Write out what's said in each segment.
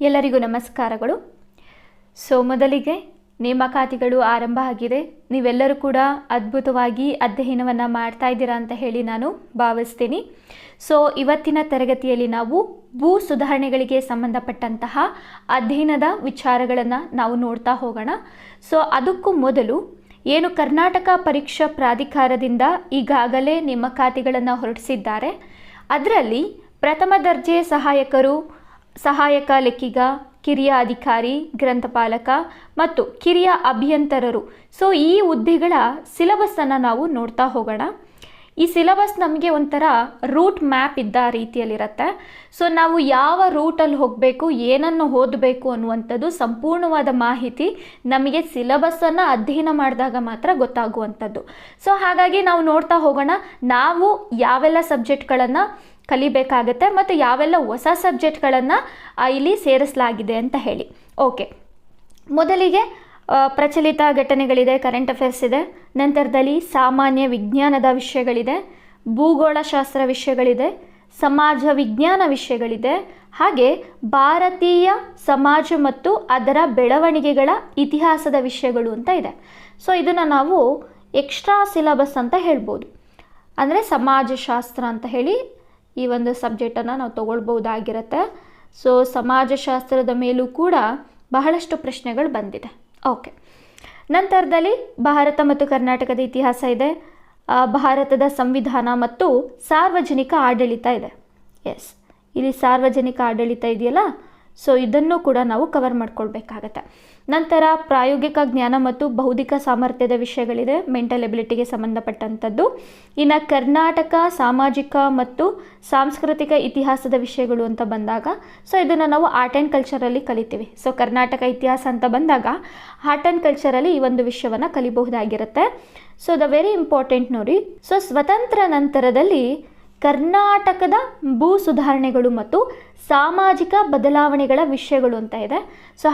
ಎಲ್ಲರಿಗೂ ನಮಸ್ಕಾರಗಳು. ಮೊದಲಿಗೆ ನೇಮಕಾತಿಗಳು ಆರಂಭ ಆಗಿದೆ. ನೀವೆಲ್ಲರೂ ಕೂಡ ಅದ್ಭುತವಾಗಿ ಅಧ್ಯಯನವನ್ನು ಮಾಡ್ತಾ ಇದ್ದೀರಾ ಅಂತ ಹೇಳಿ ನಾನು ಭಾವಿಸ್ತೀನಿ. ಇವತ್ತಿನ ತರಗತಿಯಲ್ಲಿ ನಾವು ಭೂ ಸುಧಾರಣೆಗಳಿಗೆ ಸಂಬಂಧಪಟ್ಟಂತಹ ಅಧ್ಯಯನದ ವಿಚಾರಗಳನ್ನು ನಾವು ನೋಡ್ತಾ ಹೋಗೋಣ. ಅದಕ್ಕೂ ಮೊದಲು ಏನು ಕರ್ನಾಟಕ ಪರೀಕ್ಷಾ ಪ್ರಾಧಿಕಾರದಿಂದ ಈಗಾಗಲೇ ನೇಮಕಾತಿಗಳನ್ನು ಹೊರಡಿಸಿದ್ದಾರೆ, ಅದರಲ್ಲಿ ಪ್ರಥಮ ದರ್ಜೆ ಸಹಾಯಕರು, ಸಹಾಯಕ ಲೆಕ್ಕಿಗ, ಕಿರಿಯ ಅಧಿಕಾರಿ, ಗ್ರಂಥಪಾಲಕ ಮತ್ತು ಕಿರಿಯ ಅಭಿಯಂತರರು ಈ ಹುದ್ದೆಗಳ ಸಿಲೆಬಸ್ಸನ್ನು ನಾವು ನೋಡ್ತಾ ಹೋಗೋಣ. ಈ ಸಿಲೆಬಸ್ ನಮಗೆ ಒಂಥರ ರೂಟ್ ಮ್ಯಾಪ್ ಇದ್ದ ರೀತಿಯಲ್ಲಿರುತ್ತೆ. ನಾವು ಯಾವ ರೂಟಲ್ಲಿ ಹೋಗಬೇಕು, ಏನನ್ನು ಓದಬೇಕು ಅನ್ನುವಂಥದ್ದು ಸಂಪೂರ್ಣವಾದ ಮಾಹಿತಿ ನಮಗೆ ಸಿಲೆಬಸ್ಸನ್ನು ಅಧ್ಯಯನ ಮಾಡಿದಾಗ ಮಾತ್ರ ಗೊತ್ತಾಗುವಂಥದ್ದು. ಹಾಗಾಗಿ ನಾವು ನೋಡ್ತಾ ಹೋಗೋಣ, ನಾವು ಯಾವೆಲ್ಲ ಸಬ್ಜೆಕ್ಟ್ಗಳನ್ನು ಕಲಿಬೇಕಾಗತ್ತೆ ಮತ್ತು ಯಾವೆಲ್ಲ ಹೊಸ ಸಬ್ಜೆಕ್ಟ್ಗಳನ್ನು ಇಲ್ಲಿ ಸೇರಿಸಲಾಗಿದೆ ಅಂತ ಹೇಳಿ. ಓಕೆ, ಮೊದಲಿಗೆ ಪ್ರಚಲಿತ ಘಟನೆಗಳಿದೆ, ಕರೆಂಟ್ ಅಫೇರ್ಸ್ ಇದೆ. ನಂತರದಲ್ಲಿ ಸಾಮಾನ್ಯ ವಿಜ್ಞಾನದ ವಿಷಯಗಳಿದೆ, ಭೂಗೋಳಶಾಸ್ತ್ರ ವಿಷಯಗಳಿದೆ, ಸಮಾಜ ವಿಜ್ಞಾನ ವಿಷಯಗಳಿದೆ, ಹಾಗೆ ಭಾರತೀಯ ಸಮಾಜ ಮತ್ತು ಅದರ ಬೆಳವಣಿಗೆಗಳ ಇತಿಹಾಸದ ವಿಷಯಗಳು ಅಂತ ಇದೆ. ಇದನ್ನು ನಾವು ಎಕ್ಸ್ಟ್ರಾ ಸಿಲೆಬಸ್ ಅಂತ ಹೇಳ್ಬೋದು. ಅಂದರೆ ಸಮಾಜಶಾಸ್ತ್ರ ಅಂತ ಹೇಳಿ ಈ ಒಂದು ಸಬ್ಜೆಕ್ಟನ್ನು ನಾವು ತಗೊಳ್ಬಹುದಾಗಿರುತ್ತೆ. ಸಮಾಜಶಾಸ್ತ್ರದ ಮೇಲೂ ಕೂಡ ಬಹಳಷ್ಟು ಪ್ರಶ್ನೆಗಳು ಬಂದಿದೆ. ಓಕೆ, ನಂತರದಲ್ಲಿ ಭಾರತ ಮತ್ತು ಕರ್ನಾಟಕದ ಇತಿಹಾಸ ಇದೆ, ಭಾರತದ ಸಂವಿಧಾನ ಮತ್ತು ಸಾರ್ವಜನಿಕ ಆಡಳಿತ ಇದೆ. ಎಸ್, ಇಲ್ಲಿ ಸಾರ್ವಜನಿಕ ಆಡಳಿತ ಇದೆಯಲ್ಲ, ಇದನ್ನು ಕೂಡ ನಾವು ಕವರ್ ಮಾಡ್ಕೊಳ್ಬೇಕಾಗತ್ತೆ. ನಂತರ ಪ್ರಾಯೋಗಿಕ ಜ್ಞಾನ ಮತ್ತು ಬೌದ್ಧಿಕ ಸಾಮರ್ಥ್ಯದ ವಿಷಯಗಳಿದೆ, ಮೆಂಟಲ್ ಎಬಿಲಿಟಿಗೆ ಸಂಬಂಧಪಟ್ಟಂಥದ್ದು. ಇನ್ನು ಕರ್ನಾಟಕ ಸಾಮಾಜಿಕ ಮತ್ತು ಸಾಂಸ್ಕೃತಿಕ ಇತಿಹಾಸದ ವಿಷಯಗಳು ಅಂತ ಬಂದಾಗ ಇದನ್ನು ನಾವು ಆರ್ಟ್ ಆ್ಯಂಡ್ ಕಲ್ಚರಲ್ಲಿ ಕಲಿತೀವಿ. ಕರ್ನಾಟಕ ಇತಿಹಾಸ ಅಂತ ಬಂದಾಗ ಆರ್ಟ್ ಆ್ಯಂಡ್ ಕಲ್ಚರಲ್ಲಿ ಈ ಒಂದು ವಿಷಯವನ್ನು ಕಲಿಬಹುದಾಗಿರುತ್ತೆ. ದ ವೆರಿ ಇಂಪಾರ್ಟೆಂಟ್ ನೋಡಿ, ಸ್ವತಂತ್ರ ನಂತರದಲ್ಲಿ ಕರ್ನಾಟಕದ ಭೂ ಸುಧಾರಣೆಗಳು ಮತ್ತು ಸಾಮಾಜಿಕ ಬದಲಾವಣೆಗಳ ವಿಷಯಗಳು ಅಂತ ಇದೆ.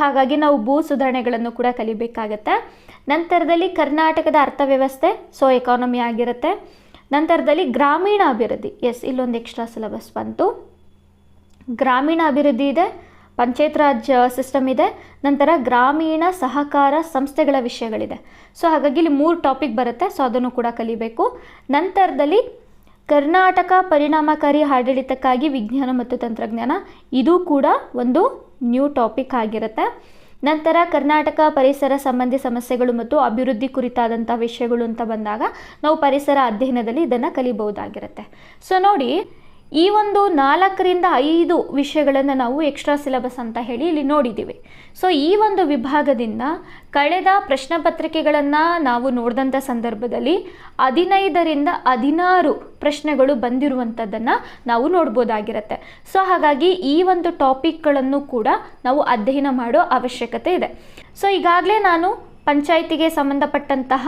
ಹಾಗಾಗಿ ನಾವು ಭೂ ಸುಧಾರಣೆಗಳನ್ನು ಕೂಡ ಕಲಿಬೇಕಾಗತ್ತೆ. ನಂತರದಲ್ಲಿ ಕರ್ನಾಟಕದ ಅರ್ಥವ್ಯವಸ್ಥೆ, ಎಕಾನಮಿ ಆಗಿರುತ್ತೆ. ನಂತರದಲ್ಲಿ ಗ್ರಾಮೀಣ ಅಭಿವೃದ್ಧಿ, ಎಸ್, ಇಲ್ಲೊಂದು ಎಕ್ಸ್ಟ್ರಾ ಸಿಲೆಬಸ್ ಬಂತು. ಗ್ರಾಮೀಣ ಅಭಿವೃದ್ಧಿ ಇದೆ, ಪಂಚಾಯತ್ ರಾಜ್ ಸಿಸ್ಟಮ್ ಇದೆ, ನಂತರ ಗ್ರಾಮೀಣ ಸಹಕಾರ ಸಂಸ್ಥೆಗಳ ವಿಷಯಗಳಿದೆ. ಹಾಗಾಗಿ ಇಲ್ಲಿ 3 ಟಾಪಿಕ್ ಬರುತ್ತೆ. ಅದನ್ನು ಕೂಡ ಕಲಿಬೇಕು. ನಂತರದಲ್ಲಿ ಕರ್ನಾಟಕ ಪರಿಣಾಮಕಾರಿ ಆಡಳಿತಕ್ಕಾಗಿ ವಿಜ್ಞಾನ ಮತ್ತು ತಂತ್ರಜ್ಞಾನ, ಇದು ಕೂಡ ಒಂದು ನ್ಯೂ ಟಾಪಿಕ್ ಆಗಿರುತ್ತೆ. ನಂತರ ಕರ್ನಾಟಕ ಪರಿಸರ ಸಂಬಂಧಿ ಸಮಸ್ಯೆಗಳು ಮತ್ತು ಅಭಿವೃದ್ಧಿ ಕುರಿತಾದಂಥ ವಿಷಯಗಳು ಅಂತ ಬಂದಾಗ ನಾವು ಪರಿಸರ ಅಧ್ಯಯನದಲ್ಲಿ ಇದನ್ನು ಕಲಿಬಹುದಾಗಿರುತ್ತೆ. ನೋಡಿ, ಈ ಒಂದು 4 ರಿಂದ 5 ವಿಷಯಗಳನ್ನು ನಾವು ಎಕ್ಸ್ಟ್ರಾ ಸಿಲೆಬಸ್ ಅಂತ ಹೇಳಿ ಇಲ್ಲಿ ನೋಡಿದ್ದೀವಿ. ಈ ಒಂದು ವಿಭಾಗದಿಂದ ಕಳೆದ ಪ್ರಶ್ನೆ ಪತ್ರಿಕೆಗಳನ್ನು ನಾವು ನೋಡಿದಂಥ ಸಂದರ್ಭದಲ್ಲಿ 15 ರಿಂದ 16 ಪ್ರಶ್ನೆಗಳು ಬಂದಿರುವಂಥದ್ದನ್ನು ನಾವು ನೋಡ್ಬೋದಾಗಿರುತ್ತೆ. ಹಾಗಾಗಿ ಈ ಒಂದು ಟಾಪಿಕ್ಗಳನ್ನು ಕೂಡ ನಾವು ಅಧ್ಯಯನ ಮಾಡೋ ಅವಶ್ಯಕತೆ ಇದೆ. ಈಗಾಗಲೇ ನಾನು ಪಂಚಾಯಿತಿಗೆ ಸಂಬಂಧಪಟ್ಟಂತಹ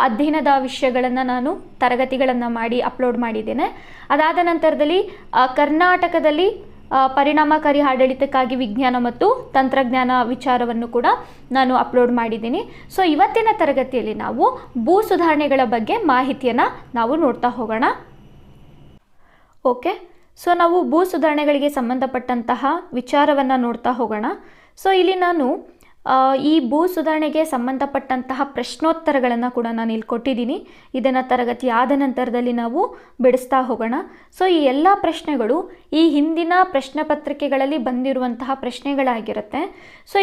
ಅಧ್ಯಯನದ ವಿಷಯಗಳನ್ನು ನಾನು ತರಗತಿಗಳನ್ನು ಮಾಡಿ ಅಪ್ಲೋಡ್ ಮಾಡಿದ್ದೇನೆ. ಅದಾದ ನಂತರದಲ್ಲಿ ಕರ್ನಾಟಕದಲ್ಲಿ ಪರಿಣಾಮಕಾರಿ ಆಡಳಿತಕ್ಕಾಗಿ ವಿಜ್ಞಾನ ಮತ್ತು ತಂತ್ರಜ್ಞಾನ ವಿಚಾರವನ್ನು ಕೂಡ ನಾನು ಅಪ್ಲೋಡ್ ಮಾಡಿದ್ದೀನಿ. ಇವತ್ತಿನ ತರಗತಿಯಲ್ಲಿ ನಾವು ಭೂ ಸುಧಾರಣೆಗಳ ಬಗ್ಗೆ ಮಾಹಿತಿಯನ್ನು ನಾವು ನೋಡ್ತಾ ಹೋಗೋಣ. ಓಕೆ, ನಾವು ಭೂ ಸುಧಾರಣೆಗಳಿಗೆ ಸಂಬಂಧಪಟ್ಟಂತಹ ವಿಚಾರವನ್ನು ನೋಡ್ತಾ ಹೋಗೋಣ. ಇಲ್ಲಿ ನಾನು ಈ ಭೂ ಸುಧಾರಣೆಗೆ ಸಂಬಂಧಪಟ್ಟಂತಹ ಪ್ರಶ್ನೋತ್ತರಗಳನ್ನು ಕೂಡ ನಾನು ಇಲ್ಲಿ ಕೊಟ್ಟಿದ್ದೀನಿ. ಇದನ್ನು ತರಗತಿ ಆದ ನಂತರದಲ್ಲಿ ನಾವು ಬಿಡಿಸ್ತಾ ಹೋಗೋಣ. ಈ ಎಲ್ಲ ಪ್ರಶ್ನೆಗಳು ಈ ಹಿಂದಿನ ಪ್ರಶ್ನೆ ಪತ್ರಿಕೆಗಳಲ್ಲಿ ಬಂದಿರುವಂತಹ ಪ್ರಶ್ನೆಗಳಾಗಿರುತ್ತೆ.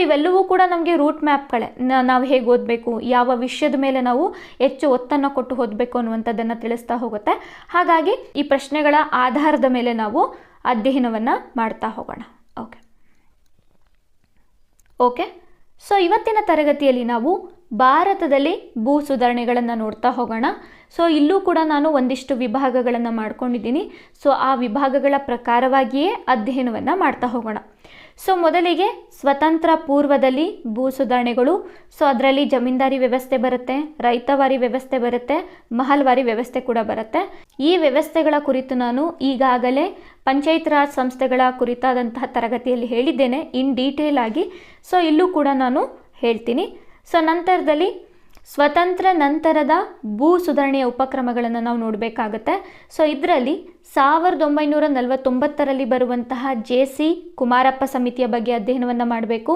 ಇವೆಲ್ಲವೂ ಕೂಡ ನಮಗೆ ರೂಟ್ ಮ್ಯಾಪ್ಗಳೇ, ನಾವು ಹೇಗೆ ಓದಬೇಕು, ಯಾವ ವಿಷಯದ ಮೇಲೆ ನಾವು ಹೆಚ್ಚು ಒತ್ತನ್ನು ಕೊಟ್ಟು ಓದಬೇಕು ಅನ್ನುವಂಥದ್ದನ್ನು ತಿಳಿಸ್ತಾ ಹೋಗುತ್ತೆ. ಹಾಗಾಗಿ ಈ ಪ್ರಶ್ನೆಗಳ ಆಧಾರದ ಮೇಲೆ ನಾವು ಅಧ್ಯಯನವನ್ನು ಮಾಡ್ತಾ ಹೋಗೋಣ. ಓಕೆ, ಇವತ್ತಿನ ತರಗತಿಯಲ್ಲಿ ನಾವು ಭಾರತದಲ್ಲಿ ಭೂ ಸುಧಾರಣೆಗಳನ್ನು ನೋಡ್ತಾ ಹೋಗೋಣ. ಇಲ್ಲೂ ಕೂಡ ನಾನು ಒಂದಿಷ್ಟು ವಿಭಾಗಗಳನ್ನು ಮಾಡ್ಕೊಂಡಿದ್ದೀನಿ. ಆ ವಿಭಾಗಗಳ ಪ್ರಕಾರವಾಗಿಯೇ ಅಧ್ಯಯನವನ್ನು ಮಾಡ್ತಾ ಹೋಗೋಣ. ಮೊದಲಿಗೆ ಸ್ವತಂತ್ರ ಪೂರ್ವದಲ್ಲಿ ಭೂ ಸುಧಾರಣೆಗಳು. ಅದರಲ್ಲಿ ಜಮೀನ್ದಾರಿ ವ್ಯವಸ್ಥೆ ಬರುತ್ತೆ, ರೈತವಾರಿ ವ್ಯವಸ್ಥೆ ಬರುತ್ತೆ, ಮಹಲ್ವಾರಿ ವ್ಯವಸ್ಥೆ ಕೂಡ ಬರುತ್ತೆ. ಈ ವ್ಯವಸ್ಥೆಗಳ ಕುರಿತು ನಾನು ಈಗಾಗಲೇ ಪಂಚಾಯತ್ ರಾಜ್ ಸಂಸ್ಥೆಗಳ ಕುರಿತಾದಂತಹ ತರಗತಿಯಲ್ಲಿ ಹೇಳಿದ್ದೇನೆ ಇನ್ ಡೀಟೇಲ್ ಆಗಿ. ಇಲ್ಲೂ ಕೂಡ ನಾನು ಹೇಳ್ತೀನಿ. ನಂತರದಲ್ಲಿ ಸ್ವತಂತ್ರ ನಂತರದ ಭೂ ಸುಧಾರಣೆಯ ಉಪಕ್ರಮಗಳನ್ನು ನಾವು ನೋಡಬೇಕಾಗುತ್ತೆ. ಇದರಲ್ಲಿ 1949ರಲ್ಲಿ ಬರುವಂತಹ JC ಕುಮಾರಪ್ಪ ಸಮಿತಿಯ ಬಗ್ಗೆ ಅಧ್ಯಯನವನ್ನು ಮಾಡಬೇಕು.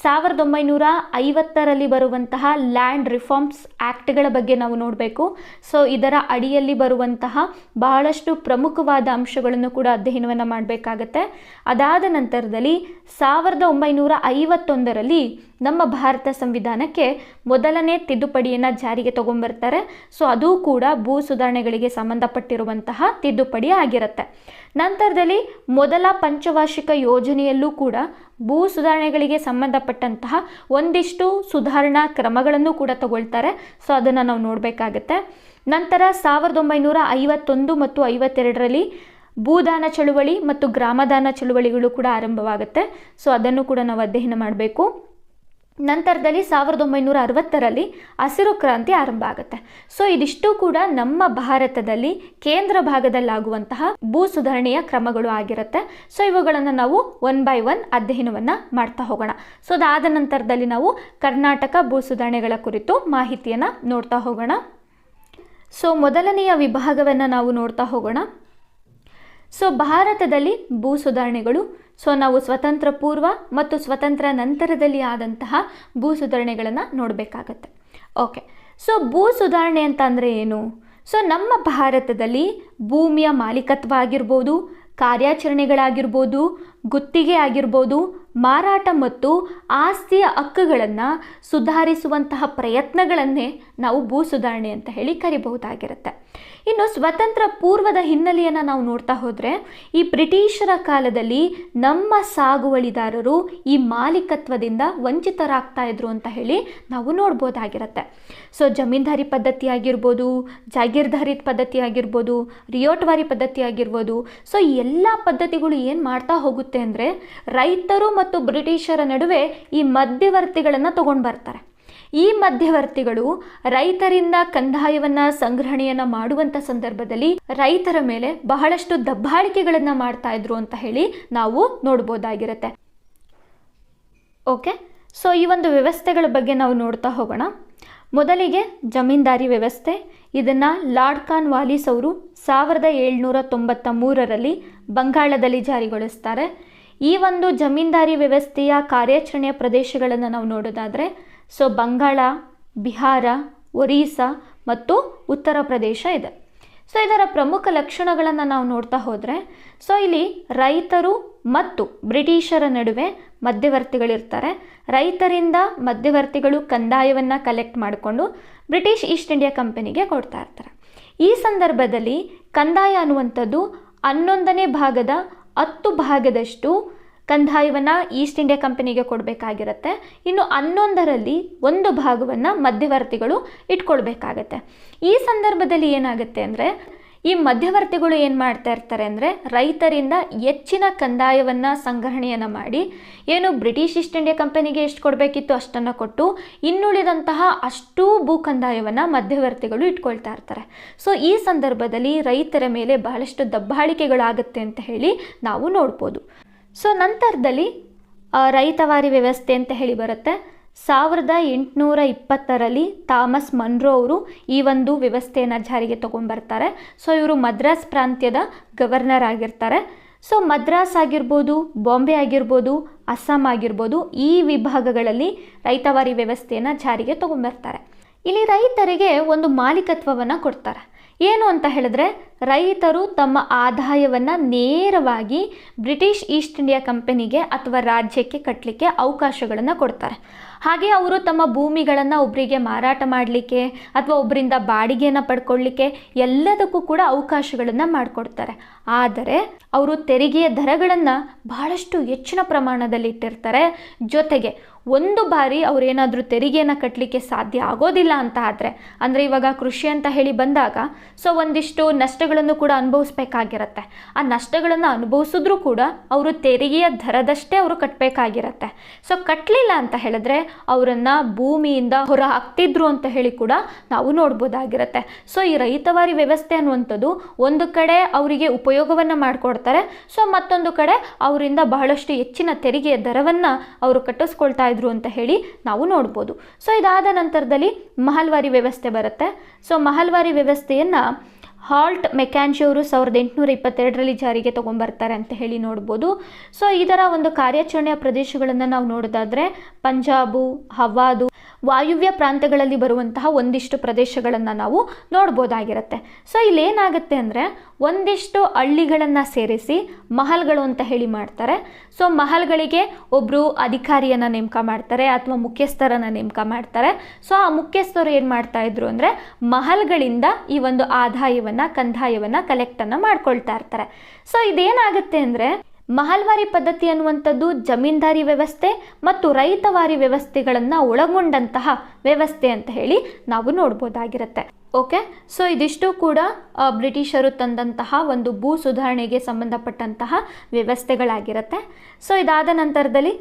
1950ರಲ್ಲಿ ಬರುವಂತಹ ಲ್ಯಾಂಡ್ ರಿಫಾರ್ಮ್ಸ್ ಆ್ಯಕ್ಟ್ಗಳ ಬಗ್ಗೆ ನಾವು ನೋಡಬೇಕು. ಸೊ ಇದರ ಅಡಿಯಲ್ಲಿ ಬರುವಂತಹ ಬಹಳಷ್ಟು ಪ್ರಮುಖವಾದ ಅಂಶಗಳನ್ನು ಕೂಡ ಅಧ್ಯಯನವನ್ನು ಮಾಡಬೇಕಾಗತ್ತೆ. ಅದಾದ ನಂತರದಲ್ಲಿ 1951ರಲ್ಲಿ ನಮ್ಮ ಭಾರತ ಸಂವಿಧಾನಕ್ಕೆ ಮೊದಲನೇ ತಿದ್ದುಪಡಿಯನ್ನು ಜಾರಿಗೆ ತಗೊಂಡ್ಬರ್ತಾರೆ. ಸೊ ಅದು ಕೂಡ ಭೂ ಸುಧಾರಣೆಗಳಿಗೆ ಸಂಬಂಧಪಟ್ಟಿರುವಂತಹ ತಿದ್ದುಪಡಿ ಆಗಿರುತ್ತೆ. ನಂತರದಲ್ಲಿ ಮೊದಲ ಪಂಚವಾರ್ಷಿಕ ಯೋಜನೆಯಲ್ಲೂ ಕೂಡ ಭೂ ಸುಧಾರಣೆಗಳಿಗೆ ಸಂಬಂಧಪಟ್ಟಂತಹ ಒಂದಿಷ್ಟು ಸುಧಾರಣಾ ಕ್ರಮಗಳನ್ನು ಕೂಡ ತಗೊಳ್ತಾರೆ. ಸೊ ಅದನ್ನು ನಾವು ನೋಡಬೇಕಾಗತ್ತೆ. ನಂತರ 1951 ಮತ್ತು 52ರಲ್ಲಿ ಭೂದಾನ ಚಳುವಳಿ ಮತ್ತು ಗ್ರಾಮದಾನ ಚಳುವಳಿಗಳು ಕೂಡ ಆರಂಭವಾಗುತ್ತೆ. ಸೊ ಅದನ್ನು ಕೂಡ ನಾವು ಅಧ್ಯಯನ ಮಾಡಬೇಕು. ನಂತರದಲ್ಲಿ 1960ರಲ್ಲಿ ಹಸಿರು ಕ್ರಾಂತಿ ಆರಂಭ ಆಗುತ್ತೆ. ಸೊ ಇದಿಷ್ಟು ಕೂಡ ನಮ್ಮ ಭಾರತದಲ್ಲಿ ಕೇಂದ್ರ ಭಾಗದಲ್ಲಾಗುವಂತಹ ಭೂ ಸುಧಾರಣೆಯ ಕ್ರಮಗಳು ಆಗಿರುತ್ತೆ. ಸೊ ಇವುಗಳನ್ನು ನಾವು 1 by 1 ಅಧ್ಯಯನವನ್ನು ಮಾಡ್ತಾ ಹೋಗೋಣ. ಸೊ ಅದಾದ ನಂತರದಲ್ಲಿ ನಾವು ಕರ್ನಾಟಕ ಭೂ ಸುಧಾರಣೆಗಳ ಕುರಿತು ಮಾಹಿತಿಯನ್ನು ನೋಡ್ತಾ ಹೋಗೋಣ. ಸೊ ಮೊದಲನೆಯ ವಿಭಾಗವನ್ನು ನಾವು ನೋಡ್ತಾ ಹೋಗೋಣ. ಸೊ ಭಾರತದಲ್ಲಿ ಭೂ ಸುಧಾರಣೆಗಳು, ಸೊ ನಾವು ಸ್ವತಂತ್ರ ಪೂರ್ವ ಮತ್ತು ಸ್ವತಂತ್ರ ನಂತರದಲ್ಲಿ ಆದಂತಹ ಭೂ ಸುಧಾರಣೆಗಳನ್ನು ನೋಡಬೇಕಾಗತ್ತೆ. ಓಕೆ, ಸೊ ಭೂ ಸುಧಾರಣೆ ಅಂತ ಅಂದರೆ ಏನು? ಸೊ ನಮ್ಮ ಭಾರತದಲ್ಲಿ ಭೂಮಿಯ ಮಾಲೀಕತ್ವ ಆಗಿರ್ಬೋದು, ಕಾರ್ಯಾಚರಣೆಗಳಾಗಿರ್ಬೋದು, ಗುತ್ತಿಗೆ ಆಗಿರ್ಬೋದು, ಮಾರಾಟ ಮತ್ತು ಆಸ್ತಿಯ ಹಕ್ಕುಗಳನ್ನು ಸುಧಾರಿಸುವಂತಹ ಪ್ರಯತ್ನಗಳನ್ನೇ ನಾವು ಭೂ ಸುಧಾರಣೆ ಅಂತ ಹೇಳಿ ಕರಿಬಹುದಾಗಿರುತ್ತೆ. ಇನ್ನು ಸ್ವತಂತ್ರ ಪೂರ್ವದ ಹಿನ್ನೆಲೆಯನ್ನು ನಾವು ನೋಡ್ತಾ ಹೋದರೆ, ಈ ಬ್ರಿಟಿಷರ ಕಾಲದಲ್ಲಿ ನಮ್ಮ ಸಾಗುವಳಿದಾರರು ಈ ಮಾಲೀಕತ್ವದಿಂದ ವಂಚಿತರಾಗ್ತಾ ಇದ್ರು ಅಂತ ಹೇಳಿ ನಾವು ನೋಡ್ಬೋದಾಗಿರುತ್ತೆ. ಸೊ ಜಮೀನ್ದಾರಿ ಪದ್ಧತಿ ಆಗಿರ್ಬೋದು, ಜಾಗೀರ್ದಾರಿ ಪದ್ಧತಿ ಆಗಿರ್ಬೋದು, ರಿಯೋಟ್ವಾರಿ ಪದ್ಧತಿ ಆಗಿರ್ಬೋದು. ಸೊ ಈ ಎಲ್ಲ ಪದ್ಧತಿಗಳು ಏನು ಮಾಡ್ತಾ ಹೋಗುತ್ತೆ ಅಂದರೆ, ರೈತರು ಮತ್ತು ಬ್ರಿಟಿಷರ ನಡುವೆ ಈ ಮಧ್ಯವರ್ತಿಗಳನ್ನು ತಗೊಂಡು ಬರ್ತಾರೆ. ಈ ಮಧ್ಯವರ್ತಿಗಳು ರೈತರಿಂದ ಕಂದಾಯವನ್ನು ಸಂಗ್ರಹಣೆಯನ್ನು ಮಾಡುವಂಥ ಸಂದರ್ಭದಲ್ಲಿ ರೈತರ ಮೇಲೆ ಬಹಳಷ್ಟು ದಬ್ಬಾಳಿಕೆಗಳನ್ನು ಮಾಡ್ತಾ ಇದ್ರು ಅಂತ ಹೇಳಿ ನಾವು ನೋಡ್ಬೋದಾಗಿರುತ್ತೆ. ಓಕೆ, ಸೊ ಈ ಒಂದು ವ್ಯವಸ್ಥೆಗಳ ಬಗ್ಗೆ ನಾವು ನೋಡ್ತಾ ಹೋಗೋಣ. ಮೊದಲಿಗೆ ಜಮೀನ್ದಾರಿ ವ್ಯವಸ್ಥೆ. ಇದನ್ನು ಲಾರ್ಡ್ ಕಾರ್ನ್ ವಾಲಿಸ್ ಅವರು 1793ರಲ್ಲಿ ಬಂಗಾಳದಲ್ಲಿ ಜಾರಿಗೊಳಿಸ್ತಾರೆ. ಈ ಒಂದು ಜಮೀನ್ದಾರಿ ವ್ಯವಸ್ಥೆಯ ಕಾರ್ಯಾಚರಣೆಯ ಪ್ರದೇಶಗಳನ್ನು ನಾವು ನೋಡೋದಾದರೆ, ಸೊ ಬಂಗಾಳ, ಬಿಹಾರ, ಒರಿಸ್ಸಾ ಮತ್ತು ಉತ್ತರ ಪ್ರದೇಶ ಇದೆ. ಸೊ ಇದರ ಪ್ರಮುಖ ಲಕ್ಷಣಗಳನ್ನು ನಾವು ನೋಡ್ತಾ ಹೋದರೆ, ಸೊ ಇಲ್ಲಿ ರೈತರು ಮತ್ತು ಬ್ರಿಟಿಷರ ನಡುವೆ ಮಧ್ಯವರ್ತಿಗಳಿರ್ತಾರೆ. ರೈತರಿಂದ ಮಧ್ಯವರ್ತಿಗಳು ಕಂದಾಯವನ್ನು ಕಲೆಕ್ಟ್ ಮಾಡಿಕೊಂಡು ಬ್ರಿಟಿಷ್ ಈಸ್ಟ್ ಇಂಡಿಯಾ ಕಂಪನಿಗೆ ಕೊಡ್ತಾ ಇರ್ತಾರೆ. ಈ ಸಂದರ್ಭದಲ್ಲಿ ಕಂದಾಯ ಅನ್ನುವಂಥದ್ದು 11ನೇ ಭಾಗದ 10 ಭಾಗದಷ್ಟು ಕಂದಾಯವನ್ನು ಈಸ್ಟ್ ಇಂಡಿಯಾ ಕಂಪನಿಗೆ ಕೊಡಬೇಕಾಗಿರುತ್ತೆ. ಇನ್ನು 11ರಲ್ಲಿ 1 ಭಾಗವನ್ನು ಮಧ್ಯವರ್ತಿಗಳು ಇಟ್ಕೊಳ್ಬೇಕಾಗತ್ತೆ. ಈ ಸಂದರ್ಭದಲ್ಲಿ ಏನಾಗುತ್ತೆ ಅಂದರೆ, ಈ ಮಧ್ಯವರ್ತಿಗಳು ಏನು ಮಾಡ್ತಾ ಇರ್ತಾರೆ ಅಂದರೆ, ರೈತರಿಂದ ಹೆಚ್ಚಿನ ಕಂದಾಯವನ್ನು ಸಂಗ್ರಹಣೆಯನ್ನು ಮಾಡಿ, ಏನು ಬ್ರಿಟಿಷ್ ಈಸ್ಟ್ ಇಂಡಿಯಾ ಕಂಪನಿಗೆ ಎಷ್ಟು ಕೊಡಬೇಕಿತ್ತು ಅಷ್ಟನ್ನು ಕೊಟ್ಟು, ಇನ್ನುಳಿದಂತಹ ಅಷ್ಟೂ ಭೂ ಕಂದಾಯವನ್ನು ಮಧ್ಯವರ್ತಿಗಳು ಇಟ್ಕೊಳ್ತಾ ಇರ್ತಾರೆ. ಸೊ ಈ ಸಂದರ್ಭದಲ್ಲಿ ರೈತರ ಮೇಲೆ ಬಹಳಷ್ಟು ದಬ್ಬಾಳಿಕೆಗಳಾಗುತ್ತೆ ಅಂತ ಹೇಳಿ ನಾವು ನೋಡ್ಬೋದು. ಸೊ ನಂತರದಲ್ಲಿ ರೈತವಾರಿ ವ್ಯವಸ್ಥೆ ಅಂತ ಹೇಳಿ ಬರುತ್ತೆ. 1820ರಲ್ಲಿ ಥಾಮಸ್ ಮನ್ರೋ ಅವರು ಈ ಒಂದು ವ್ಯವಸ್ಥೆಯನ್ನು ಜಾರಿಗೆ ತಗೊಂಡ್ಬರ್ತಾರೆ. ಸೊ ಇವರು ಮದ್ರಾಸ್ ಪ್ರಾಂತ್ಯದ ಗವರ್ನರ್ ಆಗಿರ್ತಾರೆ. ಸೊ ಮದ್ರಾಸ್ ಆಗಿರ್ಬೋದು, ಬಾಂಬೆ ಆಗಿರ್ಬೋದು, ಅಸ್ಸಾಂ ಆಗಿರ್ಬೋದು, ಈ ವಿಭಾಗಗಳಲ್ಲಿ ರೈತವಾರಿ ವ್ಯವಸ್ಥೆಯನ್ನು ಜಾರಿಗೆ ತಗೊಂಡ್ಬರ್ತಾರೆ. ಇಲ್ಲಿ ರೈತರಿಗೆ ಒಂದು ಮಾಲೀಕತ್ವವನ್ನು ಕೊಡ್ತಾರೆ. ಏನು ಅಂತ ಹೇಳಿದ್ರೆ, ರೈತರು ತಮ್ಮ ಆದಾಯವನ್ನು ನೇರವಾಗಿ ಬ್ರಿಟಿಷ್ ಈಸ್ಟ್ ಇಂಡಿಯಾ ಕಂಪನಿಗೆ ಅಥವಾ ರಾಜ್ಯಕ್ಕೆ ಕಟ್ಟಲಿಕ್ಕೆ ಅವಕಾಶಗಳನ್ನು ಕೊಡ್ತಾರೆ. ಹಾಗೆ ಅವರು ತಮ್ಮ ಭೂಮಿಗಳನ್ನು ಒಬ್ಬರಿಗೆ ಮಾರಾಟ ಮಾಡಲಿಕ್ಕೆ ಅಥವಾ ಒಬ್ಬರಿಂದ ಬಾಡಿಗೆಯನ್ನು ಪಡ್ಕೊಳ್ಳಿಕ್ಕೆ ಎಲ್ಲದಕ್ಕೂ ಕೂಡ ಅವಕಾಶಗಳನ್ನು ಮಾಡಿಕೊಡ್ತಾರೆ. ಆದರೆ ಅವರು ತೆರಿಗೆಯ ದರಗಳನ್ನು ಬಹಳಷ್ಟು ಹೆಚ್ಚಿನ ಪ್ರಮಾಣದಲ್ಲಿ ಇಟ್ಟಿರ್ತಾರೆ. ಜೊತೆಗೆ ಒಂದು ಬಾರಿ ಅವರೇನಾದರೂ ತೆರಿಗೆಯನ್ನು ಕಟ್ಟಲಿಕ್ಕೆ ಸಾಧ್ಯ ಆಗೋದಿಲ್ಲ ಅಂತ ಆದರೆ, ಅಂದರೆ ಇವಾಗ ಕೃಷಿ ಅಂತ ಹೇಳಿ ಬಂದಾಗ ಸೊ ಒಂದಿಷ್ಟು ನಷ್ಟಗಳನ್ನು ಕೂಡ ಅನುಭವಿಸ್ಬೇಕಾಗಿರುತ್ತೆ. ಆ ನಷ್ಟಗಳನ್ನು ಅನುಭವಿಸಿದ್ರೂ ಕೂಡ ಅವರು ತೆರಿಗೆಯ ದರದಷ್ಟೇ ಅವರು ಕಟ್ಟಬೇಕಾಗಿರುತ್ತೆ. ಸೊ ಕಟ್ಟಲಿಲ್ಲ ಅಂತ ಹೇಳಿದ್ರೆ ಅವರನ್ನು ಭೂಮಿಯಿಂದ ಹೊರ ಹಾಕ್ತಿದ್ರು ಅಂತ ಹೇಳಿ ಕೂಡ ನಾವು ನೋಡ್ಬೋದಾಗಿರುತ್ತೆ. ಸೊ ಈ ರೈತವಾರಿ ವ್ಯವಸ್ಥೆ ಅನ್ನುವಂಥದ್ದು ಒಂದು ಕಡೆ ಅವರಿಗೆ ಉಪಯೋಗವನ್ನು ಮಾಡಿಕೊಡ್ತಾರೆ. ಸೊ ಮತ್ತೊಂದು ಕಡೆ ಅವರಿಂದ ಬಹಳಷ್ಟು ಹೆಚ್ಚಿನ ತೆರಿಗೆಯ ದರವನ್ನು ಅವರು ಕಟ್ಟಿಸ್ಕೊಳ್ತಾ ಇದ್ರು ಅಂತ ಹೇಳಿ ನಾವು ನೋಡ್ಬೋದು. ಸೊ ಇದಾದ ನಂತರದಲ್ಲಿ ಮಹಲ್ವಾರಿ ವ್ಯವಸ್ಥೆ ಬರುತ್ತೆ. ಸೊ ಮಹಲ್ವಾರಿ ವ್ಯವಸ್ಥೆಯನ್ನು ಹಾಲ್ಟ್ ಮೆಕ್ಯಾನ್ಜಿ ಅವರು 1822ರಲ್ಲಿ ಜಾರಿಗೆ ತಗೊಂಡ್ಬರ್ತಾರೆ ಅಂತ ಹೇಳಿ ನೋಡ್ಬೋದು. ಸೊ ಇದರ ಒಂದು ಕಾರ್ಯಾಚರಣೆಯ ಪ್ರದೇಶಗಳನ್ನು ನಾವು ನೋಡೋದಾದರೆ ಪಂಜಾಬು, ಹವಾದು, ವಾಯುವ್ಯ ಪ್ರಾಂತ್ಯಗಳಲ್ಲಿ ಬರುವಂತಹ ಒಂದಿಷ್ಟು ಪ್ರದೇಶಗಳನ್ನು ನಾವು ನೋಡ್ಬೋದಾಗಿರುತ್ತೆ. ಸೊ ಇಲ್ಲೇನಾಗುತ್ತೆ ಅಂದರೆ ಒಂದಿಷ್ಟು ಹಳ್ಳಿಗಳನ್ನು ಸೇರಿಸಿ ಮಹಲ್ಗಳು ಅಂತ ಹೇಳಿ ಮಾಡ್ತಾರೆ. ಸೊ ಮಹಲ್ಗಳಿಗೆ ಒಬ್ಬರು ಅಧಿಕಾರಿಯನ್ನು ನೇಮಕ ಮಾಡ್ತಾರೆ ಅಥವಾ ಮುಖ್ಯಸ್ಥರನ್ನು ನೇಮಕ ಮಾಡ್ತಾರೆ. ಸೊ ಆ ಮುಖ್ಯಸ್ಥರು ಏನು ಮಾಡ್ತಾ ಇದ್ರು ಅಂದರೆ ಮಹಲ್ಗಳಿಂದ ಈ ಒಂದು ಕಂದಾಯವನ್ನು ಕಲೆಕ್ಟನ್ನು ಮಾಡ್ಕೊಳ್ತಾ ಇರ್ತಾರೆ. ಸೊ ಇದೇನಾಗುತ್ತೆ ಅಂದರೆ ಮಹಲ್ವಾರಿ ಪದ್ಧತಿ ಅನ್ನುವಂಥದ್ದು ಜಮೀನ್ದಾರಿ ವ್ಯವಸ್ಥೆ ಮತ್ತು ರೈತವಾರಿ ವ್ಯವಸ್ಥೆಗಳನ್ನು ಒಳಗೊಂಡಂತಹ ವ್ಯವಸ್ಥೆ ಅಂತ ಹೇಳಿ ನಾವು ನೋಡ್ಬೋದಾಗಿರುತ್ತೆ. ಓಕೆ, ಸೊ ಇದಿಷ್ಟು ಕೂಡ ಬ್ರಿಟಿಷರು ತಂದಂತಹ ಒಂದು ಭೂ ಸುಧಾರಣೆಗೆ ಸಂಬಂಧಪಟ್ಟಂತಹ ವ್ಯವಸ್ಥೆಗಳಾಗಿರುತ್ತೆ. ಸೊ ಇದಾದ ನಂತರದಲ್ಲಿ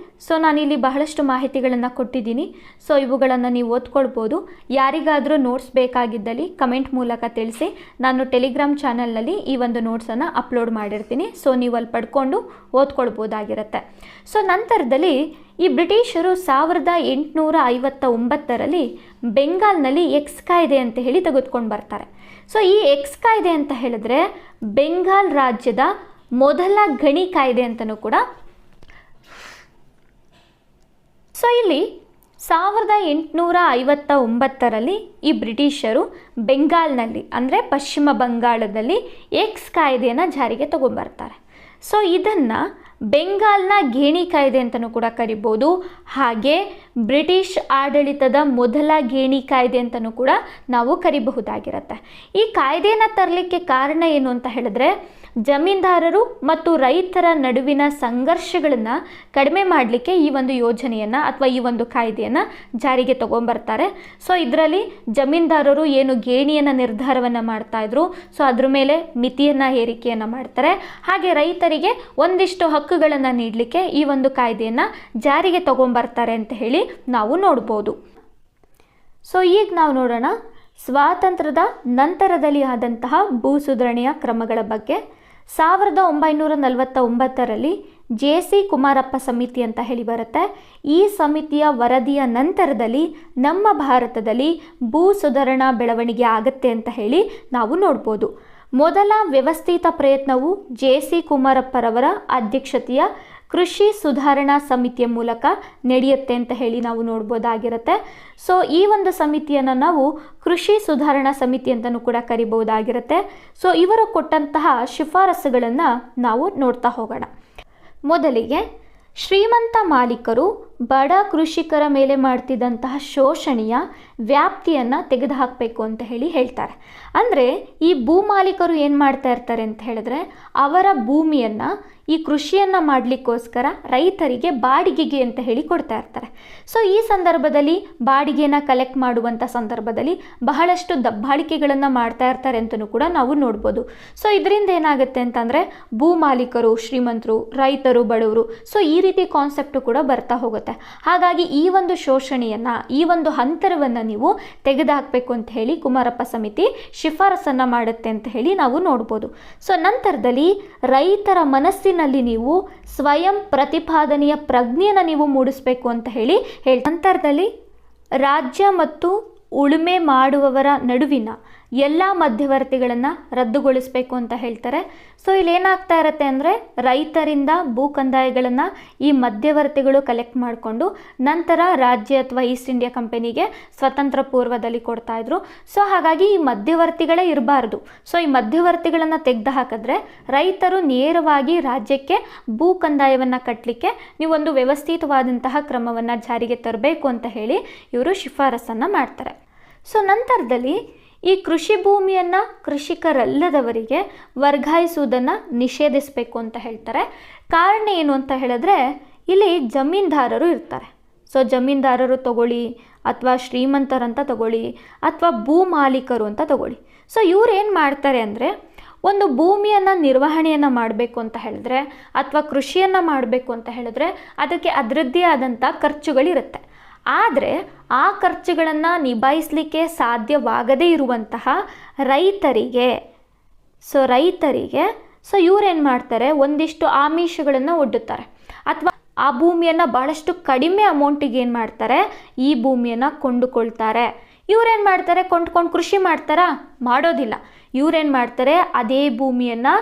ನಾನಿಲ್ಲಿ ಬಹಳಷ್ಟು ಮಾಹಿತಿಗಳನ್ನು ಕೊಟ್ಟಿದ್ದೀನಿ. ಸೊ ಇವುಗಳನ್ನು ನೀವು ಓದ್ಕೊಳ್ಬೋದು. ಯಾರಿಗಾದರೂ ನೋಟ್ಸ್ ಬೇಕಾಗಿದ್ದಲ್ಲಿ ಕಮೆಂಟ್ ಮೂಲಕ ತಿಳಿಸಿ. ನಾನು ಟೆಲಿಗ್ರಾಮ್ ಚಾನಲ್ನಲ್ಲಿ ಈ ಒಂದು ನೋಟ್ಸನ್ನು ಅಪ್ಲೋಡ್ ಮಾಡಿರ್ತೀನಿ. ಸೊ ನೀವು ಅಲ್ಲಿ ಪಡ್ಕೊಂಡು ಓದ್ಕೊಳ್ಬೋದಾಗಿರುತ್ತೆ. ಸೊ ನಂತರದಲ್ಲಿ ಈ ಬ್ರಿಟಿಷರು 1859ರಲ್ಲಿ ಬೆಂಗಾಲ್ನಲ್ಲಿ ಎಕ್ಸ್ ಕಾಯ್ದೆ ಅಂತ ಹೇಳಿ ತೆಗೆದುಕೊಂಡು ಬರ್ತಾರೆ. ಸೊ ಈ ಎಕ್ಸ್ ಕಾಯ್ದೆ ಅಂತ ಹೇಳಿದ್ರೆ ಬೆಂಗಾಲ್ ರಾಜ್ಯದ ಮೊದಲ ಗಣಿ ಕಾಯ್ದೆ ಅಂತಲೂ ಕೂಡ. ಸೊ ಇಲ್ಲಿ 1859ರಲ್ಲಿ ಈ ಬ್ರಿಟಿಷರು ಬೆಂಗಾಲ್ನಲ್ಲಿ ಅಂದರೆ ಪಶ್ಚಿಮ ಬಂಗಾಳದಲ್ಲಿ ಎಕ್ಸ್ ಕಾಯ್ದೆಯನ್ನು ಜಾರಿಗೆ ತಗೊಂಡ್ಬರ್ತಾರೆ. ಸೊ ಇದನ್ನು ಬೆಂಗಾಲ್ನ ಗೇಣಿ ಕಾಯ್ದೆ ಅಂತಲೂ ಕೂಡ ಕರಿಬೋದು. ಹಾಗೆ ಬ್ರಿಟಿಷ್ ಆಡಳಿತದ ಮೊದಲ ಗೇಣಿ ಕಾಯ್ದೆ ಅಂತಲೂ ಕೂಡ ನಾವು ಕರಿಬಹುದಾಗಿರುತ್ತೆ. ಈ ಕಾಯ್ದೆಯನ್ನು ತರಲಿಕ್ಕೆ ಕಾರಣ ಏನು ಅಂತ ಹೇಳಿದ್ರೆ ಜಮೀನ್ದಾರರು ಮತ್ತು ರೈತರ ನಡುವಿನ ಸಂಘರ್ಷಗಳನ್ನು ಕಡಿಮೆ ಮಾಡಲಿಕ್ಕೆ ಈ ಒಂದು ಯೋಜನೆಯನ್ನು ಅಥವಾ ಈ ಒಂದು ಕಾಯ್ದೆಯನ್ನು ಜಾರಿಗೆ ತಗೊಂಡ್ಬರ್ತಾರೆ. ಸೊ ಇದರಲ್ಲಿ ಜಮೀನ್ದಾರರು ಏನು ಗೇಣಿಯನ್ನು ನಿರ್ಧಾರವನ್ನು ಮಾಡ್ತಾಯಿದ್ರು, ಸೊ ಅದ್ರ ಮೇಲೆ ಮಿತಿಯನ್ನು ಏರಿಕೆಯನ್ನು ಮಾಡ್ತಾರೆ. ಹಾಗೆ ರೈತರಿಗೆ ಒಂದಿಷ್ಟು ಹಕ್ಕುಗಳನ್ನು ನೀಡಲಿಕ್ಕೆ ಈ ಒಂದು ಕಾಯ್ದೆಯನ್ನು ಜಾರಿಗೆ ತಗೊಂಡ್ಬರ್ತಾರೆ ಅಂತ ಹೇಳಿ ನಾವು ನೋಡ್ಬೋದು. ಸೊ ಈಗ ನಾವು ನೋಡೋಣ ಸ್ವಾತಂತ್ರ್ಯದ ನಂತರದಲ್ಲಿ ಆದಂತಹ ಭೂ ಸುಧಾರಣೆಯ ಕ್ರಮಗಳ ಬಗ್ಗೆ. 1949ರಲ್ಲಿ ಜೆ.ಸಿ. ಕುಮಾರಪ್ಪ ಸಮಿತಿ ಅಂತ ಹೇಳಿ ಬರುತ್ತೆ. ಈ ಸಮಿತಿಯ ವರದಿಯ ನಂತರದಲ್ಲಿ ನಮ್ಮ ಭಾರತದಲ್ಲಿ ಭೂ ಸುಧಾರಣಾ ಬೆಳವಣಿಗೆ ಆಗುತ್ತೆ ಅಂತ ಹೇಳಿ ನಾವು ನೋಡ್ಬೋದು. ಮೊದಲ ವ್ಯವಸ್ಥಿತ ಪ್ರಯತ್ನವು ಜೆ.ಸಿ. ಕುಮಾರಪ್ಪರವರ ಅಧ್ಯಕ್ಷತೆಯ ಕೃಷಿ ಸುಧಾರಣಾ ಸಮಿತಿಯ ಮೂಲಕ ನಡೆಯುತ್ತೆ ಅಂತ ಹೇಳಿ ನಾವು ನೋಡ್ಬೋದಾಗಿರುತ್ತೆ. ಸೊ ಈ ಒಂದು ಸಮಿತಿಯನ್ನು ನಾವು ಕೃಷಿ ಸುಧಾರಣಾ ಸಮಿತಿ ಅಂತಲೂ ಕೂಡ ಕರಿಬಹುದಾಗಿರುತ್ತೆ. ಸೊ ಇವರು ಕೊಟ್ಟಂತಹ ಶಿಫಾರಸುಗಳನ್ನು ನಾವು ನೋಡ್ತಾ ಹೋಗೋಣ. ಮೊದಲಿಗೆ ಶ್ರೀಮಂತ ಮಾಲೀಕರು ಬಡ ಕೃಷಿಕರ ಮೇಲೆ ಮಾಡ್ತಿದ್ದಂತಹ ಶೋಷಣೆಯ ವ್ಯಾಪ್ತಿಯನ್ನು ತೆಗೆದುಹಾಕಬೇಕು ಅಂತ ಹೇಳಿ ಹೇಳ್ತಾರೆ. ಅಂದರೆ ಈ ಭೂ ಮಾಲೀಕರು ಏನು ಮಾಡ್ತಾ ಇರ್ತಾರೆ ಅಂತ ಹೇಳಿದ್ರೆ ಅವರ ಭೂಮಿಯನ್ನು ಈ ಕೃಷಿಯನ್ನು ಮಾಡಲಿಕ್ಕೋಸ್ಕರ ರೈತರಿಗೆ ಬಾಡಿಗೆಗೆ ಅಂತ ಹೇಳಿ ಕೊಡ್ತಾ ಇರ್ತಾರೆ. ಸೊ ಈ ಸಂದರ್ಭದಲ್ಲಿ ಬಾಡಿಗೆನ ಕಲೆಕ್ಟ್ ಮಾಡುವಂಥ ಸಂದರ್ಭದಲ್ಲಿ ಬಹಳಷ್ಟು ದಬ್ಬಾಳಿಕೆಗಳನ್ನು ಮಾಡ್ತಾ ಇರ್ತಾರೆ ಅಂತಲೂ ಕೂಡ ನಾವು ನೋಡ್ಬೋದು. ಸೊ ಇದರಿಂದ ಏನಾಗುತ್ತೆ ಅಂತಂದರೆ ಭೂ ಮಾಲೀಕರು ಶ್ರೀಮಂತರು, ರೈತರು ಬಡವರು, ಸೊ ಈ ರೀತಿ ಕಾನ್ಸೆಪ್ಟು ಕೂಡ ಬರ್ತಾ ಹೋಗುತ್ತೆ. ಹಾಗಾಗಿ ಈ ಒಂದು ಶೋಷಣೆಯನ್ನು, ಈ ಒಂದು ಅಂತರವನ್ನು ನೀವು ತೆಗೆದುಹಾಕಬೇಕು ಅಂತ ಹೇಳಿ ಕುಮಾರಪ್ಪ ಸಮಿತಿ ಶಿಫಾರಸನ್ನು ಮಾಡುತ್ತೆ ಅಂತ ಹೇಳಿ ನಾವು ನೋಡ್ಬೋದು. ಸೊ ನಂತರದಲ್ಲಿ ರೈತರ ಮನಸ್ಸಿನಲ್ಲಿ ನೀವು ಸ್ವಯಂ ಪ್ರತಿಪಾದನೆಯ ಪ್ರಜ್ಞೆಯನ್ನು ನೀವು ಮೂಡಿಸಬೇಕು ಅಂತ ಹೇಳಿ ನಂತರದಲ್ಲಿ ರಾಜ್ಯ ಮತ್ತು ಉಳುಮೆ ಮಾಡುವವರ ನಡುವಿನ ಎಲ್ಲ ಮಧ್ಯವರ್ತಿಗಳನ್ನು ರದ್ದುಗೊಳಿಸಬೇಕು ಅಂತ ಹೇಳ್ತಾರೆ. ಸೊ ಇಲ್ಲಿ ಏನಾಗ್ತಾ ಇರುತ್ತೆ ಅಂದರೆ ರೈತರಿಂದ ಭೂ ಕಂದಾಯಗಳನ್ನು ಈ ಮಧ್ಯವರ್ತಿಗಳು ಕಲೆಕ್ಟ್ ಮಾಡಿಕೊಂಡು ನಂತರ ರಾಜ್ಯ ಅಥವಾ ಈಸ್ಟ್ ಇಂಡಿಯಾ ಕಂಪನಿಗೆ ಸ್ವತಂತ್ರ ಪೂರ್ವದಲ್ಲಿ ಕೊಡ್ತಾಯಿದ್ರು. ಸೊ ಹಾಗಾಗಿ ಈ ಮಧ್ಯವರ್ತಿಗಳೇ ಇರಬಾರ್ದು. ಸೊ ಈ ಮಧ್ಯವರ್ತಿಗಳನ್ನು ತೆಗೆದು ಹಾಕಿದ್ರೆ ರೈತರು ನೇರವಾಗಿ ರಾಜ್ಯಕ್ಕೆ ಭೂ ಕಂದಾಯವನ್ನು ಕಟ್ಟಲಿಕ್ಕೆ ನೀವೊಂದು ವ್ಯವಸ್ಥಿತವಾದಂತಹ ಕ್ರಮವನ್ನು ಜಾರಿಗೆ ತರಬೇಕು ಅಂತ ಹೇಳಿ ಇವರು ಶಿಫಾರಸನ್ನು ಮಾಡ್ತಾರೆ. ಸೊ ನಂತರದಲ್ಲಿ ಈ ಕೃಷಿ ಭೂಮಿಯನ್ನು ಕೃಷಿಕರಲ್ಲದವರಿಗೆ ವರ್ಗಾಯಿಸುವುದನ್ನು ನಿಷೇಧಿಸಬೇಕು ಅಂತ ಹೇಳ್ತಾರೆ. ಕಾರಣ ಏನು ಅಂತ ಹೇಳಿದ್ರೆ ಇಲ್ಲಿ ಜಮೀನ್ದಾರರು ಇರ್ತಾರೆ. ಸೊ ಜಮೀನ್ದಾರರು ತಗೊಳ್ಳಿ ಅಥವಾ ಶ್ರೀಮಂತರಂತ ತಗೊಳ್ಳಿ ಅಥವಾ ಭೂ ಮಾಲೀಕರು ಅಂತ ತಗೊಳ್ಳಿ. ಸೊ ಇವ್ರು ಏನು ಮಾಡ್ತಾರೆ ಅಂದರೆ ಒಂದು ಭೂಮಿಯನ್ನು ನಿರ್ವಹಣೆಯನ್ನು ಮಾಡಬೇಕು ಅಂತ ಹೇಳಿದ್ರೆ ಅಥವಾ ಕೃಷಿಯನ್ನು ಮಾಡಬೇಕು ಅಂತ ಹೇಳಿದ್ರೆ ಅದಕ್ಕೆ ಅದರದ್ದೇ ಆದಂಥ ಖರ್ಚುಗಳಿರುತ್ತೆ. ಆದರೆ ಆ ಖರ್ಚುಗಳನ್ನು ನಿಭಾಯಿಸಲಿಕ್ಕೆ ಸಾಧ್ಯವಾಗದೇ ಇರುವಂತಹ ರೈತರಿಗೆ ಸೊ ಇವ್ರೇನು ಮಾಡ್ತಾರೆ, ಒಂದಿಷ್ಟು ಆಮಿಷಗಳನ್ನು ಒಡ್ಡುತ್ತಾರೆ ಅಥವಾ ಆ ಭೂಮಿಯನ್ನು ಭಾಳಷ್ಟು ಕಡಿಮೆ ಅಮೌಂಟಿಗೆ ಏನು ಮಾಡ್ತಾರೆ, ಈ ಭೂಮಿಯನ್ನು ಕೊಂಡುಕೊಳ್ತಾರೆ. ಇವ್ರೇನು ಮಾಡ್ತಾರೆ, ಕೊಂಡ್ಕೊಂಡು ಕೃಷಿ ಮಾಡ್ತಾರಾ? ಮಾಡೋದಿಲ್ಲ. ಇವ್ರೇನು ಮಾಡ್ತಾರೆ, ಅದೇ ಭೂಮಿಯನ್ನು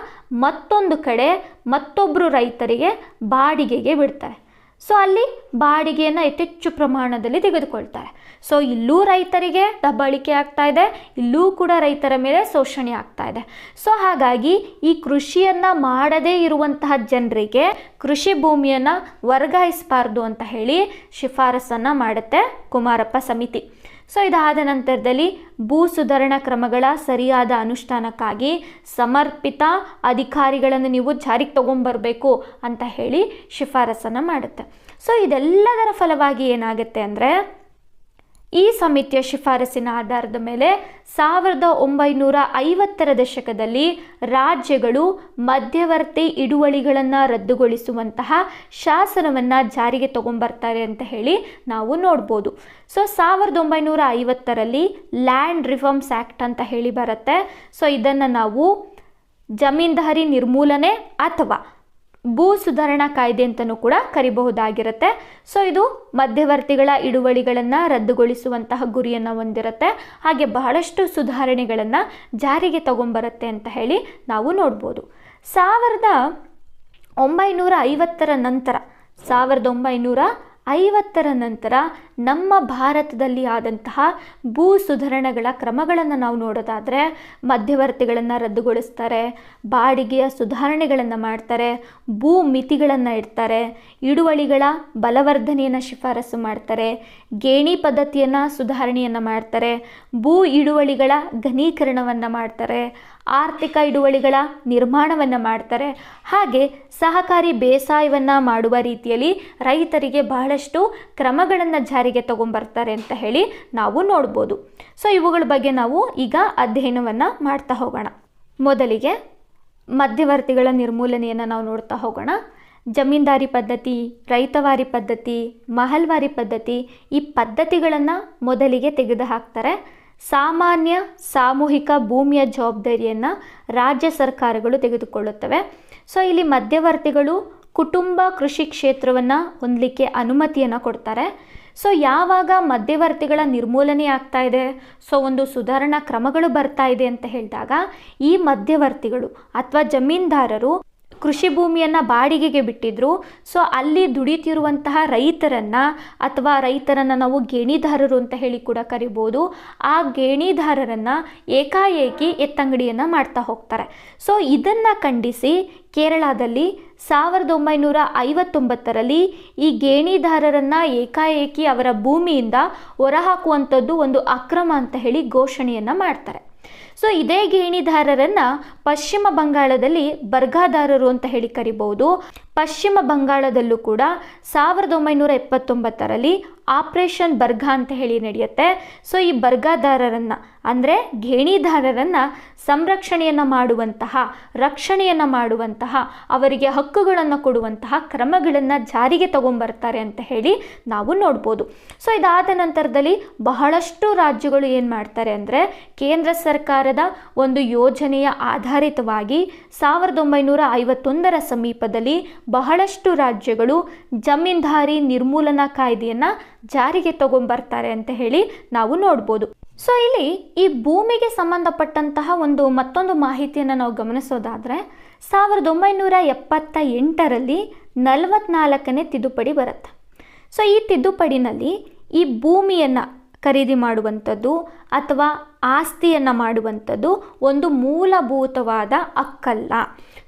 ಮತ್ತೊಂದು ಕಡೆ ಮತ್ತೊಬ್ಬರು ರೈತರಿಗೆ ಬಾಡಿಗೆಗೆ ಬಿಡ್ತಾರೆ. ಸೊ ಅಲ್ಲಿ ಬಾಡಿಗೆಯನ್ನು ಯಥೇಚ್ಛ ಪ್ರಮಾಣದಲ್ಲಿ ತೆಗೆದುಕೊಳ್ತಾರೆ. ಸೊ ಇಲ್ಲೂ ರೈತರಿಗೆ ದಬ್ಬಾಳಿಕೆ ಆಗ್ತಾ ಇದೆ, ಇಲ್ಲೂ ಕೂಡ ರೈತರ ಮೇಲೆ ಶೋಷಣೆ ಆಗ್ತಾ ಇದೆ. ಸೊ ಹಾಗಾಗಿ ಈ ಕೃಷಿಯನ್ನು ಮಾಡದೇ ಇರುವಂತಹ ಜನರಿಗೆ ಕೃಷಿ ಭೂಮಿಯನ್ನು ವರ್ಗಾಯಿಸಬಾರ್ದು ಅಂತ ಹೇಳಿ ಶಿಫಾರಸನ್ನು ಮಾಡುತ್ತೆ ಕುಮಾರಪ್ಪ ಸಮಿತಿ. ಸೊ ಇದಾದ ನಂತರದಲ್ಲಿ ಭೂ ಸುಧಾರಣಾ ಕ್ರಮಗಳ ಸರಿಯಾದ ಅನುಷ್ಠಾನಕ್ಕಾಗಿ ಸಮರ್ಪಿತ ಅಧಿಕಾರಿಗಳನ್ನು ನೀವು ಜಾರಿಗೆ ತಗೊಂಬರಬೇಕು ಅಂತ ಹೇಳಿ ಶಿಫಾರಸನ್ನು ಮಾಡುತ್ತೆ. ಸೊ ಇದೆಲ್ಲದರ ಫಲವಾಗಿ ಏನಾಗುತ್ತೆ ಅಂದರೆ, ಈ ಸಮಿತಿಯ ಶಿಫಾರಸಿನ ಆಧಾರದ ಮೇಲೆ 1950ರ ದಶಕದಲ್ಲಿ ರಾಜ್ಯಗಳು ಮಧ್ಯವರ್ತಿ ಹಿಡುವಳಿಗಳನ್ನು ರದ್ದುಗೊಳಿಸುವಂತಹ ಶಾಸನವನ್ನು ಜಾರಿಗೆ ತಗೊಂಬರ್ತಾರೆ ಅಂತ ಹೇಳಿ ನಾವು ನೋಡ್ಬೋದು. ಸೊ 1950ರಲ್ಲಿ ಲ್ಯಾಂಡ್ ರಿಫಾರ್ಮ್ಸ್ ಆ್ಯಕ್ಟ್ ಅಂತ ಹೇಳಿ ಬರುತ್ತೆ. ಸೊ ಇದನ್ನು ನಾವು ಜಮೀನ್ದಾರಿ ನಿರ್ಮೂಲನೆ ಅಥವಾ ಭೂ ಸುಧಾರಣಾ ಕಾಯ್ದೆ ಅಂತಲೂ ಕೂಡ ಕರಿಬಹುದಾಗಿರುತ್ತೆ. ಸೊ ಇದು ಮಧ್ಯವರ್ತಿಗಳ ಹಿಡುವಳಿಗಳನ್ನು ರದ್ದುಗೊಳಿಸುವಂತಹ ಗುರಿಯನ್ನು ಹೊಂದಿರುತ್ತೆ. ಹಾಗೆ ಬಹಳಷ್ಟು ಸುಧಾರಣೆಗಳನ್ನು ಜಾರಿಗೆ ತಗೊಂಬರುತ್ತೆ ಅಂತ ಹೇಳಿ ನಾವು ನೋಡ್ಬೋದು. 1950ರ ನಂತರ 1950ರ ನಂತರ ನಮ್ಮ ಭಾರತದಲ್ಲಿ ಆದಂತಹ ಭೂ ಸುಧಾರಣೆಗಳ ಕ್ರಮಗಳನ್ನು ನಾವು ನೋಡೋದಾದರೆ, ಮಧ್ಯವರ್ತಿಗಳನ್ನು ರದ್ದುಗೊಳಿಸ್ತಾರೆ, ಬಾಡಿಗೆಯ ಸುಧಾರಣೆಗಳನ್ನು ಮಾಡ್ತಾರೆ, ಭೂ ಮಿತಿಗಳನ್ನು ಇಡ್ತಾರೆ, ಹಿಡುವಳಿಗಳ ಬಲವರ್ಧನೆಯನ್ನು ಶಿಫಾರಸು ಮಾಡ್ತಾರೆ, ಗೇಣಿ ಪದ್ಧತಿಯನ್ನು ಸುಧಾರಣೆಯನ್ನು ಮಾಡ್ತಾರೆ, ಭೂ ಹಿಡುವಳಿಗಳ ಘನೀಕರಣವನ್ನು ಮಾಡ್ತಾರೆ, ಆರ್ಥಿಕ ಹಿಡುವಳಿಗಳ ನಿರ್ಮಾಣವನ್ನು ಮಾಡ್ತಾರೆ. ಹಾಗೆ ಸಹಕಾರಿ ಬೇಸಾಯವನ್ನು ಮಾಡುವ ರೀತಿಯಲ್ಲಿ ರೈತರಿಗೆ ಬಹಳಷ್ಟು ಕ್ರಮಗಳನ್ನು ಜಾರಿಗೆ ತಗೊಂಬರ್ತಾರೆ ಅಂತ ಹೇಳಿ ನಾವು ನೋಡ್ಬೋದು. ಸೊ ಇವುಗಳ ಬಗ್ಗೆ ನಾವು ಈಗ ಅಧ್ಯಯನವನ್ನು ಮಾಡ್ತಾ ಹೋಗೋಣ. ಮೊದಲಿಗೆ ಮಧ್ಯವರ್ತಿಗಳ ನಿರ್ಮೂಲನೆಯನ್ನು ನಾವು ನೋಡ್ತಾ ಹೋಗೋಣ. ಜಮೀನ್ದಾರಿ ಪದ್ಧತಿ, ರೈತವಾರಿ ಪದ್ಧತಿ, ಮಹಲ್ವಾರಿ ಪದ್ಧತಿ, ಈ ಪದ್ಧತಿಗಳನ್ನು ಮೊದಲಿಗೆ ತೆಗೆದುಹಾಕ್ತಾರೆ. ಸಾಮಾನ್ಯ ಸಾಮೂಹಿಕ ಭೂಮಿಯ ಜವಾಬ್ದಾರಿಯನ್ನು ರಾಜ್ಯ ಸರ್ಕಾರಗಳು ತೆಗೆದುಕೊಳ್ಳುತ್ತವೆ. ಸೊ ಇಲ್ಲಿ ಮಧ್ಯವರ್ತಿಗಳು ಕುಟುಂಬ ಕೃಷಿ ಕ್ಷೇತ್ರವನ್ನು ಹೊಂದಲಿಕ್ಕೆ ಅನುಮತಿಯನ್ನು ಕೊಡ್ತಾರೆ. ಸೊ ಯಾವಾಗ ಮಧ್ಯವರ್ತಿಗಳ ನಿರ್ಮೂಲನೆ ಆಗ್ತಾ ಇದೆ, ಸೊ ಒಂದು ಸುಧಾರಣಾ ಕ್ರಮಗಳು ಬರ್ತಾ ಇದೆ ಅಂತ ಹೇಳಿದಾಗ ಈ ಮಧ್ಯವರ್ತಿಗಳು ಅಥವಾ ಜಮೀನ್ದಾರರು ಕೃಷಿ ಭೂಮಿಯನ್ನು ಬಾಡಿಗೆಗೆ ಬಿಟ್ಟಿದ್ರು. ಸೊ ಅಲ್ಲಿ ದುಡಿತಿರುವಂತಹ ರೈತರನ್ನು ಅಥವಾ ರೈತರನ್ನು ನಾವು ಗೇಣಿದಾರರು ಅಂತ ಹೇಳಿ ಕೂಡ ಕರಿಬೋದು. ಆ ಗೇಣಿದಾರರನ್ನು ಏಕಾಏಕಿ ಎತ್ತಂಗಡಿಯನ್ನು ಮಾಡ್ತಾ ಹೋಗ್ತಾರೆ. ಸೊ ಇದನ್ನು ಖಂಡಿಸಿ ಕೇರಳದಲ್ಲಿ 1959ರಲ್ಲಿ ಈ ಗೇಣಿದಾರರನ್ನು ಏಕಾಏಕಿ ಅವರ ಭೂಮಿಯಿಂದ ಹೊರಹಾಕುವಂಥದ್ದು ಒಂದು ಅಕ್ರಮ ಅಂತ ಹೇಳಿ ಘೋಷಣೆಯನ್ನು ಮಾಡ್ತಾರೆ. ಸೊ ಇದೇ ಗೇಣಿದಾರರನ್ನು ಪಶ್ಚಿಮ ಬಂಗಾಳದಲ್ಲಿ ಬರ್ಗಾದಾರರು ಅಂತ ಹೇಳಿ ಕರಿಬಹುದು. ಪಶ್ಚಿಮ ಬಂಗಾಳದಲ್ಲೂ ಕೂಡ 1979ರಲ್ಲಿ ಆಪರೇಷನ್ ಬರ್ಗಾ ಅಂತ ಹೇಳಿ ನಡೆಯುತ್ತೆ. ಸೊ ಈ ಬರ್ಗಾದಾರರನ್ನು ಅಂದರೆ ಗೇಣಿದಾರರನ್ನು ಸಂರಕ್ಷಣೆಯನ್ನು ಮಾಡುವಂತಹ, ರಕ್ಷಣೆಯನ್ನು ಮಾಡುವಂತಹ, ಅವರಿಗೆ ಹಕ್ಕುಗಳನ್ನು ಕೊಡುವಂತಹ ಕ್ರಮಗಳನ್ನು ಜಾರಿಗೆ ತಗೊಂಬರ್ತಾರೆ ಅಂತ ಹೇಳಿ ನಾವು ನೋಡ್ಬೋದು. ಸೊ ಇದಾದ ನಂತರದಲ್ಲಿ ಬಹಳಷ್ಟು ರಾಜ್ಯಗಳು ಏನು ಮಾಡ್ತಾರೆ ಅಂದರೆ, ಕೇಂದ್ರ ಸರ್ಕಾರದ ಒಂದು ಯೋಜನೆಯ ಆಧಾರಿತವಾಗಿ 1951ರ ಸಮೀಪದಲ್ಲಿ ಬಹಳಷ್ಟು ರಾಜ್ಯಗಳು ಜಮೀನ್ದಾರಿ ನಿರ್ಮೂಲನಾ ಕಾಯ್ದೆಯನ್ನು ಜಾರಿಗೆ ತಗೊಂಬರ್ತಾರೆ ಅಂತ ಹೇಳಿ ನಾವು ನೋಡ್ಬೋದು. ಸೊ ಇಲ್ಲಿ ಈ ಭೂಮಿಗೆ ಸಂಬಂಧಪಟ್ಟಂತಹ ಮತ್ತೊಂದು ಮಾಹಿತಿಯನ್ನು ನಾವು ಗಮನಿಸೋದಾದರೆ, 1978ರಲ್ಲಿ 44ನೇ ತಿದ್ದುಪಡಿ ಬರುತ್ತೆ. ಸೊ ಈ ತಿದ್ದುಪಡಿನಲ್ಲಿ ಈ ಭೂಮಿಯನ್ನು ಖರೀದಿ ಮಾಡುವಂಥದ್ದು ಅಥವಾ ಆಸ್ತಿಯನ್ನು ಮಾಡುವಂಥದ್ದು ಒಂದು ಮೂಲಭೂತವಾದ ಹಕ್ಕಲ್ಲ.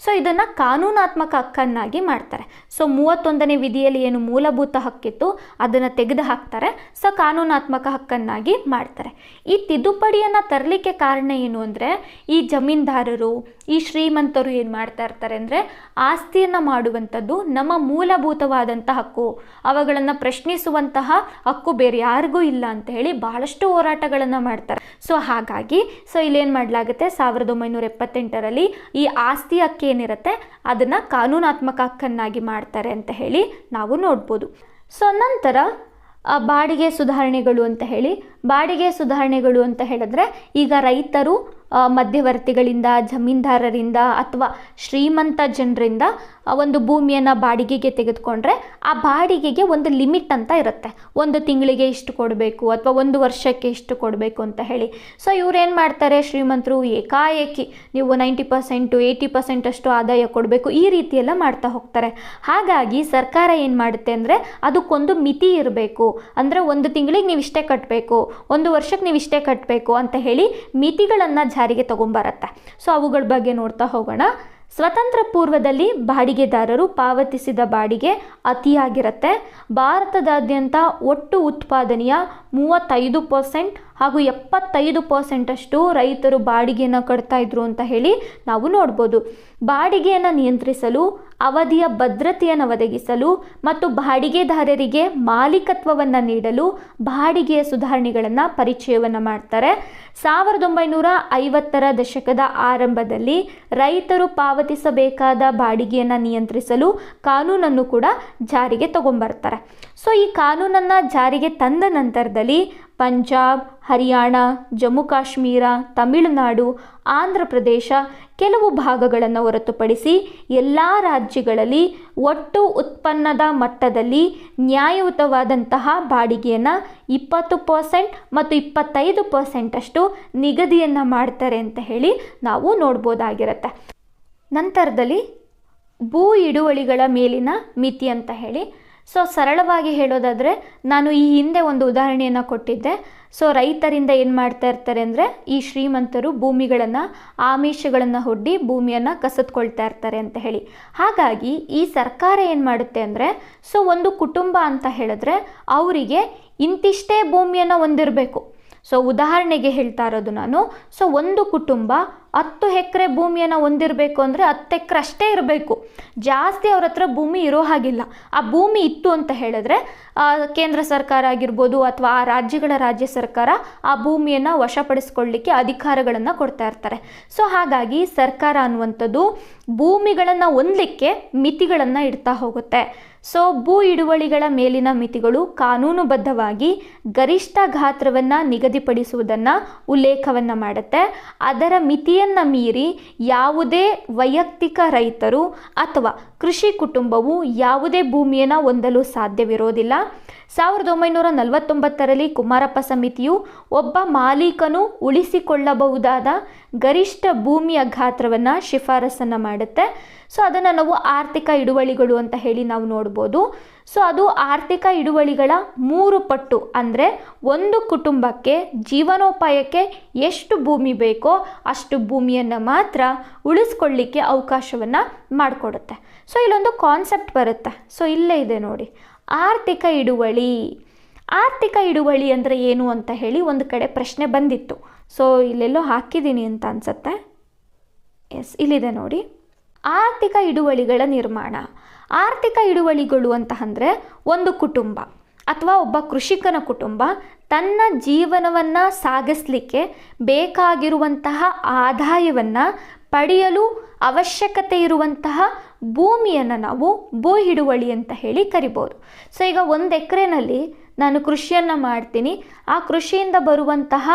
ಸೊ ಇದನ್ನು ಕಾನೂನಾತ್ಮಕ ಹಕ್ಕನ್ನಾಗಿ ಮಾಡ್ತಾರೆ. ಸೊ 31ನೇ ವಿಧಿಯಲ್ಲಿ ಏನು ಮೂಲಭೂತ ಹಕ್ಕಿತ್ತು ಅದನ್ನು ತೆಗೆದು ಹಾಕ್ತಾರೆ. ಸೊ ಕಾನೂನಾತ್ಮಕ ಹಕ್ಕನ್ನಾಗಿ ಮಾಡ್ತಾರೆ. ಈ ತಿದ್ದುಪಡಿಯನ್ನು ತರಲಿಕ್ಕೆ ಕಾರಣ ಏನು ಅಂದರೆ, ಈ ಜಮೀನ್ದಾರರು, ಈ ಶ್ರೀಮಂತರು ಏನು ಮಾಡ್ತಾ ಇರ್ತಾರೆ ಅಂದರೆ, ಆಸ್ತಿಯನ್ನು ಮಾಡುವಂಥದ್ದು ನಮ್ಮ ಮೂಲಭೂತವಾದಂಥ ಹಕ್ಕು, ಅವುಗಳನ್ನು ಪ್ರಶ್ನಿಸುವಂತಹ ಹಕ್ಕು ಬೇರೆ ಯಾರಿಗೂ ಇಲ್ಲ ಅಂತ ಹೇಳಿ ಬಹಳಷ್ಟು ಹೋರಾಟಗಳನ್ನು ಮಾಡ್ತಾರೆ. ಸೊ ಹಾಗಾಗಿ ಇಲ್ಲೇನು ಮಾಡಲಾಗುತ್ತೆ, 1978ರಲ್ಲಿ ಈ ಆಸ್ತಿ ಹಕ್ಕು ಏನಿರುತ್ತೆ ಅದನ್ನು ಕಾನೂನಾತ್ಮಕ ಹಕ್ಕನ್ನಾಗಿ ಮಾಡ್ತಾರೆ ಅಂತ ಹೇಳಿ ನಾವು ನೋಡ್ಬೋದು. ಸೊ ನಂತರ ಬಾಡಿಗೆ ಸುಧಾರಣೆಗಳು ಅಂತ ಹೇಳಿದ್ರೆ, ಈಗ ರೈತರು ಮಧ್ಯವರ್ತಿಗಳಿಂದ, ಜಮೀನ್ದಾರರಿಂದ ಅಥವಾ ಶ್ರೀಮಂತ ಜನರಿಂದ ಒಂದು ಭೂಮಿಯನ್ನು ಬಾಡಿಗೆಗೆ ತೆಗೆದುಕೊಂಡ್ರೆ ಆ ಬಾಡಿಗೆಗೆ ಒಂದು ಲಿಮಿಟ್ ಅಂತ ಇರುತ್ತೆ. ಒಂದು ತಿಂಗಳಿಗೆ ಇಷ್ಟು ಕೊಡಬೇಕು ಅಥವಾ ಒಂದು ವರ್ಷಕ್ಕೆ ಇಷ್ಟು ಕೊಡಬೇಕು ಅಂತ ಹೇಳಿ. ಸೊ ಇವ್ರೇನು ಮಾಡ್ತಾರೆ, ಶ್ರೀಮಂತರು ಏಕಾಏಕಿ ನೀವು 90% 80% ಅಷ್ಟು ಆದಾಯ ಕೊಡಬೇಕು, ಈ ರೀತಿ ಎಲ್ಲ ಮಾಡ್ತಾ ಹೋಗ್ತಾರೆ. ಹಾಗಾಗಿ ಸರ್ಕಾರ ಏನು ಮಾಡುತ್ತೆ ಅಂದರೆ ಅದಕ್ಕೊಂದು ಮಿತಿ ಇರಬೇಕು. ಅಂದರೆ ಒಂದು ತಿಂಗಳಿಗೆ ನೀವು ಇಷ್ಟೇ ಕಟ್ಟಬೇಕು, ಒಂದು ವರ್ಷಕ್ಕೆ ನೀವು ಇಷ್ಟೇ ಕಟ್ಟಬೇಕು ಅಂತ ಹೇಳಿ ಮಿತಿಗಳನ್ನು ಜಾರಿಗೆ ತಗೊಂಬರತ್ತೆ. ಸೊ ಅವುಗಳ ಬಗ್ಗೆ ನೋಡ್ತಾ ಹೋಗೋಣ. ಸ್ವತಂತ್ರ ಪೂರ್ವದಲ್ಲಿ ಬಾಡಿಗೆದಾರರು ಪಾವತಿಸಿದ ಬಾಡಿಗೆ ಅತಿಯಾಗಿರುತ್ತೆ. ಭಾರತದಾದ್ಯಂತ ಒಟ್ಟು ಉತ್ಪಾದನೆಯ 35% ಹಾಗೂ 75% ಅಷ್ಟು ರೈತರು ಬಾಡಿಗೆಯನ್ನು ಕಟ್ತಾ ಇದ್ರು ಅಂತ ಹೇಳಿ ನಾವು ನೋಡ್ಬೋದು. ಬಾಡಿಗೆಯನ್ನು ನಿಯಂತ್ರಿಸಲು, ಅವಧಿಯ ಭದ್ರತೆಯನ್ನು ಒದಗಿಸಲು ಮತ್ತು ಬಾಡಿಗೆದಾರರಿಗೆ ಮಾಲೀಕತ್ವವನ್ನು ನೀಡಲು ಬಾಡಿಗೆಯ ಸುಧಾರಣೆಗಳನ್ನು ಪರಿಚಯವನ್ನು ಮಾಡ್ತಾರೆ. 1950ರ ದಶಕದ ಆರಂಭದಲ್ಲಿ ರೈತರು ಪಾವತಿಸಬೇಕಾದ ಬಾಡಿಗೆಯನ್ನು ನಿಯಂತ್ರಿಸಲು ಕಾನೂನನ್ನು ಕೂಡ ಜಾರಿಗೆ ತಗೊಂಬರ್ತಾರೆ. ಸೊ ಈ ಕಾನೂನನ್ನು ಜಾರಿಗೆ ತಂದ ನಂತರದಲ್ಲಿ ಪಂಜಾಬ್, ಹರಿಯಾಣ, ಜಮ್ಮು ಕಾಶ್ಮೀರ, ತಮಿಳುನಾಡು, ಆಂಧ್ರ ಪ್ರದೇಶ ಕೆಲವು ಭಾಗಗಳನ್ನು ಹೊರತುಪಡಿಸಿ ಎಲ್ಲ ರಾಜ್ಯಗಳಲ್ಲಿ ಒಟ್ಟು ಉತ್ಪನ್ನದ ಮಟ್ಟದಲ್ಲಿ ನ್ಯಾಯಯುತವಾದಂತಹ ಬಾಡಿಗೆಯನ್ನು 20% ಮತ್ತು 25% ಅಷ್ಟು ನಿಗದಿಯನ್ನು ಮಾಡ್ತಾರೆ ಅಂತ ಹೇಳಿ ನಾವು ನೋಡ್ಬೋದಾಗಿರುತ್ತೆ. ನಂತರದಲ್ಲಿ ಭೂ ಹಿಡುವಳಿಗಳ ಮೇಲಿನ ಮಿತಿ ಅಂತ ಹೇಳಿ. ಸೊ ಸರಳವಾಗಿ ಹೇಳೋದಾದರೆ ನಾನು ಈ ಹಿಂದೆ ಒಂದು ಉದಾಹರಣೆಯನ್ನು ಕೊಟ್ಟಿದ್ದೆ. ಸೊ ರೈತರಿಂದ ಏನು ಮಾಡ್ತಾ ಇರ್ತಾರೆ ಅಂದರೆ ಈ ಶ್ರೀಮಂತರು ಭೂಮಿಗಳನ್ನು ಆಮಿಷಗಳನ್ನು ಒಡ್ಡಿ ಭೂಮಿಯನ್ನು ಕಸಿದುಕೊಳ್ತಾ ಇರ್ತಾರೆ ಅಂತ ಹೇಳಿ. ಹಾಗಾಗಿ ಈ ಸರ್ಕಾರ ಏನು ಮಾಡುತ್ತೆ ಅಂದರೆ ಸೊ ಒಂದು ಕುಟುಂಬ ಅಂತ ಹೇಳಿದ್ರೆ ಅವರಿಗೆ ಇಂತಿಷ್ಟೇ ಭೂಮಿಯನ್ನು ಹೊಂದಿರಬೇಕು. ಸೊ ಉದಾಹರಣೆಗೆ ಹೇಳ್ತಾ ಇರೋದು ನಾನು. ಸೊ ಒಂದು ಕುಟುಂಬ 10 ಎಕರೆ ಭೂಮಿಯನ್ನು ಹೊಂದಿರಬೇಕು ಅಂದರೆ 10 ಎಕರೆ ಅಷ್ಟೇ ಇರಬೇಕು, ಜಾಸ್ತಿ ಅವ್ರ ಹತ್ರ ಭೂಮಿ ಇರೋ ಹಾಗಿಲ್ಲ. ಆ ಭೂಮಿ ಇತ್ತು ಅಂತ ಹೇಳಿದ್ರೆ ಕೇಂದ್ರ ಸರ್ಕಾರ ಆಗಿರ್ಬೋದು ಅಥವಾ ಆ ರಾಜ್ಯಗಳ ರಾಜ್ಯ ಸರ್ಕಾರ ಆ ಭೂಮಿಯನ್ನು ವಶಪಡಿಸ್ಕೊಳ್ಳಿಕ್ಕೆ ಅಧಿಕಾರಗಳನ್ನು ಕೊಡ್ತಾ ಇರ್ತಾರೆ. ಸೊ ಹಾಗಾಗಿ ಸರ್ಕಾರ ಅನ್ನುವಂಥದ್ದು ಭೂಮಿಗಳನ್ನು ಹೊಂದಲಿಕ್ಕೆ ಮಿತಿಗಳನ್ನು ಇಡ್ತಾ ಹೋಗುತ್ತೆ. ಸೊ ಭೂ ಹಿಡುವಳಿಗಳ ಮೇಲಿನ ಮಿತಿಗಳು ಕಾನೂನುಬದ್ಧವಾಗಿ ಗರಿಷ್ಠ ಗಾತ್ರವನ್ನು ನಿಗದಿಪಡಿಸುವುದನ್ನು ಉಲ್ಲೇಖವನ್ನು ಮಾಡುತ್ತೆ. ಅದರ ಮಿತಿಯನ್ನು ಮೀರಿ ಯಾವುದೇ ವೈಯಕ್ತಿಕ ರೈತರು ಅಥವಾ ಕೃಷಿ ಕುಟುಂಬವು ಯಾವುದೇ ಭೂಮಿಯನ್ನು ಹೊಂದಲು ಸಾಧ್ಯವಿರೋದಿಲ್ಲ. 1949ರಲ್ಲಿ ಕುಮಾರಪ್ಪ ಸಮಿತಿಯು ಒಬ್ಬ ಮಾಲೀಕನು ಉಳಿಸಿಕೊಳ್ಳಬಹುದಾದ ಗರಿಷ್ಠ ಭೂಮಿಯ ಗಾತ್ರವನ್ನು ಶಿಫಾರಸನ್ನು ಮಾಡುತ್ತೆ. ಸೊ ಅದನ್ನು ನಾವು ಆರ್ಥಿಕ ಹಿಡುವಳಿಗಳು ಅಂತ ಹೇಳಿ ನಾವು ನೋಡ್ಬೋದು. ಸೊ ಅದು ಆರ್ಥಿಕ ಹಿಡುವಳಿಗಳ 3 ಪಟ್ಟು, ಅಂದರೆ ಒಂದು ಕುಟುಂಬಕ್ಕೆ ಜೀವನೋಪಾಯಕ್ಕೆ ಎಷ್ಟು ಭೂಮಿ ಬೇಕೋ ಅಷ್ಟು ಭೂಮಿಯನ್ನು ಮಾತ್ರ ಉಳಿಸ್ಕೊಳ್ಳಿಕ್ಕೆ ಅವಕಾಶವನ್ನು ಮಾಡಿಕೊಡುತ್ತೆ. ಸೊ ಇಲ್ಲೊಂದು ಕಾನ್ಸೆಪ್ಟ್ ಬರುತ್ತೆ. ಸೊ ಇಲ್ಲೇ ಇದೆ ನೋಡಿ, ಆರ್ಥಿಕ ಹಿಡುವಳಿ. ಆರ್ಥಿಕ ಹಿಡುವಳಿ ಅಂದರೆ ಏನು ಅಂತ ಹೇಳಿ ಒಂದು ಕಡೆ ಪ್ರಶ್ನೆ ಬಂದಿತ್ತು. ಸೊ ಇಲ್ಲೆಲ್ಲೋ ಹಾಕಿದ್ದೀನಿ ಅಂತ ಅನ್ಸುತ್ತೆ. ಎಸ್, ಇಲ್ಲಿದೆ ನೋಡಿ, ಆರ್ಥಿಕ ಹಿಡುವಳಿಗಳ ನಿರ್ಮಾಣ. ಆರ್ಥಿಕ ಹಿಡುವಳಿಗಳು ಅಂತ ಅಂದರೆ ಒಂದು ಕುಟುಂಬ ಅಥವಾ ಒಬ್ಬ ಕೃಷಿಕನ ಕುಟುಂಬ ತನ್ನ ಜೀವನವನ್ನು ಸಾಗಿಸಲಿಕ್ಕೆ ಬೇಕಾಗಿರುವಂತಹ ಆದಾಯವನ್ನು ಪಡೆಯಲು ಅವಶ್ಯಕತೆ ಇರುವಂತಹ ಭೂಮಿಯನ್ನು ನಾವು ಭೂ ಹಿಡುವಳಿ ಅಂತ ಹೇಳಿ ಕರಿಬೋದು. ಸೊ ಈಗ 1 ಎಕರೆನಲ್ಲಿ ನಾನು ಕೃಷಿಯನ್ನು ಮಾಡ್ತೀನಿ, ಆ ಕೃಷಿಯಿಂದ ಬರುವಂತಹ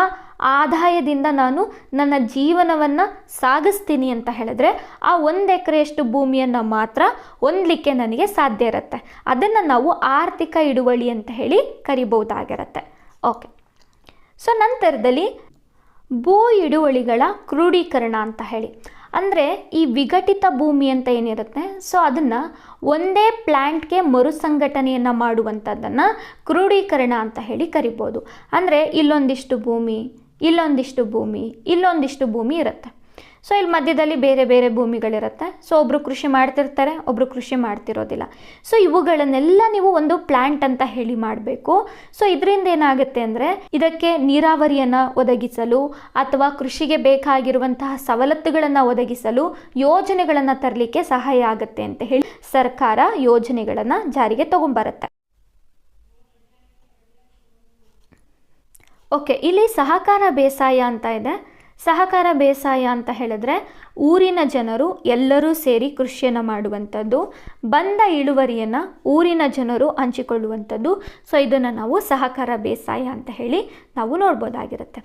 ಆದಾಯದಿಂದ ನಾನು ನನ್ನ ಜೀವನವನ್ನು ಸಾಗಿಸ್ತೀನಿ ಅಂತ ಹೇಳಿದ್ರೆ ಆ 1 ಎಕರೆಯಷ್ಟು ಭೂಮಿಯನ್ನು ಮಾತ್ರ ಹೊಂದಲಿಕ್ಕೆ ನನಗೆ ಸಾಧ್ಯ ಇರುತ್ತೆ. ಅದನ್ನು ನಾವು ಆರ್ಥಿಕ ಹಿಡುವಳಿ ಅಂತ ಹೇಳಿ ಕರಿಬಹುದಾಗಿರುತ್ತೆ. ಓಕೆ. ಸೊ ನಂತರದಲ್ಲಿ ಭೂ ಹಿಡುವಳಿಗಳ ಕ್ರೋಢೀಕರಣ ಅಂತ ಹೇಳಿ, ಅಂದರೆ ಈ ವಿಘಟಿತ ಭೂಮಿ ಅಂತ ಏನಿರುತ್ತೆ ಸೊ ಅದನ್ನು ಒಂದೇ ಪ್ಲ್ಯಾಂಟ್ಗೆ ಮರುಸಂಘಟನೆಯನ್ನು ಮಾಡುವಂಥದ್ದನ್ನು ಕ್ರೋಢೀಕರಣ ಅಂತ ಹೇಳಿ ಕರಿಬೋದು. ಅಂದರೆ ಇಲ್ಲೊಂದಿಷ್ಟು ಭೂಮಿ, ಇಲ್ಲೊಂದಿಷ್ಟು ಭೂಮಿ, ಇಲ್ಲೊಂದಿಷ್ಟು ಭೂಮಿ ಇರುತ್ತೆ. ಸೊ ಇಲ್ಲಿ ಮಧ್ಯದಲ್ಲಿ ಬೇರೆ ಬೇರೆ ಭೂಮಿಗಳಿರುತ್ತೆ. ಸೊ ಒಬ್ಬರು ಕೃಷಿ ಮಾಡ್ತಿರ್ತಾರೆ, ಒಬ್ಬರು ಕೃಷಿ ಮಾಡ್ತಿರೋದಿಲ್ಲ. ಸೊ ಇವುಗಳನ್ನೆಲ್ಲ ನೀವು ಒಂದು ಪ್ಲ್ಯಾಂಟ್ ಅಂತ ಹೇಳಿ ಮಾಡಬೇಕು. ಸೊ ಇದರಿಂದ ಏನಾಗುತ್ತೆ ಅಂದರೆ ಇದಕ್ಕೆ ನೀರಾವರಿಯನ್ನು ಒದಗಿಸಲು ಅಥವಾ ಕೃಷಿಗೆ ಬೇಕಾಗಿರುವಂತಹ ಸವಲತ್ತುಗಳನ್ನು ಒದಗಿಸಲು ಯೋಜನೆಗಳನ್ನು ತರಲಿಕ್ಕೆ ಸಹಾಯ ಆಗುತ್ತೆ ಅಂತ ಹೇಳಿ ಸರ್ಕಾರ ಯೋಜನೆಗಳನ್ನು ಜಾರಿಗೆ ತಗೊಂಬರುತ್ತೆ. ಓಕೆ, ಇಲ್ಲಿ ಸಹಕಾರ ಬೇಸಾಯ ಅಂತ ಇದೆ. ಸಹಕಾರ ಬೇಸಾಯ ಅಂತ ಹೇಳಿದ್ರೆ ಊರಿನ ಜನರು ಎಲ್ಲರೂ ಸೇರಿ ಕೃಷಿಯನ್ನು ಮಾಡುವಂಥದ್ದು, ಬಂದ ಇಳುವರಿಯನ್ನು ಊರಿನ ಜನರು ಹಂಚಿಕೊಳ್ಳುವಂಥದ್ದು. ಸೊ ಇದನ್ನು ನಾವು ಸಹಕಾರ ಬೇಸಾಯ ಅಂತ ಹೇಳಿ ನಾವು ನೋಡ್ಬೋದಾಗಿರುತ್ತೆ.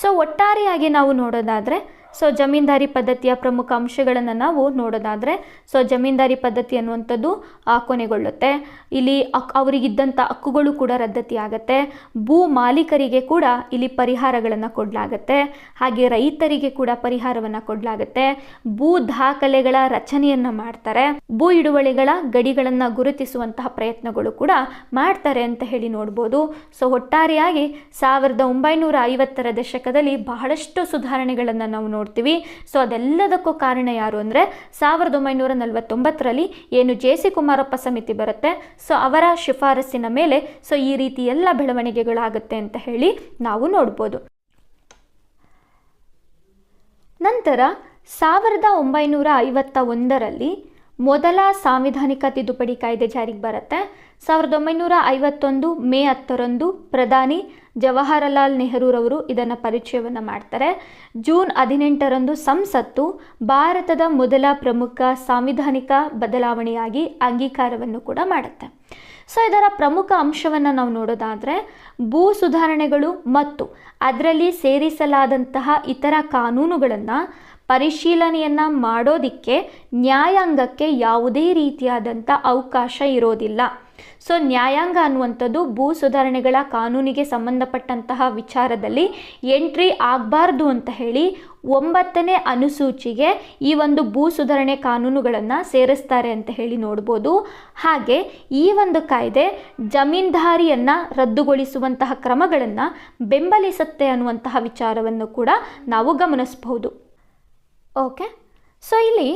ಸೊ ಒಟ್ಟಾರೆಯಾಗಿ ನಾವು ನೋಡೋದಾದರೆ ಜಮೀನ್ದಾರಿ ಪದ್ಧತಿಯ ಪ್ರಮುಖ ಅಂಶಗಳನ್ನು ನಾವು ನೋಡೋದಾದರೆ ಜಮೀನ್ದಾರಿ ಪದ್ಧತಿ ಅನ್ನುವಂಥದ್ದು ಕೊನೆಗೊಳ್ಳುತ್ತೆ. ಇಲ್ಲಿ ಅವರಿಗಿದ್ದಂಥ ಹಕ್ಕುಗಳು ಕೂಡ ರದ್ದತಿ ಆಗುತ್ತೆ. ಭೂ ಮಾಲೀಕರಿಗೆ ಕೂಡ ಇಲ್ಲಿ ಪರಿಹಾರಗಳನ್ನು ಕೊಡಲಾಗುತ್ತೆ. ಹಾಗೆ ರೈತರಿಗೆ ಕೂಡ ಪರಿಹಾರವನ್ನು ಕೊಡಲಾಗುತ್ತೆ. ಭೂ ದಾಖಲೆಗಳ ರಚನೆಯನ್ನು ಮಾಡ್ತಾರೆ. ಭೂ ಹಿಡುವಳಿಗಳ ಗಡಿಗಳನ್ನು ಗುರುತಿಸುವಂತಹ ಪ್ರಯತ್ನಗಳು ಕೂಡ ಮಾಡ್ತಾರೆ ಅಂತ ಹೇಳಿ ನೋಡ್ಬೋದು. ಒಟ್ಟಾರೆಯಾಗಿ 1950ರ ದಶಕದಲ್ಲಿ ಬಹಳಷ್ಟು ಸುಧಾರಣೆಗಳನ್ನು ನಾವು ನೋಡ್ತೀವಿ. ಅದೆಲ್ಲದಕ್ಕೂ ಕಾರಣ ಯಾರು ಅಂದರೆ 1949ರಲ್ಲಿ ಏನು ಜೆ.ಸಿ. ಕುಮಾರಪ್ಪ ಸಮಿತಿ ಬರುತ್ತೆ, ಅವರ ಶಿಫಾರಸ್ಸಿನ ಮೇಲೆ ಈ ರೀತಿ ಎಲ್ಲ ಬೆಳವಣಿಗೆಗಳಾಗುತ್ತೆ ಅಂತ ಹೇಳಿ ನಾವು ನೋಡ್ಬೋದು. ನಂತರ 1951ರಲ್ಲಿ ಮೊದಲ ಸಾಂವಿಧಾನಿಕ ತಿದ್ದುಪಡಿ ಕಾಯ್ದೆ ಜಾರಿಗೆ ಬರುತ್ತೆ. 1951 ಮೇ 10ರಂದು ಪ್ರಧಾನಿ ಜವಾಹರಲಾಲ್ ನೆಹರೂರವರು ಇದನ್ನು ಪರಿಚಯವನ್ನು ಮಾಡ್ತಾರೆ. ಜೂನ್ 18ರಂದು ಸಂಸತ್ತು ಭಾರತದ ಮೊದಲ ಪ್ರಮುಖ ಸಾಂವಿಧಾನಿಕ ಬದಲಾವಣೆಯಾಗಿ ಅಂಗೀಕಾರವನ್ನು ಕೂಡ ಮಾಡುತ್ತೆ. ಇದರ ಪ್ರಮುಖ ಅಂಶವನ್ನು ನಾವು ನೋಡೋದಾದರೆ ಭೂ ಸುಧಾರಣೆಗಳು ಮತ್ತು ಅದರಲ್ಲಿ ಸೇರಿಸಲಾದಂತಹ ಇತರ ಕಾನೂನುಗಳನ್ನು ಪರಿಶೀಲನೆಯನ್ನು ಮಾಡೋದಕ್ಕೆ ನ್ಯಾಯಾಂಗಕ್ಕೆ ಯಾವುದೇ ರೀತಿಯಾದಂಥ ಅವಕಾಶ ಇರೋದಿಲ್ಲ. ನ್ಯಾಯಾಂಗ ಅನ್ನುವಂಥದ್ದು ಭೂ ಸುಧಾರಣೆಗಳ ಕಾನೂನಿಗೆ ಸಂಬಂಧಪಟ್ಟಂತಹ ವಿಚಾರದಲ್ಲಿ ಎಂಟ್ರಿ ಆಗಬಾರ್ದು ಅಂತ ಹೇಳಿ 9ನೇ ಅನುಸೂಚಿಗೆ ಈ ಒಂದು ಭೂ ಸುಧಾರಣೆ ಕಾನೂನುಗಳನ್ನು ಸೇರಿಸ್ತಾರೆ ಅಂತ ಹೇಳಿ ನೋಡ್ಬೋದು. ಹಾಗೆ ಈ ಒಂದು ಕಾಯ್ದೆ ಜಮೀನ್ದಾರಿಯನ್ನು ರದ್ದುಗೊಳಿಸುವಂತಹ ಕ್ರಮಗಳನ್ನು ಬೆಂಬಲಿಸುತ್ತೆ ಅನ್ನುವಂತಹ ವಿಚಾರವನ್ನು ಕೂಡ ನಾವು ಗಮನಿಸಬಹುದು. ಓಕೆ, ಇಲ್ಲಿ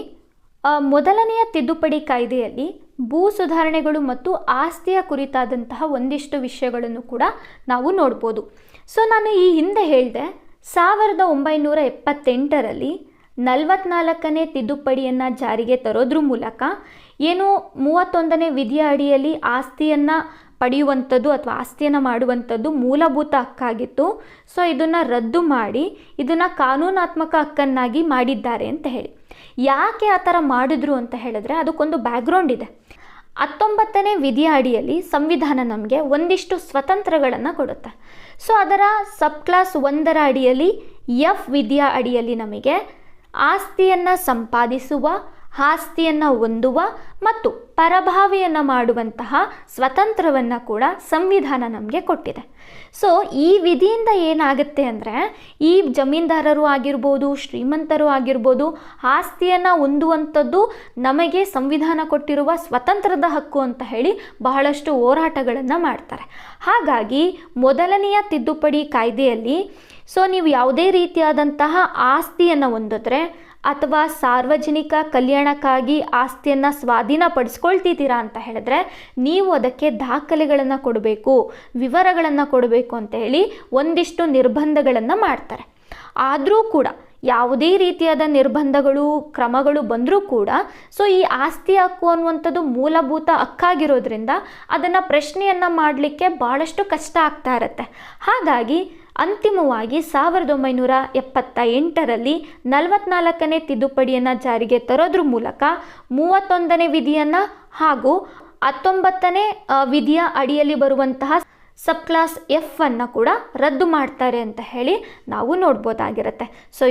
ಮೊದಲನೆಯ ತಿದ್ದುಪಡಿ ಕಾಯ್ದೆಯಲ್ಲಿ ಭೂ ಸುಧಾರಣೆಗಳು ಮತ್ತು ಆಸ್ತಿಯ ಕುರಿತಾದಂತಹ ಒಂದಿಷ್ಟು ವಿಷಯಗಳನ್ನು ಕೂಡ ನಾವು ನೋಡ್ಬೋದು. ನಾನು ಈ ಹಿಂದೆ ಹೇಳಿದೆ 1978ರಲ್ಲಿ 44ನೇ ತಿದ್ದುಪಡಿಯನ್ನು ಜಾರಿಗೆ ತರೋದ್ರ ಮೂಲಕ ಏನು 31ನೇ ವಿಧಿಯ ಅಡಿಯಲ್ಲಿ ಆಸ್ತಿಯನ್ನು ಪಡೆಯುವಂಥದ್ದು ಅಥವಾ ಆಸ್ತಿಯನ್ನು ಮಾಡುವಂಥದ್ದು ಮೂಲಭೂತ ಹಕ್ಕಾಗಿತ್ತು. ಇದನ್ನು ರದ್ದು ಮಾಡಿ ಇದನ್ನು ಕಾನೂನಾತ್ಮಕ ಹಕ್ಕನ್ನಾಗಿ ಮಾಡಿದ್ದಾರೆ ಅಂತ ಹೇಳಿ. ಯಾಕೆ ಆ ಥರ ಮಾಡಿದ್ರು ಅಂತ ಹೇಳಿದ್ರೆ ಅದಕ್ಕೊಂದು ಬ್ಯಾಕ್ಗ್ರೌಂಡ್ ಇದೆ. 19ನೇ ವಿಧಿಯ ಅಡಿಯಲ್ಲಿ ಸಂವಿಧಾನ ನಮಗೆ ಒಂದಿಷ್ಟು ಸ್ವತಂತ್ರಗಳನ್ನು ಕೊಡುತ್ತೆ. ಅದರ ಸಬ್ ಕ್ಲಾಸ್ 1ರ ಅಡಿಯಲ್ಲಿ ಎಫ್ ವಿಧಿಯ ಅಡಿಯಲ್ಲಿ ನಮಗೆ ಆಸ್ತಿಯನ್ನು ಸಂಪಾದಿಸುವ, ಆಸ್ತಿಯನ್ನು ಹೊಂದುವ ಮತ್ತು ಪರಭಾವೆಯನ್ನು ಮಾಡುವಂತಹ ಸ್ವತಂತ್ರವನ್ನು ಕೂಡ ಸಂವಿಧಾನ ನಮಗೆ ಕೊಟ್ಟಿದೆ. ಈ ವಿಧಿಯಿಂದ ಏನಾಗುತ್ತೆ ಅಂದರೆ ಈ ಜಮೀನ್ದಾರರು ಆಗಿರ್ಬೋದು, ಶ್ರೀಮಂತರು ಆಗಿರ್ಬೋದು, ಆಸ್ತಿಯನ್ನು ಹೊಂದುವಂಥದ್ದು ನಮಗೆ ಸಂವಿಧಾನ ಕೊಟ್ಟಿರುವ ಸ್ವತಂತ್ರದ ಹಕ್ಕು ಅಂತ ಹೇಳಿ ಬಹಳಷ್ಟು ಹೋರಾಟಗಳನ್ನು ಮಾಡ್ತಾರೆ. ಹಾಗಾಗಿ ಮೊದಲನೆಯ ತಿದ್ದುಪಡಿ ಕಾಯ್ದೆಯಲ್ಲಿ ನೀವು ಯಾವುದೇ ರೀತಿಯಾದಂತಹ ಆಸ್ತಿಯನ್ನು ಹೊಂದಿದ್ರೆ ಅಥವಾ ಸಾರ್ವಜನಿಕ ಕಲ್ಯಾಣಕ್ಕಾಗಿ ಆಸ್ತಿಯನ್ನು ಸ್ವಾಧೀನಪಡಿಸ್ಕೊಳ್ತಿದ್ದೀರಾ ಅಂತ ಹೇಳಿದ್ರೆ ನೀವು ಅದಕ್ಕೆ ದಾಖಲೆಗಳನ್ನು ಕೊಡಬೇಕು, ವಿವರಗಳನ್ನು ಕೊಡಬೇಕು ಅಂತ ಹೇಳಿ ಒಂದಿಷ್ಟು ನಿರ್ಬಂಧಗಳನ್ನು ಮಾಡ್ತಾರೆ. ಆದರೂ ಕೂಡ ಯಾವುದೇ ರೀತಿಯಾದ ನಿರ್ಬಂಧಗಳು, ಕ್ರಮಗಳು ಬಂದರೂ ಕೂಡ ಈ ಆಸ್ತಿ ಹಕ್ಕು ಅನ್ನುವಂಥದ್ದು ಮೂಲಭೂತ ಹಕ್ಕಾಗಿರೋದ್ರಿಂದ ಅದನ್ನು ಪ್ರಶ್ನೆಯನ್ನು ಮಾಡಲಿಕ್ಕೆ ಭಾಳಷ್ಟು ಕಷ್ಟ ಆಗ್ತಾ ಇರುತ್ತೆ. ಹಾಗಾಗಿ ಅಂತಿಮವಾಗಿ 1978ರಲ್ಲಿ 44ನೇ ತಿದ್ದುಪಡಿಯನ್ನು ಜಾರಿಗೆ ತರೋದ್ರ ಮೂಲಕ 31ನೇ ವಿಧಿಯನ್ನು ಹಾಗೂ 19ನೇ ವಿಧಿಯ ಅಡಿಯಲ್ಲಿ ಬರುವಂತಹ ಸಬ್ ಕ್ಲಾಸ್ ಎಫ್ ಅನ್ನು ಕೂಡ ರದ್ದು ಮಾಡ್ತಾರೆ ಅಂತ ಹೇಳಿ ನಾವು ನೋಡ್ಬೋದಾಗಿರುತ್ತೆ.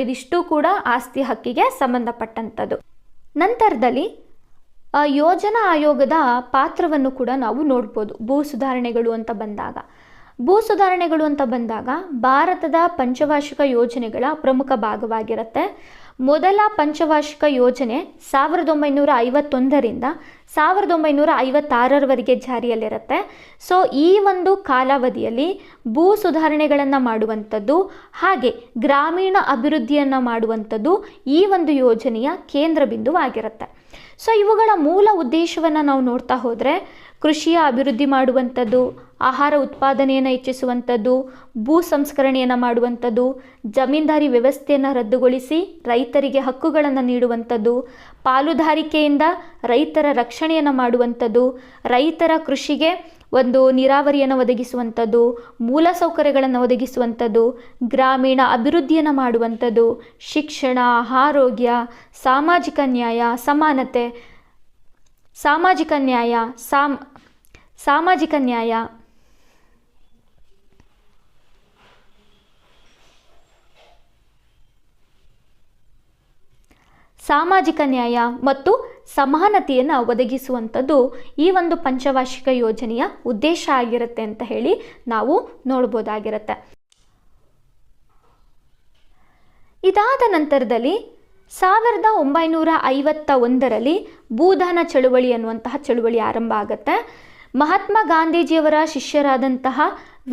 ಇದಿಷ್ಟು ಕೂಡ ಆಸ್ತಿ ಹಕ್ಕಿಗೆ ಸಂಬಂಧಪಟ್ಟಂಥದ್ದು. ನಂತರದಲ್ಲಿ ಯೋಜನಾ ಆಯೋಗದ ಪಾತ್ರವನ್ನು ಕೂಡ ನಾವು ನೋಡ್ಬೋದು. ಭೂ ಸುಧಾರಣೆಗಳು ಅಂತ ಬಂದಾಗ ಭಾರತದ ಪಂಚವಾರ್ಷಿಕ ಯೋಜನೆಗಳ ಪ್ರಮುಖ ಭಾಗವಾಗಿರುತ್ತೆ. ಮೊದಲ ಪಂಚವಾರ್ಷಿಕ ಯೋಜನೆ 1951ರಿಂದ 1956ರವರೆಗೆ ಜಾರಿಯಲ್ಲಿರುತ್ತೆ. ಈ ಒಂದು ಕಾಲಾವಧಿಯಲ್ಲಿ ಭೂ ಸುಧಾರಣೆಗಳನ್ನು ಮಾಡುವಂಥದ್ದು ಹಾಗೆ ಗ್ರಾಮೀಣ ಅಭಿವೃದ್ಧಿಯನ್ನು ಮಾಡುವಂಥದ್ದು ಈ ಒಂದು ಯೋಜನೆಯ ಕೇಂದ್ರ ಬಿಂದುವಾಗಿರುತ್ತೆ. ಇವುಗಳ ಮೂಲ ಉದ್ದೇಶವನ್ನು ನಾವು ನೋಡ್ತಾ ಹೋದರೆ ಕೃಷಿಯ ಅಭಿವೃದ್ಧಿ ಮಾಡುವಂಥದ್ದು, ಆಹಾರ ಉತ್ಪಾದನೆಯನ್ನು ಹೆಚ್ಚಿಸುವಂಥದ್ದು, ಭೂ ಸಂಸ್ಕರಣೆಯನ್ನು ಮಾಡುವಂಥದ್ದು, ಜಮೀನ್ದಾರಿ ವ್ಯವಸ್ಥೆಯನ್ನು ರದ್ದುಗೊಳಿಸಿ ರೈತರಿಗೆ ಹಕ್ಕುಗಳನ್ನು ನೀಡುವಂಥದ್ದು, ಪಾಲುದಾರಿಕೆಯಿಂದ ರೈತರ ರಕ್ಷಣೆಯನ್ನು ಮಾಡುವಂಥದ್ದು, ರೈತರ ಕೃಷಿಗೆ ಒಂದು ನೀರಾವರಿಯನ್ನು ಒದಗಿಸುವಂಥದ್ದು, ಮೂಲಸೌಕರ್ಯಗಳನ್ನು ಒದಗಿಸುವಂಥದ್ದು, ಗ್ರಾಮೀಣ ಅಭಿವೃದ್ಧಿಯನ್ನು ಮಾಡುವಂಥದ್ದು, ಶಿಕ್ಷಣ, ಆರೋಗ್ಯ, ಸಾಮಾಜಿಕ ನ್ಯಾಯ, ಸಮಾನತೆ, ಸಾಮಾಜಿಕ ನ್ಯಾಯ, ಸಾಮಾಜಿಕ ನ್ಯಾಯ ಮತ್ತು ಸಮಾನತೆಯನ್ನು ಒದಗಿಸುವಂಥದ್ದು ಈ ಒಂದು ಪಂಚವಾರ್ಷಿಕ ಯೋಜನೆಯ ಉದ್ದೇಶ ಆಗಿರುತ್ತೆ ಅಂತ ಹೇಳಿ ನಾವು ನೋಡ್ಬೋದಾಗಿರುತ್ತೆ. ಇದಾದ ನಂತರದಲ್ಲಿ 1951ರಲ್ಲಿ ಭೂದಾನ ಚಳುವಳಿ ಅನ್ನುವಂತಹ ಚಳುವಳಿ ಆರಂಭ ಆಗುತ್ತೆ. ಮಹಾತ್ಮ ಗಾಂಧೀಜಿಯವರ ಶಿಷ್ಯರಾದಂತಹ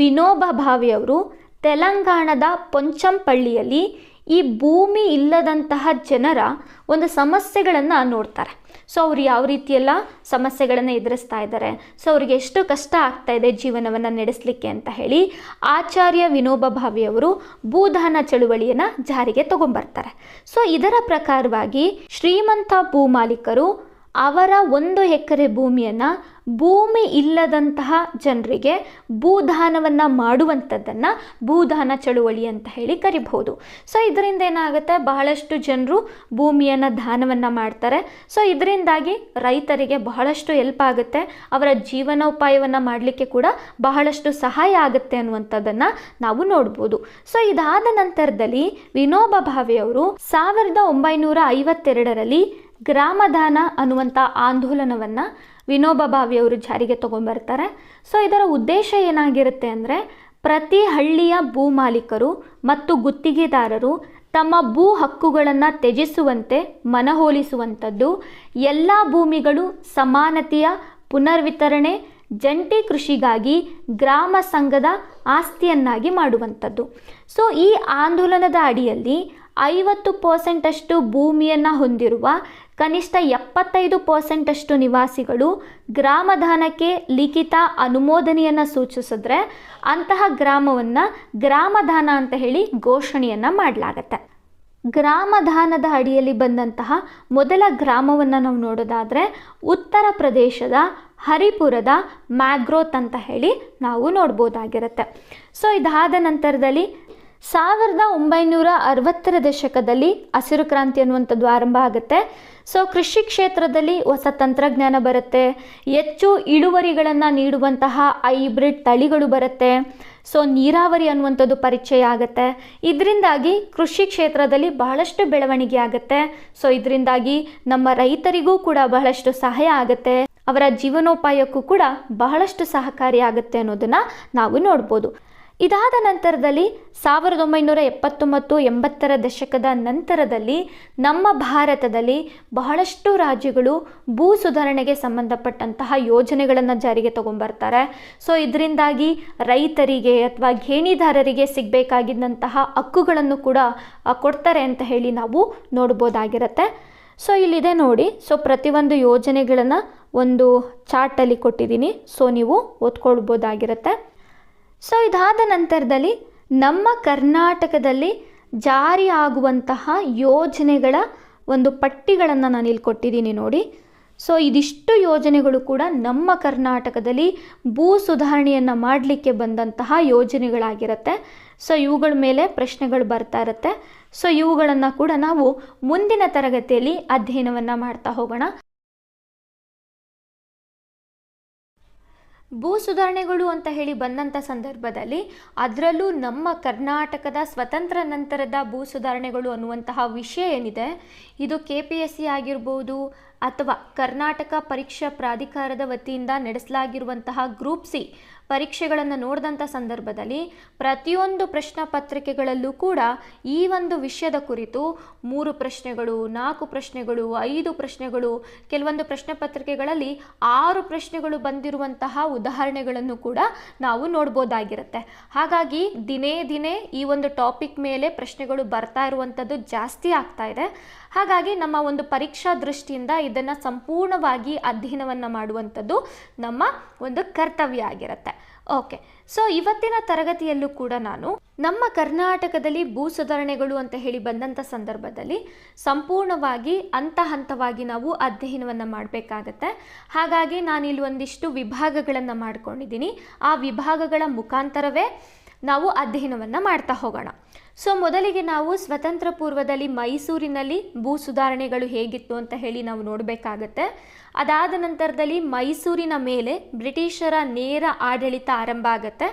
ವಿನೋಬಾ ಭಾವೆಯವರು ತೆಲಂಗಾಣದ ಪೊಂಚಂಪಳ್ಳಿಯಲ್ಲಿ ಈ ಭೂಮಿ ಇಲ್ಲದಂತಹ ಜನರ ಒಂದು ಸಮಸ್ಯೆಗಳನ್ನು ನೋಡ್ತಾರೆ. ಸೊ ಅವ್ರು ಯಾವ ರೀತಿಯೆಲ್ಲ ಸಮಸ್ಯೆಗಳನ್ನು ಎದುರಿಸ್ತಾ ಇದ್ದಾರೆ, ಸೊ ಅವ್ರಿಗೆ ಎಷ್ಟು ಕಷ್ಟ ಆಗ್ತಾ ಇದೆ ಜೀವನವನ್ನು ನಡೆಸಲಿಕ್ಕೆ ಅಂತ ಹೇಳಿ ಆಚಾರ್ಯ ವಿನೋಬಾ ಭಾವೆಯವರು ಭೂದಾನ ಚಳುವಳಿಯನ್ನು ಜಾರಿಗೆ ತಗೊಂಡ್ಬರ್ತಾರೆ. ಸೊ ಇದರ ಪ್ರಕಾರವಾಗಿ ಶ್ರೀಮಂತ ಭೂಮಾಲೀಕರು ಅವರ 1 ಎಕರೆ ಭೂಮಿಯನ್ನು ಭೂಮಿ ಇಲ್ಲದಂತಹ ಜನರಿಗೆ ಭೂದಾನವನ್ನು ಮಾಡುವಂಥದ್ದನ್ನು ಭೂದಾನ ಚಳುವಳಿ ಅಂತ ಹೇಳಿ ಕರಿಬಹುದು. ಸೊ ಇದರಿಂದ ಏನಾಗುತ್ತೆ, ಬಹಳಷ್ಟು ಜನರು ಭೂಮಿಯನ್ನು ದಾನವನ್ನು ಮಾಡ್ತಾರೆ. ಸೊ ಇದರಿಂದಾಗಿ ರೈತರಿಗೆ ಬಹಳಷ್ಟು ಹೆಲ್ಪ್ ಆಗುತ್ತೆ, ಅವರ ಜೀವನೋಪಾಯವನ್ನು ಮಾಡಲಿಕ್ಕೆ ಕೂಡ ಬಹಳಷ್ಟು ಸಹಾಯ ಆಗುತ್ತೆ ಅನ್ನುವಂಥದ್ದನ್ನು ನಾವು ನೋಡ್ಬೋದು. ಸೊ ಇದಾದ ನಂತರದಲ್ಲಿ ವಿನೋಬಾ ಭಾವೆಯವರು 1952ರಲ್ಲಿ ಗ್ರಾಮದಾನ ಅನ್ನುವಂಥ ಆಂದೋಲನವನ್ನು ವಿನೋಬಾ ಭಾವೆಯವರು ಜಾರಿಗೆ ತಗೊಂಡ್ಬರ್ತಾರೆ. ಸೊ ಇದರ ಉದ್ದೇಶ ಏನಾಗಿರುತ್ತೆ ಅಂದರೆ, ಪ್ರತಿ ಹಳ್ಳಿಯ ಭೂಮಾಲೀಕರು ಮತ್ತು ಗುತ್ತಿಗೆದಾರರು ತಮ್ಮ ಭೂ ಹಕ್ಕುಗಳನ್ನು ತ್ಯಜಿಸುವಂತೆ ಮನವೊಲಿಸುವಂಥದ್ದು, ಎಲ್ಲ ಭೂಮಿಗಳು ಸಮಾನತೆಯ ಪುನರ್ವಿತರಣೆ, ಜಂಟಿ ಕೃಷಿಗಾಗಿ ಗ್ರಾಮ ಸಂಘದ ಆಸ್ತಿಯನ್ನಾಗಿ ಮಾಡುವಂಥದ್ದು. ಸೊ ಈ ಆಂದೋಲನದ ಅಡಿಯಲ್ಲಿ 50% ಭೂಮಿಯನ್ನು ಹೊಂದಿರುವ ಕನಿಷ್ಠ 75% ನಿವಾಸಿಗಳು ಗ್ರಾಮದಾನಕ್ಕೆ ಲಿಖಿತ ಅನುಮೋದನೆಯನ್ನು ಸೂಚಿಸಿದ್ರೆ ಅಂತಹ ಗ್ರಾಮವನ್ನು ಗ್ರಾಮದಾನ ಅಂತ ಹೇಳಿ ಘೋಷಣೆಯನ್ನು ಮಾಡಲಾಗತ್ತೆ. ಗ್ರಾಮದಾನದ ಅಡಿಯಲ್ಲಿ ಬಂದಂತಹ ಮೊದಲ ಗ್ರಾಮವನ್ನು ನಾವು ನೋಡೋದಾದರೆ ಉತ್ತರ ಪ್ರದೇಶದ ಹರಿಪುರದ ಮ್ಯಾಗ್ರೋತ್ ಅಂತ ಹೇಳಿ ನಾವು ನೋಡ್ಬೋದಾಗಿರುತ್ತೆ. ಸೊ ಇದಾದ ನಂತರದಲ್ಲಿ 1960ರ ದಶಕದಲ್ಲಿ ಹಸಿರು ಕ್ರಾಂತಿ ಅನ್ನುವಂಥದ್ದು ಆರಂಭ ಆಗುತ್ತೆ. ಸೊ ಕೃಷಿ ಕ್ಷೇತ್ರದಲ್ಲಿ ಹೊಸ ತಂತ್ರಜ್ಞಾನ ಬರುತ್ತೆ, ಹೆಚ್ಚು ಇಳುವರಿಗಳನ್ನು ನೀಡುವಂತಹ ಹೈಬ್ರಿಡ್ ತಳಿಗಳು ಬರುತ್ತೆ. ಸೊ ನೀರಾವರಿ ಅನ್ನುವಂಥದ್ದು ಪರಿಚಯ ಆಗುತ್ತೆ. ಇದರಿಂದಾಗಿ ಕೃಷಿ ಕ್ಷೇತ್ರದಲ್ಲಿ ಬಹಳಷ್ಟು ಬೆಳವಣಿಗೆ ಆಗುತ್ತೆ. ಸೊ ಇದರಿಂದಾಗಿ ನಮ್ಮ ರೈತರಿಗೂ ಕೂಡ ಬಹಳಷ್ಟು ಸಹಾಯ ಆಗುತ್ತೆ, ಅವರ ಜೀವನೋಪಾಯಕ್ಕೂ ಕೂಡ ಬಹಳಷ್ಟು ಸಹಕಾರಿಯಾಗುತ್ತೆ ಅನ್ನೋದನ್ನು ನಾವು ನೋಡ್ಬೋದು. ಇದಾದ ನಂತರದಲ್ಲಿ 1979-80ರ ದಶಕದ ನಂತರದಲ್ಲಿ ನಮ್ಮ ಭಾರತದಲ್ಲಿ ಬಹಳಷ್ಟು ರಾಜ್ಯಗಳು ಭೂ ಸುಧಾರಣೆಗೆ ಸಂಬಂಧಪಟ್ಟಂತಹ ಯೋಜನೆಗಳನ್ನು ಜಾರಿಗೆ ತಗೊಂಡ್ಬರ್ತಾರೆ. ಸೊ ಇದರಿಂದಾಗಿ ರೈತರಿಗೆ ಅಥವಾ ಗೇಣಿದಾರರಿಗೆ ಸಿಗಬೇಕಾಗಿದ್ದಂತಹ ಹಕ್ಕುಗಳನ್ನು ಕೂಡ ಕೊಡ್ತಾರೆ ಅಂತ ಹೇಳಿ ನಾವು ನೋಡ್ಬೋದಾಗಿರುತ್ತೆ. ಸೊ ಇಲ್ಲಿದೆ ನೋಡಿ. ಸೊ ಪ್ರತಿಯೊಂದು ಯೋಜನೆಗಳನ್ನು ಒಂದು ಚಾರ್ಟಲ್ಲಿ ಕೊಟ್ಟಿದ್ದೀನಿ, ಸೊ ನೀವು ಓದ್ಕೊಳ್ಬೋದಾಗಿರುತ್ತೆ. ಸೊ ಇದಾದ ನಂತರದಲ್ಲಿ ನಮ್ಮ ಕರ್ನಾಟಕದಲ್ಲಿ ಜಾರಿಯಾಗುವಂತಹ ಯೋಜನೆಗಳ ಒಂದು ಪಟ್ಟಿಗಳನ್ನು ನಾನು ಇಲ್ಲಿ ಕೊಟ್ಟಿದ್ದೀನಿ ನೋಡಿ. ಸೊ ಇದಿಷ್ಟು ಯೋಜನೆಗಳು ಕೂಡ ನಮ್ಮ ಕರ್ನಾಟಕದಲ್ಲಿ ಭೂ ಸುಧಾರಣೆಯನ್ನು ಮಾಡಲಿಕ್ಕೆ ಬಂದಂತಹ ಯೋಜನೆಗಳಾಗಿರುತ್ತೆ. ಸೊ ಇವುಗಳ ಮೇಲೆ ಪ್ರಶ್ನೆಗಳು ಬರ್ತಾ ಇರುತ್ತೆ. ಸೊ ಇವುಗಳನ್ನು ಕೂಡ ನಾವು ಮುಂದಿನ ತರಗತಿಯಲ್ಲಿ ಅಧ್ಯಯನವನ್ನು ಮಾಡ್ತಾ ಹೋಗೋಣ. ಭೂ ಸುಧಾರಣೆಗಳು ಅಂತ ಹೇಳಿ ಬಂದಂಥ ಸಂದರ್ಭದಲ್ಲಿ ಅದರಲ್ಲೂ ನಮ್ಮ ಕರ್ನಾಟಕದ ಸ್ವತಂತ್ರ ನಂತರದ ಭೂ ಸುಧಾರಣೆಗಳು ಅನ್ನುವಂತಹ ವಿಷಯ ಏನಿದೆ, ಇದು KPSC ಆಗಿರ್ಬೋದು ಅಥವಾ ಕರ್ನಾಟಕ ಪರೀಕ್ಷಾ ಪ್ರಾಧಿಕಾರದ ವತಿಯಿಂದ ನಡೆಸಲಾಗಿರುವಂತಹ ಗ್ರೂಪ್ ಸಿ ಪರೀಕ್ಷೆಗಳನ್ನು ನೋಡಿದಂಥ ಸಂದರ್ಭದಲ್ಲಿ ಪ್ರತಿಯೊಂದು ಪ್ರಶ್ನೆ ಪತ್ರಿಕೆಗಳಲ್ಲೂ ಕೂಡ ಈ ಒಂದು ವಿಷಯದ ಕುರಿತು 3 ಪ್ರಶ್ನೆಗಳು, 4 ಪ್ರಶ್ನೆಗಳು, 5 ಪ್ರಶ್ನೆಗಳು, ಕೆಲವೊಂದು ಪ್ರಶ್ನೆ ಪತ್ರಿಕೆಗಳಲ್ಲಿ 6 ಪ್ರಶ್ನೆಗಳು ಬಂದಿರುವಂತಹ ಉದಾಹರಣೆಗಳನ್ನು ಕೂಡ ನಾವು ನೋಡ್ಬೋದಾಗಿರುತ್ತೆ. ಹಾಗಾಗಿ ದಿನೇ ದಿನೇ ಈ ಒಂದು ಟಾಪಿಕ್ ಮೇಲೆ ಪ್ರಶ್ನೆಗಳು ಬರ್ತಾ ಇರುವಂಥದ್ದು ಜಾಸ್ತಿ ಆಗ್ತಾ ಇದೆ. ಹಾಗಾಗಿ ನಮ್ಮ ಒಂದು ಪರೀಕ್ಷಾ ದೃಷ್ಟಿಯಿಂದ ಇದನ್ನು ಸಂಪೂರ್ಣವಾಗಿ ಅಧ್ಯಯನವನ್ನು ಮಾಡುವಂಥದ್ದು ನಮ್ಮ ಒಂದು ಕರ್ತವ್ಯ ಆಗಿರುತ್ತೆ. ಓಕೆ, ಸೊ ಇವತ್ತಿನ ತರಗತಿಯಲ್ಲೂ ಕೂಡ ನಾನು ನಮ್ಮ ಕರ್ನಾಟಕದಲ್ಲಿ ಭೂ ಸುಧಾರಣೆಗಳು ಅಂತ ಹೇಳಿ ಬಂದಂಥ ಸಂದರ್ಭದಲ್ಲಿ ಸಂಪೂರ್ಣವಾಗಿ ಹಂತವಾಗಿ ನಾವು ಅಧ್ಯಯನವನ್ನು ಮಾಡಬೇಕಾಗತ್ತೆ. ಹಾಗಾಗಿ ನಾನಿಲ್ಲಿ ಒಂದಿಷ್ಟು ವಿಭಾಗಗಳನ್ನು ಮಾಡ್ಕೊಂಡಿದ್ದೀನಿ. ಆ ವಿಭಾಗಗಳ ಮುಖಾಂತರವೇ ನಾವು ಅಧ್ಯಯನವನ್ನು ಮಾಡ್ತಾ ಹೋಗೋಣ. ಸೊ ಮೊದಲಿಗೆ ನಾವು ಸ್ವತಂತ್ರ ಪೂರ್ವದಲ್ಲಿ ಮೈಸೂರಿನಲ್ಲಿ ಭೂ ಸುಧಾರಣೆಗಳು ಹೇಗಿತ್ತು ಅಂತ ಹೇಳಿ ನಾವು ನೋಡಬೇಕಾಗತ್ತೆ. ಅದಾದ ನಂತರದಲ್ಲಿ ಮೈಸೂರಿನ ಮೇಲೆ ಬ್ರಿಟಿಷರ ನೇರ ಆಡಳಿತ ಆರಂಭ ಆಗುತ್ತೆ.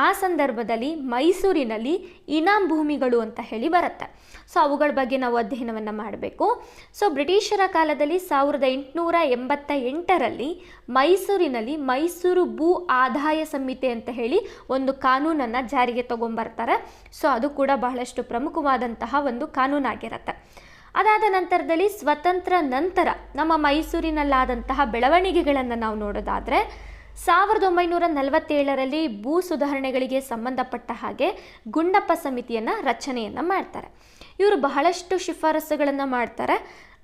ಆ ಸಂದರ್ಭದಲ್ಲಿ ಮೈಸೂರಿನಲ್ಲಿ ಇನಾಮ್ ಭೂಮಿಗಳು ಅಂತ ಹೇಳಿ ಬರುತ್ತೆ. ಸೊ ಅವುಗಳ ಬಗ್ಗೆ ನಾವು ಅಧ್ಯಯನವನ್ನು ಮಾಡಬೇಕು. ಸೊ ಬ್ರಿಟಿಷರ ಕಾಲದಲ್ಲಿ 1888ರಲ್ಲಿ ಮೈಸೂರಿನಲ್ಲಿ ಮೈಸೂರು ಭೂ ಆದಾಯ ಸಂಹಿತೆ ಅಂತ ಹೇಳಿ ಒಂದು ಕಾನೂನನ್ನು ಜಾರಿಗೆ ತಗೊಂಬರ್ತಾರೆ. ಸೊ ಅದು ಕೂಡ ಬಹಳಷ್ಟು ಪ್ರಮುಖವಾದಂತಹ ಒಂದು ಕಾನೂನಾಗಿರುತ್ತೆ. ಅದಾದ ನಂತರದಲ್ಲಿ ಸ್ವತಂತ್ರ ನಂತರ ನಮ್ಮ ಮೈಸೂರಿನಲ್ಲಾದಂತಹ ಬೆಳವಣಿಗೆಗಳನ್ನು ನಾವು ನೋಡೋದಾದರೆ 1947ರಲ್ಲಿ ಭೂ ಸುಧಾರಣೆಗಳಿಗೆ ಸಂಬಂಧಪಟ್ಟ ಹಾಗೆ ಗುಂಡಪ್ಪ ಸಮಿತಿಯನ್ನು ರಚನೆಯನ್ನು ಮಾಡ್ತಾರೆ. ಇವರು ಬಹಳಷ್ಟು ಶಿಫಾರಸುಗಳನ್ನು ಮಾಡ್ತಾರೆ.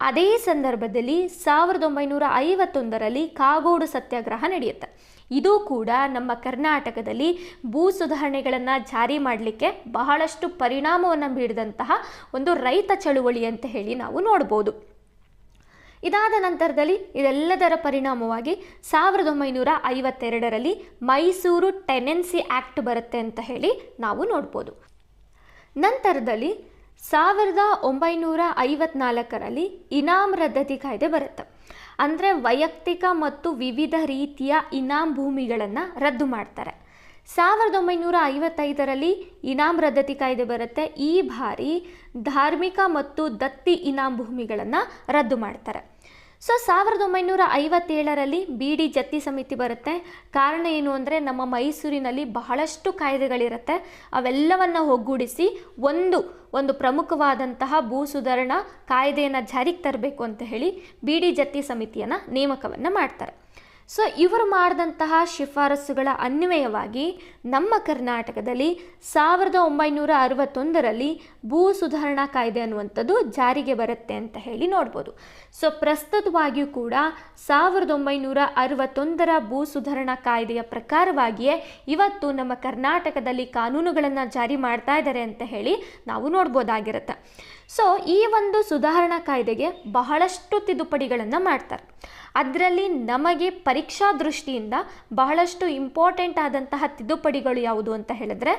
ಅದೇ ಸಂದರ್ಭದಲ್ಲಿ 1951ರಲ್ಲಿ ಕಾಗೋಡು ಸತ್ಯಾಗ್ರಹ ನಡೆಯುತ್ತೆ. ಇದು ಕೂಡ ನಮ್ಮ ಕರ್ನಾಟಕದಲ್ಲಿ ಭೂ ಸುಧಾರಣೆಗಳನ್ನು ಜಾರಿ ಮಾಡಲಿಕ್ಕೆ ಬಹಳಷ್ಟು ಪರಿಣಾಮವನ್ನು ಬೀರಿದಂತಹ ಒಂದು ರೈತ ಚಳುವಳಿ ಅಂತ ಹೇಳಿ ನಾವು ನೋಡ್ಬೋದು. ಇದಾದ ನಂತರದಲ್ಲಿ ಇದೆಲ್ಲದರ ಪರಿಣಾಮವಾಗಿ 1952ರಲ್ಲಿ ಮೈಸೂರು ಟೆನೆನ್ಸಿ ಆ್ಯಕ್ಟ್ ಬರುತ್ತೆ ಅಂತ ಹೇಳಿ ನಾವು ನೋಡ್ಬೋದು. ನಂತರದಲ್ಲಿ 1954ರಲ್ಲಿ ಇನಾಮ್ ರದ್ದತಿ ಕಾಯ್ದೆ ಬರುತ್ತೆ. ಅಂದರೆ ವೈಯಕ್ತಿಕ ಮತ್ತು ವಿವಿಧ ರೀತಿಯ ಇನಾಮ್ ಭೂಮಿಗಳನ್ನು ರದ್ದು ಮಾಡ್ತಾರೆ. 1955ರಲ್ಲಿ ಇನಾಮ್ ರದ್ದತಿ ಕಾಯ್ದೆ ಬರುತ್ತೆ. ಈ ಬಾರಿ ಧಾರ್ಮಿಕ ಮತ್ತು ದತ್ತಿ ಇನಾಮ್ ಭೂಮಿಗಳನ್ನು ರದ್ದು ಮಾಡ್ತಾರೆ. ಸೊ 1957ರಲ್ಲಿ BD ಜತ್ತಿ ಸಮಿತಿ ಬರುತ್ತೆ. ಕಾರಣ ಏನು ಅಂದರೆ ನಮ್ಮ ಮೈಸೂರಿನಲ್ಲಿ ಬಹಳಷ್ಟು ಕಾಯ್ದೆಗಳಿರುತ್ತೆ. ಅವೆಲ್ಲವನ್ನು ಒಗ್ಗೂಡಿಸಿ ಒಂದು ಪ್ರಮುಖವಾದಂತಹ ಭೂ ಸುಧಾರಣಾ ಕಾಯ್ದೆಯನ್ನು ಜಾರಿಗೆ ತರಬೇಕು ಅಂತ ಹೇಳಿ BD ಜತ್ತಿ ಸಮಿತಿಯನ್ನು ನೇಮಕವನ್ನು ಮಾಡ್ತಾರೆ. ಸೊ ಇವರು ಮಾಡಿದಂತಹ ಶಿಫಾರಸುಗಳ ಅನ್ವಯವಾಗಿ ನಮ್ಮ ಕರ್ನಾಟಕದಲ್ಲಿ 1961ರಲ್ಲಿ ಭೂ ಸುಧಾರಣಾ ಕಾಯ್ದೆ ಅನ್ನುವಂಥದ್ದು ಜಾರಿಗೆ ಬರುತ್ತೆ ಅಂತ ಹೇಳಿ ನೋಡ್ಬೋದು. ಸೊ ಪ್ರಸ್ತುತವಾಗಿಯೂ ಕೂಡ 1961ರ ಭೂ ಸುಧಾರಣಾ ಕಾಯ್ದೆಯ ಪ್ರಕಾರವಾಗಿಯೇ ಇವತ್ತು ನಮ್ಮ ಕರ್ನಾಟಕದಲ್ಲಿ ಕಾನೂನುಗಳನ್ನು ಜಾರಿ ಮಾಡ್ತಾ ಇದ್ದಾರೆ ಅಂತ ಹೇಳಿ ನಾವು ನೋಡ್ಬೋದಾಗಿರುತ್ತೆ. ಸೊ ಈ ಒಂದು ಸುಧಾರಣಾ ಕಾಯ್ದೆಗೆ ಬಹಳಷ್ಟು ತಿದ್ದುಪಡಿಗಳನ್ನು ಮಾಡ್ತಾರೆ. ಅದರಲ್ಲಿ ನಮಗೆ ಪರೀಕ್ಷಾ ದೃಷ್ಟಿಯಿಂದ ಬಹಳಷ್ಟು ಇಂಪಾರ್ಟೆಂಟ್ ಆದಂತಹ ತಿದ್ದುಪಡಿಗಳು ಯಾವುದು ಅಂತ ಹೇಳಿದ್ರೆ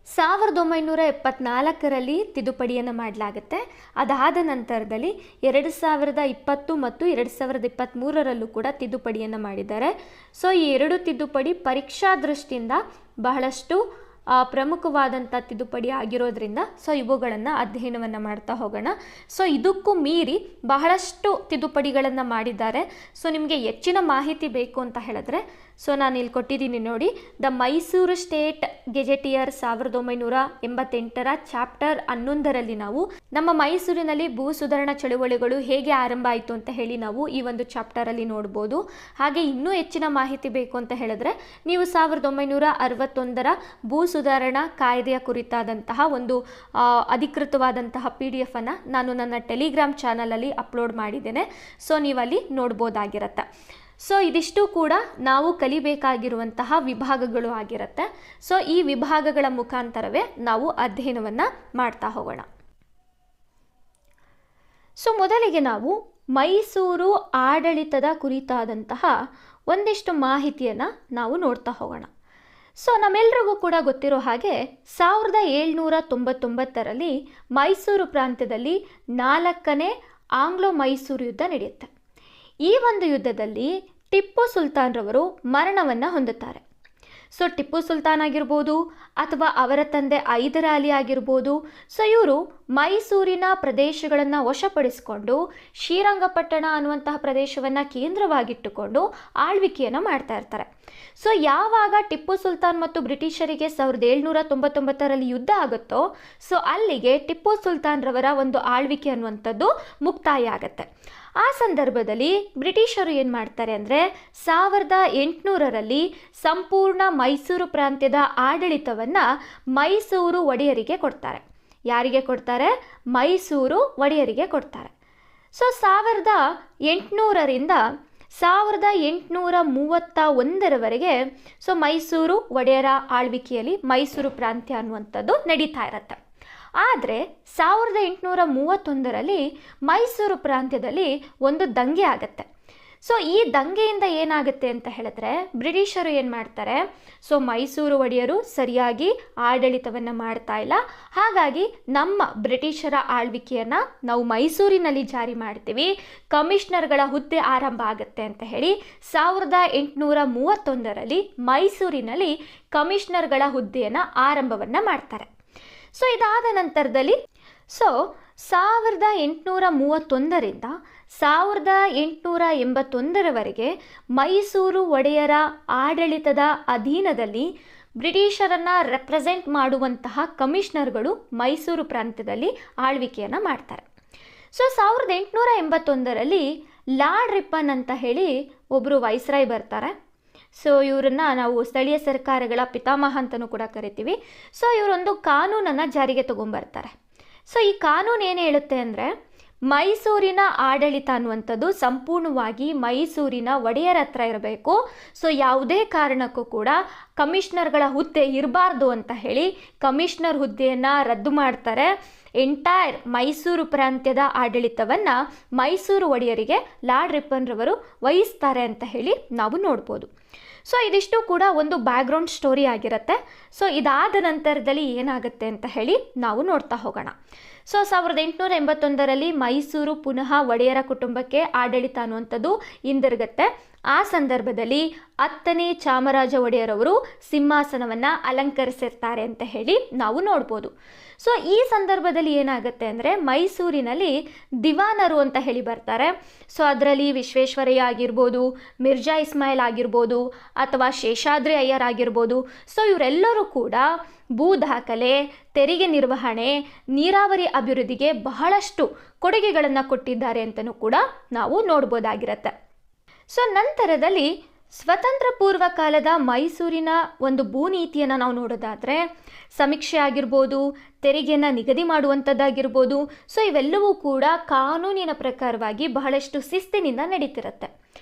1974ರಲ್ಲಿ ತಿದ್ದುಪಡಿಯನ್ನು ಮಾಡಲಾಗುತ್ತೆ. ಅದಾದ ನಂತರದಲ್ಲಿ 2020 ಮತ್ತು 2023ರಲ್ಲೂ ಕೂಡ ತಿದ್ದುಪಡಿಯನ್ನು ಮಾಡಿದ್ದಾರೆ. ಸೊ ಈ ಎರಡು ತಿದ್ದುಪಡಿ ಪರೀಕ್ಷಾ ದೃಷ್ಟಿಯಿಂದ ಬಹಳಷ್ಟು ಪ್ರಮುಖವಾದಂಥ ತಿದ್ದುಪಡಿ ಆಗಿರೋದ್ರಿಂದ ಸೊ ಇವುಗಳನ್ನು ಅಧ್ಯಯನವನ್ನು ಮಾಡ್ತಾ ಹೋಗೋಣ. ಸೊ ಇದಕ್ಕೂ ಮೀರಿ ಬಹಳಷ್ಟು ತಿದ್ದುಪಡಿಗಳನ್ನು ಮಾಡಿದ್ದಾರೆ. ಸೊ ನಿಮಗೆ ಹೆಚ್ಚಿನ ಮಾಹಿತಿ ಬೇಕು ಅಂತ ಹೇಳಿದ್ರೆ ಸೊ ನಾನು ಇಲ್ಲಿ ಕೊಟ್ಟಿದ್ದೀನಿ ನೋಡಿ. ದ ಮೈಸೂರು ಸ್ಟೇಟ್ ಗೆಜೆಟಿಯರ್ 1988ರ ಚಾಪ್ಟರ್ 11ರಲ್ಲಿ ನಾವು ನಮ್ಮ ಮೈಸೂರಿನಲ್ಲಿ ಭೂ ಸುಧಾರಣಾ ಚಳುವಳಿಗಳು ಹೇಗೆ ಆರಂಭ ಆಯಿತು ಅಂತ ಹೇಳಿ ನಾವು ಈ ಒಂದು ಚಾಪ್ಟರಲ್ಲಿ ನೋಡ್ಬೋದು. ಹಾಗೆ ಇನ್ನೂ ಹೆಚ್ಚಿನ ಮಾಹಿತಿ ಬೇಕು ಅಂತ ಹೇಳಿದ್ರೆ ನೀವು 1961ರ ಭೂ ಸುಧಾರಣಾ ಕಾಯ್ದೆಯ ಕುರಿತಾದಂತಹ ಒಂದು ಅಧಿಕೃತವಾದಂತಹ PDF ಅನ್ನು ನಾನು ನನ್ನ ಟೆಲಿಗ್ರಾಮ್ ಚಾನಲಲ್ಲಿ ಅಪ್ಲೋಡ್ ಮಾಡಿದ್ದೇನೆ. ಸೊ ನೀವಲ್ಲಿ ನೋಡ್ಬೋದಾಗಿರುತ್ತೆ. ಸೊ ಇದಿಷ್ಟು ಕೂಡ ನಾವು ಕಲಿಬೇಕಾಗಿರುವಂತಹ ವಿಭಾಗಗಳು ಆಗಿರುತ್ತೆ. ಸೊ ಈ ವಿಭಾಗಗಳ ಮುಖಾಂತರವೇ ನಾವು ಅಧ್ಯಯನವನ್ನು ಮಾಡ್ತಾ ಹೋಗೋಣ. ಸೊ ಮೊದಲಿಗೆ ನಾವು ಮೈಸೂರು ಆಡಳಿತದ ಕುರಿತಾದಂತಹ ಒಂದಿಷ್ಟು ಮಾಹಿತಿಯನ್ನು ನಾವು ನೋಡ್ತಾ ಹೋಗೋಣ. ಸೊ ನಮ್ಮೆಲ್ರಿಗೂ ಕೂಡ ಗೊತ್ತಿರೋ ಹಾಗೆ 1799ರಲ್ಲಿ ಮೈಸೂರು ಪ್ರಾಂತ್ಯದಲ್ಲಿ 4ನೇ ಆಂಗ್ಲೋ ಮೈಸೂರು ಯುದ್ಧ ನಡೆಯುತ್ತೆ. ಈ ಒಂದು ಯುದ್ಧದಲ್ಲಿ ಟಿಪ್ಪು ಸುಲ್ತಾನ್ರವರು ಮರಣವನ್ನು ಹೊಂದುತ್ತಾರೆ. ಸೊ ಟಿಪ್ಪು ಸುಲ್ತಾನ್ ಆಗಿರ್ಬೋದು ಅಥವಾ ಅವರ ತಂದೆ ಹೈದರ್ ಅಲಿ ಆಗಿರ್ಬೋದು. ಸೊ ಇವರು ಮೈಸೂರಿನ ಪ್ರದೇಶಗಳನ್ನು ವಶಪಡಿಸಿಕೊಂಡು ಶ್ರೀರಂಗಪಟ್ಟಣ ಅನ್ನುವಂತಹ ಪ್ರದೇಶವನ್ನು ಕೇಂದ್ರವಾಗಿಟ್ಟುಕೊಂಡು ಆಳ್ವಿಕೆಯನ್ನು ಮಾಡ್ತಾ ಇರ್ತಾರೆ. ಸೊ ಯಾವಾಗ ಟಿಪ್ಪು ಸುಲ್ತಾನ್ ಮತ್ತು ಬ್ರಿಟಿಷರಿಗೆ 1799ರಲ್ಲಿ ಯುದ್ಧ ಆಗುತ್ತೋ ಸೊ ಅಲ್ಲಿಗೆ ಟಿಪ್ಪು ಸುಲ್ತಾನ್ರವರ ಒಂದು ಆಳ್ವಿಕೆ ಅನ್ನುವಂಥದ್ದು ಮುಕ್ತಾಯ ಆಗುತ್ತೆ. ಆ ಸಂದರ್ಭದಲ್ಲಿ ಬ್ರಿಟಿಷರು ಏನು ಮಾಡ್ತಾರೆ ಅಂದರೆ 1800ರಲ್ಲಿ ಸಂಪೂರ್ಣ ಮೈಸೂರು ಪ್ರಾಂತ್ಯದ ಆಡಳಿತವನ್ನು ಮೈಸೂರು ಒಡೆಯರಿಗೆ ಕೊಡ್ತಾರೆ. ಯಾರಿಗೆ ಕೊಡ್ತಾರೆ? ಮೈಸೂರು ಒಡೆಯರಿಗೆ ಕೊಡ್ತಾರೆ. ಸೊ 1800ರಿಂದ 1831ರವರೆಗೆ ಸೊ ಮೈಸೂರು ಒಡೆಯರ ಆಳ್ವಿಕೆಯಲ್ಲಿ ಮೈಸೂರು ಪ್ರಾಂತ್ಯ ಅನ್ನುವಂಥದ್ದು ನಡೀತಾ ಇರತ್ತೆ. ಆದರೆ 1831ರಲ್ಲಿ ಮೈಸೂರು ಪ್ರಾಂತ್ಯದಲ್ಲಿ ಒಂದು ದಂಗೆ ಆಗುತ್ತೆ. ಸೊ ಈ ದಂಗೆಯಿಂದ ಏನಾಗುತ್ತೆ ಅಂತ ಹೇಳಿದ್ರೆ, ಬ್ರಿಟಿಷರು ಏನು ಮಾಡ್ತಾರೆ, ಸೊ ಮೈಸೂರು ಒಡೆಯರು ಸರಿಯಾಗಿ ಆಡಳಿತವನ್ನು ಮಾಡ್ತಾ ಇಲ್ಲ, ಹಾಗಾಗಿ ನಮ್ಮ ಬ್ರಿಟಿಷರ ಆಳ್ವಿಕೆಯನ್ನು ನಾವು ಮೈಸೂರಿನಲ್ಲಿ ಜಾರಿ ಮಾಡ್ತೀವಿ, ಕಮಿಷನರ್ಗಳ ಹುದ್ದೆ ಆರಂಭ ಆಗುತ್ತೆ ಅಂತ ಹೇಳಿ 1831ರಲ್ಲಿ ಮೈಸೂರಿನಲ್ಲಿ ಕಮಿಷನರ್ಗಳ ಹುದ್ದೆಯನ್ನು ಆರಂಭವನ್ನು ಮಾಡ್ತಾರೆ. ಸೊ ಇದಾದ ನಂತರದಲ್ಲಿ 1831ರಿಂದ 1881ರವರೆಗೆ ಮೈಸೂರು ಒಡೆಯರ ಆಡಳಿತದ ಅಧೀನದಲ್ಲಿ ಬ್ರಿಟಿಷರನ್ನು ರೆಪ್ರೆಸೆಂಟ್ ಮಾಡುವಂತಹ ಕಮಿಷನರ್ಗಳು ಮೈಸೂರು ಪ್ರಾಂತ್ಯದಲ್ಲಿ ಆಳ್ವಿಕೆಯನ್ನು ಮಾಡ್ತಾರೆ. ಸೊ 1881ರಲ್ಲಿ ಲಾರ್ಡ್ ರಿಪ್ಪನ್ ಅಂತ ಹೇಳಿ ಒಬ್ಬರು ವೈಸ್ರಾಯ್ ಬರ್ತಾರೆ. ಸೊ ಇವರನ್ನು ನಾವು ಸ್ಥಳೀಯ ಸರ್ಕಾರಗಳ ಪಿತಾಮಹ ಅಂತಲೂ ಕೂಡ ಕರಿತೀವಿ. ಸೊ ಇವರೊಂದು ಕಾನೂನನ್ನು ಜಾರಿಗೆ ತಗೊಂಡ್ಬರ್ತಾರೆ. ಸೊ ಈ ಕಾನೂನು ಏನು ಹೇಳುತ್ತೆ ಅಂದರೆ, ಮೈಸೂರಿನ ಆಡಳಿತ ಅನ್ನುವಂಥದ್ದು ಸಂಪೂರ್ಣವಾಗಿ ಮೈಸೂರಿನ ಒಡೆಯರ ಹತ್ರ ಇರಬೇಕು. ಸೊ ಯಾವುದೇ ಕಾರಣಕ್ಕೂ ಕೂಡ ಕಮಿಷನರ್ಗಳ ಹುದ್ದೆ ಇರಬಾರ್ದು ಅಂತ ಹೇಳಿ ಕಮಿಷನರ್ ಹುದ್ದೆಯನ್ನು ರದ್ದು ಮಾಡ್ತಾರೆ. ಎಂಟೈರ್ ಮೈಸೂರು ಪ್ರಾಂತ್ಯದ ಆಡಳಿತವನ್ನು ಮೈಸೂರು ಒಡೆಯರಿಗೆ ಲಾರ್ಡ್ ರಿಪ್ಪನ್ರವರು ವಹಿಸ್ತಾರೆ ಅಂತ ಹೇಳಿ ನಾವು ನೋಡ್ಬೋದು. ಸೊ ಇದಿಷ್ಟು ಕೂಡ ಒಂದು ಬ್ಯಾಕ್ಗ್ರೌಂಡ್ ಸ್ಟೋರಿ ಆಗಿರುತ್ತೆ. ಸೊ ಇದಾದ ನಂತರದಲ್ಲಿ ಏನಾಗುತ್ತೆ ಅಂತ ಹೇಳಿ ನಾವು ನೋಡ್ತಾ ಹೋಗೋಣ. ಸೊ 1881ರಲ್ಲಿ ಮೈಸೂರು ಪುನಃ ಒಡೆಯರ ಕುಟುಂಬಕ್ಕೆ ಆಡಳಿತ ಅನ್ನುವಂಥದ್ದು ಹಿಂದಿರುಗುತ್ತೆ. ಆ ಸಂದರ್ಭದಲ್ಲಿ 10ನೇ ಚಾಮರಾಜ ಒಡೆಯರವರು ಸಿಂಹಾಸನವನ್ನು ಅಲಂಕರಿಸಿರ್ತಾರೆ ಅಂತ ಹೇಳಿ ನಾವು ನೋಡ್ಬೋದು. ಸೊ ಈ ಸಂದರ್ಭದಲ್ಲಿ ಏನಾಗುತ್ತೆ ಅಂದರೆ, ಮೈಸೂರಿನಲ್ಲಿ ದಿವಾನರು ಅಂತ ಹೇಳಿ ಬರ್ತಾರೆ. ಸೊ ಅದರಲ್ಲಿ ವಿಶ್ವೇಶ್ವರಯ್ಯ ಆಗಿರ್ಬೋದು, ಮಿರ್ಜಾ ಇಸ್ಮಾಯಿಲ್ ಆಗಿರ್ಬೋದು, ಅಥವಾ ಶೇಷಾದ್ರಿ ಅಯ್ಯರ್ ಆಗಿರ್ಬೋದು. ಸೊ ಇವರೆಲ್ಲರೂ ಕೂಡ ಭೂ ದಾಖಲೆ, ತೆರಿಗೆ ನಿರ್ವಹಣೆ, ನೀರಾವರಿ ಅಭಿವೃದ್ಧಿಗೆ ಬಹಳಷ್ಟು ಕೊಡುಗೆಗಳನ್ನು ಕೊಟ್ಟಿದ್ದಾರೆ ಅಂತಲೂ ಕೂಡ ನಾವು ನೋಡ್ಬೋದಾಗಿರುತ್ತೆ. ಸೊ ನಂತರದಲ್ಲಿ ಸ್ವತಂತ್ರ ಪೂರ್ವ ಕಾಲದ ಮೈಸೂರಿನ ಒಂದು ಭೂನೀತಿಯನ್ನು ನಾವು ನೋಡೋದಾದರೆ, ಸಮೀಕ್ಷೆ ಆಗಿರ್ಬೋದು, ತೆರಿಗೆಯನ್ನು ನಿಗದಿ ಮಾಡುವಂಥದ್ದಾಗಿರ್ಬೋದು, ಸೊ ಇವೆಲ್ಲವೂ ಕೂಡ ಕಾನೂನಿನ ಪ್ರಕಾರವಾಗಿ ಬಹಳಷ್ಟು ಶಿಸ್ತಿನಿಂದ ನಡೀತಿರುತ್ತೆ.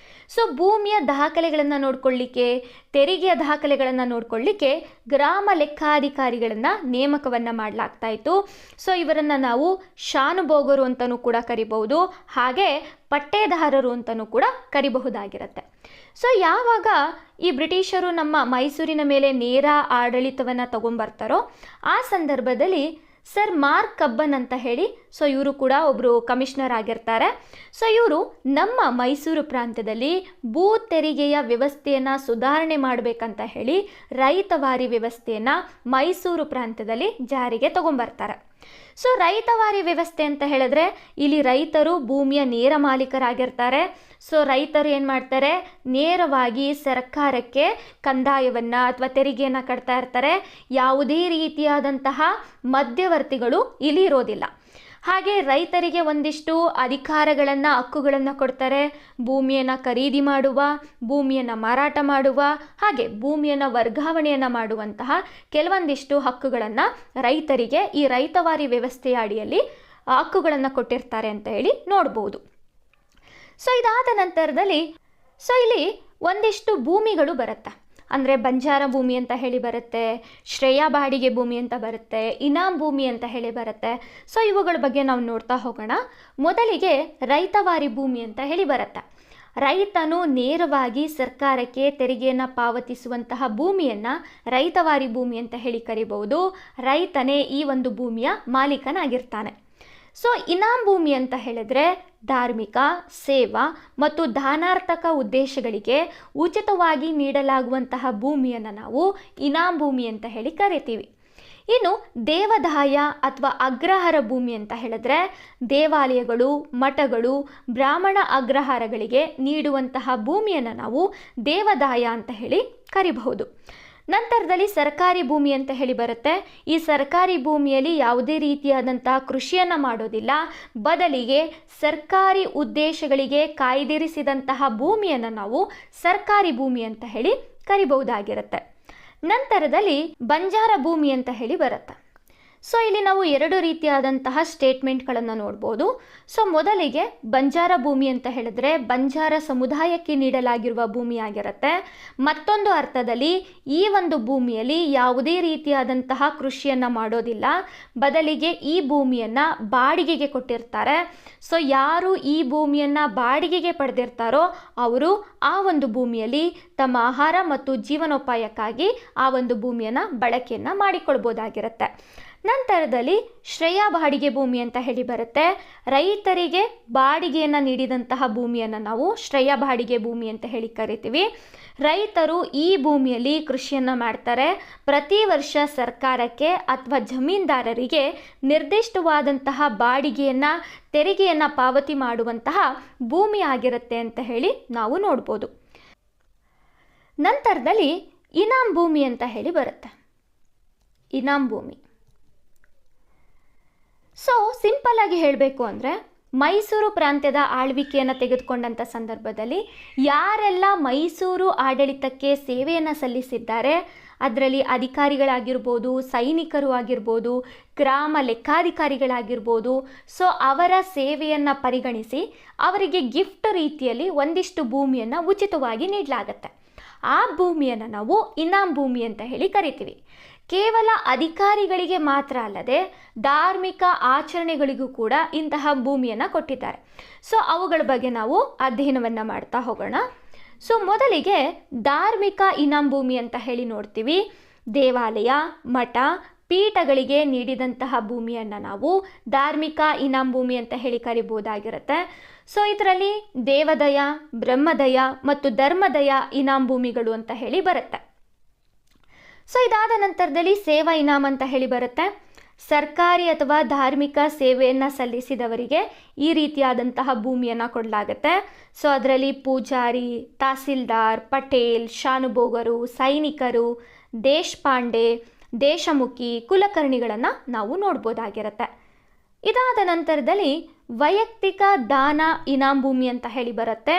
ಸೊ ಭೂಮಿಯ ದಾಖಲೆಗಳನ್ನು ನೋಡ್ಕೊಳ್ಳಿಕ್ಕೆ, ತೆರಿಗೆಯ ದಾಖಲೆಗಳನ್ನು ನೋಡ್ಕೊಳ್ಳಿಕ್ಕೆ ಗ್ರಾಮ ಲೆಕ್ಕಾಧಿಕಾರಿಗಳನ್ನು ನೇಮಕವನ್ನು ಮಾಡಲಾಗ್ತಾ ಇತ್ತು. ಸೊ ಇವರನ್ನು ನಾವು ಶಾನುಭೋಗರು ಅಂತಲೂ ಕೂಡ ಕರಿಬಹುದು, ಹಾಗೆ ಪಟ್ಟೇದಾರರು ಅಂತಲೂ ಕೂಡ ಕರಿಬಹುದಾಗಿರುತ್ತೆ. ಸೊ ಯಾವಾಗ ಈ ಬ್ರಿಟಿಷರು ನಮ್ಮ ಮೈಸೂರಿನ ಮೇಲೆ ನೇರ ಆಡಳಿತವನ್ನು ತಗೊಂಡ್ಬರ್ತಾರೋ ಆ ಸಂದರ್ಭದಲ್ಲಿ ಸರ್ ಮಾರ್ಕ್ ಕಬ್ಬನ್ ಅಂತ ಹೇಳಿ, ಸೊ ಇವರು ಕೂಡ ಒಬ್ಬರು ಕಮಿಷನರ್ ಆಗಿರ್ತಾರೆ. ಸೊ ಇವರು ನಮ್ಮ ಮೈಸೂರು ಪ್ರಾಂತ್ಯದಲ್ಲಿ ಭೂ ತೆರಿಗೆಯ ವ್ಯವಸ್ಥೆಯನ್ನು ಸುಧಾರಣೆ ಮಾಡಬೇಕಂತ ಹೇಳಿ ರೈತವಾರಿ ವ್ಯವಸ್ಥೆಯನ್ನು ಮೈಸೂರು ಪ್ರಾಂತ್ಯದಲ್ಲಿ ಜಾರಿಗೆ ತಗೊಂಡ್ಬರ್ತಾರೆ. ಸೊ ರೈತವಾರಿ ವ್ಯವಸ್ಥೆ ಅಂತ ಹೇಳಿದ್ರೆ, ಇಲ್ಲಿ ರೈತರು ಭೂಮಿಯ ನೇರ ಮಾಲೀಕರಾಗಿರ್ತಾರೆ. ಸೊ ರೈತರು ಏನು ಮಾಡ್ತಾರೆ, ನೇರವಾಗಿ ಸರ್ಕಾರಕ್ಕೆ ಕಂದಾಯವನ್ನು ಅಥವಾ ತೆರಿಗೆಯನ್ನು ಕಟ್ತಾ ಇರ್ತಾರೆ. ಯಾವುದೇ ರೀತಿಯಾದಂತಹ ಮಧ್ಯವರ್ತಿಗಳು ಇಲ್ಲಿ ಇರೋದಿಲ್ಲ. ಹಾಗೆ ರೈತರಿಗೆ ಒಂದಿಷ್ಟು ಅಧಿಕಾರಗಳನ್ನು, ಹಕ್ಕುಗಳನ್ನು ಕೊಡ್ತಾರೆ. ಭೂಮಿಯನ್ನು ಖರೀದಿ ಮಾಡುವ, ಭೂಮಿಯನ್ನು ಮಾರಾಟ ಮಾಡುವ, ಹಾಗೆ ಭೂಮಿಯನ್ನು ವರ್ಗಾವಣೆಯನ್ನು ಮಾಡುವಂತಹ ಕೆಲವೊಂದಿಷ್ಟು ಹಕ್ಕುಗಳನ್ನು ರೈತರಿಗೆ ಈ ರೈತವಾರಿ ವ್ಯವಸ್ಥೆಯ ಅಡಿಯಲ್ಲಿ ಹಕ್ಕುಗಳನ್ನು ಕೊಟ್ಟಿರ್ತಾರೆ ಅಂತ ಹೇಳಿ ನೋಡ್ಬೋದು. ಸೊ ಇದಾದ ನಂತರದಲ್ಲಿ ಇಲ್ಲಿ ಒಂದಿಷ್ಟು ಭೂಮಿಗಳು ಬರುತ್ತೆ. ಅಂದರೆ ಬಂಜಾರ ಭೂಮಿ ಅಂತ ಹೇಳಿ ಬರುತ್ತೆ, ಶ್ರೇಯ ಬಾಡಿಗೆ ಭೂಮಿ ಅಂತ ಬರುತ್ತೆ, ಇನಾಮ್ ಭೂಮಿ ಅಂತ ಹೇಳಿ ಬರುತ್ತೆ. ಸೊ ಇವುಗಳ ಬಗ್ಗೆ ನಾವು ನೋಡ್ತಾ ಹೋಗೋಣ. ಮೊದಲಿಗೆ ರೈತವಾರಿ ಭೂಮಿ ಅಂತ ಹೇಳಿ ಬರುತ್ತೆ. ರೈತನು ನೇರವಾಗಿ ಸರ್ಕಾರಕ್ಕೆ ತೆರಿಗೆಯನ್ನು ಪಾವತಿಸುವಂತಹ ಭೂಮಿಯನ್ನು ರೈತವಾರಿ ಭೂಮಿ ಅಂತ ಹೇಳಿ ಕರಿಬಹುದು. ರೈತನೇ ಈ ಒಂದು ಭೂಮಿಯ ಮಾಲೀಕನಾಗಿರ್ತಾನೆ. ಸೊ ಇನಾಮ್ ಭೂಮಿ ಅಂತ ಹೇಳಿದ್ರೆ ಧಾರ್ಮಿಕ, ಸೇವಾ ಮತ್ತು ದಾನಾರ್ಥಕ ಉದ್ದೇಶಗಳಿಗೆ ಉಚಿತವಾಗಿ ನೀಡಲಾಗುವಂತಹ ಭೂಮಿಯನ್ನು ನಾವು ಇನಾಮ್ ಭೂಮಿ ಅಂತ ಹೇಳಿ ಕರಿತೀವಿ. ಇನ್ನು ದೇವದಾಯ ಅಥವಾ ಅಗ್ರಹಾರ ಭೂಮಿ ಅಂತ ಹೇಳಿದ್ರೆ ದೇವಾಲಯಗಳು, ಮಠಗಳು, ಬ್ರಾಹ್ಮಣ ಅಗ್ರಹಾರಗಳಿಗೆ ನೀಡುವಂತಹ ಭೂಮಿಯನ್ನು ನಾವು ದೇವದಾಯ ಅಂತ ಹೇಳಿ ಕರಿಬಹುದು. ನಂತರದಲ್ಲಿ ಸರ್ಕಾರಿ ಭೂಮಿ ಅಂತ ಹೇಳಿ ಬರುತ್ತೆ. ಈ ಸರ್ಕಾರಿ ಭೂಮಿಯಲ್ಲಿ ಯಾವುದೇ ರೀತಿಯಾದಂತಹ ಕೃಷಿಯನ್ನು ಮಾಡೋದಿಲ್ಲ, ಬದಲಿಗೆ ಸರ್ಕಾರಿ ಉದ್ದೇಶಗಳಿಗೆ ಕಾಯ್ದಿರಿಸಿದಂತಹ ಭೂಮಿಯನ್ನು ನಾವು ಸರ್ಕಾರಿ ಭೂಮಿ ಅಂತ ಹೇಳಿ ಕರಿಬಹುದಾಗಿರುತ್ತೆ. ನಂತರದಲ್ಲಿ ಬಂಜಾರ ಭೂಮಿ ಅಂತ ಹೇಳಿ ಬರುತ್ತೆ. ಸೊ ಇಲ್ಲಿ ನಾವು ಎರಡು ರೀತಿಯಾದಂತಹ ಸ್ಟೇಟ್ಮೆಂಟ್ಗಳನ್ನು ನೋಡ್ಬೋದು. ಸೊ ಮೊದಲಿಗೆ ಬಂಜಾರ ಭೂಮಿ ಅಂತ ಹೇಳಿದ್ರೆ ಬಂಜಾರ ಸಮುದಾಯಕ್ಕೆ ನೀಡಲಾಗಿರುವ ಭೂಮಿಯಾಗಿರುತ್ತೆ. ಮತ್ತೊಂದು ಅರ್ಥದಲ್ಲಿ ಈ ಒಂದು ಭೂಮಿಯಲ್ಲಿ ಯಾವುದೇ ರೀತಿಯಾದಂತಹ ಕೃಷಿಯನ್ನು ಮಾಡೋದಿಲ್ಲ, ಬದಲಿಗೆ ಈ ಭೂಮಿಯನ್ನು ಬಾಡಿಗೆಗೆ ಕೊಟ್ಟಿರ್ತಾರೆ. ಸೊ ಯಾರು ಈ ಭೂಮಿಯನ್ನು ಬಾಡಿಗೆಗೆ ಪಡೆದಿರ್ತಾರೋ ಅವರು ಆ ಒಂದು ಭೂಮಿಯಲ್ಲಿ ತಮ್ಮ ಆಹಾರ ಮತ್ತು ಜೀವನೋಪಾಯಕ್ಕಾಗಿ ಆ ಒಂದು ಭೂಮಿಯನ್ನು ಬಳಕೆಯನ್ನು ಮಾಡಿಕೊಳ್ಬೋದಾಗಿರುತ್ತೆ. ನಂತರದಲ್ಲಿ ಶ್ರೇಯ ಬಾಡಿಗೆ ಭೂಮಿ ಅಂತ ಹೇಳಿ ಬರುತ್ತೆ. ರೈತರಿಗೆ ಬಾಡಿಗೆಯನ್ನು ನೀಡಿದಂತಹ ಭೂಮಿಯನ್ನು ನಾವು ಶ್ರೇಯ ಬಾಡಿಗೆ ಭೂಮಿ ಅಂತ ಹೇಳಿ ಕರಿತೀವಿ. ರೈತರು ಈ ಭೂಮಿಯಲ್ಲಿ ಕೃಷಿಯನ್ನು ಮಾಡ್ತಾರೆ. ಪ್ರತಿ ವರ್ಷ ಸರ್ಕಾರಕ್ಕೆ ಅಥವಾ ಜಮೀನ್ದಾರರಿಗೆ ನಿರ್ದಿಷ್ಟವಾದಂತಹ ಬಾಡಿಗೆಯನ್ನು ತೆರಿಗೆಯನ್ನು ಪಾವತಿ ಮಾಡುವಂತಹ ಭೂಮಿ ಆಗಿರುತ್ತೆ ಅಂತ ಹೇಳಿ ನಾವು ನೋಡ್ಬೋದು. ನಂತರದಲ್ಲಿ ಇನಾಮ್ ಭೂಮಿ ಅಂತ ಹೇಳಿ ಬರುತ್ತೆ. ಇನಾಮ್ ಭೂಮಿ, ಸೊ ಸಿಂಪಲ್ ಆಗಿ ಹೇಳಬೇಕು ಅಂದರೆ ಮೈಸೂರು ಪ್ರಾಂತ್ಯದ ಆಳ್ವಿಕೆಯನ್ನು ತೆಗೆದುಕೊಂಡಂಥ ಸಂದರ್ಭದಲ್ಲಿ ಯಾರೆಲ್ಲ ಮೈಸೂರು ಆಡಳಿತಕ್ಕೆ ಸೇವೆಯನ್ನು ಸಲ್ಲಿಸಿದ್ದಾರೆ, ಅದರಲ್ಲಿ ಅಧಿಕಾರಿಗಳಾಗಿರ್ಬೋದು, ಸೈನಿಕರು ಆಗಿರ್ಬೋದು, ಗ್ರಾಮ ಲೆಕ್ಕಾಧಿಕಾರಿಗಳಾಗಿರ್ಬೋದು, ಸೊ ಅವರ ಸೇವೆಯನ್ನು ಪರಿಗಣಿಸಿ ಅವರಿಗೆ ಗಿಫ್ಟ್ ರೀತಿಯಲ್ಲಿ ಒಂದಿಷ್ಟು ಭೂಮಿಯನ್ನು ಉಚಿತವಾಗಿ ನೀಡಲಾಗುತ್ತೆ. ಆ ಭೂಮಿಯನ್ನು ನಾವು ಇನಾಮ್ ಭೂಮಿ ಅಂತ ಹೇಳಿ ಕರಿತೀವಿ. ಕೇವಲ ಅಧಿಕಾರಿಗಳಿಗೆ ಮಾತ್ರ ಅಲ್ಲದೆ ಧಾರ್ಮಿಕ ಆಚರಣೆಗಳಿಗೂ ಕೂಡ ಇಂತಹ ಭೂಮಿಯನ್ನು ಕೊಟ್ಟಿದ್ದಾರೆ. ಸೊ ಅವುಗಳ ಬಗ್ಗೆ ನಾವು ಅಧ್ಯಯನವನ್ನು ಮಾಡ್ತಾ ಹೋಗೋಣ. ಸೊ ಮೊದಲಿಗೆ ಧಾರ್ಮಿಕ ಇನಾಮ್ ಭೂಮಿ ಅಂತ ಹೇಳಿ ನೋಡ್ತೀವಿ. ದೇವಾಲಯ, ಮಠ, ಪೀಠಗಳಿಗೆ ನೀಡಿದಂತಹ ಭೂಮಿಯನ್ನು ನಾವು ಧಾರ್ಮಿಕ ಇನಾಮ್ ಭೂಮಿ ಅಂತ ಹೇಳಿ ಕರಿಬೋದಾಗಿರುತ್ತೆ. ಸೊ ಇದರಲ್ಲಿ ದೇವದಯ, ಬ್ರಹ್ಮದಯ ಮತ್ತು ಧರ್ಮದಯ ಇನಾಮ್ ಭೂಮಿಗಳು ಅಂತ ಹೇಳಿ ಬರುತ್ತೆ. ಸೊ ಇದಾದ ನಂತರದಲ್ಲಿ ಸೇವಾ ಇನಾಮ್ ಅಂತ ಹೇಳಿ ಬರುತ್ತೆ. ಸರ್ಕಾರಿ ಅಥವಾ ಧಾರ್ಮಿಕ ಸೇವೆಯನ್ನು ಸಲ್ಲಿಸಿದವರಿಗೆ ಈ ರೀತಿಯಾದಂತಹ ಭೂಮಿಯನ್ನು ಕೊಡಲಾಗುತ್ತೆ. ಸೊ ಅದರಲ್ಲಿ ಪೂಜಾರಿ, ತಹಸೀಲ್ದಾರ್, ಪಟೇಲ್, ಶಾನುಭೋಗರು, ಸೈನಿಕರು, ದೇಶಪಾಂಡೆ, ದೇಶಮುಖಿ, ಕುಲಕರ್ಣಿಗಳನ್ನು ನಾವು ನೋಡ್ಬೋದಾಗಿರುತ್ತೆ. ಇದಾದ ನಂತರದಲ್ಲಿ ವೈಯಕ್ತಿಕ ದಾನ ಇನಾಮ್ ಭೂಮಿ ಅಂತ ಹೇಳಿ ಬರುತ್ತೆ.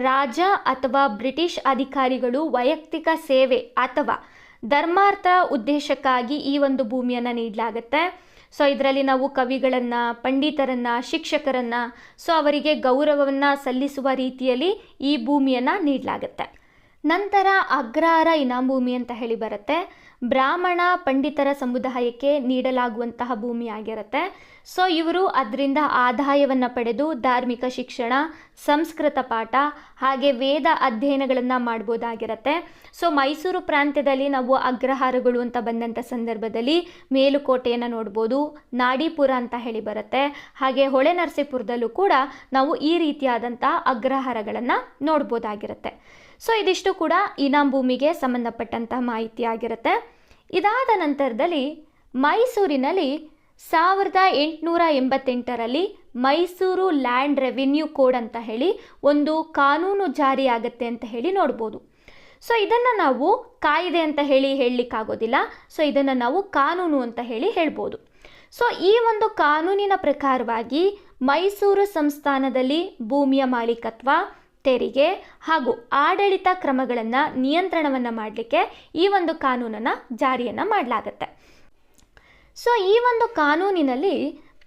ರಾಜ ಅಥವಾ ಬ್ರಿಟಿಷ್ ಅಧಿಕಾರಿಗಳು ವೈಯಕ್ತಿಕ ಸೇವೆ ಅಥವಾ ಧರ್ಮಾರ್ಥ ಉದ್ದೇಶಕ್ಕಾಗಿ ಈ ಒಂದು ಭೂಮಿಯನ್ನು ನೀಡಲಾಗುತ್ತೆ. ಸೊ ಇದರಲ್ಲಿ ನಾವು ಕವಿಗಳನ್ನು, ಪಂಡಿತರನ್ನು, ಶಿಕ್ಷಕರನ್ನು, ಸೊ ಅವರಿಗೆ ಗೌರವವನ್ನು ಸಲ್ಲಿಸುವ ರೀತಿಯಲ್ಲಿ ಈ ಭೂಮಿಯನ್ನು ನೀಡಲಾಗುತ್ತೆ. ನಂತರ ಅಗ್ರಹಾರ ಇನಾಮ್ ಭೂಮಿ ಅಂತ ಹೇಳಿ ಬರುತ್ತೆ. ಬ್ರಾಹ್ಮಣ ಪಂಡಿತರ ಸಮುದಾಯಕ್ಕೆ ನೀಡಲಾಗುವಂತಹ ಭೂಮಿ ಆಗಿರುತ್ತೆ. ಸೊ ಇವರು ಅದರಿಂದ ಆದಾಯವನ್ನು ಪಡೆದು ಧಾರ್ಮಿಕ ಶಿಕ್ಷಣ, ಸಂಸ್ಕೃತ ಪಾಠ ಹಾಗೆ ವೇದ ಅಧ್ಯಯನಗಳನ್ನು ಮಾಡ್ಬೋದಾಗಿರುತ್ತೆ. ಸೊ ಮೈಸೂರು ಪ್ರಾಂತ್ಯದಲ್ಲಿ ನಾವು ಅಗ್ರಹಾರಗಳು ಅಂತ ಬಂದಂಥ ಸಂದರ್ಭದಲ್ಲಿ ಮೇಲುಕೋಟೆಯನ್ನು ನೋಡ್ಬೋದು, ನಾಡಿಪುರ ಅಂತ ಹೇಳಿ ಬರುತ್ತೆ. ಹಾಗೆ ಹೊಳೆ ನರಸೀಪುರದಲ್ಲೂ ಕೂಡ ನಾವು ಈ ರೀತಿಯಾದಂಥ ಅಗ್ರಹಾರಗಳನ್ನು ನೋಡ್ಬೋದಾಗಿರುತ್ತೆ. ಸೊ ಇದಿಷ್ಟು ಕೂಡ ಇನಾಮ್ ಭೂಮಿಗೆ ಸಂಬಂಧಪಟ್ಟಂತಹ ಮಾಹಿತಿ ಆಗಿರುತ್ತೆ. ಇದಾದ ನಂತರದಲ್ಲಿ ಮೈಸೂರಿನಲ್ಲಿ 1888ರಲ್ಲಿ ಮೈಸೂರು ಲ್ಯಾಂಡ್ ರೆವಿನ್ಯೂ ಕೋಡ್ ಅಂತ ಹೇಳಿ ಒಂದು ಕಾನೂನು ಜಾರಿಯಾಗತ್ತೆ ಅಂತ ಹೇಳಿ ನೋಡ್ಬೋದು. ಸೊ ಇದನ್ನು ನಾವು ಕಾಯ್ದೆ ಅಂತ ಹೇಳಲಿಕ್ಕಾಗೋದಿಲ್ಲ. ಸೊ ಇದನ್ನು ನಾವು ಕಾನೂನು ಅಂತ ಹೇಳ್ಬೋದು. ಸೊ ಈ ಒಂದು ಕಾನೂನಿನ ಪ್ರಕಾರವಾಗಿ ಮೈಸೂರು ಸಂಸ್ಥಾನದಲ್ಲಿ ಭೂಮಿಯ ಮಾಲೀಕತ್ವ, ತೆರಿಗೆ ಹಾಗೂ ಆಡಳಿತ ಕ್ರಮಗಳನ್ನು ನಿಯಂತ್ರಣವನ್ನು ಮಾಡಲಿಕ್ಕೆ ಈ ಒಂದು ಕಾನೂನನ್ನು ಜಾರಿಯನ್ನು ಮಾಡಲಾಗತ್ತೆ. ಸೊ ಈ ಒಂದು ಕಾನೂನಿನಲ್ಲಿ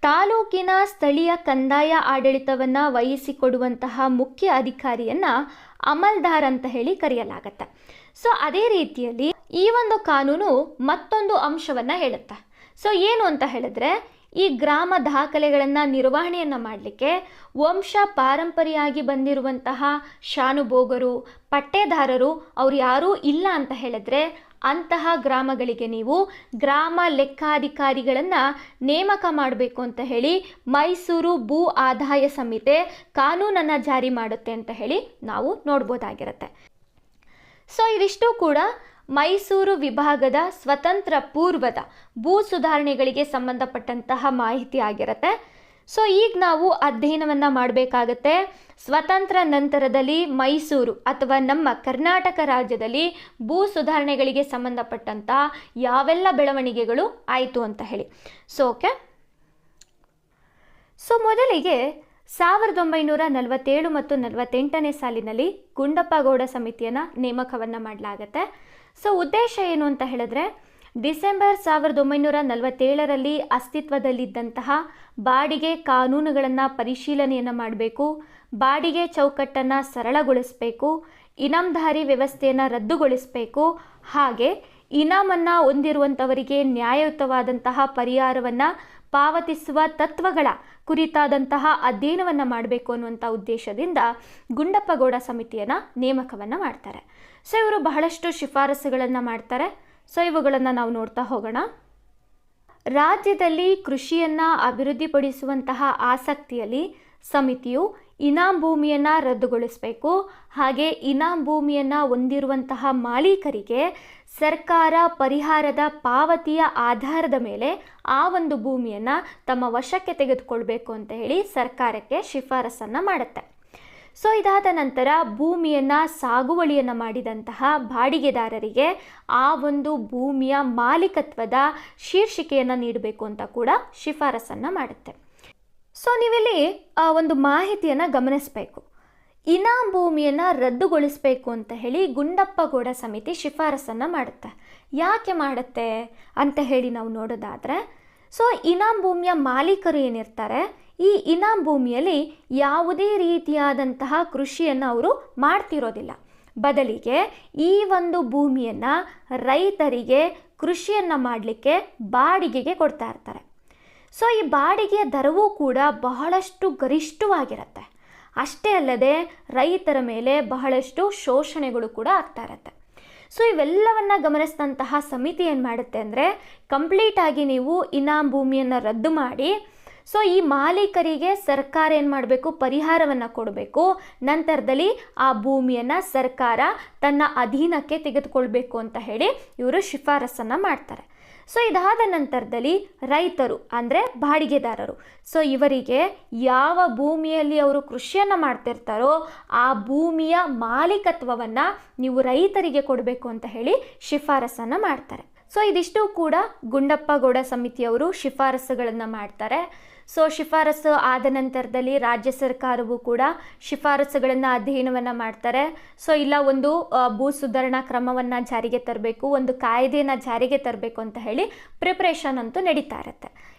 ತಾಲೂಕಿನ ಸ್ಥಳೀಯ ಕಂದಾಯ ಆಡಳಿತವನ್ನು ವಹಿಸಿಕೊಡುವಂತಹ ಮುಖ್ಯ ಅಧಿಕಾರಿಯನ್ನು ಅಮಲ್ದಾರ್ ಅಂತ ಹೇಳಿ ಕರೆಯಲಾಗತ್ತೆ. ಸೊ ಅದೇ ರೀತಿಯಲ್ಲಿ ಈ ಒಂದು ಕಾನೂನು ಮತ್ತೊಂದು ಅಂಶವನ್ನು ಹೇಳುತ್ತೆ. ಸೊ ಏನು ಅಂತ ಹೇಳಿದ್ರೆ, ಈ ಗ್ರಾಮ ದಾಖಲೆಗಳನ್ನು ನಿರ್ವಹಣೆಯನ್ನು ಮಾಡಲಿಕ್ಕೆ ವಂಶ ಪಾರಂಪರೆಯಾಗಿ ಬಂದಿರುವಂತಹ ಶಾನುಭೋಗರು, ಪಟ್ಟೇದಾರರು ಅವ್ರು ಯಾರೂ ಇಲ್ಲ ಅಂತ ಹೇಳಿದ್ರೆ ಅಂತಹ ಗ್ರಾಮಗಳಿಗೆ ನೀವು ಗ್ರಾಮ ಲೆಕ್ಕಾಧಿಕಾರಿಗಳನ್ನು ನೇಮಕ ಮಾಡಬೇಕು ಅಂತ ಹೇಳಿ ಮೈಸೂರು ಭೂ ಆದಾಯ ಸಂಹಿತೆ ಕಾನೂನನ್ನು ಜಾರಿ ಮಾಡುತ್ತೆ ಅಂತ ಹೇಳಿ ನಾವು ನೋಡ್ಬೋದಾಗಿರುತ್ತೆ. ಸೊ ಇದಿಷ್ಟು ಕೂಡ ಮೈಸೂರು ವಿಭಾಗದ ಸ್ವತಂತ್ರ ಪೂರ್ವದ ಭೂ ಸುಧಾರಣೆಗಳಿಗೆ ಸಂಬಂಧಪಟ್ಟಂತಹ ಮಾಹಿತಿ ಆಗಿರುತ್ತೆ. ಸೊ ಈಗ ನಾವು ಅಧ್ಯಯನವನ್ನು ಮಾಡಬೇಕಾಗತ್ತೆ, ಸ್ವತಂತ್ರ ನಂತರದಲ್ಲಿ ಮೈಸೂರು ಅಥವಾ ನಮ್ಮ ಕರ್ನಾಟಕ ರಾಜ್ಯದಲ್ಲಿ ಭೂ ಸುಧಾರಣೆಗಳಿಗೆ ಸಂಬಂಧಪಟ್ಟಂತಹ ಯಾವೆಲ್ಲ ಬೆಳವಣಿಗೆಗಳು ಆಯಿತು ಅಂತ ಹೇಳಿ. ಸೊ ಓಕೆ, ಸೊ ಮೊದಲಿಗೆ 1947 ಮತ್ತು 48ನೇ ಸಾಲಿನಲ್ಲಿ ಗುಂಡಪ್ಪ ಗೌಡ ಸಮಿತಿಯನ್ನು ನೇಮಕವನ್ನು ಮಾಡಲಾಗತ್ತೆ. ಸೊ ಉದ್ದೇಶ ಏನು ಅಂತ ಹೇಳಿದ್ರೆ, ಡಿಸೆಂಬರ್ 1947ರಲ್ಲಿ ಅಸ್ತಿತ್ವದಲ್ಲಿದ್ದಂತಹ ಬಾಡಿಗೆ ಕಾನೂನುಗಳನ್ನು ಪರಿಶೀಲನೆಯನ್ನು ಮಾಡಬೇಕು, ಬಾಡಿಗೆ ಚೌಕಟ್ಟನ್ನು ಸರಳಗೊಳಿಸಬೇಕು, ಇನಾಮದಾರಿ ವ್ಯವಸ್ಥೆಯನ್ನು ರದ್ದುಗೊಳಿಸಬೇಕು, ಹಾಗೆ ಇನಾಮನ್ನು ಹೊಂದಿರುವಂಥವರಿಗೆ ನ್ಯಾಯಯುತವಾದಂತಹ ಪರಿಹಾರವನ್ನು ಪಾವತಿಸುವ ತತ್ವಗಳ ಕುರಿತಾದಂತಹ ಅಧ್ಯಯನವನ್ನು ಮಾಡಬೇಕು ಅನ್ನುವಂಥ ಉದ್ದೇಶದಿಂದ ಗುಂಡಪ್ಪಗೌಡ ಸಮಿತಿಯನ್ನು ನೇಮಕವನ್ನು ಮಾಡ್ತಾರೆ. ಸೊ ಇವರು ಬಹಳಷ್ಟು ಶಿಫಾರಸುಗಳನ್ನು ಮಾಡ್ತಾರೆ. ಸೊ ಇವುಗಳನ್ನು ನಾವು ನೋಡ್ತಾ ಹೋಗೋಣ. ರಾಜ್ಯದಲ್ಲಿ ಕೃಷಿಯನ್ನು ಅಭಿವೃದ್ಧಿಪಡಿಸುವಂತಹ ಆಸಕ್ತಿಯಲ್ಲಿ ಸಮಿತಿಯು ಇನಾಮ್ ಭೂಮಿಯನ್ನು ರದ್ದುಗೊಳಿಸಬೇಕು, ಹಾಗೆ ಇನಾಮ್ ಭೂಮಿಯನ್ನು ಹೊಂದಿರುವಂತಹ ಮಾಲೀಕರಿಗೆ ಸರ್ಕಾರ ಪರಿಹಾರದ ಪಾವತಿಯ ಆಧಾರದ ಮೇಲೆ ಆ ಒಂದು ಭೂಮಿಯನ್ನು ತಮ್ಮ ವಶಕ್ಕೆ ತೆಗೆದುಕೊಳ್ಬೇಕು ಅಂತ ಹೇಳಿ ಸರ್ಕಾರಕ್ಕೆ ಶಿಫಾರಸನ್ನು ಮಾಡುತ್ತೆ. ಸೊ ಇದಾದ ನಂತರ ಭೂಮಿಯನ್ನು ಸಾಗುವಳಿಯನ್ನು ಮಾಡಿದಂತಹ ಬಾಡಿಗೆದಾರರಿಗೆ ಆ ಒಂದು ಭೂಮಿಯ ಮಾಲೀಕತ್ವದ ಶೀರ್ಷಿಕೆಯನ್ನು ನೀಡಬೇಕು ಅಂತ ಕೂಡ ಶಿಫಾರಸನ್ನು ಮಾಡುತ್ತೆ. ಸೊ ನೀವಿಲ್ಲಿ ಒಂದು ಮಾಹಿತಿಯನ್ನು ಗಮನಿಸಬೇಕು. ಇನಾಮ್ ಭೂಮಿಯನ್ನು ರದ್ದುಗೊಳಿಸಬೇಕು ಅಂತ ಹೇಳಿ ಗುಂಡಪ್ಪಗೌಡ ಸಮಿತಿ ಶಿಫಾರಸನ್ನು ಮಾಡುತ್ತೆ. ಯಾಕೆ ಮಾಡುತ್ತೆ ಅಂತ ಹೇಳಿ ನಾವು ನೋಡೋದಾದರೆ, ಸೊ ಇನಾಮ್ ಭೂಮಿಯ ಮಾಲೀಕರು ಏನಿರ್ತಾರೆ, ಈ ಇನಾಮ್ ಭೂಮಿಯಲ್ಲಿ ಯಾವುದೇ ರೀತಿಯಾದಂತಹ ಕೃಷಿಯನ್ನು ಅವರು ಮಾಡ್ತಿರೋದಿಲ್ಲ. ಬದಲಿಗೆ ಈ ಒಂದು ಭೂಮಿಯನ್ನು ರೈತರಿಗೆ ಕೃಷಿಯನ್ನು ಮಾಡಲಿಕ್ಕೆ ಬಾಡಿಗೆಗೆ ಕೊಡ್ತಾ ಇರ್ತಾರೆ. ಸೊ ಈ ಬಾಡಿಗೆಯ ದರವೂ ಕೂಡ ಬಹಳಷ್ಟು ಗರಿಷ್ಠವಾಗಿರುತ್ತೆ. ಅಷ್ಟೇ ಅಲ್ಲದೆ ರೈತರ ಮೇಲೆ ಬಹಳಷ್ಟು ಶೋಷಣೆಗಳು ಕೂಡ ಆಗ್ತಾ ಇರುತ್ತೆ. ಸೊ ಇವೆಲ್ಲವನ್ನು ಗಮನಿಸಿದಂತಹ ಸಮಿತಿ ಏನು ಮಾಡುತ್ತೆ ಅಂದರೆ, ಕಂಪ್ಲೀಟಾಗಿ ನೀವು ಇನಾಮ್ ಭೂಮಿಯನ್ನು ರದ್ದು ಮಾಡಿ, ಸೊ ಈ ಮಾಲೀಕರಿಗೆ ಸರ್ಕಾರ ಏನು ಮಾಡಬೇಕು, ಪರಿಹಾರವನ್ನು ಕೊಡಬೇಕು. ನಂತರದಲ್ಲಿ ಆ ಭೂಮಿಯನ್ನು ಸರ್ಕಾರ ತನ್ನ ಅಧೀನಕ್ಕೆ ತೆಗೆದುಕೊಳ್ಬೇಕು ಅಂತ ಹೇಳಿ ಇವರು ಶಿಫಾರಸನ್ನು ಮಾಡ್ತಾರೆ. ಸೊ ಇದಾದ ನಂತರದಲ್ಲಿ ರೈತರು ಅಂದರೆ ಬಾಡಿಗೆದಾರರು, ಸೊ ಇವರಿಗೆ ಯಾವ ಭೂಮಿಯಲ್ಲಿ ಅವರು ಕೃಷಿಯನ್ನು ಮಾಡ್ತಿರ್ತಾರೋ ಆ ಭೂಮಿಯ ಮಾಲೀಕತ್ವವನ್ನು ನೀವು ರೈತರಿಗೆ ಕೊಡಬೇಕು ಅಂತ ಹೇಳಿ ಶಿಫಾರಸನ್ನು ಮಾಡ್ತಾರೆ. ಸೊ ಇದಿಷ್ಟು ಕೂಡ ಗುಂಡಪ್ಪಗೌಡ ಸಮಿತಿಯವರು ಶಿಫಾರಸುಗಳನ್ನು ಮಾಡ್ತಾರೆ. ಸೊ ಶಿಫಾರಸು ಆದ ನಂತರದಲ್ಲಿ ರಾಜ್ಯ ಸರ್ಕಾರವು ಕೂಡ ಶಿಫಾರಸುಗಳನ್ನು ಅಧ್ಯಯನವನ್ನು ಮಾಡ್ತಾರೆ. ಸೊ ಇಲ್ಲ ಒಂದು ಭೂ ಸುಧಾರಣಾ ಕ್ರಮವನ್ನು ಜಾರಿಗೆ ತರಬೇಕು, ಒಂದು ಕಾಯ್ದೆಯನ್ನು ಜಾರಿಗೆ ತರಬೇಕು ಅಂತ ಹೇಳಿ ಪ್ರಿಪ್ರೇಷನ್ ಅಂತೂ ನಡೀತಾ ಇರುತ್ತೆ.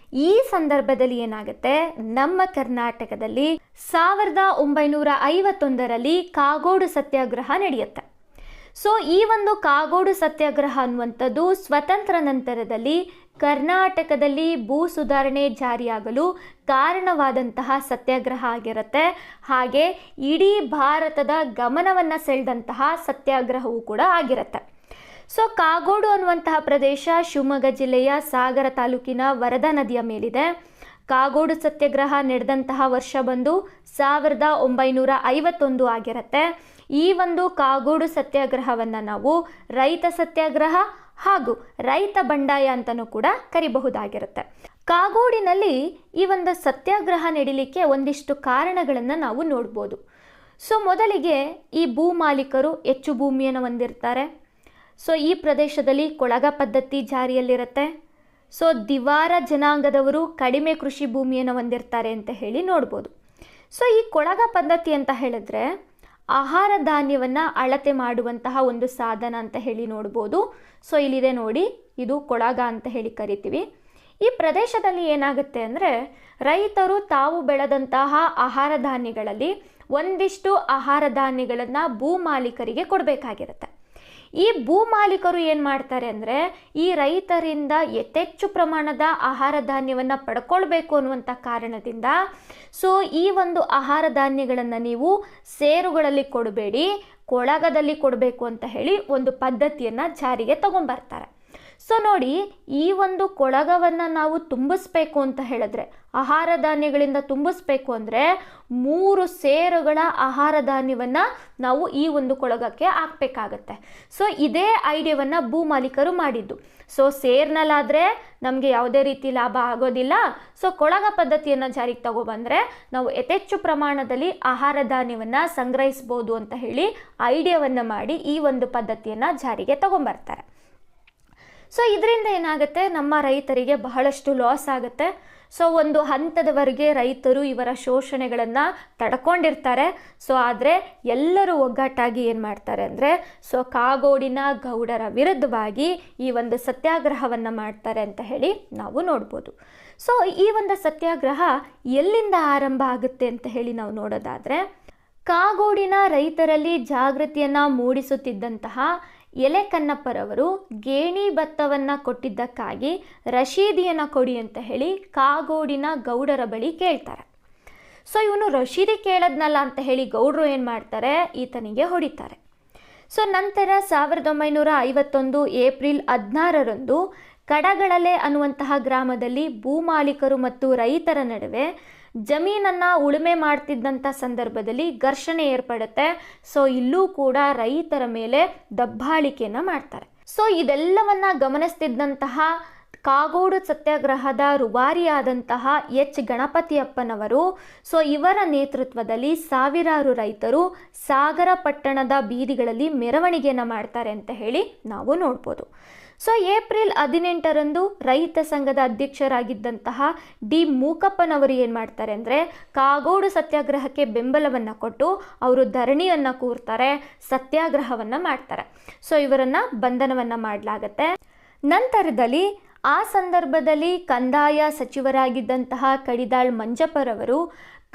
ಈ ಸಂದರ್ಭದಲ್ಲಿ ಏನಾಗುತ್ತೆ, ನಮ್ಮ ಕರ್ನಾಟಕದಲ್ಲಿ 1951ರಲ್ಲಿ ಕಾಗೋಡು ಸತ್ಯಾಗ್ರಹ ನಡೆಯುತ್ತೆ. ಸೊ ಈ ಒಂದು ಕಾಗೋಡು ಸತ್ಯಾಗ್ರಹ ಅನ್ನುವಂಥದ್ದು ಸ್ವತಂತ್ರ ನಂತರದಲ್ಲಿ ಕರ್ನಾಟಕದಲ್ಲಿ ಭೂ ಸುಧಾರಣೆ ಜಾರಿಯಾಗಲು ಕಾರಣವಾದಂತಹ ಸತ್ಯಾಗ್ರಹ ಆಗಿರುತ್ತೆ. ಹಾಗೆ ಇಡೀ ಭಾರತದ ಗಮನವನ್ನು ಸೆಳೆದಂತಹ ಸತ್ಯಾಗ್ರಹವೂ ಕೂಡ ಆಗಿರುತ್ತೆ. ಸೊ ಕಾಗೋಡು ಅನ್ನುವಂತಹ ಪ್ರದೇಶ ಶಿವಮೊಗ್ಗ ಜಿಲ್ಲೆಯ ಸಾಗರ ತಾಲೂಕಿನ ವರದಾ ನದಿಯ ಮೇಲಿದೆ. ಕಾಗೋಡು ಸತ್ಯಾಗ್ರಹ ನಡೆದಂತಹ ವರ್ಷ ಬಂದು 1951 ಆಗಿರುತ್ತೆ. ಈ ಒಂದು ಕಾಗೋಡು ಸತ್ಯಾಗ್ರಹವನ್ನು ನಾವು ರೈತ ಸತ್ಯಾಗ್ರಹ ಹಾಗೂ ರೈತ ಬಂಡಾಯ ಅಂತಲೂ ಕೂಡ ಕರಿಬಹುದಾಗಿರುತ್ತೆ. ಕಾಗೋಡಿನಲ್ಲಿ ಈ ಒಂದು ಸತ್ಯಾಗ್ರಹ ನಡೀಲಿಕ್ಕೆ ಒಂದಿಷ್ಟು ಕಾರಣಗಳನ್ನು ನಾವು ನೋಡ್ಬೋದು. ಸೊ ಮೊದಲಿಗೆ ಈ ಭೂ ಮಾಲೀಕರು ಹೆಚ್ಚು ಭೂಮಿಯನ್ನು ಹೊಂದಿರ್ತಾರೆ. ಸೊ ಈ ಪ್ರದೇಶದಲ್ಲಿ ಕೊಳಗ ಪದ್ಧತಿ ಜಾರಿಯಲ್ಲಿರುತ್ತೆ. ಸೊ ದಿವಾರ ಜನಾಂಗದವರು ಕಡಿಮೆ ಕೃಷಿ ಭೂಮಿಯನ್ನು ಹೊಂದಿರ್ತಾರೆ ಅಂತ ಹೇಳಿ ನೋಡ್ಬೋದು. ಸೊ ಈ ಕೊಳಗ ಪದ್ಧತಿ ಅಂತ ಹೇಳಿದ್ರೆ ಆಹಾರ ಧಾನ್ಯವನ್ನು ಅಳತೆ ಮಾಡುವಂತಹ ಒಂದು ಸಾಧನ ಅಂತ ಹೇಳಿ ನೋಡ್ಬೋದು. ಸೊ ಇಲ್ಲಿದೆ ನೋಡಿ, ಇದು ಕೊಳಗ ಅಂತ ಹೇಳಿ ಕರಿತೀವಿ. ಈ ಪ್ರದೇಶದಲ್ಲಿ ಏನಾಗುತ್ತೆ ಅಂದರೆ, ರೈತರು ತಾವು ಬೆಳೆದಂತಹ ಆಹಾರ ಧಾನ್ಯಗಳಲ್ಲಿ ಒಂದಿಷ್ಟು ಆಹಾರ ಧಾನ್ಯಗಳನ್ನು ಭೂ ಮಾಲೀಕರಿಗೆ ಕೊಡಬೇಕಾಗಿರುತ್ತೆ. ಈ ಭೂ ಮಾಲೀಕರು ಏನು ಮಾಡ್ತಾರೆ ಅಂದರೆ, ಈ ರೈತರಿಂದ ಯಥೇಚ್ಚು ಪ್ರಮಾಣದ ಆಹಾರ ಧಾನ್ಯವನ್ನು ಪಡ್ಕೊಳ್ಬೇಕು ಅನ್ನುವಂಥ ಕಾರಣದಿಂದ ಸೊ ಈ ಒಂದು ಆಹಾರ ಧಾನ್ಯಗಳನ್ನು ನೀವು ಸೇರುಗಳಲ್ಲಿ ಕೊಡಬೇಡಿ, ಕೊಳಗದಲ್ಲಿ ಕೊಡಬೇಕು ಅಂತ ಹೇಳಿ ಒಂದು ಪದ್ಧತಿಯನ್ನು ಜಾರಿಗೆ ತಗೊಂಡ್ಬರ್ತಾರೆ. ಸೊ ನೋಡಿ, ಈ ಒಂದು ಕೊಳಗವನ್ನು ನಾವು ತುಂಬಿಸ್ಬೇಕು ಅಂತ ಹೇಳಿದ್ರೆ, ಆಹಾರ ಧಾನ್ಯಗಳಿಂದ ತುಂಬಿಸ್ಬೇಕು ಅಂದರೆ 3 ಸೇರುಗಳ ಆಹಾರ ಧಾನ್ಯವನ್ನು ನಾವು ಈ ಒಂದು ಕೊಳಗಕ್ಕೆ ಹಾಕಬೇಕಾಗತ್ತೆ. ಸೊ ಇದೇ ಐಡಿಯಾವನ್ನು ಭೂ ಮಾಲೀಕರು ಮಾಡಿದ್ದು. ಸೊ ಸೇರ್ನಲ್ಲಾದರೆ ನಮಗೆ ಯಾವುದೇ ರೀತಿ ಲಾಭ ಆಗೋದಿಲ್ಲ. ಸೊ ಕೊಳಗ ಪದ್ಧತಿಯನ್ನು ಜಾರಿಗೆ ತಗೊಬಂದರೆ ನಾವು ಯಥೇಚ್ಚು ಪ್ರಮಾಣದಲ್ಲಿ ಆಹಾರ ಧಾನ್ಯವನ್ನು ಸಂಗ್ರಹಿಸ್ಬೋದು ಅಂತ ಹೇಳಿ ಐಡಿಯಾವನ್ನು ಮಾಡಿ ಈ ಒಂದು ಪದ್ಧತಿಯನ್ನು ಜಾರಿಗೆ ತಗೊಂಬರ್ತಾರೆ. ಸೊ ಇದರಿಂದ ಏನಾಗುತ್ತೆ, ನಮ್ಮ ರೈತರಿಗೆ ಬಹಳಷ್ಟು ಲಾಸ್ ಆಗುತ್ತೆ. ಸೊ ಒಂದು ಹಂತದವರೆಗೆ ರೈತರು ಇವರ ಶೋಷಣೆಗಳನ್ನು ತಡ್ಕೊಂಡಿರ್ತಾರೆ. ಸೊ ಆದರೆ ಎಲ್ಲರೂ ಒಗ್ಗಟ್ಟಾಗಿ ಏನು ಮಾಡ್ತಾರೆ ಅಂದರೆ, ಸೊ ಕಾಗೋಡಿನ ಗೌಡರ ವಿರುದ್ಧವಾಗಿ ಈ ಒಂದು ಸತ್ಯಾಗ್ರಹವನ್ನು ಮಾಡ್ತಾರೆ ಅಂತ ಹೇಳಿ ನಾವು ನೋಡ್ಬೋದು. ಸೊ ಈ ಒಂದು ಸತ್ಯಾಗ್ರಹ ಎಲ್ಲಿಂದ ಆರಂಭ ಆಗುತ್ತೆ ಅಂತ ಹೇಳಿ ನಾವು ನೋಡೋದಾದರೆ, ಕಾಗೋಡಿನ ರೈತರಲ್ಲಿ ಜಾಗೃತಿಯನ್ನು ಮೂಡಿಸುತ್ತಿದ್ದಂತಹ ಎಲೆ ಕನ್ನಪ್ಪರವರು ಗೇಣಿ ಭತ್ತವನ್ನು ಕೊಟ್ಟಿದ್ದಕ್ಕಾಗಿ ರಶೀದಿಯನ್ನು ಕೊಡಿ ಅಂತ ಹೇಳಿ ಕಾಗೋಡಿನ ಗೌಡರ ಬಳಿ ಕೇಳ್ತಾರೆ. ಸೊ ಇವನು ರಶೀದಿ ಕೇಳದ್ನಲ್ಲ ಅಂತ ಹೇಳಿ ಗೌಡರು ಏನು ಮಾಡ್ತಾರೆ, ಈತನಿಗೆ ಹೊಡಿತಾರೆ. ಸೊ ನಂತರ 1951 ಏಪ್ರಿಲ್ 16ರಂದು ಕಡಗಳಲೆ ಅನ್ನುವಂತಹ ಗ್ರಾಮದಲ್ಲಿ ಭೂಮಾಲೀಕರು ಮತ್ತು ರೈತರ ನಡುವೆ ಜಮೀನನ್ನು ಉಳುಮೆ ಮಾಡ್ತಿದ್ದಂಥ ಸಂದರ್ಭದಲ್ಲಿ ಘರ್ಷಣೆ ಏರ್ಪಡುತ್ತೆ. ಸೊ ಇಲ್ಲೂ ಕೂಡ ರೈತರ ಮೇಲೆ ದಬ್ಬಾಳಿಕೆಯನ್ನು ಮಾಡ್ತಾರೆ. ಸೊ ಇದೆಲ್ಲವನ್ನ ಗಮನಿಸ್ತಿದ್ದಂತಹ ಕಾಗೋಡು ಸತ್ಯಾಗ್ರಹದ ರೂವಾರಿಯಾದಂತಹ ಎಚ್ ಗಣಪತಿಯಪ್ಪನವರು, ಸೊ ಇವರ ನೇತೃತ್ವದಲ್ಲಿ ಸಾವಿರಾರು ರೈತರು ಸಾಗರ ಪಟ್ಟಣದ ಬೀದಿಗಳಲ್ಲಿ ಮೆರವಣಿಗೆಯನ್ನು ಮಾಡ್ತಾರೆ ಅಂತ ಹೇಳಿ ನಾವು ನೋಡ್ಬೋದು. ಸೊ ಏಪ್ರಿಲ್ 18ರಂದು ರೈತ ಸಂಘದ ಅಧ್ಯಕ್ಷರಾಗಿದ್ದಂತಹ ಡಿ ಮೂಕಪ್ಪನವರು ಏನು ಮಾಡ್ತಾರೆ ಅಂದರೆ, ಕಾಗೋಡು ಸತ್ಯಾಗ್ರಹಕ್ಕೆ ಬೆಂಬಲವನ್ನು ಕೊಟ್ಟು ಅವರು ಧರಣಿಯನ್ನು ಕೂರ್ತಾರೆ, ಸತ್ಯಾಗ್ರಹವನ್ನು ಮಾಡ್ತಾರೆ. ಸೊ ಇವರನ್ನು ಬಂಧನವನ್ನು ಮಾಡಲಾಗತ್ತೆ. ನಂತರದಲ್ಲಿ ಆ ಸಂದರ್ಭದಲ್ಲಿ ಕಂದಾಯ ಸಚಿವರಾಗಿದ್ದಂತಹ ಕಡಿದಾಳ್ ಮಂಜಪ್ಪರವರು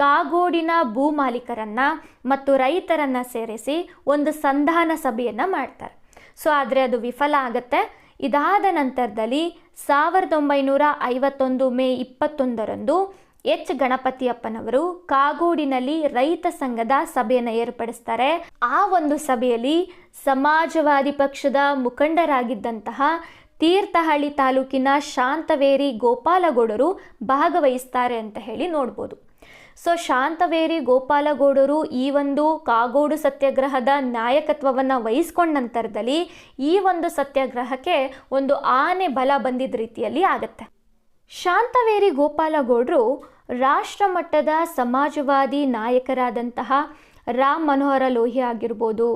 ಕಾಗೋಡಿನ ಭೂ ಮಾಲೀಕರನ್ನು ಮತ್ತು ರೈತರನ್ನು ಸೇರಿಸಿ ಒಂದು ಸಂಧಾನ ಸಭೆಯನ್ನು ಮಾಡ್ತಾರೆ. ಸೊ ಆದರೆ ಅದು ವಿಫಲ ಆಗುತ್ತೆ. ಇದಾದ ನಂತರದಲ್ಲಿ 1951 ಮೇ 21ರಂದು ಎಚ್ ಗಣಪತಿಯಪ್ಪನವರು ಕಾಗೋಡಿನಲ್ಲಿ ರೈತ ಸಂಘದ ಸಭೆಯನ್ನು ಏರ್ಪಡಿಸ್ತಾರೆ. ಆ ಒಂದು ಸಭೆಯಲ್ಲಿ ಸಮಾಜವಾದಿ ಪಕ್ಷದ ಮುಖಂಡರಾಗಿದ್ದಂತಹ ತೀರ್ಥಹಳ್ಳಿ ತಾಲೂಕಿನ ಶಾಂತವೇರಿ ಗೋಪಾಲಗೌಡರು ಭಾಗವಹಿಸ್ತಾರೆ ಅಂತ ಹೇಳಿ ನೋಡ್ಬೋದು. ಸೊ ಶಾಂತವೇರಿ ಗೋಪಾಲಗೌಡರು ಈ ಒಂದು ಕಾಗೋಡು ಸತ್ಯಾಗ್ರಹದ ನಾಯಕತ್ವವನ್ನು ವಹಿಸ್ಕೊಂಡ ನಂತರದಲ್ಲಿ ಈ ಒಂದು ಸತ್ಯಾಗ್ರಹಕ್ಕೆ ಒಂದು ಆನೆ ಬಲ ಬಂದಿದ್ದ ರೀತಿಯಲ್ಲಿ ಆಗುತ್ತೆ. ಶಾಂತವೇರಿ ಗೋಪಾಲಗೌಡರು ರಾಷ್ಟ್ರ ಮಟ್ಟದ ಸಮಾಜವಾದಿ ನಾಯಕರಾದಂತಹ ರಾಮ್ ಮನೋಹರ ಲೋಹಿಯಾ ಆಗಿರ್ಬೋದು,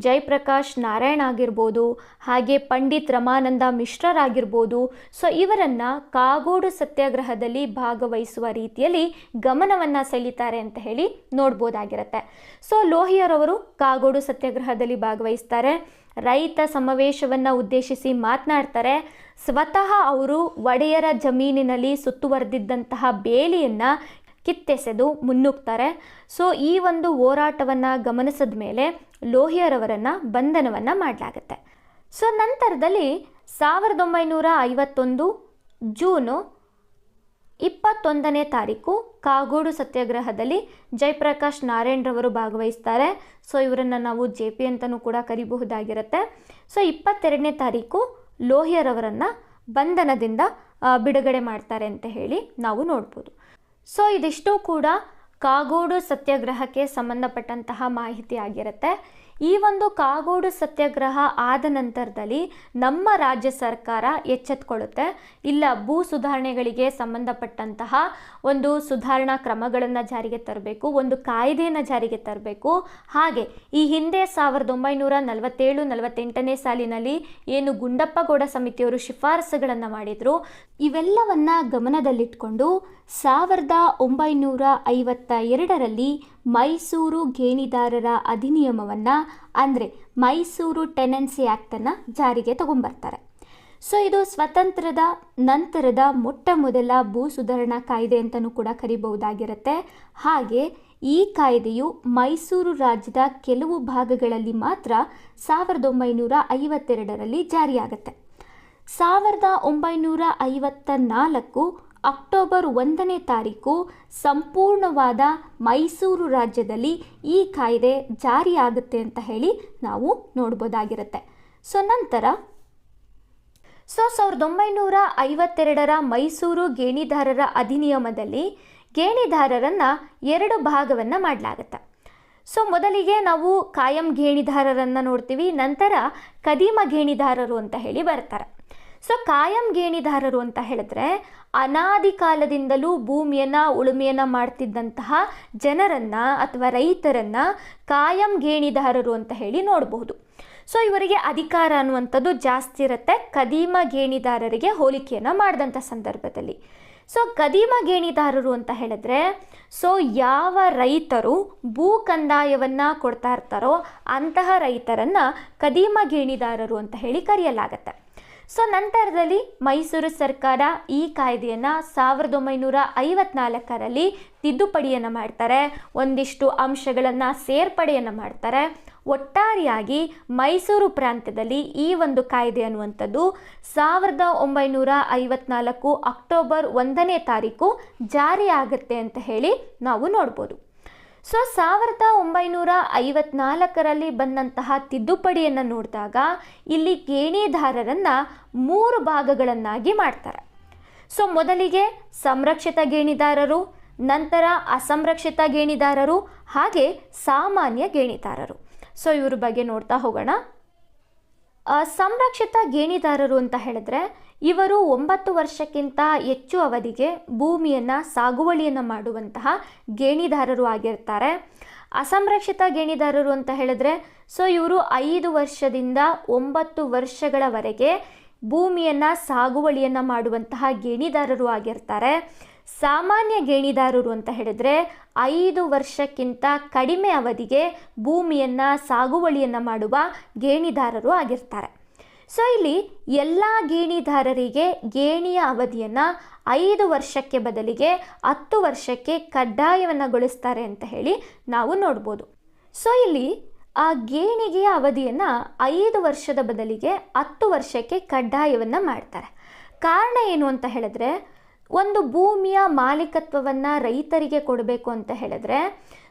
ಜಯಪ್ರಕಾಶ್ ನಾರಾಯಣ್ ಆಗಿರ್ಬೋದು, ಹಾಗೆ ಪಂಡಿತ್ ರಮಾನಂದ ಮಿಶ್ರರಾಗಿರ್ಬೋದು. ಸೊ ಇವರನ್ನು ಕಾಗೋಡು ಸತ್ಯಾಗ್ರಹದಲ್ಲಿ ಭಾಗವಹಿಸುವ ರೀತಿಯಲ್ಲಿ ಗಮನವನ್ನು ಸೆಳೀತಾರೆ ಅಂತ ಹೇಳಿ ನೋಡ್ಬೋದಾಗಿರುತ್ತೆ. ಸೊ ಲೋಹಿಯಾರವರು ಕಾಗೋಡು ಸತ್ಯಾಗ್ರಹದಲ್ಲಿ ಭಾಗವಹಿಸ್ತಾರೆ, ರೈತ ಸಮಾವೇಶವನ್ನು ಉದ್ದೇಶಿಸಿ ಮಾತನಾಡ್ತಾರೆ. ಸ್ವತಃ ಅವರು ಒಡೆಯರ ಜಮೀನಿನಲ್ಲಿ ಸುತ್ತುವರೆದಿದ್ದಂತಹ ಬೇಲಿಯನ್ನು ಕಿತ್ತೆಸೆದು ಮುನ್ನುಗ್ತಾರೆ. ಸೊ ಈ ಒಂದು ಹೋರಾಟವನ್ನು ಗಮನಿಸಿದ ಮೇಲೆ ಲೋಹಿಯಾರವರನ್ನು ಬಂಧನವನ್ನು ಮಾಡಲಾಗುತ್ತೆ. ಸೊ ನಂತರದಲ್ಲಿ 1951 ಜೂನ್ 21ನೇ ತಾರೀಕು ಕಾಗೋಡು ಸತ್ಯಾಗ್ರಹದಲ್ಲಿ ಜಯಪ್ರಕಾಶ್ ನಾರಾಯಣ್ರವರು ಭಾಗವಹಿಸ್ತಾರೆ. ಸೊ ಇವರನ್ನು ನಾವು JP ಅಂತಲೂ ಕೂಡ ಕರಿಬಹುದಾಗಿರುತ್ತೆ. ಸೊ 22ನೇ ತಾರೀಕು ಲೋಹಿಯಾರವರನ್ನು ಬಂಧನದಿಂದ ಬಿಡುಗಡೆ ಮಾಡ್ತಾರೆ ಅಂತ ಹೇಳಿ ನಾವು ನೋಡ್ಬೋದು. ಸೊ ಇದಿಷ್ಟು ಕೂಡ ಕಾಗೋಡು ಸತ್ಯಾಗ್ರಹಕ್ಕೆ ಸಂಬಂಧಪಟ್ಟಂತಹ ಮಾಹಿತಿ ಆಗಿರುತ್ತೆ. ಈ ಒಂದು ಕಾಗೋಡು ಸತ್ಯಾಗ್ರಹ ಆದ ನಂತರದಲ್ಲಿ ನಮ್ಮ ರಾಜ್ಯ ಸರ್ಕಾರ ಎಚ್ಚೆತ್ತುಕೊಳ್ಳುತ್ತೆ, ಇಲ್ಲ ಭೂ ಸುಧಾರಣೆಗಳಿಗೆ ಸಂಬಂಧಪಟ್ಟಂತಹ ಒಂದು ಸುಧಾರಣಾ ಕ್ರಮಗಳನ್ನು ಜಾರಿಗೆ ತರಬೇಕು, ಒಂದು ಕಾಯ್ದೆಯನ್ನು ಜಾರಿಗೆ ತರಬೇಕು. ಹಾಗೆ ಈ ಹಿಂದೆ 1947-48ನೇ ಸಾಲಿನಲ್ಲಿ ಏನು ಗುಂಡಪ್ಪಗೌಡ ಸಮಿತಿಯವರು ಶಿಫಾರಸುಗಳನ್ನು ಮಾಡಿದರು, ಇವೆಲ್ಲವನ್ನ ಗಮನದಲ್ಲಿಟ್ಕೊಂಡು 1952ರಲ್ಲಿ ಮೈಸೂರು ಗೇಣಿದಾರರ ಅಧಿನಿಯಮವನ್ನು, ಅಂದರೆ ಮೈಸೂರು ಟೆನೆನ್ಸಿ ಆ್ಯಕ್ಟನ್ನು ಜಾರಿಗೆ ತಗೊಂಬರ್ತಾರೆ. ಸೊ ಇದು ಸ್ವತಂತ್ರದ ನಂತರದ ಮೊಟ್ಟ ಮೊದಲ ಭೂ ಸುಧಾರಣಾ ಕಾಯ್ದೆ ಅಂತಲೂ ಕೂಡ ಕರಿಬಹುದಾಗಿರುತ್ತೆ. ಹಾಗೆ ಈ ಕಾಯ್ದೆಯು ಮೈಸೂರು ರಾಜ್ಯದ ಕೆಲವು ಭಾಗಗಳಲ್ಲಿ ಮಾತ್ರ 1952ರಲ್ಲಿ ಜಾರಿಯಾಗುತ್ತೆ. 1954 ಅಕ್ಟೋಬರ್ 1ನೇ ತಾರೀಕು ಸಂಪೂರ್ಣವಾದ ಮೈಸೂರು ರಾಜ್ಯದಲ್ಲಿ ಈ ಕಾಯ್ದೆ ಜಾರಿಯಾಗುತ್ತೆ ಅಂತ ಹೇಳಿ ನಾವು ನೋಡ್ಬೋದಾಗಿರುತ್ತೆ. ಸೊ ನಂತರ 1952ರ ಮೈಸೂರು ಗೇಣಿದಾರರ ಅಧಿನಿಯಮದಲ್ಲಿ ಗೇಣಿದಾರರನ್ನು 2 ಭಾಗವನ್ನು ಮಾಡಲಾಗುತ್ತೆ. ಸೊ ಮೊದಲಿಗೆ ನಾವು ಕಾಯಂ ಗೇಣಿದಾರರನ್ನು ನೋಡ್ತೀವಿ, ನಂತರ ಕದೀಮ ಗೇಣಿದಾರರು ಅಂತ ಹೇಳಿ ಬರ್ತಾರೆ. ಸೊ ಕಾಯಂ ಗೇಣಿದಾರರು ಅಂತ ಹೇಳಿದ್ರೆ ಅನಾದಿ ಕಾಲದಿಂದಲೂ ಭೂಮಿಯನ್ನು ಉಳುಮೆಯನ್ನು ಮಾಡ್ತಿದ್ದಂತಹ ಜನರನ್ನು ಅಥವಾ ರೈತರನ್ನು ಕಾಯಂ ಗೇಣಿದಾರರು ಅಂತ ಹೇಳಿ ನೋಡಬಹುದು. ಸೊ ಇವರಿಗೆ ಅಧಿಕಾರ ಅನ್ನುವಂಥದ್ದು ಜಾಸ್ತಿ ಇರುತ್ತೆ ಕದೀಮ ಗೇಣಿದಾರರಿಗೆ ಹೋಲಿಕೆಯನ್ನು ಮಾಡಿದಂಥ ಸಂದರ್ಭದಲ್ಲಿ. ಸೊ ಕದೀಮ ಗೇಣಿದಾರರು ಅಂತ ಹೇಳಿದ್ರೆ ಸೊ ಯಾವ ರೈತರು ಭೂ ಕಂದಾಯವನ್ನು ಕೊಡ್ತಾ ಇರ್ತಾರೋ ಅಂತಹ ರೈತರನ್ನು ಕದೀಮ ಗೇಣಿದಾರರು ಅಂತ ಹೇಳಿ ಕರೆಯಲಾಗತ್ತೆ. ಸೊ ನಂತರದಲ್ಲಿ ಮೈಸೂರು ಸರ್ಕಾರ ಈ ಕಾಯ್ದೆಯನ್ನು 1954ರಲ್ಲಿ ತಿದ್ದುಪಡಿಯನ್ನು ಮಾಡ್ತಾರೆ, ಒಂದಿಷ್ಟು ಅಂಶಗಳನ್ನು ಸೇರ್ಪಡೆಯನ್ನು ಮಾಡ್ತಾರೆ. ಒಟ್ಟಾರೆಯಾಗಿ ಮೈಸೂರು ಪ್ರಾಂತ್ಯದಲ್ಲಿ ಈ ಒಂದು ಕಾಯ್ದೆ ಅನ್ನುವಂಥದ್ದು 1954 ಅಕ್ಟೋಬರ್ 1ನೇ ತಾರೀಕು ಜಾರಿಯಾಗುತ್ತೆ ಅಂತ ಹೇಳಿ ನಾವು ನೋಡ್ಬೋದು. ಸೊ 1954ರಲ್ಲಿ ಬಂದಂತಹ ತಿದ್ದುಪಡಿಯನ್ನು ನೋಡಿದಾಗ ಇಲ್ಲಿ ಗೇಣಿದಾರರನ್ನು 3 ಭಾಗಗಳನ್ನಾಗಿ ಮಾಡ್ತಾರೆ. ಸೊ ಮೊದಲಿಗೆ ಸಂರಕ್ಷಿತ ಗೇಣಿದಾರರು, ನಂತರ ಅಸಂರಕ್ಷಿತ ಗೇಣಿದಾರರು, ಹಾಗೆ ಸಾಮಾನ್ಯ ಗೇಣಿದಾರರು. ಸೊ ಇವ್ರ ಬಗ್ಗೆ ನೋಡ್ತಾ ಹೋಗೋಣ. ಸಂರಕ್ಷಿತ ಗೇಣಿದಾರರು ಅಂತ ಹೇಳಿದ್ರೆ ಇವರು 9 ವರ್ಷಕ್ಕಿಂತ ಹೆಚ್ಚು ಅವಧಿಗೆ ಭೂಮಿಯನ್ನು ಸಾಗುವಳಿಯನ್ನು ಮಾಡುವಂತಹ ಗೇಣಿದಾರರು ಆಗಿರ್ತಾರೆ. ಅಸಂರಕ್ಷಿತ ಗೇಣಿದಾರರು ಅಂತ ಹೇಳಿದ್ರೆ ಸೊ ಇವರು 5 ವರ್ಷದಿಂದ 9 ವರ್ಷಗಳವರೆಗೆ ಭೂಮಿಯನ್ನು ಸಾಗುವಳಿಯನ್ನು ಮಾಡುವಂತಹ ಗೇಣಿದಾರರು ಆಗಿರ್ತಾರೆ. ಸಾಮಾನ್ಯ ಗೇಣಿದಾರರು ಅಂತ ಹೇಳಿದ್ರೆ 5 ವರ್ಷಕ್ಕಿಂತ ಕಡಿಮೆ ಅವಧಿಗೆ ಭೂಮಿಯನ್ನು ಸಾಗುವಳಿಯನ್ನು ಮಾಡುವ ಗೇಣಿದಾರರು ಆಗಿರ್ತಾರೆ. ಸೊ ಇಲ್ಲಿ ಎಲ್ಲ ಗೇಣಿದಾರರಿಗೆ ಗೇಣಿಯ ಅವಧಿಯನ್ನು 5 ವರ್ಷಕ್ಕೆ ಬದಲಿಗೆ 10 ವರ್ಷಕ್ಕೆ ಕಡ್ಡಾಯವನ್ನುಗೊಳಿಸ್ತಾರೆ ಅಂತ ಹೇಳಿ ನಾವು ನೋಡ್ಬೋದು. ಸೊ ಇಲ್ಲಿ ಆ ಗೇಣಿಗೆಯ ಅವಧಿಯನ್ನು 5 ವರ್ಷದ ಬದಲಿಗೆ 10 ವರ್ಷಕ್ಕೆ ಕಡ್ಡಾಯವನ್ನು ಮಾಡ್ತಾರೆ. ಕಾರಣ ಏನು ಅಂತ ಹೇಳಿದ್ರೆ ಒಂದು ಭೂಮಿಯ ಮಾಲೀಕತ್ವವನ್ನು ರೈತರಿಗೆ ಕೊಡಬೇಕು ಅಂತ ಹೇಳಿದ್ರೆ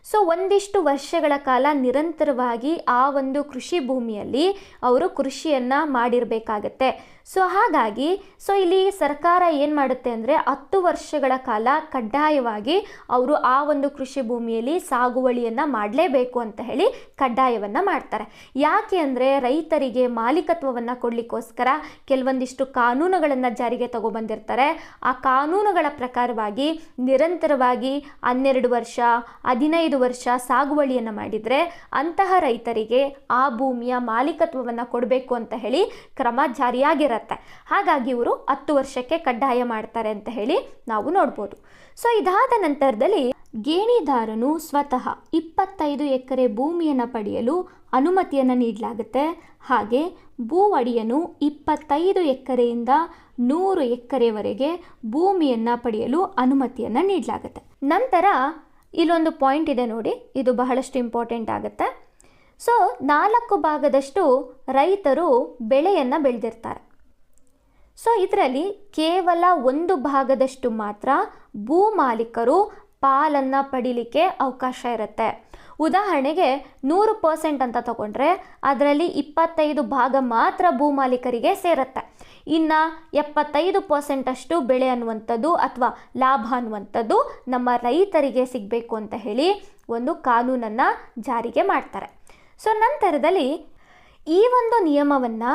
ಸೊ ಒಂದಿಷ್ಟು ವರ್ಷಗಳ ಕಾಲ ನಿರಂತರವಾಗಿ ಆ ಒಂದು ಕೃಷಿ ಭೂಮಿಯಲ್ಲಿ ಅವರು ಕೃಷಿಯನ್ನು ಮಾಡಿರಬೇಕಾಗತ್ತೆ. ಸೊ ಹಾಗಾಗಿ ಸೊ ಇಲ್ಲಿ ಸರ್ಕಾರ ಏನು ಮಾಡುತ್ತೆ ಅಂದರೆ 10 ವರ್ಷಗಳ ಕಾಲ ಕಡ್ಡಾಯವಾಗಿ ಅವರು ಆ ಒಂದು ಕೃಷಿ ಭೂಮಿಯಲ್ಲಿ ಸಾಗುವಳಿಯನ್ನು ಮಾಡಲೇಬೇಕು ಅಂತ ಹೇಳಿ ಕಡ್ಡಾಯವನ್ನು ಮಾಡ್ತಾರೆ. ಯಾಕೆ ಅಂದರೆ ರೈತರಿಗೆ ಮಾಲೀಕತ್ವವನ್ನು ಕೊಡಲಿಕ್ಕೋಸ್ಕರ ಕೆಲವೊಂದಿಷ್ಟು ಕಾನೂನುಗಳನ್ನು ಜಾರಿಗೆ ತಗೊಬಂದಿರ್ತಾರೆ. ಆ ಕಾನೂನುಗಳ ಪ್ರಕಾರವಾಗಿ ನಿರಂತರವಾಗಿ 12 ವರ್ಷ 15 ವರ್ಷ ಸಾಗುವಳಿಯನ್ನು ಮಾಡಿದರೆ ಅಂತಹ ರೈತರಿಗೆ ಆ ಭೂಮಿಯ ಮಾಲೀಕತ್ವವನ್ನು ಕೊಡಬೇಕು ಅಂತ ಹೇಳಿ ಕ್ರಮ ಜಾರಿಯಾಗಿರುತ್ತೆ. ಹಾಗಾಗಿ ಇವರು 10 ವರ್ಷಕ್ಕೆ ಕಡ್ಡಾಯ ಮಾಡ್ತಾರೆ ಅಂತ ಹೇಳಿ ನಾವು ನೋಡ್ಬೋದು. ಸೊ ಇದಾದ ನಂತರದಲ್ಲಿ ಗೇಣಿದಾರನು ಸ್ವತಃ 25 ಎಕರೆ ಭೂಮಿಯನ್ನು ಪಡೆಯಲು ಅನುಮತಿಯನ್ನು ನೀಡಲಾಗುತ್ತೆ. ಹಾಗೆ ಭೂ ಒಡೆಯನು 25 ಎಕರೆಯಿಂದ 100 ಎಕರೆವರೆಗೆ ಭೂಮಿಯನ್ನು ಪಡೆಯಲು ಅನುಮತಿಯನ್ನು ನೀಡಲಾಗುತ್ತೆ. ನಂತರ ಇಲ್ಲೊಂದು ಪಾಯಿಂಟ್ ಇದೆ ನೋಡಿ, ಇದು ಬಹಳಷ್ಟು ಇಂಪಾರ್ಟೆಂಟ್ ಆಗುತ್ತೆ. ಸೊ 4 ಭಾಗದಷ್ಟು ರೈತರು ಬೆಳೆಯನ್ನು ಬೆಳೆದಿರ್ತಾರೆ. ಸೊ ಇದರಲ್ಲಿ ಕೇವಲ 1 ಭಾಗದಷ್ಟು ಮಾತ್ರ ಭೂ ಮಾಲೀಕರು ಪಾಲನ್ನು ಪಡೀಲಿಕ್ಕೆ ಅವಕಾಶ ಇರುತ್ತೆ. ಉದಾಹರಣೆಗೆ 100% ಅಂತ ತಗೊಂಡ್ರೆ ಅದರಲ್ಲಿ 25 ಭಾಗ ಮಾತ್ರ ಭೂ ಮಾಲೀಕರಿಗೆ ಸೇರುತ್ತೆ. ಇನ್ನು 75% ಅಷ್ಟು ಬೆಳೆ ಅನ್ನುವಂಥದ್ದು ಅಥವಾ ಲಾಭ ಅನ್ನುವಂಥದ್ದು ನಮ್ಮ ರೈತರಿಗೆ ಸಿಗಬೇಕು ಅಂತ ಹೇಳಿ ಒಂದು ಕಾನೂನನ್ನು ಜಾರಿಗೆ ಮಾಡ್ತಾರೆ. ಸೊ ನಂತರದಲ್ಲಿ ಈ ಒಂದು ನಿಯಮವನ್ನು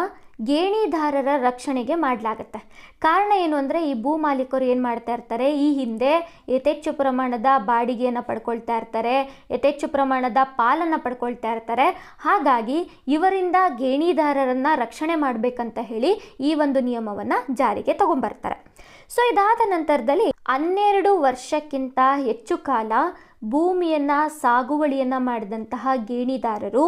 ಗೇಣಿದಾರರ ರಕ್ಷಣೆಗೆ ಮಾಡಲಾಗುತ್ತೆ. ಕಾರಣ ಏನು ಅಂದರೆ ಈ ಭೂ ಮಾಲೀಕರು ಏನು ಮಾಡ್ತಾ ಇರ್ತಾರೆ, ಈ ಹಿಂದೆ ಯಥೇಚ್ಛ ಪ್ರಮಾಣದ ಬಾಡಿಗೆಯನ್ನು ಪಡ್ಕೊಳ್ತಾ ಇರ್ತಾರೆ, ಯಥೇಚ್ಛ ಪ್ರಮಾಣದ ಪಾಲನ್ನು ಪಡ್ಕೊಳ್ತಾ ಇರ್ತಾರೆ. ಹಾಗಾಗಿ ಇವರಿಂದ ಗೇಣಿದಾರರನ್ನು ರಕ್ಷಣೆ ಮಾಡಬೇಕಂತ ಹೇಳಿ ಈ ಒಂದು ನಿಯಮವನ್ನು ಜಾರಿಗೆ ತಗೊಂಡ್ಬರ್ತಾರೆ. ಸೊ ಇದಾದ ನಂತರದಲ್ಲಿ 12 ವರ್ಷಕ್ಕಿಂತ ಹೆಚ್ಚು ಕಾಲ ಭೂಮಿಯನ್ನು ಸಾಗುವಳಿಯನ್ನು ಮಾಡಿದಂತಹ ಗೇಣಿದಾರರು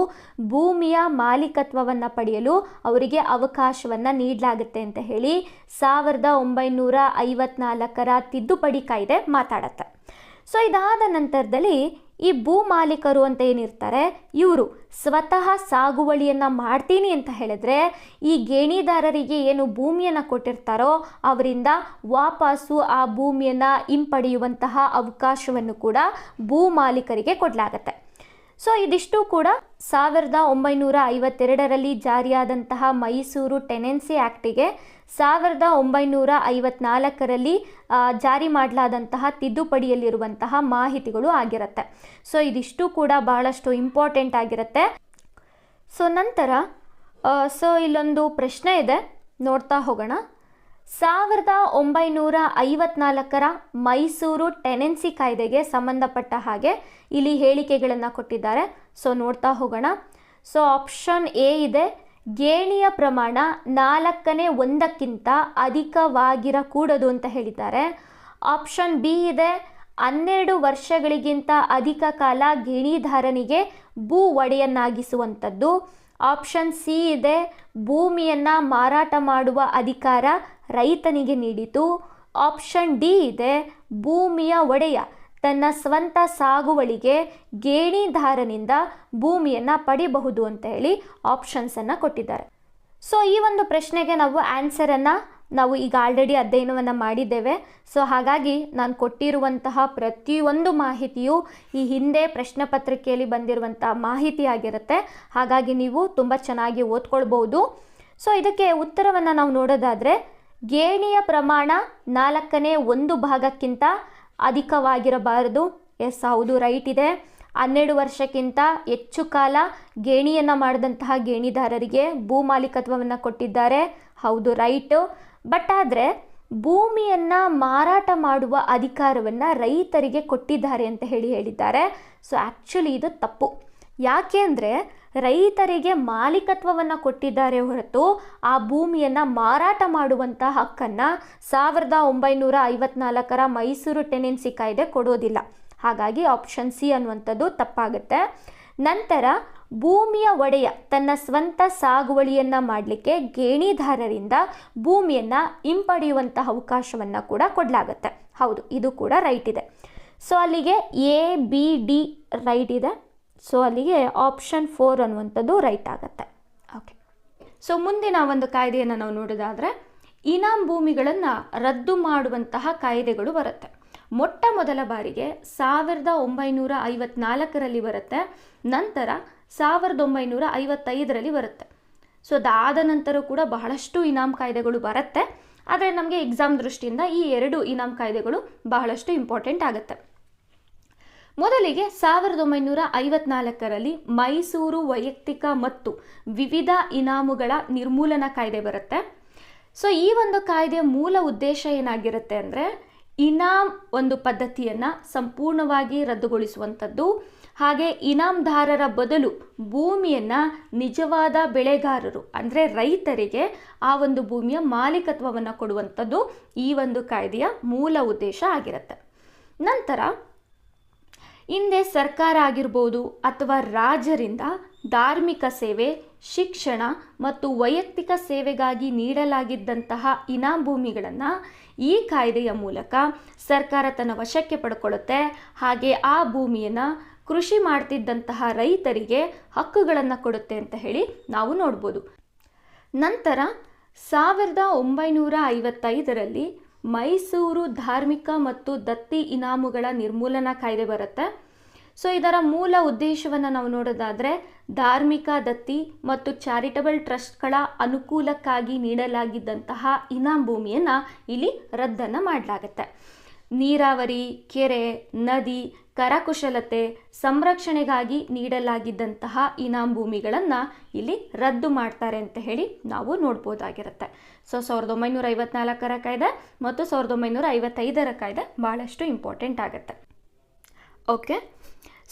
ಭೂಮಿಯ ಮಾಲೀಕತ್ವವನ್ನು ಪಡೆಯಲು ಅವರಿಗೆ ಅವಕಾಶವನ್ನು ನೀಡಲಾಗುತ್ತೆ ಅಂತ ಹೇಳಿ 1954ರ ತಿದ್ದುಪಡಿ ಕಾಯ್ದೆ ಮಾತಾಡುತ್ತೆ. ಸೊ ಇದಾದ ನಂತರದಲ್ಲಿ ಈ ಭೂ ಮಾಲೀಕರು ಅಂತ ಏನಿರ್ತಾರೆ ಇವರು ಸ್ವತಃ ಸಾಗುವಳಿಯನ್ನು ಮಾಡ್ತೀನಿ ಅಂತ ಹೇಳಿದ್ರೆ ಈ ಗೇಣಿದಾರರಿಗೆ ಏನು ಭೂಮಿಯನ್ನು ಕೊಟ್ಟಿರ್ತಾರೋ ಅವರಿಂದ ವಾಪಸ್ಸು ಆ ಭೂಮಿಯನ್ನು ಹಿಂಪಡೆಯುವಂತಹ ಅವಕಾಶವನ್ನು ಕೂಡ ಭೂ ಮಾಲೀಕರಿಗೆ ಕೊಡಲಾಗತ್ತೆ. ಸೊ ಇದಿಷ್ಟು ಕೂಡ 1952ರಲ್ಲಿ ಜಾರಿಯಾದಂತಹ ಮೈಸೂರು ಟೆನೆನ್ಸಿ ಆ್ಯಕ್ಟಿಗೆ 1954ರಲ್ಲಿ ಜಾರಿ ಮಾಡಲಾದಂತಹ ತಿದ್ದುಪಡಿಯಲ್ಲಿರುವಂತಹ ಮಾಹಿತಿಗಳು ಆಗಿರುತ್ತೆ. ಸೊ ಇದಿಷ್ಟು ಕೂಡ ಬಹಳಷ್ಟು ಇಂಪಾರ್ಟೆಂಟ್ ಆಗಿರುತ್ತೆ. ಸೊ ನಂತರ ಇಲ್ಲೊಂದು ಪ್ರಶ್ನೆ ಇದೆ, ನೋಡ್ತಾ ಹೋಗೋಣ. 1954ರ ಮೈಸೂರು ಟೆನೆನ್ಸಿ ಕಾಯ್ದೆಗೆ ಸಂಬಂಧಪಟ್ಟ ಹಾಗೆ ಇಲ್ಲಿ ಹೇಳಿಕೆಗಳನ್ನು ಕೊಟ್ಟಿದ್ದಾರೆ. ಸೊ ನೋಡ್ತಾ ಹೋಗೋಣ. ಸೊ ಆಪ್ಷನ್ ಎ ಇದೆ ಗೇಣಿಯ ಪ್ರಮಾಣ 4/1 ಅಧಿಕವಾಗಿರಕೂಡದು ಅಂತ ಹೇಳಿದ್ದಾರೆ. ಆಪ್ಷನ್ ಬಿ ಇದೆ, 12 ವರ್ಷಗಳಿಗಿಂತ ಅಧಿಕ ಕಾಲ ಗೇಣಿದಾರನಿಗೆ ಭೂ ಒಡೆಯನ್ನಾಗಿಸುವಂಥದ್ದು. ಆಪ್ಷನ್ ಸಿ ಇದೆ, ಭೂಮಿಯನ್ನು ಮಾರಾಟ ಮಾಡುವ ಅಧಿಕಾರ ರೈತನಿಗೆ ನೀಡಿತು. ಆಪ್ಷನ್ ಡಿ ಇದೆ, ಭೂಮಿಯ ಒಡೆಯ ತನ್ನ ಸ್ವಂತ ಸಾಗುವಳಿಗೆ ಗೇಣಿದಾರನಿಂದ ಭೂಮಿಯನ್ನು ಪಡಿಬಹುದು ಅಂತ ಹೇಳಿ ಆಪ್ಷನ್ಸನ್ನು ಕೊಟ್ಟಿದ್ದಾರೆ. ಸೊ ಈ ಒಂದು ಪ್ರಶ್ನೆಗೆ ನಾವು ಆನ್ಸರನ್ನು ನಾವು ಈಗ ಆಲ್ರೆಡಿ ಅಧ್ಯಯನವನ್ನು ಮಾಡಿದ್ದೇವೆ. ಸೊ ಹಾಗಾಗಿ ನಾನು ಕೊಟ್ಟಿರುವಂತಹ ಪ್ರತಿಯೊಂದು ಮಾಹಿತಿಯು ಈ ಹಿಂದೆ ಪ್ರಶ್ನೆ ಪತ್ರಿಕೆಯಲ್ಲಿ ಬಂದಿರುವಂಥ ಮಾಹಿತಿಯಾಗಿರುತ್ತೆ. ಹಾಗಾಗಿ ನೀವು ತುಂಬ ಚೆನ್ನಾಗಿ ಓದ್ಕೊಳ್ಬೋದು. ಸೊ ಇದಕ್ಕೆ ಉತ್ತರವನ್ನು ನಾವು ನೋಡೋದಾದರೆ, ಗೇಣಿಯ ಪ್ರಮಾಣ 4/1 ಅಧಿಕವಾಗಿರಬಾರದು. ಎಸ್, ಹೌದು, ರೈಟ್ ಇದೆ. 12 ವರ್ಷಕ್ಕಿಂತ ಹೆಚ್ಚು ಕಾಲ ಗೇಣಿಯನ್ನು ಮಾಡಿದಂತಹ ಗೇಣಿದಾರರಿಗೆ ಭೂ ಮಾಲೀಕತ್ವವನ್ನು ಕೊಟ್ಟಿದ್ದಾರೆ. ಹೌದು, ರೈಟು. ಬಟ್ ಆದರೆ ಭೂಮಿಯನ್ನು ಮಾರಾಟ ಮಾಡುವ ಅಧಿಕಾರವನ್ನು ರೈತರಿಗೆ ಕೊಟ್ಟಿದ್ದಾರೆ ಅಂತ ಹೇಳಿದ್ದಾರೆ. ಸೊ ಆ್ಯಕ್ಚುಲಿ ಇದು ತಪ್ಪು. ಯಾಕೆ ಅಂದರೆ ರೈತರಿಗೆ ಮಾಲೀಕತ್ವವನ್ನು ಕೊಟ್ಟಿದ್ದಾರೆ ಹೊರತು ಆ ಭೂಮಿಯನ್ನು ಮಾರಾಟ ಮಾಡುವಂಥ ಹಕ್ಕನ್ನು 1954 ಮೈಸೂರು ಟೆನೆನ್ಸಿ ಕಾಯ್ದೆ ಕೊಡೋದಿಲ್ಲ. ಹಾಗಾಗಿ ಆಪ್ಷನ್ ಸಿ ಅನ್ನುವಂಥದ್ದು ತಪ್ಪಾಗುತ್ತೆ. ನಂತರ ಭೂಮಿಯ ಒಡೆಯ ತನ್ನ ಸ್ವಂತ ಸಾಗುವಳಿಯನ್ನು ಮಾಡಲಿಕ್ಕೆ ಗೇಣಿದಾರರಿಂದ ಭೂಮಿಯನ್ನು ಹಿಂಪಡೆಯುವಂತಹ ಅವಕಾಶವನ್ನು ಕೂಡ ಕೊಡಲಾಗುತ್ತೆ. ಹೌದು, ಇದು ಕೂಡ ರೈಟ್ ಇದೆ. ಸೊ ಅಲ್ಲಿಗೆ ಎ ಬಿ ಡಿ ರೈಟ್ ಇದೆ. ಸೊ ಅಲ್ಲಿಗೆ ಆಪ್ಷನ್ 4 ಅನ್ನುವಂಥದ್ದು ರೈಟ್ ಆಗುತ್ತೆ. ಓಕೆ. ಸೊ ಮುಂದಿನ ಒಂದು ಕಾಯ್ದೆಯನ್ನು ನಾವು ನೋಡೋದಾದರೆ, ಇನಾಮ್ ಭೂಮಿಗಳನ್ನು ರದ್ದು ಮಾಡುವಂತಹ ಕಾಯ್ದೆಗಳು ಬರುತ್ತೆ. ಮೊಟ್ಟ ಮೊದಲ ಬಾರಿಗೆ 1954 ಬರುತ್ತೆ. ನಂತರ 1955 ಬರುತ್ತೆ. ಸೊ ಅದಾದ ನಂತರ ಕೂಡ ಬಹಳಷ್ಟು ಇನಾಮ್ ಕಾಯ್ದೆಗಳು ಬರುತ್ತೆ. ಆದರೆ ನಮಗೆ ಎಕ್ಸಾಮ್ ದೃಷ್ಟಿಯಿಂದ ಈ 2 ಇನಾಮ್ ಕಾಯ್ದೆಗಳು ಬಹಳಷ್ಟು ಇಂಪಾರ್ಟೆಂಟ್ ಆಗುತ್ತೆ. ಮೊದಲಿಗೆ 1954 ಮೈಸೂರು ವೈಯಕ್ತಿಕ ಮತ್ತು ವಿವಿಧ ಇನಾಮುಗಳ ನಿರ್ಮೂಲನಾ ಕಾಯ್ದೆ ಬರುತ್ತೆ. ಸೊ ಈ ಒಂದು ಕಾಯ್ದೆಯ ಮೂಲ ಉದ್ದೇಶ ಏನಾಗಿರುತ್ತೆ ಅಂದರೆ, ಇನಾಮ್ ಒಂದು ಪದ್ಧತಿಯನ್ನು ಸಂಪೂರ್ಣವಾಗಿ ರದ್ದುಗೊಳಿಸುವಂಥದ್ದು. ಹಾಗೆ ಇನಾಮ್ದಾರರ ಬದಲು ಭೂಮಿಯನ್ನು ನಿಜವಾದ ಬೆಳೆಗಾರರು ಅಂದರೆ ರೈತರಿಗೆ ಆ ಒಂದು ಭೂಮಿಯ ಮಾಲೀಕತ್ವವನ್ನು ಕೊಡುವಂಥದ್ದು ಈ ಒಂದು ಕಾಯ್ದೆಯ ಮೂಲ ಉದ್ದೇಶ ಆಗಿರುತ್ತೆ. ನಂತರ ಹಿಂದೆ ಸರ್ಕಾರ ಆಗಿರ್ಬೋದು ಅಥವಾ ರಾಜರಿಂದ ಧಾರ್ಮಿಕ ಸೇವೆ, ಶಿಕ್ಷಣ ಮತ್ತು ವೈಯಕ್ತಿಕ ಸೇವೆಗಾಗಿ ನೀಡಲಾಗಿದ್ದಂತಹ ಇನಾಮ್ ಭೂಮಿಗಳನ್ನು ಈ ಕಾಯ್ದೆಯ ಮೂಲಕ ಸರ್ಕಾರ ತನ್ನ ವಶಕ್ಕೆ ಪಡ್ಕೊಳ್ಳುತ್ತೆ. ಹಾಗೆ ಆ ಭೂಮಿಯನ್ನು ಕೃಷಿ ಮಾಡ್ತಿದ್ದಂತಹ ರೈತರಿಗೆ ಹಕ್ಕುಗಳನ್ನು ಕೊಡುತ್ತೆ ಅಂತ ಹೇಳಿ ನಾವು ನೋಡ್ಬೋದು. ನಂತರ 1955 ಮೈಸೂರು ಧಾರ್ಮಿಕ ಮತ್ತು ದತ್ತಿ ಇನಾಮುಗಳ ನಿರ್ಮೂಲನಾ ಕಾಯ್ದೆ ಬರುತ್ತೆ. ಸೊ ಇದರ ಮೂಲ ಉದ್ದೇಶವನ್ನು ನಾವು ನೋಡೋದಾದರೆ, ಧಾರ್ಮಿಕ ದತ್ತಿ ಮತ್ತು ಚಾರಿಟಬಲ್ ಟ್ರಸ್ಟ್ಗಳ ಅನುಕೂಲಕ್ಕಾಗಿ ನೀಡಲಾಗಿದ್ದಂತಹ ಇನಾಮ್ ಭೂಮಿಯನ್ನು ಇಲ್ಲಿ ರದ್ದನ್ನು ಮಾಡಲಾಗುತ್ತೆ. ನೀರಾವರಿ, ಕೆರೆ, ನದಿ, ಕರಕುಶಲತೆ ಸಂರಕ್ಷಣೆಗಾಗಿ ನೀಡಲಾಗಿದ್ದಂತಹ ಇನಾಮ್ ಭೂಮಿಗಳನ್ನು ಇಲ್ಲಿ ರದ್ದು ಮಾಡ್ತಾರೆ ಅಂತ ಹೇಳಿ ನಾವು ನೋಡ್ಬೋದಾಗಿರುತ್ತೆ. ಸೊ 1954 ಕಾಯ್ದೆ ಮತ್ತು 1955 ಕಾಯ್ದೆ ಭಾಳಷ್ಟು ಇಂಪಾರ್ಟೆಂಟ್ ಆಗುತ್ತೆ. ಓಕೆ.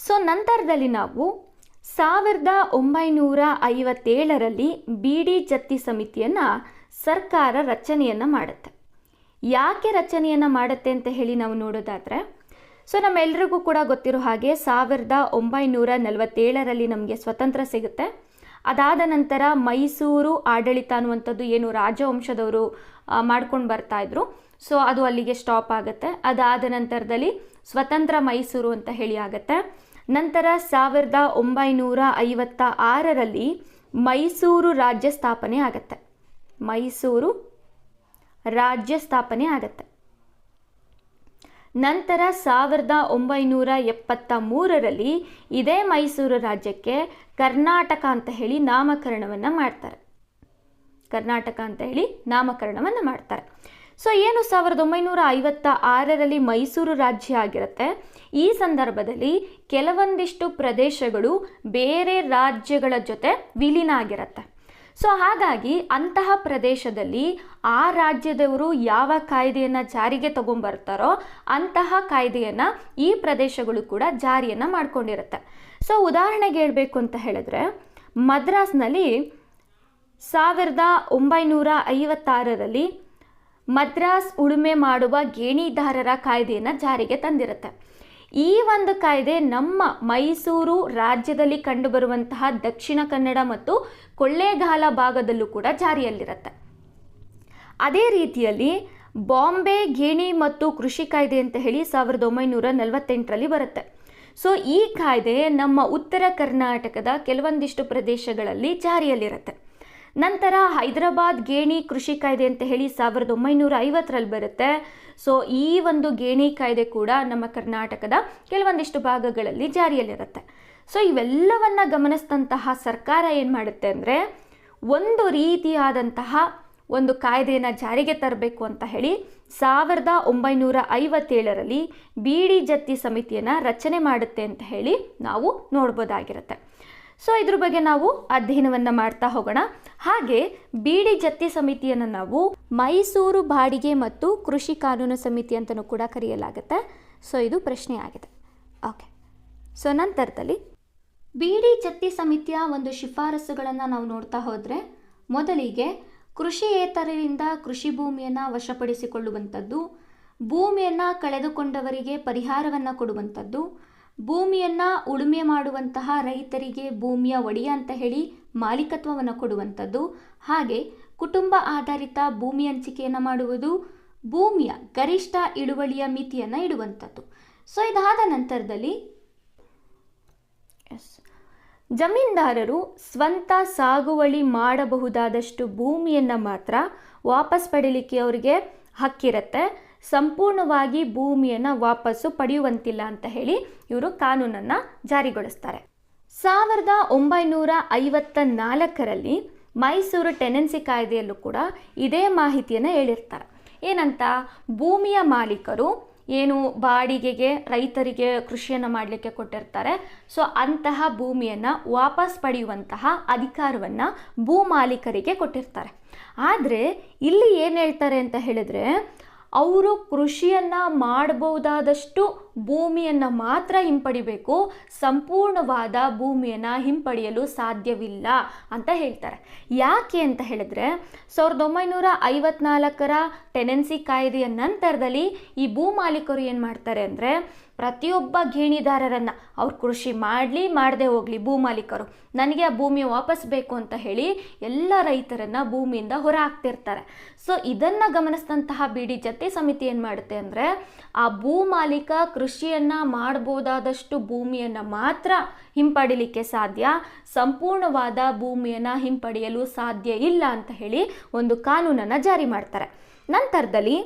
ಸೊ ನಂತರದಲ್ಲಿ ನಾವು 1957 ಬಿ ಡಿ ಜತ್ತಿ ಸಮಿತಿಯನ್ನು ಸರ್ಕಾರ ರಚನೆಯನ್ನು ಮಾಡುತ್ತೆ. ಯಾಕೆ ರಚನೆಯನ್ನು ಮಾಡುತ್ತೆ ಅಂತ ಹೇಳಿ ನಾವು ನೋಡೋದಾದರೆ, ಸೊ ನಮ್ಮೆಲ್ಲರಿಗೂ ಕೂಡ ಗೊತ್ತಿರೋ ಹಾಗೆ 1947 ನಮಗೆ ಸ್ವತಂತ್ರ ಸಿಗುತ್ತೆ. ಅದಾದ ನಂತರ ಮೈಸೂರು ಆಡಳಿತ ಅನ್ನುವಂಥದ್ದು ಏನು ರಾಜವಂಶದವರು ಮಾಡ್ಕೊಂಡು ಬರ್ತಾಯಿದ್ರು, ಸೊ ಅದು ಅಲ್ಲಿಗೆ ಸ್ಟಾಪ್ ಆಗುತ್ತೆ. ಅದಾದ ನಂತರದಲ್ಲಿ ಸ್ವತಂತ್ರ ಮೈಸೂರು ಅಂತ ಹೇಳಿ ಆಗುತ್ತೆ. ನಂತರ 1956 ಮೈಸೂರು ರಾಜ್ಯ ಸ್ಥಾಪನೆ ಆಗುತ್ತೆ. ಮೈಸೂರು ರಾಜ್ಯ ಸ್ಥಾಪನೆ ಆಗುತ್ತೆ. ನಂತರ 1973 ಇದೇ ಮೈಸೂರು ರಾಜ್ಯಕ್ಕೆ ಕರ್ನಾಟಕ ಅಂತ ಹೇಳಿ ನಾಮಕರಣವನ್ನು ಮಾಡ್ತಾರೆ. ಕರ್ನಾಟಕ ಅಂತ ಹೇಳಿ ನಾಮಕರಣವನ್ನು ಮಾಡ್ತಾರೆ. ಸೊ ಏನು 1956 ಮೈಸೂರು ರಾಜ್ಯ ಆಗಿರುತ್ತೆ. ಈ ಸಂದರ್ಭದಲ್ಲಿ ಕೆಲವೊಂದಿಷ್ಟು ಪ್ರದೇಶಗಳು ಬೇರೆ ರಾಜ್ಯಗಳ ಜೊತೆ ವಿಲೀನ ಆಗಿರುತ್ತೆ. ಸೊ ಹಾಗಾಗಿ ಅಂತಹ ಪ್ರದೇಶದಲ್ಲಿ ಆ ರಾಜ್ಯದವರು ಯಾವ ಕಾಯ್ದೆಯನ್ನು ಜಾರಿಗೆ ತಗೊಂಡ್ಬರ್ತಾರೋ ಅಂತಹ ಕಾಯ್ದೆಯನ್ನು ಈ ಪ್ರದೇಶಗಳು ಕೂಡ ಜಾರಿಯನ್ನು ಮಾಡ್ಕೊಂಡಿರುತ್ತೆ. ಸೊ ಉದಾಹರಣೆಗೆ ಹೇಳಬೇಕು ಅಂತ ಹೇಳಿದ್ರೆ, ಮದ್ರಾಸ್ನಲ್ಲಿ 1956ರಲ್ಲಿ ಮದ್ರಾಸ್ ಉಳುಮೆ ಮಾಡುವ ಗೇಣಿದಾರರ ಕಾಯ್ದೆಯನ್ನು ಜಾರಿಗೆ ತಂದಿರುತ್ತೆ. ಈ ಒಂದು ಕಾಯ್ದೆ ನಮ್ಮ ಮೈಸೂರು ರಾಜ್ಯದಲ್ಲಿ ಕಂಡುಬರುವಂತಹ ದಕ್ಷಿಣ ಕನ್ನಡ ಮತ್ತು ಕೊಳ್ಳೇಗಾಲ ಭಾಗದಲ್ಲೂ ಕೂಡ ಜಾರಿಯಲ್ಲಿರುತ್ತೆ. ಅದೇ ರೀತಿಯಲ್ಲಿ ಬಾಂಬೆ ಗೇಣಿ ಮತ್ತು ಕೃಷಿ ಕಾಯ್ದೆ ಅಂತ ಹೇಳಿ 1948ರಲ್ಲಿ ಬರುತ್ತೆ. ಸೊ ಈ ಕಾಯ್ದೆ ನಮ್ಮ ಉತ್ತರ ಕರ್ನಾಟಕದ ಕೆಲವೊಂದಿಷ್ಟು ಪ್ರದೇಶಗಳಲ್ಲಿ ಜಾರಿಯಲ್ಲಿರುತ್ತೆ. ನಂತರ ಹೈದರಾಬಾದ್ ಗೇಣಿ ಕೃಷಿ ಕಾಯ್ದೆ ಅಂತ ಹೇಳಿ 1950ರಲ್ಲಿ ಬರುತ್ತೆ. ಸೊ ಈ ಒಂದು ಗೇಣಿ ಕಾಯ್ದೆ ಕೂಡ ನಮ್ಮ ಕರ್ನಾಟಕದ ಕೆಲವೊಂದಿಷ್ಟು ಭಾಗಗಳಲ್ಲಿ ಜಾರಿಯಲ್ಲಿರುತ್ತೆ. ಸೊ ಇವೆಲ್ಲವನ್ನು ಗಮನಿಸಿದಂತಹ ಸರ್ಕಾರ ಏನು ಮಾಡುತ್ತೆ ಅಂದರೆ ಒಂದು ರೀತಿಯಾದಂತಹ ಒಂದು ಕಾಯ್ದೆಯನ್ನು ಜಾರಿಗೆ ತರಬೇಕು ಅಂತ ಹೇಳಿ 1957ರಲ್ಲಿ ಬೀಡಿ ಜತ್ತಿ ಸಮಿತಿಯನ್ನು ರಚನೆ ಮಾಡುತ್ತೆ ಅಂತ ಹೇಳಿ ನಾವು ನೋಡ್ಬೋದಾಗಿರುತ್ತೆ. ಸೊ ಇದ್ರ ಬಗ್ಗೆ ನಾವು ಅಧ್ಯಯನವನ್ನು ಮಾಡ್ತಾ ಹೋಗೋಣ. ಹಾಗೆ ಬೀಡಿ ಜತ್ತಿ ಸಮಿತಿಯನ್ನು ನಾವು ಮೈಸೂರು ಬಾಡಿಗೆ ಮತ್ತು ಕೃಷಿ ಕಾನೂನು ಸಮಿತಿ ಅಂತಲೂ ಕೂಡ ಕರೆಯಲಾಗುತ್ತೆ. ಸೊ ಇದು ಪ್ರಶ್ನೆ ಆಗಿದೆ. ಓಕೆ, ಸೊ ನಂತರದಲ್ಲಿ ಬೀಡಿ ಜತ್ತಿ ಸಮಿತಿಯ ಒಂದು ಶಿಫಾರಸುಗಳನ್ನು ನಾವು ನೋಡ್ತಾ ಹೋದರೆ, ಮೊದಲಿಗೆ ಕೃಷಿಯೇತರರಿಂದ ಕೃಷಿ ಭೂಮಿಯನ್ನು ವಶಪಡಿಸಿಕೊಳ್ಳುವಂಥದ್ದು, ಭೂಮಿಯನ್ನು ಕಳೆದುಕೊಂಡವರಿಗೆ ಪರಿಹಾರವನ್ನು ಕೊಡುವಂಥದ್ದು, ಭೂಮಿಯನ್ನು ಉಳುಮೆ ಮಾಡುವಂತಹ ರೈತರಿಗೆ ಭೂಮಿಯ ಒಡೆಯ ಅಂತ ಹೇಳಿ ಮಾಲೀಕತ್ವವನ್ನು ಕೊಡುವಂಥದ್ದು, ಹಾಗೆ ಕುಟುಂಬ ಆಧಾರಿತ ಭೂಮಿ ಹಂಚಿಕೆಯನ್ನು ಮಾಡುವುದು, ಭೂಮಿಯ ಗರಿಷ್ಠ ಇಳುವರಿಯ ಮಿತಿಯನ್ನು ಇಡುವಂಥದ್ದು. ಸೊ ಇದಾದ ನಂತರದಲ್ಲಿ ಜಮೀನ್ದಾರರು ಸ್ವಂತ ಸಾಗುವಳಿ ಮಾಡಬಹುದಾದಷ್ಟು ಭೂಮಿಯನ್ನು ಮಾತ್ರ ವಾಪಸ್ ಪಡೀಲಿಕ್ಕೆ ಅವರಿಗೆ ಹಕ್ಕಿರುತ್ತೆ. ಸಂಪೂರ್ಣವಾಗಿ ಭೂಮಿಯನ್ನು ವಾಪಸ್ಸು ಪಡೆಯುವಂತಿಲ್ಲ ಅಂತ ಹೇಳಿ ಇವರು ಕಾನೂನನ್ನು ಜಾರಿಗೊಳಿಸ್ತಾರೆ. 1954ರಲ್ಲಿ ಮೈಸೂರು ಟೆನೆನ್ಸಿ ಕಾಯ್ದೆಯಲ್ಲೂ ಕೂಡ ಇದೇ ಮಾಹಿತಿಯನ್ನು ಹೇಳಿರ್ತಾರೆ. ಏನಂತ, ಭೂಮಿಯ ಮಾಲೀಕರು ಏನು ಬಾಡಿಗೆಗೆ ರೈತರಿಗೆ ಕೃಷಿಯನ್ನು ಮಾಡಲಿಕ್ಕೆ ಕೊಟ್ಟಿರ್ತಾರೆ, ಸೊ ಅಂತಹ ಭೂಮಿಯನ್ನು ವಾಪಸ್ ಪಡೆಯುವಂತಹ ಅಧಿಕಾರವನ್ನು ಭೂ ಮಾಲೀಕರಿಗೆ ಕೊಟ್ಟಿರ್ತಾರೆ. ಆದರೆ ಇಲ್ಲಿ ಏನು ಹೇಳ್ತಾರೆ ಅಂತ ಹೇಳಿದ್ರೆ, ಅವರು ಕೃಷಿಯನ್ನು ಮಾಡಬಹುದಾದಷ್ಟು ಭೂಮಿಯನ್ನು ಮಾತ್ರ ಹಿಂಪಡಿಬೇಕು, ಸಂಪೂರ್ಣವಾದ ಭೂಮಿಯನ್ನು ಹಿಂಪಡೆಯಲು ಸಾಧ್ಯವಿಲ್ಲ ಅಂತ ಹೇಳ್ತಾರೆ. ಯಾಕೆ ಅಂತ ಹೇಳಿದ್ರೆ 1954ರ ಟೆನೆನ್ಸಿ ಕಾಯ್ದೆಯ ನಂತರದಲ್ಲಿ ಈ ಭೂ ಮಾಲೀಕರು ಏನು ಮಾಡ್ತಾರೆ ಅಂದರೆ, ಪ್ರತಿಯೊಬ್ಬ ಗೇಣಿದಾರರನ್ನು ಅವ್ರು ಕೃಷಿ ಮಾಡಲಿ ಮಾಡದೆ ಹೋಗಲಿ ಭೂ ಮಾಲೀಕರು ನನಗೆ ಆ ಭೂಮಿ ವಾಪಸ್ ಬೇಕು ಅಂತ ಹೇಳಿ ಎಲ್ಲ ರೈತರನ್ನು ಭೂಮಿಯಿಂದ ಹೊರ ಹಾಕ್ತಿರ್ತಾರೆ. ಸೊ ಇದನ್ನು ಗಮನಿಸಿದಂತಹ ಬೀಡಿ ಜತ್ತಿ ಸಮಿತಿ ಏನು ಮಾಡುತ್ತೆ ಅಂದರೆ, ಆ ಭೂ ಮಾಲೀಕ ಕೃಷಿಯನ್ನು ಮಾಡಬಹುದಾದಷ್ಟು ಭೂಮಿಯನ್ನು ಮಾತ್ರ ಹಿಂಪಡಿಲಿಕ್ಕೆ ಸಾಧ್ಯ, ಸಂಪೂರ್ಣವಾದ ಭೂಮಿಯನ್ನು ಹಿಂಪಡೆಯಲು ಸಾಧ್ಯ ಇಲ್ಲ ಅಂತ ಹೇಳಿ ಒಂದು ಕಾನೂನನ್ನು ಜಾರಿ ಮಾಡ್ತಾರೆ. ನಂತರದಲ್ಲಿ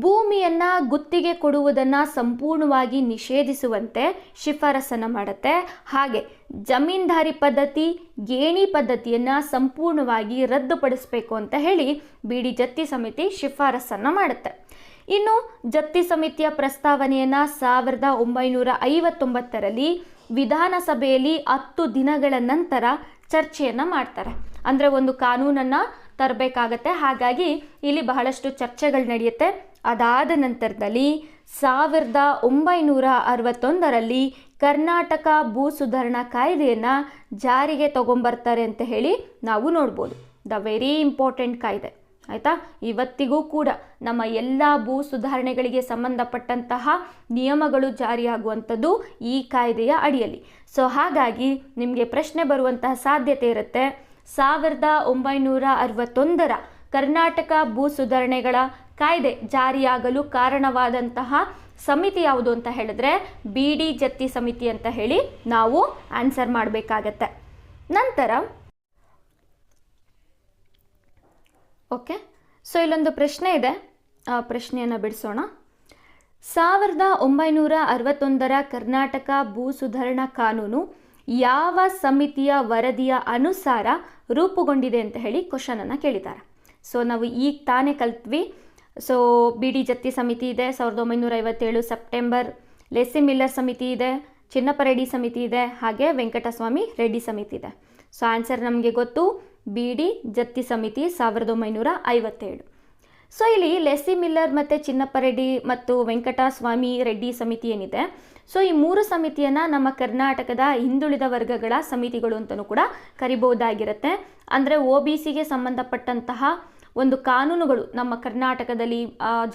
ಭೂಮಿಯನ್ನು ಗುತ್ತಿಗೆ ಕೊಡುವುದನ್ನು ಸಂಪೂರ್ಣವಾಗಿ ನಿಷೇಧಿಸುವಂತೆ ಶಿಫಾರಸನ್ನು ಮಾಡುತ್ತೆ. ಹಾಗೆ ಜಮೀನ್ದಾರಿ ಪದ್ಧತಿ, ಗೇಣಿ ಪದ್ಧತಿಯನ್ನು ಸಂಪೂರ್ಣವಾಗಿ ರದ್ದುಪಡಿಸಬೇಕು ಅಂತ ಹೇಳಿ ಬೀಡಿ ಜತ್ತಿ ಸಮಿತಿ ಶಿಫಾರಸನ್ನು ಮಾಡುತ್ತೆ. ಇನ್ನು ಜತ್ತಿ ಸಮಿತಿಯ ಪ್ರಸ್ತಾವನೆಯನ್ನು 1959ರಲ್ಲಿ ವಿಧಾನಸಭೆಯಲ್ಲಿ 10 ದಿನಗಳ ನಂತರ ಚರ್ಚೆಯನ್ನು ಮಾಡ್ತಾರೆ. ಅಂದರೆ ಒಂದು ಕಾನೂನನ್ನು ತರಬೇಕಾಗತ್ತೆ, ಹಾಗಾಗಿ ಇಲ್ಲಿ ಬಹಳಷ್ಟು ಚರ್ಚೆಗಳು ನಡೆಯುತ್ತೆ. ಅದಾದ ನಂತರದಲ್ಲಿ 1961ರಲ್ಲಿ ಕರ್ನಾಟಕ ಭೂ ಸುಧಾರಣಾ ಕಾಯ್ದೆಯನ್ನು ಜಾರಿಗೆ ತಗೊಂಬರ್ತಾರೆ ಅಂತ ಹೇಳಿ ನಾವು ನೋಡ್ಬೋದು. ದ ವೆರಿ ಇಂಪಾರ್ಟೆಂಟ್ ಕಾಯ್ದೆ, ಆಯಿತಾ. ಇವತ್ತಿಗೂ ಕೂಡ ನಮ್ಮ ಎಲ್ಲ ಭೂ ಸುಧಾರಣೆಗಳಿಗೆ ಸಂಬಂಧಪಟ್ಟಂತಹ ನಿಯಮಗಳು ಜಾರಿಯಾಗುವಂಥದ್ದು ಈ ಕಾಯ್ದೆಯ ಅಡಿಯಲ್ಲಿ. ಸೊ ಹಾಗಾಗಿ ನಿಮಗೆ ಪ್ರಶ್ನೆ ಬರುವಂತಹ ಸಾಧ್ಯತೆ ಇರುತ್ತೆ. 1961ರ ಕರ್ನಾಟಕ ಭೂ ಸುಧಾರಣೆಗಳ ಕಾಯ್ದೆ ಜಾರಿಯಾಗಲು ಕಾರಣವಾದಂತಹ ಸಮಿತಿ ಯಾವುದು ಅಂತ ಹೇಳಿದ್ರೆ ಬೀಡಿ ಜತ್ತಿ ಸಮಿತಿ ಅಂತ ಹೇಳಿ ನಾವು ಆನ್ಸರ್ ಮಾಡಬೇಕಾಗತ್ತೆ. ನಂತರ ಓಕೆ, ಸೊ ಇಲ್ಲೊಂದು ಪ್ರಶ್ನೆ ಇದೆ, ಆ ಪ್ರಶ್ನೆಯನ್ನು ಬಿಡಿಸೋಣ. 1961ರ ಕರ್ನಾಟಕ ಭೂ ಸುಧಾರಣಾ ಕಾನೂನು ಯಾವ ಸಮಿತಿಯ ವರದಿಯ ಅನುಸಾರ ರೂಪುಗೊಂಡಿದೆ ಅಂತ ಹೇಳಿ ಕ್ವಶನನ್ನು ಕೇಳಿದ್ದಾರೆ. ಸೊ ನಾವು ಈಗ ತಾನೇ ಕಲ್ತ್ವಿ. ಸೊ ಬೀಡಿ ಜತ್ತಿ ಸಮಿತಿ ಇದೆ 1957 ಸೆಪ್ಟೆಂಬರ್, ಲೆಸ್ಸಿ ಮಿಲ್ಲರ್ ಸಮಿತಿ ಇದೆ, ಚಿನ್ನಪ್ಪ ರೆಡ್ಡಿ ಸಮಿತಿ ಇದೆ, ಹಾಗೆ ವೆಂಕಟಸ್ವಾಮಿ ರೆಡ್ಡಿ ಸಮಿತಿ ಇದೆ. ಸೊ ಆನ್ಸರ್ ನಮಗೆ ಗೊತ್ತು, ಬೀಡಿ ಜತ್ತಿ ಸಮಿತಿ 1957. ಸೊ ಇಲ್ಲಿ ಲೆಸ್ಸಿ ಮಿಲ್ಲರ್ ಮತ್ತು ಚಿನ್ನಪ್ಪ ರೆಡ್ಡಿ ಮತ್ತು ವೆಂಕಟಸ್ವಾಮಿ ರೆಡ್ಡಿ ಸಮಿತಿ ಏನಿದೆ, ಸೊ ಈ 3 ಸಮಿತಿಯನ್ನು ನಮ್ಮ ಕರ್ನಾಟಕದ ಹಿಂದುಳಿದ ವರ್ಗಗಳ ಸಮಿತಿಗಳು ಅಂತಲೂ ಕೂಡ ಕರಿಬಹುದಾಗಿರುತ್ತೆ. ಅಂದರೆ OBCಗೆ ಸಂಬಂಧಪಟ್ಟಂತಹ ಒಂದು ಕಾನೂನುಗಳು ನಮ್ಮ ಕರ್ನಾಟಕದಲ್ಲಿ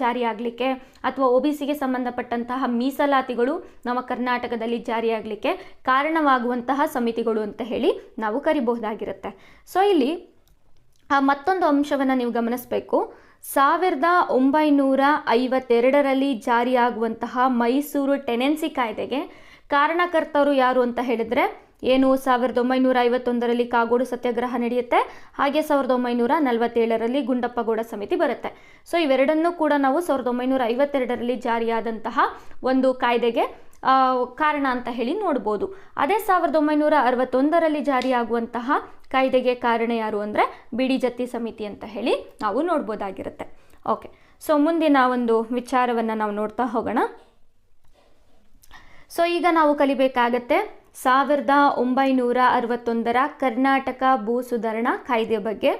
ಜಾರಿಯಾಗಲಿಕ್ಕೆ ಅಥವಾ OBCಗೆ ಸಂಬಂಧಪಟ್ಟಂತಹ ಮೀಸಲಾತಿಗಳು ನಮ್ಮ ಕರ್ನಾಟಕದಲ್ಲಿ ಜಾರಿಯಾಗಲಿಕ್ಕೆ ಕಾರಣವಾಗುವಂತಹ ಸಮಿತಿಗಳು ಅಂತ ಹೇಳಿ ನಾವು ಕರಿಬಹುದಾಗಿರುತ್ತೆ. ಸೊ ಇಲ್ಲಿ ಮತ್ತೊಂದು ಅಂಶವನ್ನು ನೀವು ಗಮನಿಸಬೇಕು. 1952ರಲ್ಲಿ ಜಾರಿಯಾಗುವಂತಹ ಮೈಸೂರು ಟೆನೆನ್ಸಿ ಕಾಯ್ದೆಗೆ ಕಾರಣಕರ್ತರು ಯಾರು ಅಂತ ಹೇಳಿದರೆ ಏನು 1951ರಲ್ಲಿ ಕಾಗೋಡು ಸತ್ಯಾಗ್ರಹ ನಡೆಯುತ್ತೆ, ಹಾಗೆ 1947ರಲ್ಲಿ ಗುಂಡಪ್ಪಗೌಡ ಸಮಿತಿ ಬರುತ್ತೆ. ಸೊ ಇವೆರಡನ್ನೂ ಕೂಡ ನಾವು 1952ರಲ್ಲಿ ಜಾರಿಯಾದಂತಹ ಒಂದು ಕಾಯ್ದೆಗೆ ಕಾರಣ ಅಂತ ಹೇಳಿ ನೋಡ್ಬೋದು. ಅದೇ 1961ರಲ್ಲಿ ಜಾರಿಯಾಗುವಂತಹ ಕಾಯ್ದೆಗೆ ಕಾರಣ ಯಾರು ಅಂದರೆ ಬಿಡಿ ಜತ್ತಿ ಸಮಿತಿ ಅಂತ ಹೇಳಿ ನಾವು ನೋಡ್ಬೋದಾಗಿರುತ್ತೆ. ಓಕೆ, ಸೊ ಮುಂದಿನ ಒಂದು ವಿಚಾರವನ್ನು ನಾವು ನೋಡ್ತಾ ಹೋಗೋಣ. ಸೊ ಈಗ ನಾವು ಕಲಿಬೇಕಾಗತ್ತೆ 1961ರ ಕರ್ನಾಟಕ ಭೂ ಸುಧಾರಣಾ ಕಾಯ್ದೆ ಬಗ್ಗೆ.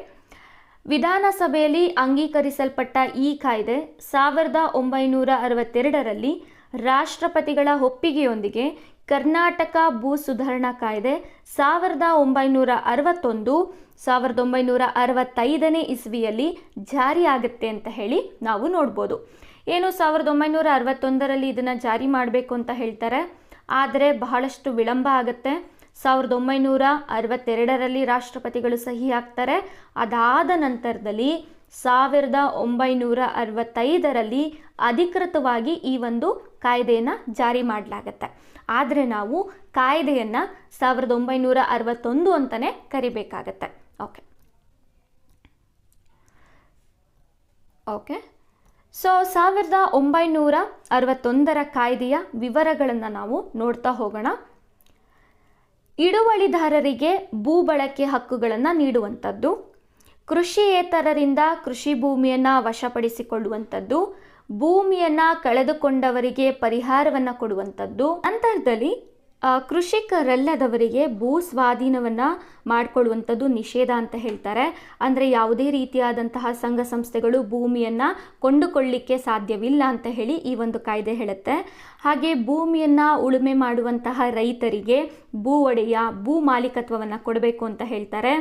ವಿಧಾನಸಭೆಯಲ್ಲಿ ಅಂಗೀಕರಿಸಲ್ಪಟ್ಟ ಈ ಕಾಯ್ದೆ 1962ರಲ್ಲಿ ರಾಷ್ಟ್ರಪತಿಗಳ ಒಪ್ಪಿಗೆಯೊಂದಿಗೆ ಕರ್ನಾಟಕ ಭೂ ಸುಧಾರಣಾ ಕಾಯ್ದೆ 1961 1965ನೇ ಇಸ್ವಿಯಲ್ಲಿ ಜಾರಿಯಾಗುತ್ತೆ ಅಂತ ಹೇಳಿ ನಾವು ನೋಡ್ಬೋದು. ಏನು 1961ರಲ್ಲಿ ಇದನ್ನು ಜಾರಿ ಮಾಡಬೇಕು ಅಂತ ಹೇಳ್ತಾರೆ, ಆದರೆ ಬಹಳಷ್ಟು ವಿಳಂಬ ಆಗುತ್ತೆ. 1962ರಲ್ಲಿ ರಾಷ್ಟ್ರಪತಿಗಳು ಸಹಿ ಹಾಕ್ತಾರೆ. ಅದಾದ ನಂತರದಲ್ಲಿ 1965ರಲ್ಲಿ ಅಧಿಕೃತವಾಗಿ ಈ ಒಂದು ಕಾಯ್ದೆಯನ್ನು ಜಾರಿ ಮಾಡಲಾಗತ್ತೆ. ಆದರೆ ನಾವು ಕಾಯ್ದೆಯನ್ನು 1961 ಅಂತಲೇ ಕರಿಬೇಕಾಗತ್ತೆ. ಓಕೆ, ಸೊ 1961ರ ಕಾಯ್ದೆಯ ವಿವರಗಳನ್ನು ನಾವು ನೋಡ್ತಾ ಹೋಗೋಣ. ಹಿಡುವಳಿದಾರರಿಗೆ ಭೂ ಬಳಕೆ ಹಕ್ಕುಗಳನ್ನು ನೀಡುವಂಥದ್ದು, ಕೃಷಿಯೇತರರಿಂದ ಕೃಷಿ ಭೂಮಿಯನ್ನು ವಶಪಡಿಸಿಕೊಳ್ಳುವಂಥದ್ದು, ಭೂಮಿಯನ್ನು ಕಳೆದುಕೊಂಡವರಿಗೆ ಪರಿಹಾರವನ್ನು ಕೊಡುವಂಥದ್ದು, ನಂತರದಲ್ಲಿ ಕೃಷಿಕರಲ್ಲದವರಿಗೆ ಭೂ ಸ್ವಾಧೀನವನ್ನು ಮಾಡಿಕೊಳ್ಳುವಂಥದ್ದು ನಿಷೇಧ ಅಂತ ಹೇಳ್ತಾರೆ. ಅಂದರೆ ಯಾವುದೇ ರೀತಿಯಾದಂತಹ ಸಂಘ ಸಂಸ್ಥೆಗಳು ಭೂಮಿಯನ್ನು ಕೊಂಡುಕೊಳ್ಳಿಕ್ಕೆ ಸಾಧ್ಯವಿಲ್ಲ ಅಂತ ಹೇಳಿ ಈ ಒಂದು ಕಾಯ್ದೆ ಹೇಳುತ್ತೆ. ಹಾಗೆ ಭೂಮಿಯನ್ನು ಉಳುಮೆ ಮಾಡುವಂತಹ ರೈತರಿಗೆ ಭೂ ಒಡೆಯ ಭೂ ಮಾಲೀಕತ್ವವನ್ನು ಕೊಡಬೇಕು ಅಂತ ಹೇಳ್ತಾರೆ.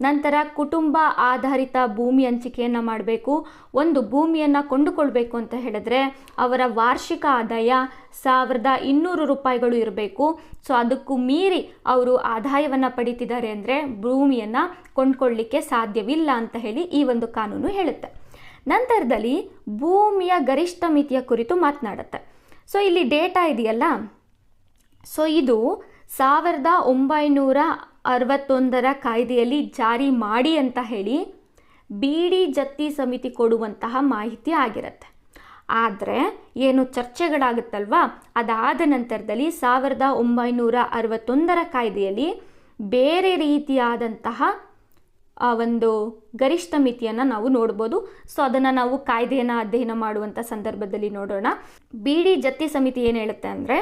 ನಂತರ ಕುಟುಂಬ ಆಧಾರಿತ ಭೂಮಿ ಹಂಚಿಕೆಯನ್ನು ಮಾಡಬೇಕು. ಒಂದು ಭೂಮಿಯನ್ನು ಕೊಂಡುಕೊಳ್ಬೇಕು ಅಂತ ಹೇಳಿದ್ರೆ ಅವರ ವಾರ್ಷಿಕ ಆದಾಯ 1200 ರೂಪಾಯಿಗಳು ಇರಬೇಕು. ಸೊ ಅದಕ್ಕೂ ಮೀರಿ ಅವರು ಆದಾಯವನ್ನು ಪಡಿತಿದ್ದಾರೆ ಅಂದರೆ ಭೂಮಿಯನ್ನು ಕೊಂಡ್ಕೊಳ್ಳಿಕ್ಕೆ ಸಾಧ್ಯವಿಲ್ಲ ಅಂತ ಹೇಳಿ ಈ ಒಂದು ಕಾನೂನು ಹೇಳುತ್ತೆ. ನಂತರದಲ್ಲಿ ಭೂಮಿಯ ಗರಿಷ್ಠ ಮಿತಿಯ ಕುರಿತು ಮಾತನಾಡುತ್ತೆ. ಸೊ ಇಲ್ಲಿ ಡೇಟಾ ಇದೆಯಲ್ಲ, ಸೊ ಇದು 1961ರ ಕಾಯ್ದೆಯಲ್ಲಿ ಜಾರಿ ಮಾಡಿ ಅಂತ ಹೇಳಿ ಬಿಡಿ ಜತ್ತಿ ಸಮಿತಿ ಕೊಡುವಂತಹ ಮಾಹಿತಿ ಆಗಿರುತ್ತೆ. ಆದರೆ ಏನು ಚರ್ಚೆಗಳಾಗುತ್ತಲ್ವಾ, ಅದಾದ ನಂತರದಲ್ಲಿ 1961ರ ಕಾಯ್ದೆಯಲ್ಲಿ ಬೇರೆ ರೀತಿಯಾದಂತಹ ಒಂದು ಗರಿಷ್ಠ ಮಿತಿಯನ್ನು ನಾವು ನೋಡ್ಬೋದು. ಸೊ ಅದನ್ನು ನಾವು ಕಾಯ್ದೆಯನ್ನು ಅಧ್ಯಯನ ಮಾಡುವಂಥ ಸಂದರ್ಭದಲ್ಲಿ ನೋಡೋಣ. ಬಿಡಿ ಜತ್ತಿ ಸಮಿತಿ ಏನು ಹೇಳುತ್ತೆ ಅಂದರೆ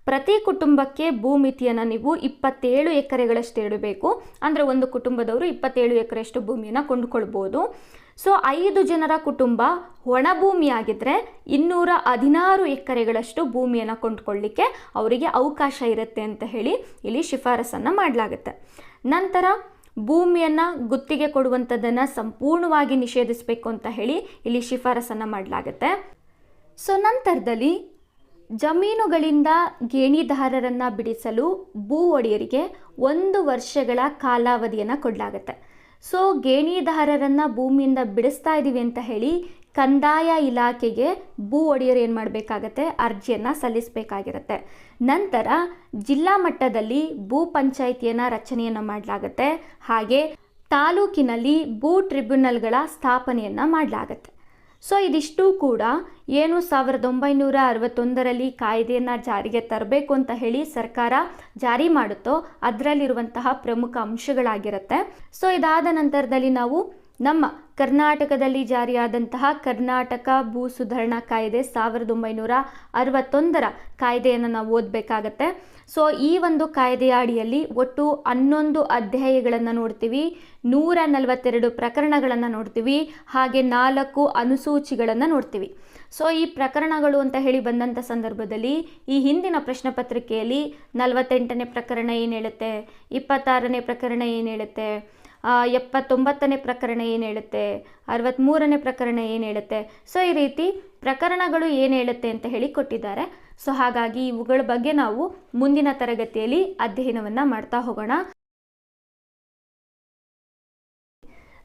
ಪ್ರತಿ ಕುಟುಂಬಕ್ಕೆ ಭೂಮಿತಿಯನ್ನು ನೀವು 27 ಎಕರೆಗಳಷ್ಟು ಇಡಬೇಕು. ಅಂದರೆ ಒಂದು ಕುಟುಂಬದವರು 27 ಎಕರೆಯಷ್ಟು ಭೂಮಿಯನ್ನು ಕೊಂಡುಕೊಳ್ಬೋದು. ಸೊ 5 ಜನರ ಕುಟುಂಬ ಒಣ ಭೂಮಿಯಾಗಿದ್ದರೆ 216 ಎಕರೆಗಳಷ್ಟು ಭೂಮಿಯನ್ನು ಕೊಂಡುಕೊಳ್ಳಿಕ್ಕೆ ಅವರಿಗೆ ಅವಕಾಶ ಇರುತ್ತೆ ಅಂತ ಹೇಳಿ ಇಲ್ಲಿ ಶಿಫಾರಸನ್ನು ಮಾಡಲಾಗುತ್ತೆ. ನಂತರ ಭೂಮಿಯನ್ನು ಗುತ್ತಿಗೆ ಕೊಡುವಂಥದ್ದನ್ನು ಸಂಪೂರ್ಣವಾಗಿ ನಿಷೇಧಿಸಬೇಕು ಅಂತ ಹೇಳಿ ಇಲ್ಲಿ ಶಿಫಾರಸನ್ನು ಮಾಡಲಾಗುತ್ತೆ. ಸೊ ನಂತರದಲ್ಲಿ ಜಮೀನುಗಳಿಂದ ಗೇಣಿದಾರರನ್ನು ಬಿಡಿಸಲು ಭೂ ಒಡೆಯರಿಗೆ 1 ವರ್ಷಗಳ ಕಾಲಾವಧಿಯನ್ನು ಕೊಡಲಾಗುತ್ತೆ. ಸೊ ಗೇಣಿದಾರರನ್ನು ಭೂಮಿಯಿಂದ ಬಿಡಿಸ್ತಾ ಇದ್ದೀವಿ ಅಂತ ಹೇಳಿ ಕಂದಾಯ ಇಲಾಖೆಗೆ ಭೂ ಒಡೆಯರು ಏನು ಮಾಡಬೇಕಾಗತ್ತೆ, ಅರ್ಜಿಯನ್ನು ಸಲ್ಲಿಸಬೇಕಾಗಿರುತ್ತೆ. ನಂತರ ಜಿಲ್ಲಾ ಮಟ್ಟದಲ್ಲಿ ಭೂ ಪಂಚಾಯಿತಿಯನ್ನು ರಚನೆಯನ್ನು ಮಾಡಲಾಗುತ್ತೆ. ಹಾಗೆ ತಾಲೂಕಿನಲ್ಲಿ ಭೂ ಟ್ರಿಬ್ಯುನಲ್ಗಳ ಸ್ಥಾಪನೆಯನ್ನು ಮಾಡಲಾಗುತ್ತೆ. ಸೊ ಇದಿಷ್ಟು ಕೂಡ ಏನು 1961ರಲ್ಲಿ ಕಾಯ್ದೆಯನ್ನು ಜಾರಿಗೆ ತರಬೇಕು ಅಂತ ಹೇಳಿ ಸರ್ಕಾರ ಜಾರಿ ಮಾಡುತ್ತೋ ಅದರಲ್ಲಿರುವಂತಹ ಪ್ರಮುಖ ಅಂಶಗಳಾಗಿರುತ್ತೆ. ಸೊ ಇದಾದ ನಂತರದಲ್ಲಿ ನಾವು ನಮ್ಮ ಕರ್ನಾಟಕದಲ್ಲಿ ಜಾರಿಯಾದಂತಹ ಕರ್ನಾಟಕ ಭೂ ಸುಧಾರಣಾ ಕಾಯ್ದೆ 1961ರ ಕಾಯ್ದೆಯನ್ನು ನಾವು ಓದಬೇಕಾಗತ್ತೆ. ಸೊ ಈ ಒಂದು ಕಾಯ್ದೆಯ ಅಡಿಯಲ್ಲಿ ಒಟ್ಟು 11 ಅಧ್ಯಾಯಗಳನ್ನು ನೋಡ್ತೀವಿ, 142 ಪ್ರಕರಣಗಳನ್ನು ನೋಡ್ತೀವಿ, ಹಾಗೆ 4 ಅನುಸೂಚಿಗಳನ್ನು ನೋಡ್ತೀವಿ. ಸೊ ಈ ಪ್ರಕರಣಗಳು ಅಂತ ಹೇಳಿ ಬಂದಂಥ ಸಂದರ್ಭದಲ್ಲಿ ಈ ಹಿಂದಿನ ಪ್ರಶ್ನೆ ಪತ್ರಿಕೆಯಲ್ಲಿ 48ನೇ ಪ್ರಕರಣ ಏನು ಹೇಳುತ್ತೆ, 26ನೇ ಪ್ರಕರಣ ಏನು ಹೇಳುತ್ತೆ, 79ನೇ ಪ್ರಕರಣ ಏನು ಹೇಳುತ್ತೆ, 63ನೇ ಪ್ರಕರಣ ಏನು ಹೇಳುತ್ತೆ, ಸೊ ಈ ರೀತಿ ಪ್ರಕರಣಗಳು ಏನು ಹೇಳುತ್ತೆ ಅಂತ ಹೇಳಿ ಕೊಟ್ಟಿದ್ದಾರೆ. ಸೊ ಹಾಗಾಗಿ ಇವುಗಳ ಬಗ್ಗೆ ನಾವು ಮುಂದಿನ ತರಗತಿಯಲ್ಲಿ ಅಧ್ಯಯನವನ್ನು ಮಾಡ್ತಾ ಹೋಗೋಣ.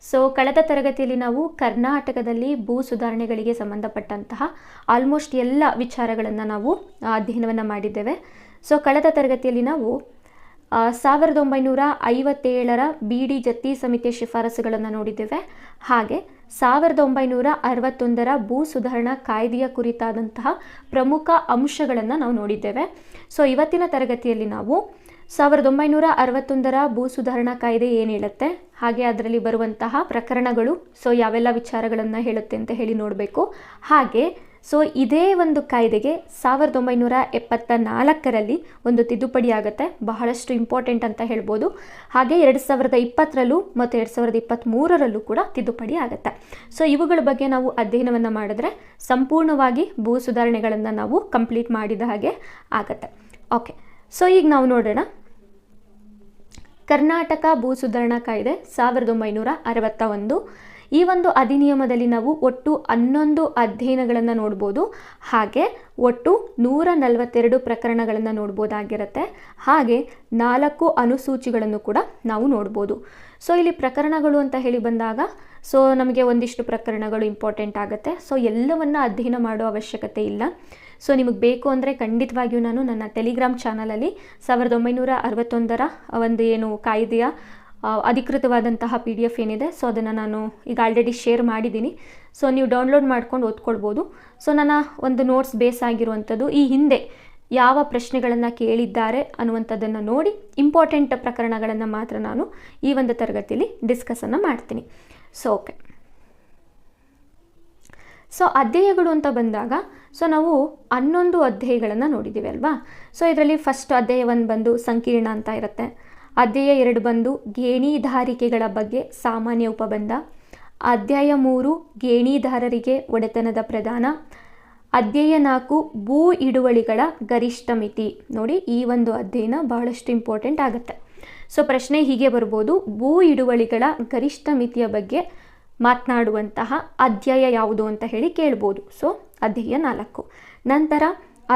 ಸೊ ಕಳೆದ ತರಗತಿಯಲ್ಲಿ ನಾವು ಕರ್ನಾಟಕದಲ್ಲಿ ಭೂ ಸುಧಾರಣೆಗಳಿಗೆ ಸಂಬಂಧಪಟ್ಟಂತಹ ಆಲ್ಮೋಸ್ಟ್ ಎಲ್ಲ ವಿಚಾರಗಳನ್ನು ನಾವು ಅಧ್ಯಯನವನ್ನು ಮಾಡಿದ್ದೇವೆ. ಸೊ ಕಳೆದ ತರಗತಿಯಲ್ಲಿ ನಾವು 1957ರ BD ಜತ್ತಿ ಸಮಿತಿಯ ಶಿಫಾರಸುಗಳನ್ನು ನೋಡಿದ್ದೇವೆ. ಹಾಗೆ 1961ರ ಭೂ ಸುಧಾರಣಾ ಕಾಯ್ದೆಯ ಕುರಿತಾದಂತಹ ಪ್ರಮುಖ ಅಂಶಗಳನ್ನು ನಾವು ನೋಡಿದ್ದೇವೆ. ಸೊ ಇವತ್ತಿನ ತರಗತಿಯಲ್ಲಿ ನಾವು 1961ರ ಭೂ ಸುಧಾರಣಾ ಕಾಯ್ದೆ ಏನು ಹೇಳುತ್ತೆ, ಹಾಗೆ ಅದರಲ್ಲಿ ಬರುವಂತಹ ಪ್ರಕರಣಗಳು ಸೊ ಯಾವೆಲ್ಲ ವಿಚಾರಗಳನ್ನು ಹೇಳುತ್ತೆ ಅಂತ ಹೇಳಿ ನೋಡಬೇಕು. ಹಾಗೆ ಸೊ ಇದೇ ಒಂದು ಕಾಯ್ದೆಗೆ 1974ರಲ್ಲಿ ಒಂದು ತಿದ್ದುಪಡಿ ಆಗುತ್ತೆ, ಬಹಳಷ್ಟು ಇಂಪಾರ್ಟೆಂಟ್ ಅಂತ ಹೇಳ್ಬೋದು. ಹಾಗೆ 2020ರಲ್ಲೂ ಮತ್ತು 2023ರಲ್ಲೂ ಕೂಡ ತಿದ್ದುಪಡಿ ಆಗುತ್ತೆ. ಸೊ ಇವುಗಳ ಬಗ್ಗೆ ನಾವು ಅಧ್ಯಯನವನ್ನು ಮಾಡಿದ್ರೆ ಸಂಪೂರ್ಣವಾಗಿ ಭೂ ಸುಧಾರಣೆಗಳನ್ನು ನಾವು ಕಂಪ್ಲೀಟ್ ಮಾಡಿದ ಹಾಗೆ ಆಗುತ್ತೆ. ಓಕೆ, ಸೊ ಈಗ ನಾವು ನೋಡೋಣ. ಕರ್ನಾಟಕ ಭೂ ಸುಧಾರಣಾ ಕಾಯ್ದೆ 1961. ಈ ಒಂದು ಅಧಿನಿಯಮದಲ್ಲಿ ನಾವು ಒಟ್ಟು 11 ಅಧ್ಯಯನಗಳನ್ನು ನೋಡ್ಬೋದು. ಹಾಗೆ ಒಟ್ಟು 142 ಪ್ರಕರಣಗಳನ್ನು ನೋಡ್ಬೋದಾಗಿರುತ್ತೆ. ಹಾಗೆ 4 ಅನುಸೂಚಿಗಳನ್ನು ಕೂಡ ನಾವು ನೋಡ್ಬೋದು. ಸೊ ಇಲ್ಲಿ ಪ್ರಕರಣಗಳು ಅಂತ ಹೇಳಿ ಬಂದಾಗ ಸೊ ನಮಗೆ ಒಂದಿಷ್ಟು ಪ್ರಕರಣಗಳು ಇಂಪಾರ್ಟೆಂಟ್ ಆಗುತ್ತೆ. ಸೊ ಎಲ್ಲವನ್ನು ಅಧ್ಯಯನ ಮಾಡೋ ಅವಶ್ಯಕತೆ ಇಲ್ಲ. ಸೊ ನಿಮಗೆ ಬೇಕು ಅಂದರೆ ಖಂಡಿತವಾಗಿಯೂ ನಾನು ನನ್ನ ಟೆಲಿಗ್ರಾಮ್ ಚಾನಲಲ್ಲಿ 1961ರ ಒಂದು ಏನು ಕಾಯ್ದೆಯ ಅಧಿಕೃತವಾದಂತಹ PDF ಏನಿದೆ ಸೊ ಅದನ್ನು ನಾನು ಈಗ ಆಲ್ರೆಡಿ ಶೇರ್ ಮಾಡಿದ್ದೀನಿ. ಸೊ ನೀವು ಡೌನ್ಲೋಡ್ ಮಾಡ್ಕೊಂಡು ಓದ್ಕೊಳ್ಬೋದು. ಸೊ ನನ್ನ ಒಂದು ನೋಟ್ಸ್ ಬೇಸ್ ಆಗಿರುವಂಥದ್ದು ಈ ಹಿಂದೆ ಯಾವ ಪ್ರಶ್ನೆಗಳನ್ನು ಕೇಳಿದ್ದಾರೆ ಅನ್ನುವಂಥದ್ದನ್ನು ನೋಡಿ ಇಂಪಾರ್ಟೆಂಟ್ ಪ್ರಕರಣಗಳನ್ನು ಮಾತ್ರ ನಾನು ಈ ಒಂದು ತರಗತಿಯಲ್ಲಿ ಡಿಸ್ಕಸನ್ನು ಮಾಡ್ತೀನಿ. ಸೊ ಓಕೆ, ಸೊ ಅಧ್ಯಾಯಗಳು ಅಂತ ಬಂದಾಗ ಸೊ ನಾವು 11 ಅಧ್ಯಾಯಗಳನ್ನು ನೋಡಿದ್ದೀವಿ ಅಲ್ವಾ. ಸೊ ಇದರಲ್ಲಿ ಫಸ್ಟ್ ಅಧ್ಯಾಯ 1 ಬಂದು ಸಂಕೀರ್ಣ ಅಂತ ಇರುತ್ತೆ. ಅಧ್ಯಾಯ 2 ಬಂದು ಗೇಣಿದಾರಿಕೆಗಳ ಬಗ್ಗೆ ಸಾಮಾನ್ಯ ಉಪಬಂಧ. ಅಧ್ಯಾಯ 3 ಗೇಣಿದಾರರಿಗೆ ಒಡೆತನದ ಪ್ರದಾನ. ಅಧ್ಯಾಯ 4 ಭೂ ಹಿಡುವಳಿಗಳ ಗರಿಷ್ಠ ಮಿತಿ. ನೋಡಿ ಈ ಒಂದು ಅಧ್ಯಯನ ಬಹಳಷ್ಟು ಇಂಪಾರ್ಟೆಂಟ್ ಆಗುತ್ತೆ. ಸೊ ಪ್ರಶ್ನೆ ಹೀಗೆ ಬರ್ಬೋದು, ಭೂ ಹಿಡುವಳಿಗಳ ಗರಿಷ್ಠ ಮಿತಿಯ ಬಗ್ಗೆ ಮಾತನಾಡುವಂತಹ ಅಧ್ಯಾಯ ಯಾವುದು ಅಂತ ಹೇಳಿ ಕೇಳ್ಬೋದು. ಸೊ ಅಧ್ಯಾಯ 4. ನಂತರ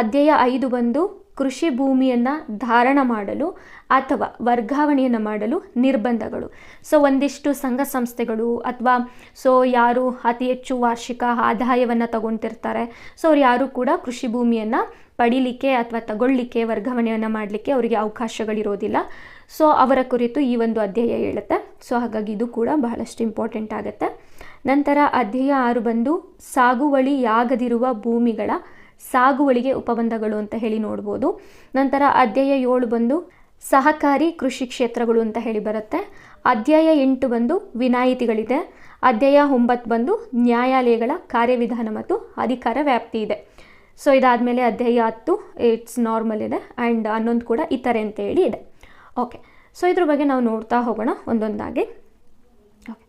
ಅಧ್ಯಾಯ 5 ಬಂದು ಕೃಷಿ ಭೂಮಿಯನ್ನು ಧಾರಣ ಮಾಡಲು ಅಥವಾ ವರ್ಗಾವಣೆಯನ್ನು ಮಾಡಲು ನಿರ್ಬಂಧಗಳು. ಸೊ ಒಂದಿಷ್ಟು ಸಂಘ ಸಂಸ್ಥೆಗಳು ಅಥವಾ ಸೊ ಯಾರು ಅತಿ ಹೆಚ್ಚು ವಾರ್ಷಿಕ ಆದಾಯವನ್ನು ತಗೊತಿರ್ತಾರೆ ಸೊ ಅವ್ರು ಯಾರು ಕೂಡ ಕೃಷಿ ಭೂಮಿಯನ್ನು ಪಡೀಲಿಕ್ಕೆ ಅಥವಾ ತಗೊಳ್ಳಿಕ್ಕೆ ವರ್ಗಾವಣೆಯನ್ನು ಮಾಡಲಿಕ್ಕೆ ಅವರಿಗೆ ಅವಕಾಶಗಳಿರೋದಿಲ್ಲ. ಸೊ ಅವರ ಕುರಿತು ಈ ಒಂದು ಅಧ್ಯಾಯ ಹೇಳುತ್ತೆ. ಸೊ ಹಾಗಾಗಿ ಇದು ಕೂಡ ಬಹಳಷ್ಟು ಇಂಪಾರ್ಟೆಂಟ್ ಆಗುತ್ತೆ. ನಂತರ ಅಧ್ಯಾಯ 6 ಬಂದು ಸಾಗುವಳಿಯಾಗದಿರುವ ಭೂಮಿಗಳ ಸಾಗುವಳಿಗೆ ಉಪಬಂಧಗಳು ಅಂತ ಹೇಳಿ ನೋಡ್ಬೋದು. ನಂತರ ಅಧ್ಯಾಯ 7 ಬಂದು ಸಹಕಾರಿ ಕೃಷಿ ಕ್ಷೇತ್ರಗಳು ಅಂತ ಹೇಳಿ ಬರುತ್ತೆ. ಅಧ್ಯಾಯ 8 ಬಂದು ವಿನಾಯಿತಿಗಳಿದೆ. ಅಧ್ಯಾಯ 9 ಬಂದು ನ್ಯಾಯಾಲಯಗಳ ಕಾರ್ಯವಿಧಾನ ಮತ್ತು ಅಧಿಕಾರ ವ್ಯಾಪ್ತಿ ಇದೆ. ಸೊ ಇದಾದಮೇಲೆ ಅಧ್ಯಾಯ 10 ಇಟ್ಸ್ ನಾರ್ಮಲ್ ಇದೆ ಆ್ಯಂಡ್ 11 ಕೂಡ ಇತರೆ ಅಂತ ಹೇಳಿ ಇದೆ. ಓಕೆ, ಸೊ ಇದ್ರ ಬಗ್ಗೆ ನಾವು ನೋಡ್ತಾ ಹೋಗೋಣ ಒಂದೊಂದಾಗಿ. ಓಕೆ,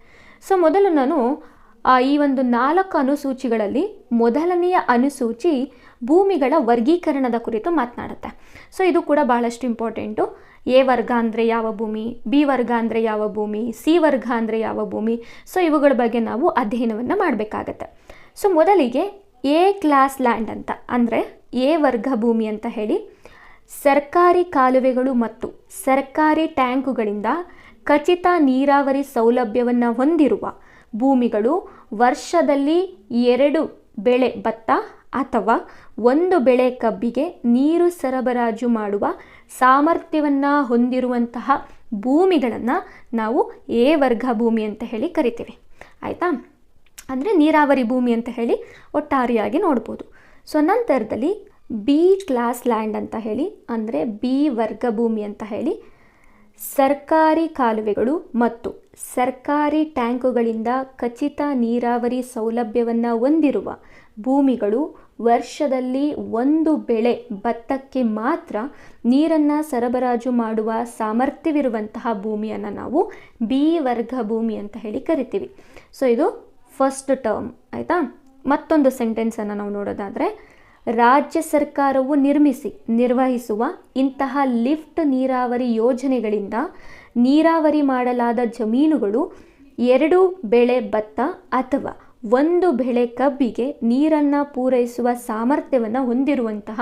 ಸೊ ಮೊದಲು ನಾನು ಈ ಒಂದು 4 ಅನುಸೂಚಿಗಳಲ್ಲಿ ಮೊದಲನೆಯ ಅನುಸೂಚಿ ಭೂಮಿಗಳ ವರ್ಗೀಕರಣದ ಕುರಿತು ಮಾತನಾಡುತ್ತೆ. ಸೊ ಇದು ಕೂಡ ಬಹಳಷ್ಟು ಇಂಪಾರ್ಟೆಂಟು. ಎ ವರ್ಗ ಅಂದರೆ ಯಾವ ಭೂಮಿ, ಬಿ ವರ್ಗ ಅಂದರೆ ಯಾವ ಭೂಮಿ, ಸಿ ವರ್ಗ ಅಂದರೆ ಯಾವ ಭೂಮಿ, ಸೊ ಇವುಗಳ ಬಗ್ಗೆ ನಾವು ಅಧ್ಯಯನವನ್ನು ಮಾಡಬೇಕಾಗತ್ತೆ. ಸೊ ಮೊದಲಿಗೆ ಎ ಕ್ಲಾಸ್ ಲ್ಯಾಂಡ್ ಅಂತ ಅಂದರೆ ಎ ವರ್ಗ ಭೂಮಿ ಅಂತ ಹೇಳಿ ಸರ್ಕಾರಿ ಕಾಲುವೆಗಳು ಮತ್ತು ಸರ್ಕಾರಿ ಟ್ಯಾಂಕುಗಳಿಂದ ಖಚಿತ ನೀರಾವರಿ ಸೌಲಭ್ಯವನ್ನು ಹೊಂದಿರುವ ಭೂಮಿಗಳು ವರ್ಷದಲ್ಲಿ 2 ಬೆಳೆ ಭತ್ತ ಅಥವಾ 1 ಬೆಳೆ ಕಬ್ಬಿಗೆ ನೀರು ಸರಬರಾಜು ಮಾಡುವ ಸಾಮರ್ಥ್ಯವನ್ನು ಹೊಂದಿರುವಂತಹ ಭೂಮಿಗಳನ್ನು ನಾವು ಎ ವರ್ಗ ಭೂಮಿ ಅಂತ ಹೇಳಿ ಕರಿತೀವಿ. ಆಯಿತಾ, ಅಂದರೆ ನೀರಾವರಿ ಭೂಮಿ ಅಂತ ಹೇಳಿ ಒಟ್ಟಾರೆಯಾಗಿ ನೋಡ್ಬೋದು. ಸೊ ನಂತರದಲ್ಲಿ ಬಿ ಕ್ಲಾಸ್ ಲ್ಯಾಂಡ್ ಅಂತ ಹೇಳಿ ಅಂದರೆ ಬಿ ವರ್ಗ ಭೂಮಿ ಅಂತ ಹೇಳಿ ಸರ್ಕಾರಿ ಕಾಲುವೆಗಳು ಮತ್ತು ಸರ್ಕಾರಿ ಟ್ಯಾಂಕುಗಳಿಂದ ಖಚಿತ ನೀರಾವರಿ ಸೌಲಭ್ಯವನ್ನು ಹೊಂದಿರುವ ಭೂಮಿಗಳು ವರ್ಷದಲ್ಲಿ 1 ಬೆಳೆ ಭತ್ತಕ್ಕೆ ಮಾತ್ರ ನೀರನ್ನು ಸರಬರಾಜು ಮಾಡುವ ಸಾಮರ್ಥ್ಯವಿರುವಂತಹ ಭೂಮಿಯನ್ನು ನಾವು ಬಿ ವರ್ಗ ಭೂಮಿ ಅಂತ ಹೇಳಿ ಕರಿತೀವಿ. ಸೊ ಇದು ಫಸ್ಟ್ ಟರ್ಮ್ ಆಯಿತಾ. ಮತ್ತೊಂದು ಸೆಂಟೆನ್ಸನ್ನು ನಾವು ನೋಡೋದಾದರೆ, ರಾಜ್ಯ ಸರ್ಕಾರವು ನಿರ್ವಹಿಸುವ ಇಂತಹ ಲಿಫ್ಟ್ ನೀರಾವರಿ ಯೋಜನೆಗಳಿಂದ ನೀರಾವರಿ ಮಾಡಲಾದ ಜಮೀನುಗಳು 2 ಬೆಳೆ ಭತ್ತ ಅಥವಾ 1 ಬೆಳೆ ಕಬ್ಬಿಗೆ ನೀರನ್ನು ಪೂರೈಸುವ ಸಾಮರ್ಥ್ಯವನ್ನು ಹೊಂದಿರುವಂತಹ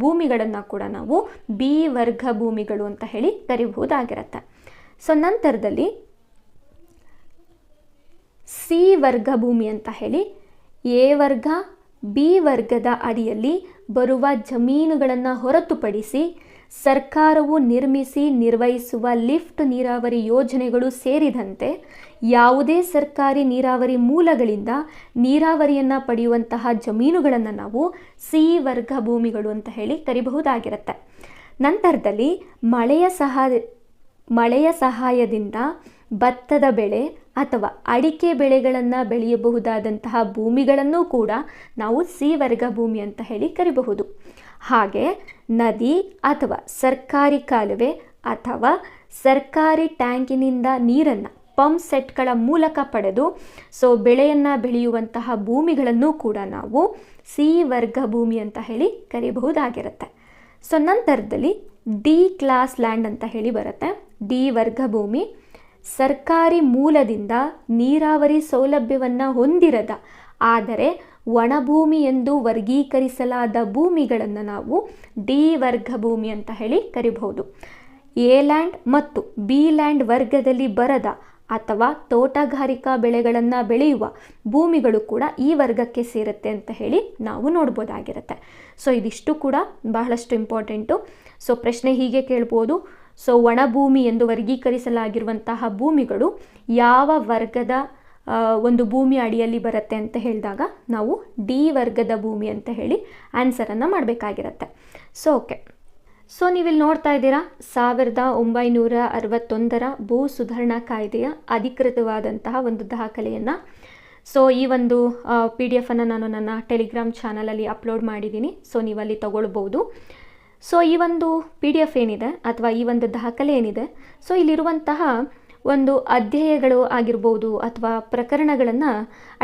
ಭೂಮಿಗಳನ್ನು ಕೂಡ ನಾವು ಬಿ ವರ್ಗ ಭೂಮಿಗಳು ಅಂತ ಹೇಳಿ ಕರಿಬಹುದಾಗಿರುತ್ತೆ. ಸೊ ನಂತರದಲ್ಲಿ ಸಿ ವರ್ಗ ಭೂಮಿ ಅಂತ ಹೇಳಿ ಎ ವರ್ಗ ಬಿ ವರ್ಗದ ಅಡಿಯಲ್ಲಿ ಬರುವ ಜಮೀನುಗಳನ್ನು ಹೊರತುಪಡಿಸಿ ಸರ್ಕಾರವು ನಿರ್ವಹಿಸುವ ಲಿಫ್ಟ್ ನೀರಾವರಿ ಯೋಜನೆಗಳು ಸೇರಿದಂತೆ ಯಾವುದೇ ಸರ್ಕಾರಿ ನೀರಾವರಿ ಮೂಲಗಳಿಂದ ನೀರಾವರಿಯನ್ನು ಪಡೆಯುವಂತಹ ಜಮೀನುಗಳನ್ನು ನಾವು ಸಿ ವರ್ಗ ಭೂಮಿಗಳು ಅಂತ ಹೇಳಿ ಕರಿಬಹುದಾಗಿರುತ್ತೆ. ನಂತರದಲ್ಲಿ ಮಳೆಯ ಸಹಾಯದಿಂದ ಭತ್ತದ ಬೆಳೆ ಅಥವಾ ಅಡಿಕೆ ಬೆಳೆಗಳನ್ನು ಬೆಳೆಯಬಹುದಾದಂತಹ ಭೂಮಿಗಳನ್ನು ಕೂಡ ನಾವು ಸಿ ವರ್ಗ ಭೂಮಿ ಅಂತ ಹೇಳಿ ಕರಿಬಹುದು. ಹಾಗೆ ನದಿ ಅಥವಾ ಸರ್ಕಾರಿ ಕಾಲುವೆ ಅಥವಾ ಸರ್ಕಾರಿ ಟ್ಯಾಂಕಿನಿಂದ ನೀರನ್ನು ಪಂಪ್ ಸೆಟ್ಗಳ ಮೂಲಕ ಪಡೆದು ಬೆಳೆಯನ್ನು ಬೆಳೆಯುವಂತಹ ಭೂಮಿಗಳನ್ನು ಕೂಡ ನಾವು ಸಿ ವರ್ಗ ಭೂಮಿ ಅಂತ ಹೇಳಿ ಕರಿಬಹುದಾಗಿರುತ್ತೆ. ನಂತರದಲ್ಲಿ ಡಿ ಕ್ಲಾಸ್ ಲ್ಯಾಂಡ್ ಅಂತ ಹೇಳಿ ಬರುತ್ತೆ. ಡಿ ವರ್ಗ ಭೂಮಿ ಸರ್ಕಾರಿ ಮೂಲದಿಂದ ನೀರಾವರಿ ಸೌಲಭ್ಯವನ್ನು ಹೊಂದಿರದ ಆದರೆ ಒಣಭೂಮಿ ಎಂದು ವರ್ಗೀಕರಿಸಲಾದ ಭೂಮಿಗಳನ್ನು ನಾವು ಡಿ ವರ್ಗ ಭೂಮಿ ಅಂತ ಹೇಳಿ ಕರಿಬಹುದು. ಎ ಲ್ಯಾಂಡ್ ಮತ್ತು ಬಿ ಲ್ಯಾಂಡ್ ವರ್ಗದಲ್ಲಿ ಬರದ ಅಥವಾ ತೋಟಗಾರಿಕಾ ಬೆಳೆಗಳನ್ನು ಬೆಳೆಯುವ ಭೂಮಿಗಳು ಕೂಡ ಈ ವರ್ಗಕ್ಕೆ ಸೇರುತ್ತೆ ಅಂತ ಹೇಳಿ ನಾವು ನೋಡ್ಬೋದಾಗಿರುತ್ತೆ. ಇದಿಷ್ಟು ಕೂಡ ಬಹಳಷ್ಟು ಇಂಪಾರ್ಟೆಂಟು. ಪ್ರಶ್ನೆ ಹೀಗೆ ಕೇಳ್ಬೋದು, ಒಣಭೂಮಿ ಎಂದು ವರ್ಗೀಕರಿಸಲಾಗಿರುವಂತಹ ಭೂಮಿಗಳು ಯಾವ ವರ್ಗದ ಒಂದು ಭೂಮಿ ಅಡಿಯಲ್ಲಿ ಬರುತ್ತೆ ಅಂತ ಹೇಳಿದಾಗ ನಾವು ಡಿ ವರ್ಗದ ಭೂಮಿ ಅಂತ ಹೇಳಿ ಆನ್ಸರನ್ನು ಮಾಡಬೇಕಾಗಿರುತ್ತೆ. ಓಕೆ, ನೀವಿಲ್ಲಿ ನೋಡ್ತಾ ಇದ್ದೀರಾ 1961 ಭೂ ಸುಧಾರಣಾ ಕಾಯ್ದೆಯ ಅಧಿಕೃತವಾದಂತಹ ಒಂದು ದಾಖಲೆಯನ್ನು. ಈ ಒಂದು PDF ಅನ್ನು ನಾನು ನನ್ನ ಟೆಲಿಗ್ರಾಮ್ ಚಾನಲಲ್ಲಿ ಅಪ್ಲೋಡ್ ಮಾಡಿದ್ದೀನಿ. ನೀವಲ್ಲಿ ತಗೊಳ್ಬೋದು. ಈ ಒಂದು PDF ಏನಿದೆ ಅಥವಾ ಈ ಒಂದು ದಾಖಲೆ ಏನಿದೆ, ಇಲ್ಲಿರುವಂತಹ ಒಂದು ಅಧ್ಯಾಯಗಳು ಆಗಿರ್ಬೋದು ಅಥವಾ ಪ್ರಕರಣಗಳನ್ನು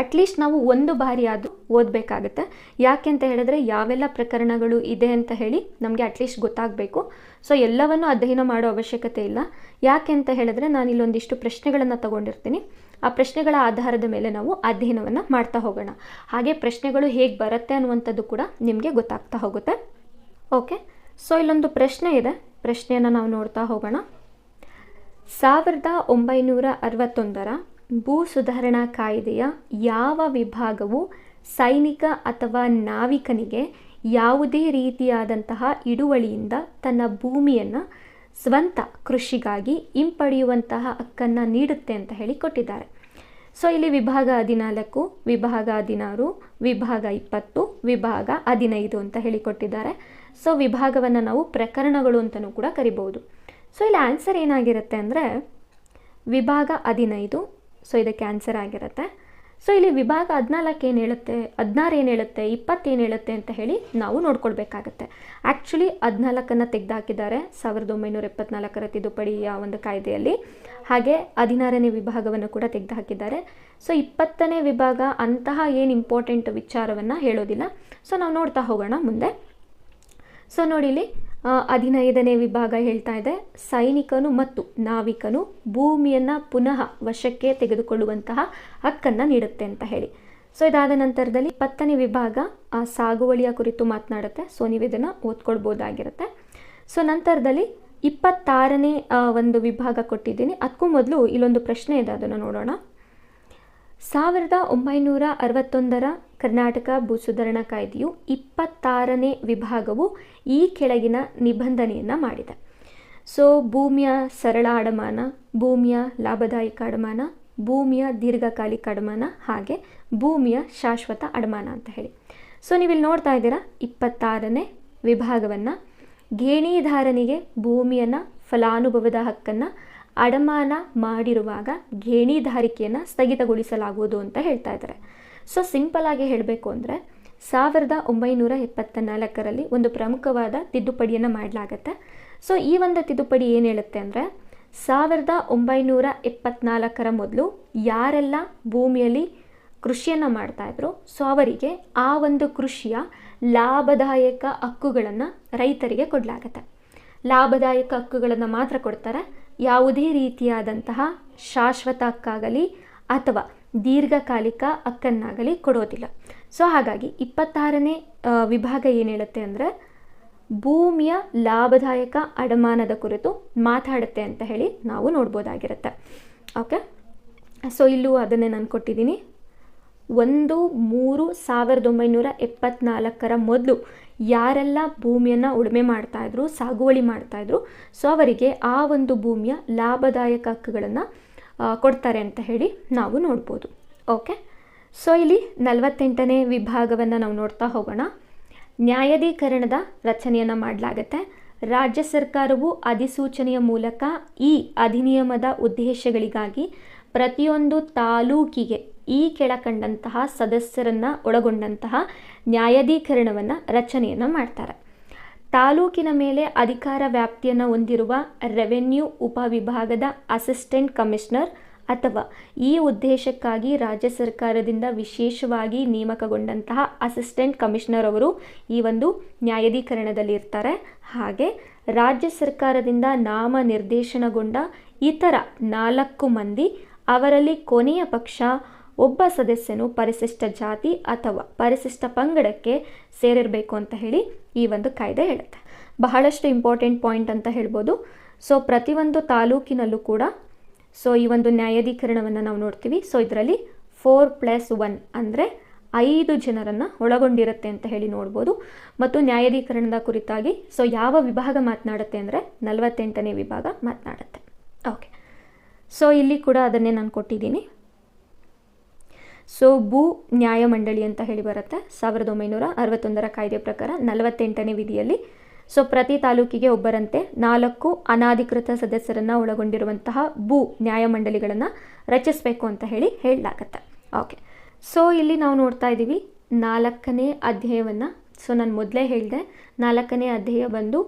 ಅಟ್ಲೀಸ್ಟ್ ನಾವು ಒಂದು ಬಾರಿ ಅದು ಓದಬೇಕಾಗುತ್ತೆ. ಯಾಕೆ ಅಂತ ಹೇಳಿದ್ರೆ ಯಾವೆಲ್ಲ ಪ್ರಕರಣಗಳು ಇದೆ ಅಂತ ಹೇಳಿ ನಮಗೆ ಅಟ್ಲೀಸ್ಟ್ ಗೊತ್ತಾಗಬೇಕು. ಎಲ್ಲವನ್ನು ಅಧ್ಯಯನ ಮಾಡೋ ಅವಶ್ಯಕತೆ ಇಲ್ಲ. ಯಾಕೆ ಅಂತ ಹೇಳಿದ್ರೆ ನಾನು ಇಲ್ಲೊಂದಿಷ್ಟು ಪ್ರಶ್ನೆಗಳನ್ನು ತಗೊಂಡಿರ್ತೀನಿ. ಆ ಪ್ರಶ್ನೆಗಳ ಆಧಾರದ ಮೇಲೆ ನಾವು ಅಧ್ಯಯನವನ್ನು ಮಾಡ್ತಾ ಹೋಗೋಣ. ಹಾಗೆ ಪ್ರಶ್ನೆಗಳು ಹೇಗೆ ಬರುತ್ತೆ ಅನ್ನುವಂಥದ್ದು ಕೂಡ ನಿಮಗೆ ಗೊತ್ತಾಗ್ತಾ ಹೋಗುತ್ತೆ. ಓಕೆ, ಇಲ್ಲೊಂದು ಪ್ರಶ್ನೆ ಇದೆ. ಪ್ರಶ್ನೆಯನ್ನು ನಾವು ನೋಡ್ತಾ ಹೋಗೋಣ. 1961 ಭೂ ಸುಧಾರಣಾ ಕಾಯ್ದೆಯ ಯಾವ ವಿಭಾಗವು ಸೈನಿಕ ಅಥವಾ ನಾವಿಕನಿಗೆ ಯಾವುದೇ ರೀತಿಯಾದಂತಹ ಹಿಡುವಳಿಯಿಂದ ತನ್ನ ಭೂಮಿಯನ್ನು ಸ್ವಂತ ಕೃಷಿಗಾಗಿ ಹಿಂಪಡೆಯುವಂತಹ ಹಕ್ಕನ್ನು ನೀಡುತ್ತೆ ಅಂತ ಹೇಳಿ ಕೊಟ್ಟಿದ್ದಾರೆ. ಇಲ್ಲಿ ವಿಭಾಗ 14, ವಿಭಾಗ 16, ವಿಭಾಗ 20, ವಿಭಾಗ 15 ಅಂತ ಹೇಳಿ ಕೊಟ್ಟಿದ್ದಾರೆ. ವಿಭಾಗವನ್ನು ನಾವು ಪ್ರಕರಣಗಳು ಅಂತಲೂ ಕೂಡ ಕರಿಬಹುದು. ಇಲ್ಲಿ ಆನ್ಸರ್ ಏನಾಗಿರುತ್ತೆ ಅಂದರೆ ವಿಭಾಗ 15. ಇದಕ್ಕೆ ಆನ್ಸರ್ ಆಗಿರುತ್ತೆ. ಇಲ್ಲಿ ವಿಭಾಗ 14 ಏನು ಹೇಳುತ್ತೆ, 16 ಏನು ಹೇಳುತ್ತೆ, 20 ಏನು ಹೇಳುತ್ತೆ ಅಂತ ಹೇಳಿ ನಾವು ನೋಡ್ಕೊಳ್ಬೇಕಾಗತ್ತೆ. ಆ್ಯಕ್ಚುಲಿ 14 ತೆಗೆದುಹಾಕಿದ್ದಾರೆ 1974 ತಿದ್ದುಪಡಿಯ ಒಂದು ಕಾಯ್ದೆಯಲ್ಲಿ. ಹಾಗೆ 16ನೇ ವಿಭಾಗವನ್ನು ಕೂಡ ತೆಗೆದುಹಾಕಿದ್ದಾರೆ. 20ನೇ ವಿಭಾಗ ಅಂತಹ ಏನು ಇಂಪಾರ್ಟೆಂಟ್ ವಿಚಾರವನ್ನು ಹೇಳೋದಿಲ್ಲ. ನಾವು ನೋಡ್ತಾ ಹೋಗೋಣ ಮುಂದೆ. ನೋಡಿ ಇಲ್ಲಿ 15ನೇ ವಿಭಾಗ ಹೇಳ್ತಾ ಇದೆ, ಸೈನಿಕನು ಮತ್ತು ನಾವಿಕನು ಭೂಮಿಯನ್ನು ಪುನಃ ವಶಕ್ಕೆ ತೆಗೆದುಕೊಳ್ಳುವಂತಹ ಹಕ್ಕನ್ನು ನೀಡುತ್ತೆ ಅಂತ ಹೇಳಿ. ಇದಾದ ನಂತರದಲ್ಲಿ 20ನೇ ವಿಭಾಗ ಸಾಗುವಳಿಯ ಕುರಿತು ಮಾತನಾಡುತ್ತೆ. ನೀವು ಇದನ್ನು ಓದ್ಕೊಳ್ಬೋದಾಗಿರುತ್ತೆ. ನಂತರದಲ್ಲಿ 26ನೇ ಒಂದು ವಿಭಾಗ ಕೊಟ್ಟಿದ್ದೀನಿ. ಅದಕ್ಕೂ ಮೊದಲು ಇಲ್ಲೊಂದು ಪ್ರಶ್ನೆ ಇದೆ, ಅದನ್ನು ನೋಡೋಣ. 1961 ಕರ್ನಾಟಕ ಭೂ ಸುಧಾರಣಾ ಕಾಯ್ದೆಯು 26ನೇ ವಿಭಾಗವು ಈ ಕೆಳಗಿನ ನಿಬಂಧನೆಯನ್ನು ಮಾಡಿದೆ. ಭೂಮಿಯ ಸರಳ ಅಡಮಾನ, ಭೂಮಿಯ ಲಾಭದಾಯಕ ಅಡಮಾನ, ಭೂಮಿಯ ದೀರ್ಘಕಾಲಿಕ ಅಡಮಾನ, ಹಾಗೆ ಭೂಮಿಯ ಶಾಶ್ವತ ಅಡಮಾನ ಅಂತ ಹೇಳಿ. ನೀವಿಲ್ಲಿ ನೋಡ್ತಾ ಇದ್ದೀರಾ 26ನೇ ವಿಭಾಗವನ್ನು ಗೇಣಿದಾರನಿಗೆ ಭೂಮಿಯನ್ನು ಫಲಾನುಭವದ ಹಕ್ಕನ್ನು ಅಡಮಾನ ಮಾಡಿರುವಾಗ ಗೇಣಿದಾರಿಕೆಯನ್ನು ಸ್ಥಗಿತಗೊಳಿಸಲಾಗುವುದು ಅಂತ ಹೇಳ್ತಾ ಇದ್ದಾರೆ. ಸಿಂಪಲ್ ಆಗಿ ಹೇಳಬೇಕು ಅಂದರೆ 1974ರಲ್ಲಿ ಒಂದು ಪ್ರಮುಖವಾದ ತಿದ್ದುಪಡಿಯನ್ನು ಮಾಡಲಾಗತ್ತೆ. ಈ ಒಂದು ತಿದ್ದುಪಡಿ ಏನು ಹೇಳುತ್ತೆ ಅಂದರೆ 1974 ಮೊದಲು ಯಾರೆಲ್ಲ ಭೂಮಿಯಲ್ಲಿ ಕೃಷಿಯನ್ನು ಮಾಡ್ತಾಯಿದ್ರು. ಸೊ ಅವರಿಗೆ ಆ ಒಂದು ಕೃಷಿಯ ಲಾಭದಾಯಕ ಹಕ್ಕುಗಳನ್ನು ರೈತರಿಗೆ ಕೊಡಲಾಗತ್ತೆ. ಲಾಭದಾಯಕ ಹಕ್ಕುಗಳನ್ನು ಮಾತ್ರ ಕೊಡ್ತಾರೆ. ಯಾವುದೇ ರೀತಿಯಾದಂತಹ ಶಾಶ್ವತ ಹಕ್ಕಾಗಲಿ ಅಥವಾ ದೀರ್ಘಕಾಲಿಕ ಹಕ್ಕನ್ನಾಗಲಿ ಕೊಡೋದಿಲ್ಲ. ಸೊ ಹಾಗಾಗಿ 26ನೇ ವಿಭಾಗ ಏನು ಹೇಳುತ್ತೆ ಅಂದರೆ ಭೂಮಿಯ ಲಾಭದಾಯಕ ಅಡಮಾನದ ಕುರಿತು ಮಾತಾಡುತ್ತೆ ಅಂತ ಹೇಳಿ ನಾವು ನೋಡ್ಬೋದಾಗಿರುತ್ತೆ. ಓಕೆ, ಸೊ ಇಲ್ಲೂ ಅದನ್ನೇ ನಾನು ಕೊಟ್ಟಿದ್ದೀನಿ. 1/3/1974 ಮೊದಲು ಯಾರೆಲ್ಲ ಭೂಮಿಯನ್ನು ಉಳುಮೆ ಮಾಡ್ತಾಯಿದ್ರು, ಸಾಗುವಳಿ ಮಾಡ್ತಾಯಿದ್ರು, ಸೊ ಅವರಿಗೆ ಆ ಒಂದು ಭೂಮಿಯ ಲಾಭದಾಯಕ ಹಕ್ಕುಗಳನ್ನು ಕೊಡ್ತಾರೆ ಅಂತ ಹೇಳಿ ನಾವು ನೋಡ್ಬೋದು. ಓಕೆ, ಸೊ ಇಲ್ಲಿ 48ನೇ ವಿಭಾಗವನ್ನು ನಾವು ನೋಡ್ತಾ ಹೋಗೋಣ. ನ್ಯಾಯಾಧೀಕರಣದ ರಚನೆಯನ್ನು ಮಾಡಲಾಗುತ್ತೆ. ರಾಜ್ಯ ಸರ್ಕಾರವು ಅಧಿಸೂಚನೆಯ ಮೂಲಕ ಈ ಅಧಿನಿಯಮದ ಉದ್ದೇಶಗಳಿಗಾಗಿ ಪ್ರತಿಯೊಂದು ತಾಲೂಕಿಗೆ ಈ ಕೆಳಕಂಡಂತಹ ಸದಸ್ಯರನ್ನು ಒಳಗೊಂಡಂತಹ ನ್ಯಾಯಾಧೀಕರಣವನ್ನು ರಚನೆಯನ್ನು ಮಾಡ್ತಾರೆ. ತಾಲೂಕಿನ ಮೇಲೆ ಅಧಿಕಾರ ವ್ಯಾಪ್ತಿಯನ್ನು ಹೊಂದಿರುವ ರೆವೆನ್ಯೂ ಉಪವಿಭಾಗದ ಅಸಿಸ್ಟೆಂಟ್ ಕಮಿಷನರ್ ಅಥವಾ ಈ ಉದ್ದೇಶಕ್ಕಾಗಿ ರಾಜ್ಯ ಸರ್ಕಾರದಿಂದ ವಿಶೇಷವಾಗಿ ನೇಮಕಗೊಂಡಂತಹ ಅಸಿಸ್ಟೆಂಟ್ ಕಮಿಷನರ್ ಅವರು ಈ ಒಂದು ನ್ಯಾಯಾಧೀಕರಣದಲ್ಲಿ ಇರ್ತಾರೆ. ಹಾಗೆ ರಾಜ್ಯ ಸರ್ಕಾರದಿಂದ ನಾಮನಿರ್ದೇಶನಗೊಂಡ ಇತರ 4 ಮಂದಿ, ಅವರಲ್ಲಿ ಕೊನೆಯ ಪಕ್ಷ ಒಬ್ಬ ಸದಸ್ಯನು ಪರಿಶಿಷ್ಟ ಜಾತಿ ಅಥವಾ ಪರಿಶಿಷ್ಟ ಪಂಗಡಕ್ಕೆ ಸೇರಿರಬೇಕು ಅಂತ ಹೇಳಿ ಈ ಒಂದು ಕಾಯ್ದೆ ಹೇಳುತ್ತೆ. ಬಹಳಷ್ಟು ಇಂಪಾರ್ಟೆಂಟ್ ಪಾಯಿಂಟ್ ಅಂತ ಹೇಳ್ಬೋದು. ಸೊ ಪ್ರತಿಯೊಂದು ತಾಲೂಕಿನಲ್ಲೂ ಕೂಡ ಸೊ ಈ ಒಂದು ನ್ಯಾಯಾಧೀಕರಣವನ್ನು ನಾವು ನೋಡ್ತೀವಿ. ಸೊ ಇದರಲ್ಲಿ 4+1 ಅಂದರೆ 5 ಜನರನ್ನು ಒಳಗೊಂಡಿರುತ್ತೆ ಅಂತ ಹೇಳಿ ನೋಡ್ಬೋದು. ಮತ್ತು ನ್ಯಾಯಾಧೀಕರಣದ ಕುರಿತಾಗಿ ಸೊ ಯಾವ ವಿಭಾಗ ಮಾತನಾಡುತ್ತೆ ಅಂದರೆ 48ನೇ ವಿಭಾಗ ಮಾತನಾಡುತ್ತೆ. ಓಕೆ, ಸೊ ಇಲ್ಲಿ ಕೂಡ ಅದನ್ನೇ ನಾನು ಕೊಟ್ಟಿದ್ದೀನಿ. ಸೊ ಭೂ ನ್ಯಾಯಮಂಡಳಿ ಅಂತ ಹೇಳಿ ಬರುತ್ತೆ. 1961 ಕಾಯ್ದೆ ಪ್ರಕಾರ 48ನೇ ವಿಧಿಯಲ್ಲಿ ಸೊ ಪ್ರತಿ ತಾಲೂಕಿಗೆ ಒಬ್ಬರಂತೆ 4 ಅನಾಧಿಕೃತ ಸದಸ್ಯರನ್ನು ಒಳಗೊಂಡಿರುವಂತಹ ಭೂ ನ್ಯಾಯಮಂಡಳಿಗಳನ್ನು ರಚಿಸಬೇಕು ಅಂತ ಹೇಳಲಾಗತ್ತೆ. ಓಕೆ, ಸೊ ಇಲ್ಲಿ ನಾವು ನೋಡ್ತಾ ಇದ್ದೀವಿ 4ನೇ ಅಧ್ಯಾಯವನ್ನು. ಸೊ ನಾನು ಮೊದಲೇ ಹೇಳಿದೆ 4ನೇ ಅಧ್ಯಾಯ ಬಂದು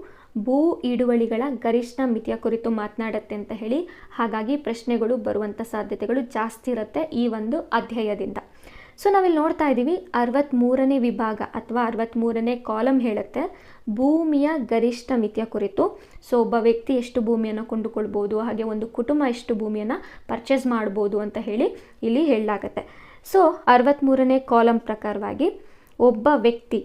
ಭೂ ಹಿಡುವಳಿಗಳ ಗರಿಷ್ಠ ಮಿತಿಯ ಕುರಿತು ಮಾತನಾಡುತ್ತೆ ಅಂತ ಹೇಳಿ. ಹಾಗಾಗಿ ಪ್ರಶ್ನೆಗಳು ಬರುವಂಥ ಸಾಧ್ಯತೆಗಳು ಜಾಸ್ತಿ ಇರುತ್ತೆ ಈ ಒಂದು ಅಧ್ಯಾಯದಿಂದ. ಸೊ ನಾವಿಲ್ಲಿ ನೋಡ್ತಾ ಇದ್ದೀವಿ 63ನೇ ವಿಭಾಗ ಅಥವಾ 63ನೇ ಕಾಲಮ್ ಹೇಳುತ್ತೆ ಭೂಮಿಯ ಗರಿಷ್ಠ ಮಿತಿಯ ಕುರಿತು. ಸೊ ಒಬ್ಬ ವ್ಯಕ್ತಿ ಎಷ್ಟು ಭೂಮಿಯನ್ನು ಕೊಂಡುಕೊಳ್ಬೋದು, ಹಾಗೆ ಒಂದು ಕುಟುಂಬ ಎಷ್ಟು ಭೂಮಿಯನ್ನು ಪರ್ಚೇಸ್ ಮಾಡ್ಬೋದು ಅಂತ ಹೇಳಿ ಇಲ್ಲಿ ಹೇಳಲಾಗತ್ತೆ. ಸೊ 63ನೇ ಕಾಲಮ್ ಪ್ರಕಾರವಾಗಿ ಒಬ್ಬ ವ್ಯಕ್ತಿ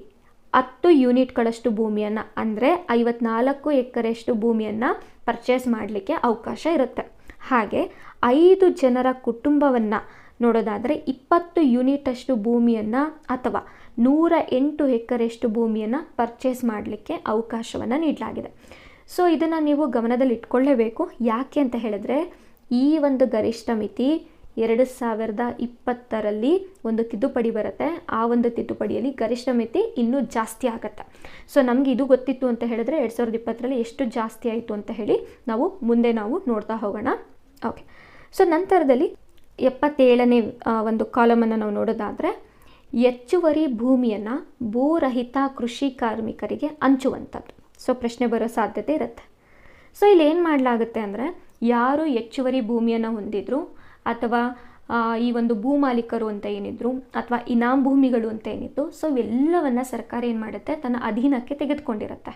10 ಯೂನಿಟ್ಗಳಷ್ಟು ಭೂಮಿಯನ್ನು ಅಂದರೆ 54 ಎಕರೆಯಷ್ಟು ಭೂಮಿಯನ್ನು ಪರ್ಚೇಸ್ ಮಾಡಲಿಕ್ಕೆ ಅವಕಾಶ ಇರುತ್ತೆ. ಹಾಗೆ 5 ಜನರ ಕುಟುಂಬವನ್ನು ನೋಡೋದಾದರೆ 20 ಯೂನಿಟಷ್ಟು ಭೂಮಿಯನ್ನು ಅಥವಾ 108 ಎಕರೆಯಷ್ಟು ಭೂಮಿಯನ್ನು ಪರ್ಚೇಸ್ ಮಾಡಲಿಕ್ಕೆ ಅವಕಾಶವನ್ನು ನೀಡಲಾಗಿದೆ. ಸೊ ಇದನ್ನು ನೀವು ಗಮನದಲ್ಲಿ ಇಟ್ಕೊಳ್ಳೇಬೇಕು. ಯಾಕೆ ಅಂತ ಹೇಳಿದ್ರೆ ಈ ಒಂದು ಗರಿಷ್ಠ ಮಿತಿ 2020ರಲ್ಲಿ ಒಂದು ತಿದ್ದುಪಡಿ ಬರುತ್ತೆ. ಆ ಒಂದು ತಿದ್ದುಪಡಿಯಲ್ಲಿ ಗರಿಷ್ಠ ಮಿತಿ ಇನ್ನೂ ಜಾಸ್ತಿ ಆಗುತ್ತೆ. ಸೊ ನಮಗೆ ಇದು ಗೊತ್ತಿತ್ತು ಅಂತ ಹೇಳಿದ್ರೆ 2020ರಲ್ಲಿ ಎಷ್ಟು ಜಾಸ್ತಿ ಆಯಿತು ಅಂತ ಹೇಳಿ ಮುಂದೆ ನಾವು ನೋಡ್ತಾ ಹೋಗೋಣ. ಓಕೆ, ಸೊ ನಂತರದಲ್ಲಿ 77ನೇ ಒಂದು ಕಾಲಮನ್ನು ನಾವು ನೋಡೋದಾದರೆ ಹೆಚ್ಚುವರಿ ಭೂಮಿಯನ್ನು ಭೂರಹಿತ ಕೃಷಿ ಕಾರ್ಮಿಕರಿಗೆ ಹಂಚುವಂಥದ್ದು. ಸೊ ಪ್ರಶ್ನೆ ಬರೋ ಸಾಧ್ಯತೆ ಇರುತ್ತೆ. ಸೊ ಇಲ್ಲಿ ಏನು ಮಾಡಲಾಗುತ್ತೆ ಅಂದರೆ ಯಾರು ಹೆಚ್ಚುವರಿ ಭೂಮಿಯನ್ನು ಹೊಂದಿದ್ರು ಅಥವಾ ಈ ಒಂದು ಭೂಮಾಲೀಕರು ಅಂತ ಏನಿದ್ರು ಅಥವಾ ಇನಾಮ್ ಭೂಮಿಗಳು ಅಂತ ಏನಿತ್ತು, ಸೊ ಇವೆಲ್ಲವನ್ನು ಸರ್ಕಾರ ಏನು ಮಾಡುತ್ತೆ ತನ್ನ ಅಧೀನಕ್ಕೆ ತೆಗೆದುಕೊಂಡಿರುತ್ತೆ.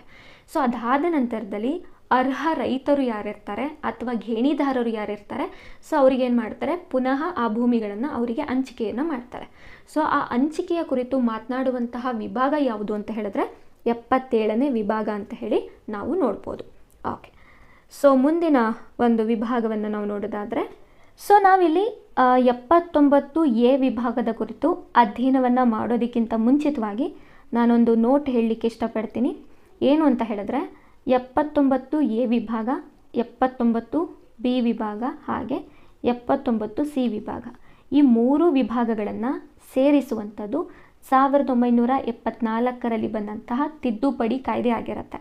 ಸೊ ಅದಾದ ನಂತರದಲ್ಲಿ ಅರ್ಹ ರೈತರು ಯಾರಿರ್ತಾರೆ ಅಥವಾ ಗೇಣಿದಾರರು ಯಾರಿರ್ತಾರೆ, ಸೊ ಅವ್ರಿಗೇನು ಮಾಡ್ತಾರೆ ಪುನಃ ಆ ಭೂಮಿಗಳನ್ನು ಅವರಿಗೆ ಹಂಚಿಕೆಯನ್ನು ಮಾಡ್ತಾರೆ. ಸೊ ಆ ಹಂಚಿಕೆಯ ಕುರಿತು ಮಾತನಾಡುವಂತಹ ವಿಭಾಗ ಯಾವುದು ಅಂತ ಹೇಳಿದ್ರೆ 77ನೇ ವಿಭಾಗ ಅಂತ ಹೇಳಿ ನಾವು ನೋಡ್ಬೋದು. ಓಕೆ, ಸೊ ಮುಂದಿನ ಒಂದು ವಿಭಾಗವನ್ನು ನಾವು ನೋಡೋದಾದರೆ ಸೊ ನಾವಿಲ್ಲಿ 79A ವಿಭಾಗದ ಕುರಿತು ಅಧ್ಯಯನವನ್ನು ಮಾಡೋದಕ್ಕಿಂತ ಮುಂಚಿತವಾಗಿ ನಾನೊಂದು ನೋಟ್ ಹೇಳಲಿಕ್ಕೆ ಇಷ್ಟಪಡ್ತೀನಿ. ಏನು ಅಂತ ಹೇಳಿದ್ರೆ 79A ವಿಭಾಗ, 79B ವಿಭಾಗ ಹಾಗೆ 79C ವಿಭಾಗ ಈ 3 ವಿಭಾಗಗಳನ್ನು ಸೇರಿಸುವಂಥದ್ದು 1974ರಲ್ಲಿ ಬಂದಂತಹ ತಿದ್ದುಪಡಿ ಕಾಯ್ದೆ ಆಗಿರುತ್ತೆ.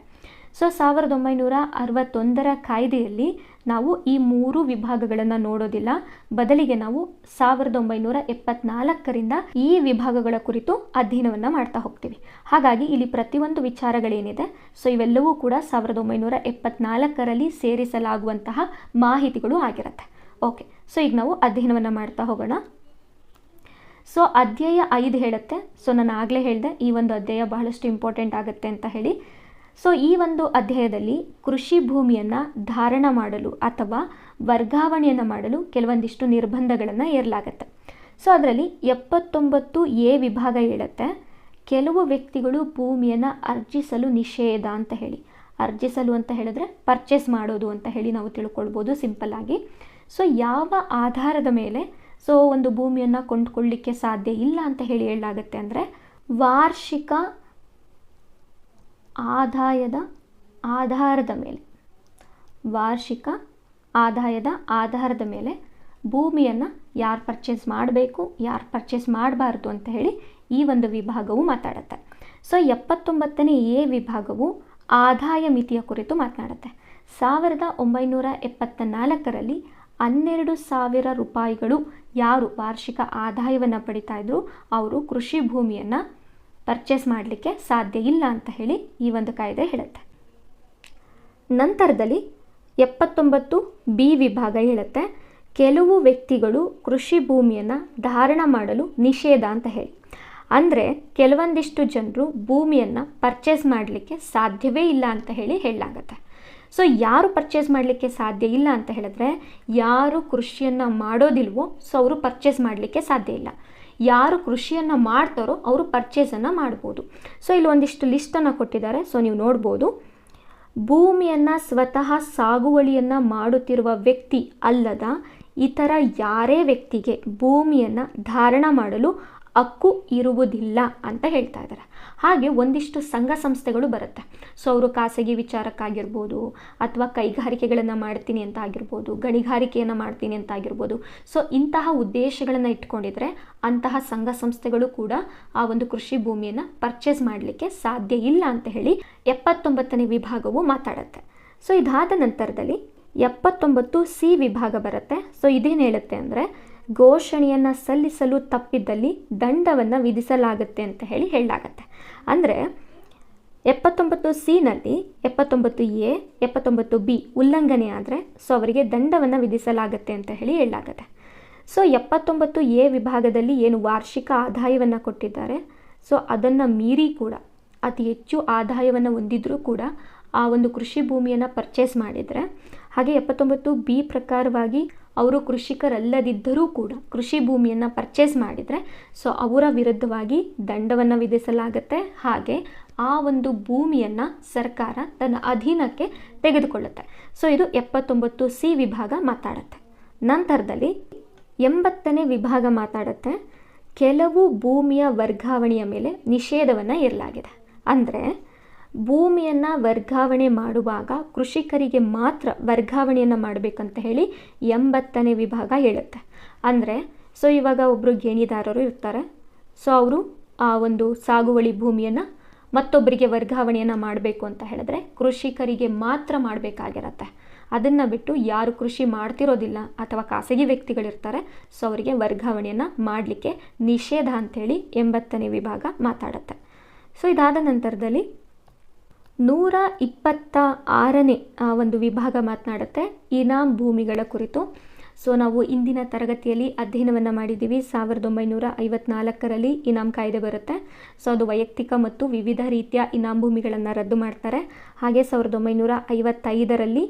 ಸೊ 1961ರ ಕಾಯ್ದೆಯಲ್ಲಿ ನಾವು ಈ 3 ವಿಭಾಗಗಳನ್ನು ನೋಡೋದಿಲ್ಲ. ಬದಲಿಗೆ ನಾವು 1974ರಿಂದ ಈ ವಿಭಾಗಗಳ ಕುರಿತು ಅಧ್ಯಯನವನ್ನು ಮಾಡ್ತಾ ಹೋಗ್ತೀವಿ. ಹಾಗಾಗಿ ಇಲ್ಲಿ ಪ್ರತಿಯೊಂದು ವಿಚಾರಗಳೇನಿದೆ ಸೊ ಇವೆಲ್ಲವೂ ಕೂಡ 1974ರಲ್ಲಿ ಸೇರಿಸಲಾಗುವಂತಹ ಮಾಹಿತಿಗಳು ಆಗಿರುತ್ತೆ. ಓಕೆ, ಸೊ ಈಗ ನಾವು ಅಧ್ಯಯನವನ್ನು ಮಾಡ್ತಾ ಹೋಗೋಣ. ಸೊ ಅಧ್ಯಾಯ 5 ಹೇಳುತ್ತೆ. ಸೊ ನಾನು ಆಗಲೇ ಹೇಳಿದೆ ಈ ಒಂದು ಅಧ್ಯಾಯ ಬಹಳಷ್ಟು ಇಂಪಾರ್ಟೆಂಟ್ ಆಗುತ್ತೆ ಅಂತ ಹೇಳಿ. ಸೊ ಈ ಒಂದು ಅಧ್ಯಾಯದಲ್ಲಿ ಕೃಷಿ ಭೂಮಿಯನ್ನು ಧಾರಣ ಮಾಡಲು ಅಥವಾ ವರ್ಗಾವಣೆಯನ್ನು ಮಾಡಲು ಕೆಲವೊಂದಿಷ್ಟು ನಿರ್ಬಂಧಗಳನ್ನು ಹೇರಲಾಗತ್ತೆ. ಸೊ ಅದರಲ್ಲಿ 79A ವಿಭಾಗ ಹೇಳುತ್ತೆ, ಕೆಲವು ವ್ಯಕ್ತಿಗಳು ಭೂಮಿಯನ್ನು ಅರ್ಜಿಸಲು ನಿಷೇಧ ಅಂತ ಹೇಳಿ. ಅರ್ಜಿಸಲು ಅಂತ ಹೇಳಿದ್ರೆ ಪರ್ಚೇಸ್ ಮಾಡೋದು ಅಂತ ಹೇಳಿ ನಾವು ತಿಳ್ಕೊಳ್ಬೋದು ಸಿಂಪಲ್ ಆಗಿ. ಸೊ ಯಾವ ಆಧಾರದ ಮೇಲೆ ಸೊ ಒಂದು ಭೂಮಿಯನ್ನು ಕೊಂಡ್ಕೊಳ್ಳಿಕ್ಕೆ ಸಾಧ್ಯ ಇಲ್ಲ ಅಂತ ಹೇಳಿ ಹೇಳಲಾಗುತ್ತೆ ಅಂದರೆ, ವಾರ್ಷಿಕ ಆದಾಯದ ಆಧಾರದ ಮೇಲೆ, ವಾರ್ಷಿಕ ಆದಾಯದ ಆಧಾರದ ಮೇಲೆ ಭೂಮಿಯನ್ನು ಯಾರು ಪರ್ಚೇಸ್ ಮಾಡಬೇಕು, ಯಾರು ಪರ್ಚೇಸ್ ಮಾಡಬಾರ್ದು ಅಂತ ಹೇಳಿ ಈ ಒಂದು ವಿಭಾಗವು ಮಾತಾಡುತ್ತೆ. ಸೊ 79A ವಿಭಾಗವು ಆದಾಯ ಮಿತಿಯ ಕುರಿತು ಮಾತನಾಡುತ್ತೆ. 1974ರಲ್ಲಿ 12,000 ರೂಪಾಯಿಗಳು ಯಾರು ವಾರ್ಷಿಕ ಆದಾಯವನ್ನು ಪಡಿತಾ ಇದ್ರು ಅವರು ಕೃಷಿ ಭೂಮಿಯನ್ನು ಪರ್ಚೇಸ್ ಮಾಡಲಿಕ್ಕೆ ಸಾಧ್ಯ ಇಲ್ಲ ಅಂತ ಹೇಳಿ ಈ ಒಂದು ಕಾಯ್ದೆ ಹೇಳುತ್ತೆ. ನಂತರದಲ್ಲಿ 79B ವಿಭಾಗ ಹೇಳುತ್ತೆ, ಕೆಲವು ವ್ಯಕ್ತಿಗಳು ಕೃಷಿ ಭೂಮಿಯನ್ನು ಧಾರಣ ಮಾಡಲು ನಿಷೇಧ ಅಂತ ಹೇಳಿ. ಅಂದರೆ ಕೆಲವೊಂದಿಷ್ಟು ಜನರು ಭೂಮಿಯನ್ನು ಪರ್ಚೇಸ್ ಮಾಡಲಿಕ್ಕೆ ಸಾಧ್ಯವೇ ಇಲ್ಲ ಅಂತ ಹೇಳಿ ಹೇಳಲಾಗತ್ತೆ. ಸೊ ಯಾರು ಪರ್ಚೇಸ್ ಮಾಡಲಿಕ್ಕೆ ಸಾಧ್ಯ ಇಲ್ಲ ಅಂತ ಹೇಳಿದ್ರೆ, ಯಾರು ಕೃಷಿಯನ್ನು ಮಾಡೋದಿಲ್ವೋ ಸೊ ಅವರು ಪರ್ಚೇಸ್ ಮಾಡಲಿಕ್ಕೆ ಸಾಧ್ಯ ಇಲ್ಲ. ಯಾರು ಕೃಷಿಯನ್ನು ಮಾಡ್ತಾರೋ ಅವರು ಪರ್ಚೇಸನ್ನು ಮಾಡ್ಬೋದು. ಸೊ ಇಲ್ಲಿ ಒಂದಿಷ್ಟು ಲಿಸ್ಟನ್ನು ಕೊಟ್ಟಿದ್ದಾರೆ, ಸೊ ನೀವು ನೋಡ್ಬೋದು. ಭೂಮಿಯನ್ನು ಸ್ವತಃ ಸಾಗುವಳಿಯನ್ನು ಮಾಡುತ್ತಿರುವ ವ್ಯಕ್ತಿ ಅಲ್ಲದ ಇತರ ಯಾರೇ ವ್ಯಕ್ತಿಗೆ ಭೂಮಿಯನ್ನು ಧಾರಣ ಮಾಡಲು ಹಕ್ಕು ಇರುವುದಿಲ್ಲ ಅಂತ ಹೇಳ್ತಾ ಇದ್ದಾರೆ. ಹಾಗೆ ಒಂದಿಷ್ಟು ಸಂಘ ಸಂಸ್ಥೆಗಳು ಬರುತ್ತೆ. ಸೊ ಅವರು ಖಾಸಗಿ ವಿಚಾರಕ್ಕಾಗಿರ್ಬೋದು, ಅಥವಾ ಕೈಗಾರಿಕೆಗಳನ್ನು ಮಾಡ್ತೀನಿ ಅಂತ ಆಗಿರ್ಬೋದು, ಗಣಿಗಾರಿಕೆಯನ್ನು ಮಾಡ್ತೀನಿ ಅಂತ ಆಗಿರ್ಬೋದು. ಸೊ ಇಂತಹ ಉದ್ದೇಶಗಳನ್ನು ಇಟ್ಕೊಂಡಿದ್ರೆ ಅಂತಹ ಸಂಘ ಸಂಸ್ಥೆಗಳು ಕೂಡ ಆ ಒಂದು ಕೃಷಿ ಭೂಮಿಯನ್ನು ಪರ್ಚೇಸ್ ಮಾಡಲಿಕ್ಕೆ ಸಾಧ್ಯ ಇಲ್ಲ ಅಂತ ಹೇಳಿ 79ನೇ ವಿಭಾಗವು ಮಾತಾಡುತ್ತೆ. ಸೊ ಇದಾದ ನಂತರದಲ್ಲಿ 79C ವಿಭಾಗ ಬರುತ್ತೆ. ಸೊ ಇದೇನು ಹೇಳುತ್ತೆ ಅಂದರೆ, ಘೋಷಣೆಯನ್ನು ಸಲ್ಲಿಸಲು ತಪ್ಪಿದ್ದಲ್ಲಿ ದಂಡವನ್ನು ವಿಧಿಸಲಾಗುತ್ತೆ ಅಂತ ಹೇಳಿ ಹೇಳಲಾಗತ್ತೆ. ಅಂದರೆ 79C 79A 79B ಉಲ್ಲಂಘನೆ ಆದರೆ ಸೊ ಅವರಿಗೆ ದಂಡವನ್ನು ವಿಧಿಸಲಾಗುತ್ತೆ ಅಂತ ಹೇಳಿ ಹೇಳಲಾಗುತ್ತೆ. ಸೊ 79A ವಿಭಾಗದಲ್ಲಿ ಏನು ವಾರ್ಷಿಕ ಆದಾಯವನ್ನು ಕೊಟ್ಟಿದ್ದಾರೆ, ಸೊ ಅದನ್ನು ಮೀರಿ ಕೂಡ ಅತಿ ಹೆಚ್ಚು ಆದಾಯವನ್ನು ಹೊಂದಿದ್ರೂ ಕೂಡ ಆ ಒಂದು ಕೃಷಿ ಭೂಮಿಯನ್ನು ಪರ್ಚೇಸ್ ಮಾಡಿದರೆ, ಹಾಗೆ 79B ಪ್ರಕಾರವಾಗಿ ಅವರು ಕೃಷಿಕರಲ್ಲದಿದ್ದರೂ ಕೂಡ ಕೃಷಿ ಭೂಮಿಯನ್ನು ಪರ್ಚೇಸ್ ಮಾಡಿದರೆ ಸೊ ಅವರ ವಿರುದ್ಧವಾಗಿ ದಂಡವನ್ನು ವಿಧಿಸಲಾಗುತ್ತೆ. ಹಾಗೆ ಆ ಒಂದು ಭೂಮಿಯನ್ನು ಸರ್ಕಾರ ತನ್ನ ಅಧೀನಕ್ಕೆ ತೆಗೆದುಕೊಳ್ಳುತ್ತೆ. ಸೊ ಇದು 79C ವಿಭಾಗ ಮಾತಾಡುತ್ತೆ. ನಂತರದಲ್ಲಿ 80ನೇ ವಿಭಾಗ ಮಾತಾಡುತ್ತೆ, ಕೆಲವು ಭೂಮಿಯ ವರ್ಗಾವಣೆಯ ಮೇಲೆ ನಿಷೇಧವನ್ನು ಹೇರಲಾಗಿದೆ. ಅಂದರೆ ಭೂಮಿಯನ್ನು ವರ್ಗಾವಣೆ ಮಾಡುವಾಗ ಕೃಷಿಕರಿಗೆ ಮಾತ್ರ ವರ್ಗಾವಣೆಯನ್ನು ಮಾಡಬೇಕಂತ ಹೇಳಿ 80ನೇ ವಿಭಾಗ ಹೇಳುತ್ತೆ. ಅಂದರೆ ಸೊ ಇವಾಗ ಒಬ್ಬರು ಗೇಣಿದಾರರು ಇರ್ತಾರೆ. ಸೊ ಅವರು ಆ ಒಂದು ಸಾಗುವಳಿ ಭೂಮಿಯನ್ನು ಮತ್ತೊಬ್ಬರಿಗೆ ವರ್ಗಾವಣೆಯನ್ನು ಮಾಡಬೇಕು ಅಂತ ಹೇಳಿದ್ರೆ ಕೃಷಿಕರಿಗೆ ಮಾತ್ರ ಮಾಡಬೇಕಾಗಿರತ್ತೆ. ಅದನ್ನು ಬಿಟ್ಟು ಯಾರು ಕೃಷಿ ಮಾಡ್ತಿರೋದಿಲ್ಲ ಅಥವಾ ಖಾಸಗಿ ವ್ಯಕ್ತಿಗಳಿರ್ತಾರೆ ಸೊ ಅವರಿಗೆ ವರ್ಗಾವಣೆಯನ್ನು ಮಾಡಲಿಕ್ಕೆ ನಿಷೇಧ ಅಂಥೇಳಿ 80ನೇ ವಿಭಾಗ ಮಾತಾಡುತ್ತೆ. ಸೊ ಇದಾದ ನಂತರದಲ್ಲಿ 126ನೇ ಒಂದು ವಿಭಾಗ ಮಾತನಾಡುತ್ತೆ ಇನಾಮ್ ಭೂಮಿಗಳ ಕುರಿತು. ಸೊ ನಾವು ಇಂದಿನ ತರಗತಿಯಲ್ಲಿ ಅಧ್ಯಯನವನ್ನು ಮಾಡಿದ್ದೀವಿ. 1954ರಲ್ಲಿ ಇನಾಮ್ ಕಾಯ್ದೆ ಬರುತ್ತೆ. ಸೊ ಅದು ವೈಯಕ್ತಿಕ ಮತ್ತು ವಿವಿಧ ರೀತಿಯ ಇನಾಮ್ ಭೂಮಿಗಳನ್ನು ರದ್ದು ಮಾಡ್ತಾರೆ. ಹಾಗೆ 1955ರಲ್ಲಿ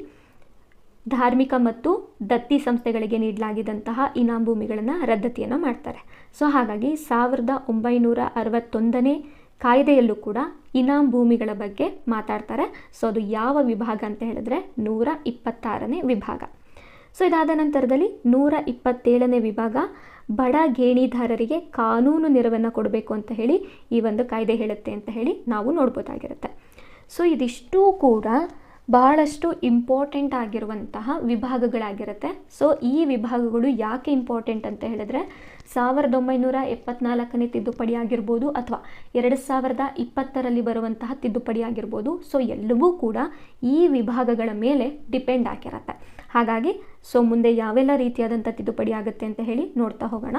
ಧಾರ್ಮಿಕ ಮತ್ತು ದತ್ತಿ ಸಂಸ್ಥೆಗಳಿಗೆ ನೀಡಲಾಗಿದ್ದಂತಹ ಇನಾಮ್ ಭೂಮಿಗಳನ್ನು ರದ್ದತಿಯನ್ನು ಮಾಡ್ತಾರೆ. ಸೊ ಹಾಗಾಗಿ 1961ನೇ ಕಾಯ್ದೆಯಲ್ಲೂ ಕೂಡ ಇನಾಮ್ ಭೂಮಿಗಳ ಬಗ್ಗೆ ಮಾತಾಡ್ತಾರೆ. ಸೊ ಅದು ಯಾವ ವಿಭಾಗ ಅಂತ ಹೇಳಿದ್ರೆ 126ನೇ ವಿಭಾಗ. ಸೊ ಇದಾದ ನಂತರದಲ್ಲಿ 127ನೇ ವಿಭಾಗ ಬಡ ಗೇಣಿದಾರರಿಗೆ ಕಾನೂನು ನೆರವನ್ನು ಕೊಡಬೇಕು ಅಂತ ಹೇಳಿ ಈ ಒಂದು ಕಾಯ್ದೆ ಹೇಳುತ್ತೆ ಅಂತ ಹೇಳಿ ನಾವು ನೋಡ್ಬೋದಾಗಿರುತ್ತೆ. ಸೊ ಇದಿಷ್ಟೂ ಕೂಡ ಬಹಳಷ್ಟು ಇಂಪಾರ್ಟೆಂಟ್ ಆಗಿರುವಂತಹ ವಿಭಾಗಗಳಾಗಿರುತ್ತೆ. ಸೊ ಈ ವಿಭಾಗಗಳು ಯಾಕೆ ಇಂಪಾರ್ಟೆಂಟ್ ಅಂತ ಹೇಳಿದ್ರೆ 1974ನೇ ತಿದ್ದುಪಡಿ ಆಗಿರ್ಬೋದು ಅಥವಾ 2020ರಲ್ಲಿ ಬರುವಂತಹ ತಿದ್ದುಪಡಿ ಆಗಿರ್ಬೋದು. ಸೊ ಎಲ್ಲವೂ ಕೂಡ ಈ ವಿಭಾಗಗಳ ಮೇಲೆ ಡಿಪೆಂಡ್ ಆಗಿರುತ್ತೆ. ಹಾಗಾಗಿ ಸೊ ಮುಂದೆ ಯಾವೆಲ್ಲ ರೀತಿಯಾದಂಥ ತಿದ್ದುಪಡಿ ಆಗುತ್ತೆ ಅಂತ ಹೇಳಿ ನೋಡ್ತಾ ಹೋಗೋಣ.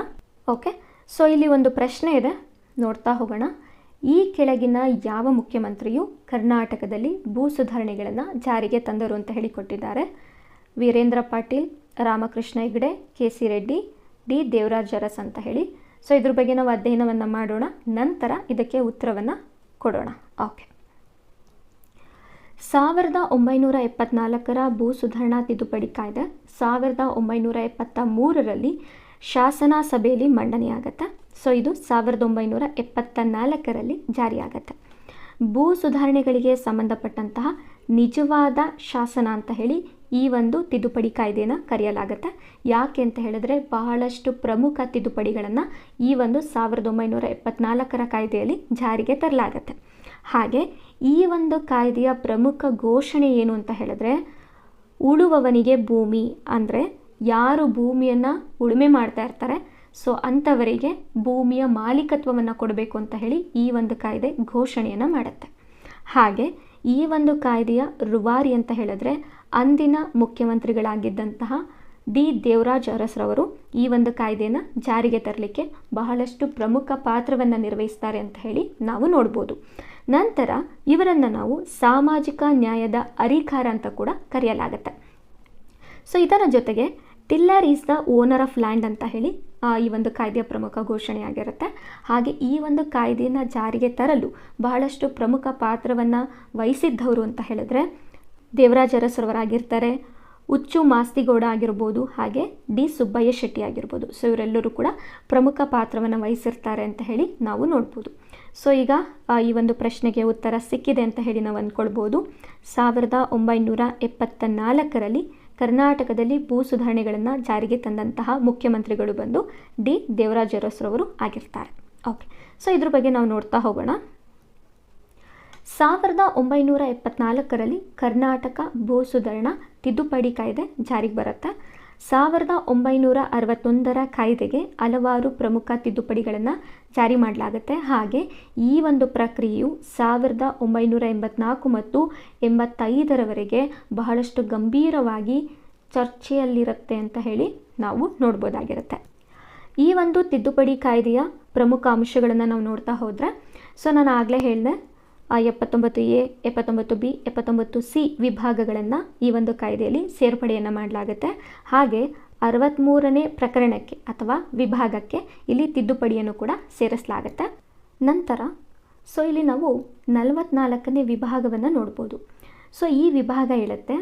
ಓಕೆ, ಸೊ ಇಲ್ಲಿ ಒಂದು ಪ್ರಶ್ನೆ ಇದೆ, ನೋಡ್ತಾ ಹೋಗೋಣ. ಈ ಕೆಳಗಿನ ಯಾವ ಮುಖ್ಯಮಂತ್ರಿಯು ಕರ್ನಾಟಕದಲ್ಲಿ ಭೂ ಸುಧಾರಣೆಗಳನ್ನು ಜಾರಿಗೆ ತಂದರು ಅಂತ ಹೇಳಿಕೊಟ್ಟಿದ್ದಾರೆ? ವೀರೇಂದ್ರ ಪಾಟೀಲ್, ರಾಮಕೃಷ್ಣ ಹೆಗಡೆ, KC ರೆಡ್ಡಿ, ಡಿ ದೇವರಾಜ್ ಅರಸ್ ಅಂತ ಹೇಳಿ. ಸೊ ಇದ್ರ ಬಗ್ಗೆ ನಾವು ಅಧ್ಯಯನವನ್ನು ಮಾಡೋಣ, ನಂತರ ಇದಕ್ಕೆ ಉತ್ತರವನ್ನು ಕೊಡೋಣ. ಓಕೆ, 1974ರ ಭೂ ಸುಧಾರಣಾ ತಿದ್ದುಪಡಿ ಕಾಯ್ದೆ 1973ರಲ್ಲಿ ಶಾಸನ ಸಭೆಯಲ್ಲಿ ಮಂಡನೆಯಾಗತ್ತೆ. ಸೊ ಇದು 1974ರಲ್ಲಿ ಜಾರಿಯಾಗತ್ತೆ. ಭೂ ಸುಧಾರಣೆಗಳಿಗೆ ಸಂಬಂಧಪಟ್ಟಂತಹ ನಿಜವಾದ ಶಾಸನ ಅಂತ ಹೇಳಿ ಈ ಒಂದು ತಿದ್ದುಪಡಿ ಕಾಯ್ದೆನ ಕರೆಯಲಾಗುತ್ತೆ. ಯಾಕೆ ಅಂತ ಹೇಳಿದ್ರೆ ಬಹಳಷ್ಟು ಪ್ರಮುಖ ತಿದ್ದುಪಡಿಗಳನ್ನು ಈ ಒಂದು 1974ರ ಕಾಯ್ದೆಯಲ್ಲಿ ಜಾರಿಗೆ ತರಲಾಗತ್ತೆ. ಹಾಗೆ ಈ ಒಂದು ಕಾಯ್ದೆಯ ಪ್ರಮುಖ ಘೋಷಣೆ ಏನು ಅಂತ ಹೇಳಿದ್ರೆ, ಉಳುವವನಿಗೆ ಭೂಮಿ, ಅಂದರೆ ಯಾರು ಭೂಮಿಯನ್ನು ಉಳುಮೆ ಮಾಡ್ತಾ ಇರ್ತಾರೆ ಸೊ ಅಂಥವರಿಗೆ ಭೂಮಿಯ ಮಾಲೀಕತ್ವವನ್ನು ಕೊಡಬೇಕು ಅಂತ ಹೇಳಿ ಈ ಒಂದು ಕಾಯ್ದೆ ಘೋಷಣೆಯನ್ನು ಮಾಡುತ್ತೆ. ಹಾಗೆ ಈ ಒಂದು ಕಾಯ್ದೆಯ ರೂವಾರಿ ಅಂತ ಹೇಳಿದ್ರೆ ಅಂದಿನ ಮುಖ್ಯಮಂತ್ರಿಗಳಾಗಿದ್ದಂತಹ ಡಿ ದೇವರಾಜ್ ಅರಸ್ರವರು ಈ ಒಂದು ಕಾಯ್ದೆಯನ್ನು ಜಾರಿಗೆ ತರಲಿಕ್ಕೆ ಬಹಳಷ್ಟು ಪ್ರಮುಖ ಪಾತ್ರವನ್ನು ನಿರ್ವಹಿಸ್ತಾರೆ ಅಂತ ಹೇಳಿ ನಾವು ನೋಡ್ಬೋದು. ನಂತರ ಇವರನ್ನು ನಾವು ಸಾಮಾಜಿಕ ನ್ಯಾಯದ ಅಧಿಕಾರ ಅಂತ ಕೂಡ ಕರೆಯಲಾಗುತ್ತೆ. ಸೊ ಇದರ ಜೊತೆಗೆ tiller is the owner of land ಅಂತ ಹೇಳಿ ಈ ಒಂದು ಕಾಯ್ದೆಯ ಪ್ರಮುಖ ಘೋಷಣೆಯಾಗಿರುತ್ತೆ. ಹಾಗೆ ಈ ಒಂದು ಕಾಯ್ದೆಯನ್ನು ಜಾರಿಗೆ ತರಲು ಬಹಳಷ್ಟು ಪ್ರಮುಖ ಪಾತ್ರವನ್ನು ವಹಿಸಿದ್ದವರು ಅಂತ ಹೇಳಿದ್ರೆ ದೇವರಾಜ ಅರಸರವರಾಗಿರ್ತಾರೆ, ಹುಚ್ಚು ಮಾಸ್ತಿಗೌಡ ಆಗಿರ್ಬೋದು, ಹಾಗೆ ಡಿ ಸುಬ್ಬಯ್ಯ ಶೆಟ್ಟಿ ಆಗಿರ್ಬೋದು. ಸೊ ಇವರೆಲ್ಲರೂ ಕೂಡ ಪ್ರಮುಖ ಪಾತ್ರವನ್ನು ವಹಿಸಿರ್ತಾರೆ ಅಂತ ಹೇಳಿ ನಾವು ನೋಡ್ಬೋದು. ಸೊ ಈಗ ಈ ಒಂದು ಪ್ರಶ್ನೆಗೆ ಉತ್ತರ ಸಿಕ್ಕಿದೆ ಅಂತ ಹೇಳಿ ನಾವು ಅಂದ್ಕೊಳ್ಬೋದು. 1974ರಲ್ಲಿ ಕರ್ನಾಟಕದಲ್ಲಿ ಭೂ ಸುಧಾರಣೆಗಳನ್ನು ಜಾರಿಗೆ ತಂದಂತಹ ಮುಖ್ಯಮಂತ್ರಿಗಳು ಬಂದು ಡಿ ದೇವರಾಜ ಅರಸ್ರವರು ಆಗಿರ್ತಾರೆ. ಓಕೆ, ಸೊ ಇದ್ರ ಬಗ್ಗೆ ನಾವು ನೋಡ್ತಾ ಹೋಗೋಣ. 1974ರಲ್ಲಿ ಕರ್ನಾಟಕ ಭೂ ಸುಧಾರಣಾ ತಿದ್ದುಪಡಿ ಕಾಯ್ದೆ ಜಾರಿಗೆ ಬರುತ್ತೆ. 1961ರ ಕಾಯ್ದೆಗೆ ಹಲವಾರು ಪ್ರಮುಖ ತಿದ್ದುಪಡಿಗಳನ್ನು ಜಾರಿ ಮಾಡಲಾಗುತ್ತೆ. ಹಾಗೆ ಈ ಒಂದು ಪ್ರಕ್ರಿಯೆಯು 1984 ಮತ್ತು 85ರವರೆಗೆ ಬಹಳಷ್ಟು ಗಂಭೀರವಾಗಿ ಚರ್ಚೆಯಲ್ಲಿರುತ್ತೆ ಅಂತ ಹೇಳಿ ನಾವು ನೋಡ್ಬೋದಾಗಿರುತ್ತೆ. ಈ ಒಂದು ತಿದ್ದುಪಡಿ ಕಾಯ್ದೆಯ ಪ್ರಮುಖ ಅಂಶಗಳನ್ನು ನಾವು ನೋಡ್ತಾ ಹೋದರೆ, ಸೊ ನಾನು ಆಗಲೇ ಹೇಳಿದೆ 79A, 79B, 79C ವಿಭಾಗಗಳನ್ನು ಈ ಒಂದು ಕಾಯ್ದೆಯಲ್ಲಿ ಸೇರ್ಪಡೆಯನ್ನು ಮಾಡಲಾಗುತ್ತೆ. ಹಾಗೆ 63ನೇ ಪ್ರಕರಣಕ್ಕೆ ಅಥವಾ ವಿಭಾಗಕ್ಕೆ ಇಲ್ಲಿ ತಿದ್ದುಪಡಿಯನ್ನು ಕೂಡ ಸೇರಿಸಲಾಗುತ್ತೆ. ನಂತರ ಸೊ ಇಲ್ಲಿ ನಾವು 44ನೇ ವಿಭಾಗವನ್ನು ನೋಡ್ಬೋದು. ಸೊ ಈ ವಿಭಾಗ ಹೇಳುತ್ತೆ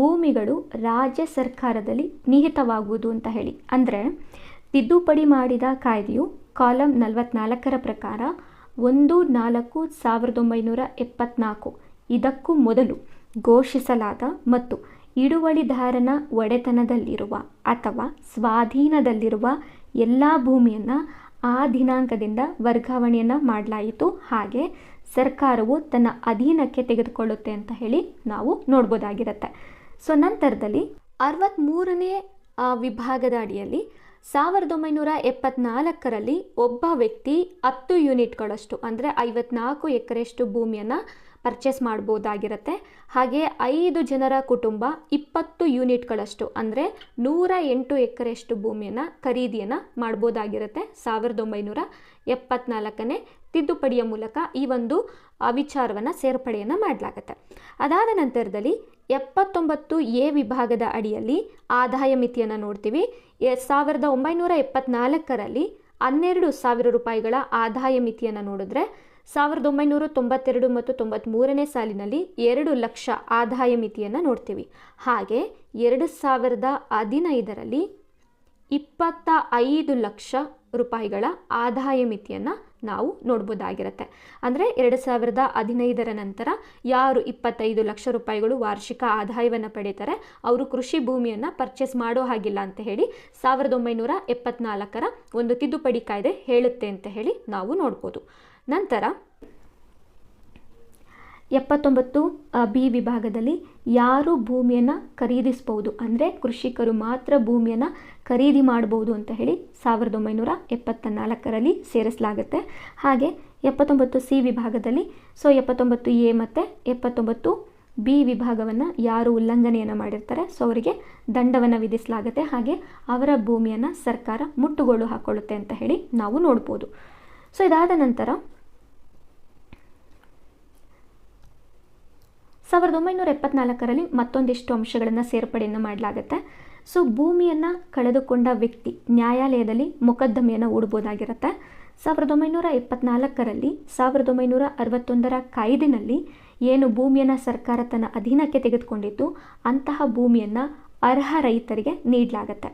ಭೂಮಿಗಳು ರಾಜ್ಯ ಸರ್ಕಾರದಲ್ಲಿ ನಿಹಿತವಾಗುವುದು ಅಂತ ಹೇಳಿ. ಅಂದರೆ ತಿದ್ದುಪಡಿ ಮಾಡಿದ ಕಾಯ್ದೆಯು ಕಾಲಂ 44ರ ಪ್ರಕಾರ 1/4/1974 ಇದಕ್ಕೂ ಮೊದಲು ಘೋಷಿಸಲಾದ ಮತ್ತು ಹಿಡುವಳಿದಾರನ ಒಡೆತನದಲ್ಲಿರುವ ಅಥವಾ ಸ್ವಾಧೀನದಲ್ಲಿರುವ ಎಲ್ಲ ಭೂಮಿಯನ್ನು ಆ ದಿನಾಂಕದಿಂದ ವರ್ಗಾವಣೆಯನ್ನು ಮಾಡಲಾಯಿತು. ಹಾಗೆ ಸರ್ಕಾರವು ತನ್ನ ಅಧೀನಕ್ಕೆ ತೆಗೆದುಕೊಳ್ಳುತ್ತೆ ಅಂತ ಹೇಳಿ ನಾವು ನೋಡ್ಬೋದಾಗಿರುತ್ತೆ. ಸೊ ನಂತರದಲ್ಲಿ 63ನೇ ವಿಭಾಗದ ಅಡಿಯಲ್ಲಿ 1974ರಲ್ಲಿ ಒಬ್ಬ ವ್ಯಕ್ತಿ 10 ಯೂನಿಟ್ಗಳಷ್ಟು ಅಂದರೆ 54 ಎಕರೆಯಷ್ಟು ಭೂಮಿಯನ್ನು ಪರ್ಚೇಸ್ ಮಾಡ್ಬೋದಾಗಿರುತ್ತೆ. ಹಾಗೆ 5 ಜನರ ಕುಟುಂಬ 20 ಯೂನಿಟ್ಗಳಷ್ಟು ಅಂದರೆ 108 ಎಕರೆಯಷ್ಟು ಭೂಮಿಯನ್ನು ಖರೀದಿಯನ್ನು ಮಾಡ್ಬೋದಾಗಿರುತ್ತೆ. 1974ನೇ ತಿದ್ದುಪಡಿಯ ಮೂಲಕ ಈ ಒಂದು ವಿಚಾರವನ್ನು ಸೇರ್ಪಡೆಯನ್ನು ಮಾಡಲಾಗುತ್ತೆ. ಅದಾದ ನಂತರದಲ್ಲಿ 79A ವಿಭಾಗದ ಅಡಿಯಲ್ಲಿ ಆದಾಯ ಮಿತಿಯನ್ನು ನೋಡ್ತೀವಿ. 1974ರಲ್ಲಿ 12,000 ರೂಪಾಯಿಗಳ ಆದಾಯ ಮಿತಿಯನ್ನು ನೋಡಿದ್ರೆ 1992 ಮತ್ತು 93ನೇ ಸಾಲಿನಲ್ಲಿ 2 ಲಕ್ಷ ಆದಾಯ ಮಿತಿಯನ್ನು ನೋಡ್ತೀವಿ. ಹಾಗೆ 2015ರಲ್ಲಿ 25 ಲಕ್ಷ ರೂಪಾಯಿಗಳ ಆದಾಯ ಮಿತಿಯನ್ನು ನಾವು ನೋಡ್ಬೋದಾಗಿರುತ್ತೆ. ಅಂದರೆ 2015ರ ನಂತರ ಯಾರು 25 ಲಕ್ಷ ರೂಪಾಯಿಗಳು ವಾರ್ಷಿಕ ಆದಾಯವನ್ನು ಪಡೀತಾರೆ ಅವರು ಕೃಷಿ ಭೂಮಿಯನ್ನು ಪರ್ಚೇಸ್ ಮಾಡೋ ಹಾಗಿಲ್ಲ ಅಂತ ಹೇಳಿ 1974ರ ಒಂದು ತಿದ್ದುಪಡಿ ಕಾಯ್ದೆ ಹೇಳುತ್ತೆ ಅಂತ ಹೇಳಿ ನಾವು ನೋಡ್ಬೋದು. ನಂತರ 79B ವಿಭಾಗದಲ್ಲಿ ಯಾರು ಭೂಮಿಯನ್ನು ಖರೀದಿಸ್ಬೋದು ಅಂದರೆ ಕೃಷಿಕರು ಮಾತ್ರ ಭೂಮಿಯನ್ನು ಖರೀದಿ ಮಾಡ್ಬೋದು ಅಂತ ಹೇಳಿ 1974ರಲ್ಲಿ ಸೇರಿಸಲಾಗುತ್ತೆ. ಹಾಗೆ 79C ವಿಭಾಗದಲ್ಲಿ 79A ಮತ್ತು 79B ವಿಭಾಗವನ್ನು ಯಾರು ಉಲ್ಲಂಘನೆಯನ್ನು ಮಾಡಿರ್ತಾರೆ ಸೊ ಅವರಿಗೆ ದಂಡವನ್ನು ವಿಧಿಸಲಾಗುತ್ತೆ. ಹಾಗೆ ಅವರ ಭೂಮಿಯನ್ನು ಸರ್ಕಾರ ಮುಟ್ಟುಗೋಲು ಹಾಕೊಳ್ಳುತ್ತೆ ಅಂತ ಹೇಳಿ ನಾವು ನೋಡ್ಬೋದು. ಸೊ ಇದಾದ ನಂತರ 1974ರಲ್ಲಿ ಮತ್ತೊಂದಿಷ್ಟು ಅಂಶಗಳನ್ನು ಸೇರ್ಪಡೆಯನ್ನು ಮಾಡಲಾಗುತ್ತೆ. ಸೊ ಭೂಮಿಯನ್ನು ಕಳೆದುಕೊಂಡ ವ್ಯಕ್ತಿ ನ್ಯಾಯಾಲಯದಲ್ಲಿ ಮೊಕದ್ದಮೆಯನ್ನು ಹೂಡ್ಬೋದಾಗಿರುತ್ತೆ. 1974ರಲ್ಲಿ 1961ರ ಕಾಯ್ದೆನಲ್ಲಿ ಏನು ಭೂಮಿಯನ್ನು ಸರ್ಕಾರ ತನ್ನ ಅಧೀನಕ್ಕೆ ತೆಗೆದುಕೊಂಡಿದ್ದು ಅಂತಹ ಭೂಮಿಯನ್ನು ಅರ್ಹ ರೈತರಿಗೆ ನೀಡಲಾಗತ್ತೆ.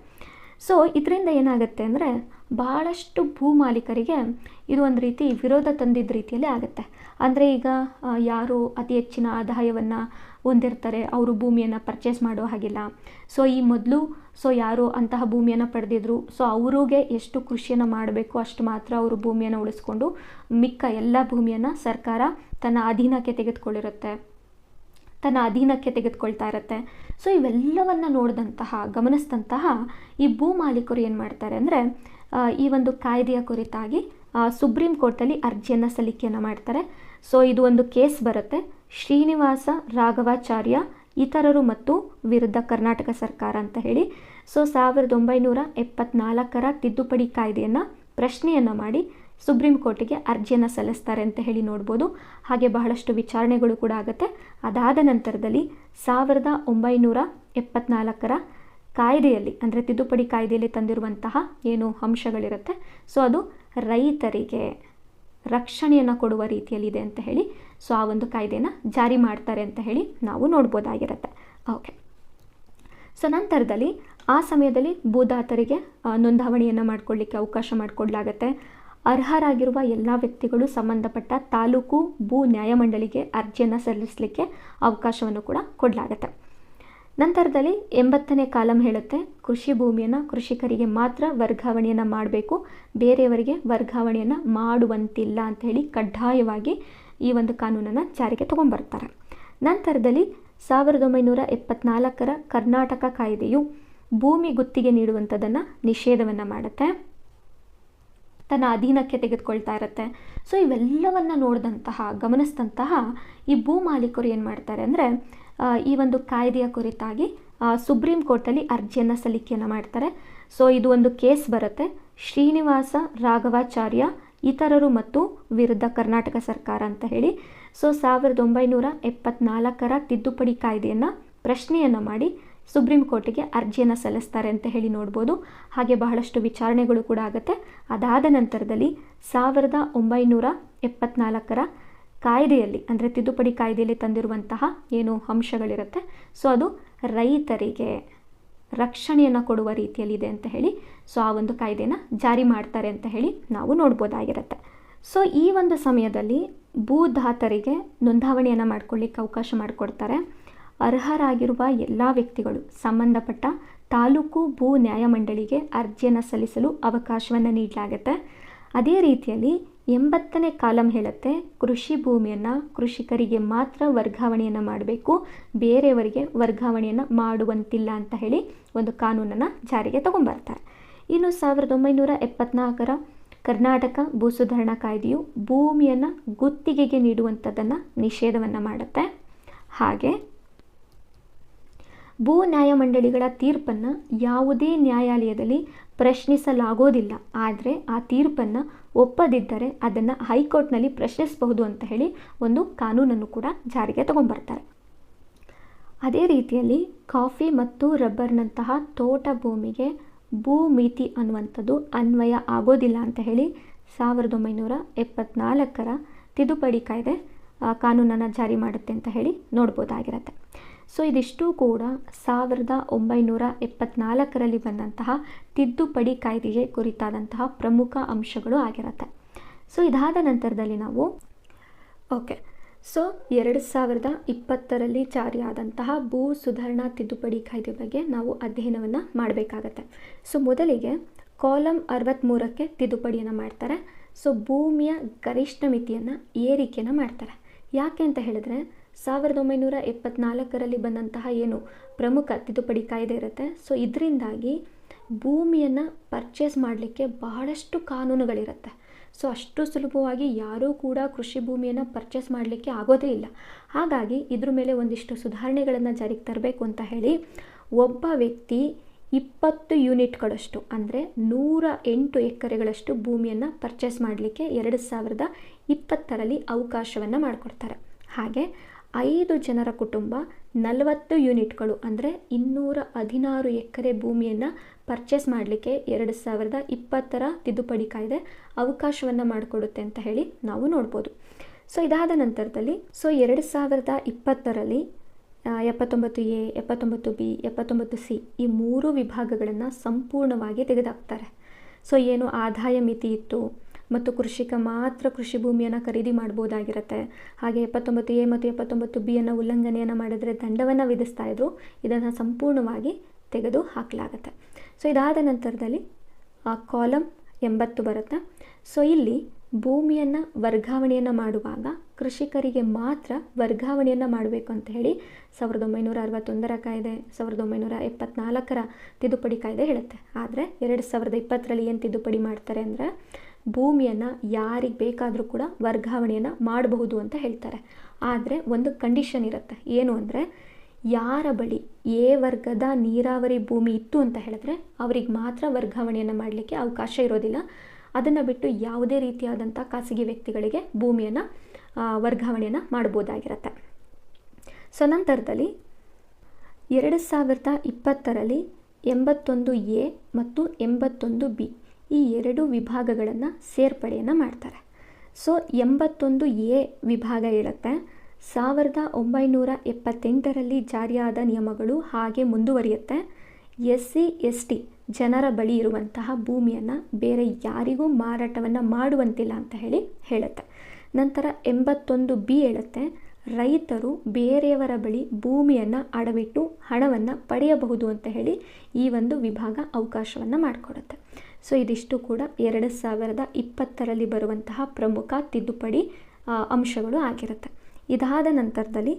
ಸೊ ಇದರಿಂದ ಏನಾಗುತ್ತೆ ಅಂದರೆ ಭಾಳಷ್ಟು ಭೂ ಮಾಲೀಕರಿಗೆ ಇದು ಒಂದು ರೀತಿ ವಿರೋಧ ತಂದಿದ್ದ ರೀತಿಯಲ್ಲಿ ಆಗುತ್ತೆ. ಅಂದರೆ ಈಗ ಯಾರು ಅತಿ ಹೆಚ್ಚಿನ ಆದಾಯವನ್ನು ಹೊಂದಿರ್ತಾರೆ ಅವರು ಭೂಮಿಯನ್ನು ಪರ್ಚೇಸ್ ಮಾಡೋ ಹಾಗಿಲ್ಲ. ಸೊ ಈ ಮೊದಲು ಯಾರು ಅಂತಹ ಭೂಮಿಯನ್ನು ಪಡೆದಿದ್ರು ಸೊ ಅವ್ರಿಗೆ ಎಷ್ಟು ಕೃಷಿಯನ್ನು ಮಾಡಬೇಕು ಅಷ್ಟು ಮಾತ್ರ ಅವರು ಭೂಮಿಯನ್ನು ಉಳಿಸ್ಕೊಂಡು ಮಿಕ್ಕ ಎಲ್ಲ ಭೂಮಿಯನ್ನು ಸರ್ಕಾರ ತನ್ನ ಅಧೀನಕ್ಕೆ ತೆಗೆದುಕೊಳ್ತಾ ಇರುತ್ತೆ. ಸೊ ಇವೆಲ್ಲವನ್ನು ಗಮನಿಸಿದಂತಹ ಈ ಭೂ ಮಾಲೀಕರು ಏನು ಮಾಡ್ತಾರೆ ಅಂದರೆ ಈ ಒಂದು ಕಾಯ್ದೆಯ ಕುರಿತಾಗಿ ಸುಪ್ರೀಂ ಕೋರ್ಟಲ್ಲಿ ಅರ್ಜಿಯನ್ನು ಸಲ್ಲಿಕೆಯನ್ನು ಮಾಡ್ತಾರೆ. ಸೊ ಇದು ಒಂದು ಕೇಸ್ ಬರುತ್ತೆ, ಶ್ರೀನಿವಾಸ ರಾಘವಾಚಾರ್ಯ ಇತರರು ಮತ್ತು ವಿರುದ್ಧ ಕರ್ನಾಟಕ ಸರ್ಕಾರ ಅಂತ ಹೇಳಿ. ಸೊ 1974ರ ತಿದ್ದುಪಡಿ ಕಾಯ್ದೆಯನ್ನು ಪ್ರಶ್ನೆಯನ್ನು ಮಾಡಿ ಸುಪ್ರೀಂ ಕೋರ್ಟಿಗೆ ಅರ್ಜಿಯನ್ನು ಸಲ್ಲಿಸ್ತಾರೆ ಅಂತ ಹೇಳಿ ನೋಡ್ಬೋದು. ಹಾಗೆ ಬಹಳಷ್ಟು ವಿಚಾರಣೆಗಳು ಕೂಡ ಆಗುತ್ತೆ. ಅದಾದ ನಂತರದಲ್ಲಿ 1974ರ ಕಾಯ್ದೆಯಲ್ಲಿ ಅಂದರೆ ತಿದ್ದುಪಡಿ ಕಾಯ್ದೆಯಲ್ಲಿ ತಂದಿರುವಂತಹ ಏನು ಅಂಶಗಳಿರುತ್ತೆ ಸೊ ಅದು ರೈತರಿಗೆ ರಕ್ಷಣೆಯನ್ನು ಕೊಡುವ ರೀತಿಯಲ್ಲಿದೆ ಅಂತ ಹೇಳಿ ಸೊ ಆ ಒಂದು ಕಾಯ್ದೆಯನ್ನು ಜಾರಿ ಮಾಡ್ತಾರೆ ಅಂತ ಹೇಳಿ ನಾವು ನೋಡ್ಬೋದಾಗಿರುತ್ತೆ. ಓಕೆ, ಸೊ ನಂತರದಲ್ಲಿ ಆ ಸಮಯದಲ್ಲಿ ಭೂದಾತರಿಗೆ ನೋಂದಾವಣಿಯನ್ನು ಮಾಡಿಕೊಳ್ಳಿಕ್ಕೆ ಅವಕಾಶ ಮಾಡಿಕೊಡ್ಲಾಗತ್ತೆ. ಅರ್ಹರಾಗಿರುವ ಎಲ್ಲ ವ್ಯಕ್ತಿಗಳು ಸಂಬಂಧಪಟ್ಟ ತಾಲೂಕು ಭೂ ನ್ಯಾಯಮಂಡಳಿಗೆ ಅರ್ಜಿಯನ್ನು ಸಲ್ಲಿಸಲಿಕ್ಕೆ ಅವಕಾಶವನ್ನು ಕೂಡ ಕೊಡಲಾಗತ್ತೆ. ನಂತರದಲ್ಲಿ 80ನೇ ಕಾಲಂ ಹೇಳುತ್ತೆ, ಕೃಷಿ ಭೂಮಿಯನ್ನು ಕೃಷಿಕರಿಗೆ ಮಾತ್ರ ವರ್ಗಾವಣೆಯನ್ನು ಮಾಡಬೇಕು, ಬೇರೆಯವರಿಗೆ ವರ್ಗಾವಣೆಯನ್ನು ಮಾಡುವಂತಿಲ್ಲ ಅಂತ ಹೇಳಿ ಕಡ್ಡಾಯವಾಗಿ ಈ ಒಂದು ಕಾನೂನನ್ನು ಜಾರಿಗೆ ತಗೊಂಡ್ಬರ್ತಾರೆ. ನಂತರದಲ್ಲಿ 1974ರ ಕರ್ನಾಟಕ ಕಾಯ್ದೆಯು ಭೂಮಿ ಗುತ್ತಿಗೆ ನೀಡುವಂಥದ್ದನ್ನು ನಿಷೇಧವನ್ನು ಮಾಡುತ್ತೆ, ತನ್ನ ಅಧೀನಕ್ಕೆ ತೆಗೆದುಕೊಳ್ತಾ ಇರುತ್ತೆ. ಸೊ ಇವೆಲ್ಲವನ್ನು ಗಮನಿಸಿದಂತಹ ಈ ಭೂ ಮಾಲೀಕರು ಏನು ಮಾಡ್ತಾರೆ ಅಂದರೆ ಈ ಒಂದು ಕಾಯ್ದೆಯ ಕುರಿತಾಗಿ ಸುಪ್ರೀಂ ಕೋರ್ಟಲ್ಲಿ ಅರ್ಜಿಯನ್ನು ಸಲ್ಲಿಕೆಯನ್ನು ಮಾಡ್ತಾರೆ. ಸೊ ಇದು ಒಂದು ಕೇಸ್ ಬರುತ್ತೆ, ಶ್ರೀನಿವಾಸ ರಾಘವಾಚಾರ್ಯ ಇತರರು ಮತ್ತು ವಿರುದ್ಧ ಕರ್ನಾಟಕ ಸರ್ಕಾರ ಅಂತ ಹೇಳಿ. ಸೊ 1974ರ ತಿದ್ದುಪಡಿ ಕಾಯ್ದೆಯನ್ನು ಪ್ರಶ್ನೆಯನ್ನು ಮಾಡಿ ಸುಪ್ರೀಂ ಕೋರ್ಟಿಗೆ ಅರ್ಜಿಯನ್ನು ಸಲ್ಲಿಸ್ತಾರೆ ಅಂತ ಹೇಳಿ ನೋಡ್ಬೋದು. ಹಾಗೆ ಬಹಳಷ್ಟು ವಿಚಾರಣೆಗಳು ಕೂಡ ಆಗುತ್ತೆ. ಅದಾದ ನಂತರದಲ್ಲಿ 1974ರ ಕಾಯ್ದೆಯಲ್ಲಿ ಅಂದರೆ ತಿದ್ದುಪಡಿ ಕಾಯ್ದೆಯಲ್ಲಿ ತಂದಿರುವಂತಹ ಏನು ಅಂಶಗಳಿರುತ್ತೆ ಸೊ ಅದು ರೈತರಿಗೆ ರಕ್ಷಣೆಯನ್ನು ಕೊಡುವ ರೀತಿಯಲ್ಲಿದೆ ಅಂತ ಹೇಳಿ ಸೊ ಆ ಒಂದು ಕಾಯ್ದೆನ ಜಾರಿ ಮಾಡ್ತಾರೆ ಅಂತ ಹೇಳಿ ನಾವು ನೋಡ್ಬೋದಾಗಿರುತ್ತೆ. ಸೊ ಈ ಒಂದು ಸಮಯದಲ್ಲಿ ಭೂದಾತರಿಗೆ ನೋಂದಾವಣಿಯನ್ನು ಮಾಡ್ಕೊಳ್ಳಿಕ್ಕೆ ಅವಕಾಶ ಮಾಡಿಕೊಡ್ತಾರೆ. ಅರ್ಹರಾಗಿರುವ ಎಲ್ಲ ವ್ಯಕ್ತಿಗಳು ಸಂಬಂಧಪಟ್ಟ ತಾಲೂಕು ಭೂ ನ್ಯಾಯಮಂಡಳಿಗೆ ಅರ್ಜಿಯನ್ನು ಸಲ್ಲಿಸಲು ಅವಕಾಶವನ್ನು ನೀಡಲಾಗುತ್ತೆ. ಅದೇ ರೀತಿಯಲ್ಲಿ 80ನೇ ಕಾಲಂ ಹೇಳುತ್ತೆ, ಕೃಷಿ ಭೂಮಿಯನ್ನು ಕೃಷಿಕರಿಗೆ ಮಾತ್ರ ವರ್ಗಾವಣೆಯನ್ನು ಮಾಡಬೇಕು, ಬೇರೆಯವರಿಗೆ ವರ್ಗಾವಣೆಯನ್ನು ಮಾಡುವಂತಿಲ್ಲ ಅಂತ ಹೇಳಿ ಒಂದು ಕಾನೂನನ್ನು ಜಾರಿಗೆ ತಗೊಂಡ್ಬರ್ತಾರೆ. ಇನ್ನು 1974ರ ಕರ್ನಾಟಕ ಭೂ ಸುಧಾರಣಾ ಕಾಯ್ದೆಯು ಭೂಮಿಯನ್ನು ಗುತ್ತಿಗೆಗೆ ನೀಡುವಂಥದ್ದನ್ನು ನಿಷೇಧವನ್ನು ಮಾಡುತ್ತೆ. ಹಾಗೆ ಭೂ ನ್ಯಾಯಮಂಡಳಿಗಳ ತೀರ್ಪನ್ನು ಯಾವುದೇ ನ್ಯಾಯಾಲಯದಲ್ಲಿ ಪ್ರಶ್ನಿಸಲಾಗೋದಿಲ್ಲ, ಆದರೆ ಆ ತೀರ್ಪನ್ನು ಒಪ್ಪದಿದ್ದರೆ ಅದನ್ನು ಹೈಕೋರ್ಟ್ನಲ್ಲಿ ಪ್ರಶ್ನಿಸಬಹುದು ಅಂತ ಹೇಳಿ ಒಂದು ಕಾನೂನನ್ನು ಕೂಡ ಜಾರಿಗೆ ತಗೊಂಡ್ಬರ್ತಾರೆ. ಅದೇ ರೀತಿಯಲ್ಲಿ ಕಾಫಿ ಮತ್ತು ರಬ್ಬರ್ನಂತಹ ತೋಟ ಭೂಮಿಗೆ ಭೂ ಮಿತಿ ಅನ್ನುವಂಥದ್ದು ಅನ್ವಯ ಆಗೋದಿಲ್ಲ ಅಂತ ಹೇಳಿ 1974ರ ತಿದ್ದುಪಡಿ ಕಾಯ್ದೆ ಕಾನೂನನ್ನು ಜಾರಿ ಮಾಡುತ್ತೆ ಅಂತ ಹೇಳಿ ನೋಡ್ಬೋದಾಗಿರುತ್ತೆ. ಸೊ ಇದಿಷ್ಟು ಕೂಡ 1974ರಲ್ಲಿ ಬಂದಂತಹ ತಿದ್ದುಪಡಿ ಕಾಯ್ದೆಗೆ ಕುರಿತಾದಂತಹ ಪ್ರಮುಖ ಅಂಶಗಳು ಆಗಿರುತ್ತೆ. ಸೊ ಇದಾದ ನಂತರದಲ್ಲಿ ನಾವು ಸೊ 2020ರಲ್ಲಿ ಜಾರಿಯಾದಂತಹ ಭೂ ಸುಧಾರಣಾ ತಿದ್ದುಪಡಿ ಕಾಯ್ದೆ ಬಗ್ಗೆ ನಾವು ಅಧ್ಯಯನವನ್ನು ಮಾಡಬೇಕಾಗತ್ತೆ. ಸೊ ಮೊದಲಿಗೆ ಕಾಲಂ 63ಕ್ಕೆ ತಿದ್ದುಪಡಿಯನ್ನು ಮಾಡ್ತಾರೆ. ಸೊ ಭೂಮಿಯ ಗರಿಷ್ಠ ಮಿತಿಯನ್ನು ಏರಿಕೆಯನ್ನು ಮಾಡ್ತಾರೆ. ಯಾಕೆ ಅಂತ ಹೇಳಿದ್ರೆ 1974ರಲ್ಲಿ ಬಂದಂತಹ ಏನು ಪ್ರಮುಖ ತಿದ್ದುಪಡಿ ಕಾಯ್ದೆ ಇರುತ್ತೆ ಸೊ ಇದರಿಂದಾಗಿ ಭೂಮಿಯನ್ನು ಪರ್ಚೇಸ್ ಮಾಡಲಿಕ್ಕೆ ಬಹಳಷ್ಟು ಕಾನೂನುಗಳಿರುತ್ತೆ. ಸೊ ಅಷ್ಟು ಸುಲಭವಾಗಿ ಯಾರೂ ಕೂಡ ಕೃಷಿ ಭೂಮಿಯನ್ನು ಪರ್ಚೇಸ್ ಮಾಡಲಿಕ್ಕೆ ಆಗೋದೇ ಇಲ್ಲ. ಹಾಗಾಗಿ ಇದ್ರ ಮೇಲೆ ಒಂದಿಷ್ಟು ಸುಧಾರಣೆಗಳನ್ನು ಜಾರಿಗೆ ತರಬೇಕು ಅಂತ ಹೇಳಿ ಒಬ್ಬ ವ್ಯಕ್ತಿ 20 ಯೂನಿಟ್ಗಳಷ್ಟು ಅಂದರೆ 108 ಎಕರೆಗಳಷ್ಟು ಭೂಮಿಯನ್ನು ಪರ್ಚೇಸ್ ಮಾಡಲಿಕ್ಕೆ 2020ರಲ್ಲಿ ಅವಕಾಶವನ್ನು ಮಾಡಿಕೊಡ್ತಾರೆ. ಹಾಗೆ 5 ಜನರ ಕುಟುಂಬ 40 ಯೂನಿಟ್ಗಳು ಅಂದರೆ 216 ಎಕರೆ ಭೂಮಿಯನ್ನು ಪರ್ಚೇಸ್ ಮಾಡಲಿಕ್ಕೆ 2020 ತಿದ್ದುಪಡಿ ಕಾಯ್ದೆ ಅವಕಾಶವನ್ನು ಮಾಡಿಕೊಡುತ್ತೆ ಅಂತ ಹೇಳಿ ನಾವು ನೋಡ್ಬೋದು. ಸೊ ಇದಾದ ನಂತರದಲ್ಲಿ 2020ರಲ್ಲಿ 79A, 79B, 79C ಈ 3 ವಿಭಾಗಗಳನ್ನು ಸಂಪೂರ್ಣವಾಗಿ ತೆಗೆದುಹಾಕ್ತಾರೆ. ಸೊ ಏನು ಆದಾಯ ಮಿತಿ ಇತ್ತು ಮತ್ತು ಕೃಷಿಕ ಮಾತ್ರ ಕೃಷಿ ಭೂಮಿಯನ್ನು ಖರೀದಿ ಮಾಡ್ಬೋದಾಗಿರುತ್ತೆ. ಹಾಗೆ 79A ಮತ್ತು 79Bಯನ್ನು ಉಲ್ಲಂಘನೆಯನ್ನು ಮಾಡಿದರೆ ದಂಡವನ್ನು ವಿಧಿಸ್ತಾ ಇದ್ರು. ಇದನ್ನು ಸಂಪೂರ್ಣವಾಗಿ ತೆಗೆದು ಹಾಕಲಾಗುತ್ತೆ. ಸೊ ಇದಾದ ನಂತರದಲ್ಲಿ ಕಾಲಮ್ 80 ಬರುತ್ತೆ. ಸೊ ಇಲ್ಲಿ ಭೂಮಿಯನ್ನು ವರ್ಗಾವಣೆಯನ್ನು ಮಾಡುವಾಗ ಕೃಷಿಕರಿಗೆ ಮಾತ್ರ ವರ್ಗಾವಣೆಯನ್ನು ಮಾಡಬೇಕು ಅಂತ ಹೇಳಿ 1961 ಕಾಯ್ದೆ, 1974 ತಿದ್ದುಪಡಿ ಕಾಯ್ದೆ ಹೇಳುತ್ತೆ. ಆದರೆ 2020ರಲ್ಲಿ ಏನು ತಿದ್ದುಪಡಿ ಮಾಡ್ತಾರೆ ಅಂದರೆ ಭೂಮಿಯನ್ನು ಯಾರಿಗೆ ಬೇಕಾದರೂ ಕೂಡ ವರ್ಗಾವಣೆಯನ್ನು ಮಾಡಬಹುದು ಅಂತ ಹೇಳ್ತಾರೆ. ಆದರೆ ಒಂದು ಕಂಡೀಷನ್ ಇರುತ್ತೆ. ಏನು ಅಂದರೆ ಯಾರ ಬಳಿ ಎ ವರ್ಗದ ನೀರಾವರಿ ಭೂಮಿ ಇತ್ತು ಅಂತ ಹೇಳಿದ್ರೆ ಅವ್ರಿಗೆ ಮಾತ್ರ ವರ್ಗಾವಣೆಯನ್ನು ಮಾಡಲಿಕ್ಕೆ ಅವಕಾಶ ಇರೋದಿಲ್ಲ. ಅದನ್ನು ಬಿಟ್ಟು ಯಾವುದೇ ರೀತಿಯಾದಂಥ ಖಾಸಗಿ ವ್ಯಕ್ತಿಗಳಿಗೆ ಭೂಮಿಯನ್ನು ವರ್ಗಾವಣೆಯನ್ನು ಮಾಡ್ಬೋದಾಗಿರುತ್ತೆ. ಸೊ ನಂತರದಲ್ಲಿ 2020ರಲ್ಲಿ 81A ಮತ್ತು 81B ಈ 2 ವಿಭಾಗಗಳನ್ನು ಸೇರ್ಪಡೆಯನ್ನು ಮಾಡ್ತಾರೆ. ಸೊ 81A ವಿಭಾಗ ಹೇಳುತ್ತೆ 1978ರಲ್ಲಿ ಜಾರಿಯಾದ ನಿಯಮಗಳು ಹಾಗೆ ಮುಂದುವರಿಯುತ್ತೆ. SC/ST ಜನರ ಬಳಿ ಇರುವಂತಹ ಭೂಮಿಯನ್ನು ಬೇರೆ ಯಾರಿಗೂ ಮಾರಾಟವನ್ನು ಮಾಡುವಂತಿಲ್ಲ ಅಂತ ಹೇಳುತ್ತೆ. ನಂತರ 81B ಹೇಳುತ್ತೆ ರೈತರು ಬೇರೆಯವರ ಬಳಿ ಭೂಮಿಯನ್ನು ಅಡವಿಟ್ಟು ಹಣವನ್ನು ಪಡೆಯಬಹುದು ಅಂತ ಹೇಳಿ ಈ ಒಂದು ವಿಭಾಗ ಅವಕಾಶವನ್ನು ಮಾಡಿಕೊಡುತ್ತೆ. ಸೊ ಇದಿಷ್ಟು ಕೂಡ 2020ರಲ್ಲಿ ಬರುವಂತಹ ಪ್ರಮುಖ ತಿದ್ದುಪಡಿ ಅಂಶಗಳು ಆಗಿರುತ್ತೆ. ಇದಾದ ನಂತರದಲ್ಲಿ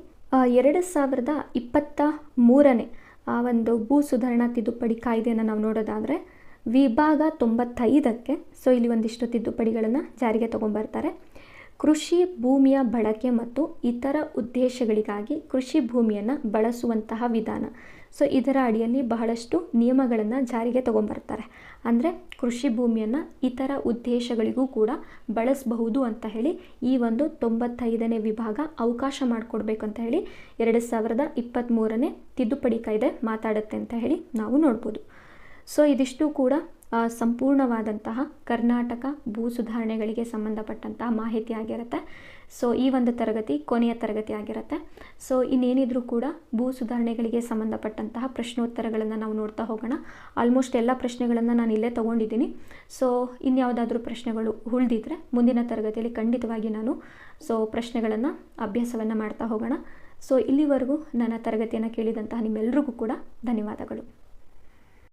2023ನೇ ಆ ಒಂದು ಭೂ ಸುಧಾರಣಾ ತಿದ್ದುಪಡಿ ಕಾಯ್ದೆಯನ್ನು ನಾವು ನೋಡೋದಾದರೆ ವಿಭಾಗ 95ಕ್ಕೆ ಸೊ ಇಲ್ಲಿ ಒಂದಿಷ್ಟು ತಿದ್ದುಪಡಿಗಳನ್ನು ಜಾರಿಗೆ ತಗೊಂಡ್ಬರ್ತಾರೆ. ಕೃಷಿ ಭೂಮಿಯ ಬಳಕೆ ಮತ್ತು ಇತರ ಉದ್ದೇಶಗಳಿಗಾಗಿ ಕೃಷಿ ಭೂಮಿಯನ್ನು ಬಳಸುವಂತಹ ವಿಧಾನ. ಸೊ ಇದರ ಅಡಿಯಲ್ಲಿ ಬಹಳಷ್ಟು ನಿಯಮಗಳನ್ನು ಜಾರಿಗೆ ತಗೊಂಡ್ಬರ್ತಾರೆ. ಅಂದರೆ ಕೃಷಿ ಭೂಮಿಯನ್ನು ಇತರ ಉದ್ದೇಶಗಳಿಗೂ ಕೂಡ ಬಳಸಬಹುದು ಅಂತ ಹೇಳಿ ಈ ಒಂದು 95ನೇ ವಿಭಾಗ ಅವಕಾಶ ಮಾಡಿಕೊಡ್ಬೇಕು ಅಂತ ಹೇಳಿ 2023ನೇ ತಿದ್ದುಪಡಿ ಕಾಯ್ದೆ ಮಾತಾಡುತ್ತೆ ಅಂತ ಹೇಳಿ ನಾವು ನೋಡ್ಬೋದು. ಸೊ ಇದಿಷ್ಟು ಕೂಡ ಸಂಪೂರ್ಣವಾದಂತಹ ಕರ್ನಾಟಕ ಭೂ ಸುಧಾರಣೆಗಳಿಗೆ ಸಂಬಂಧಪಟ್ಟಂತಹ ಮಾಹಿತಿ ಆಗಿರುತ್ತೆ. ಸೊ ಈ ಒಂದು ತರಗತಿ ಕೊನೆಯ ತರಗತಿ ಆಗಿರುತ್ತೆ. ಸೊ ಇನ್ನೇನಿದ್ರೂ ಕೂಡ ಭೂ ಸುಧಾರಣೆಗಳಿಗೆ ಸಂಬಂಧಪಟ್ಟಂತಹ ಪ್ರಶ್ನೋತ್ತರಗಳನ್ನು ನಾವು ನೋಡ್ತಾ ಹೋಗೋಣ. ಆಲ್ಮೋಸ್ಟ್ ಎಲ್ಲ ಪ್ರಶ್ನೆಗಳನ್ನು ನಾನು ಇಲ್ಲೇ ತೊಗೊಂಡಿದ್ದೀನಿ. ಸೊ ಇನ್ಯಾವುದಾದ್ರೂ ಪ್ರಶ್ನೆಗಳು ಉಳಿದಿದ್ರೆ ಮುಂದಿನ ತರಗತಿಯಲ್ಲಿ ಖಂಡಿತವಾಗಿ ನಾನು ಪ್ರಶ್ನೆಗಳನ್ನು ಅಭ್ಯಾಸವನ್ನು ಮಾಡ್ತಾ ಹೋಗೋಣ. ಸೊ ಇಲ್ಲಿವರೆಗೂ ನನ್ನ ತರಗತಿಯನ್ನು ಕೇಳಿದಂತಹ ನಿಮ್ಮೆಲ್ಲರಿಗೂ ಕೂಡ ಧನ್ಯವಾದಗಳು.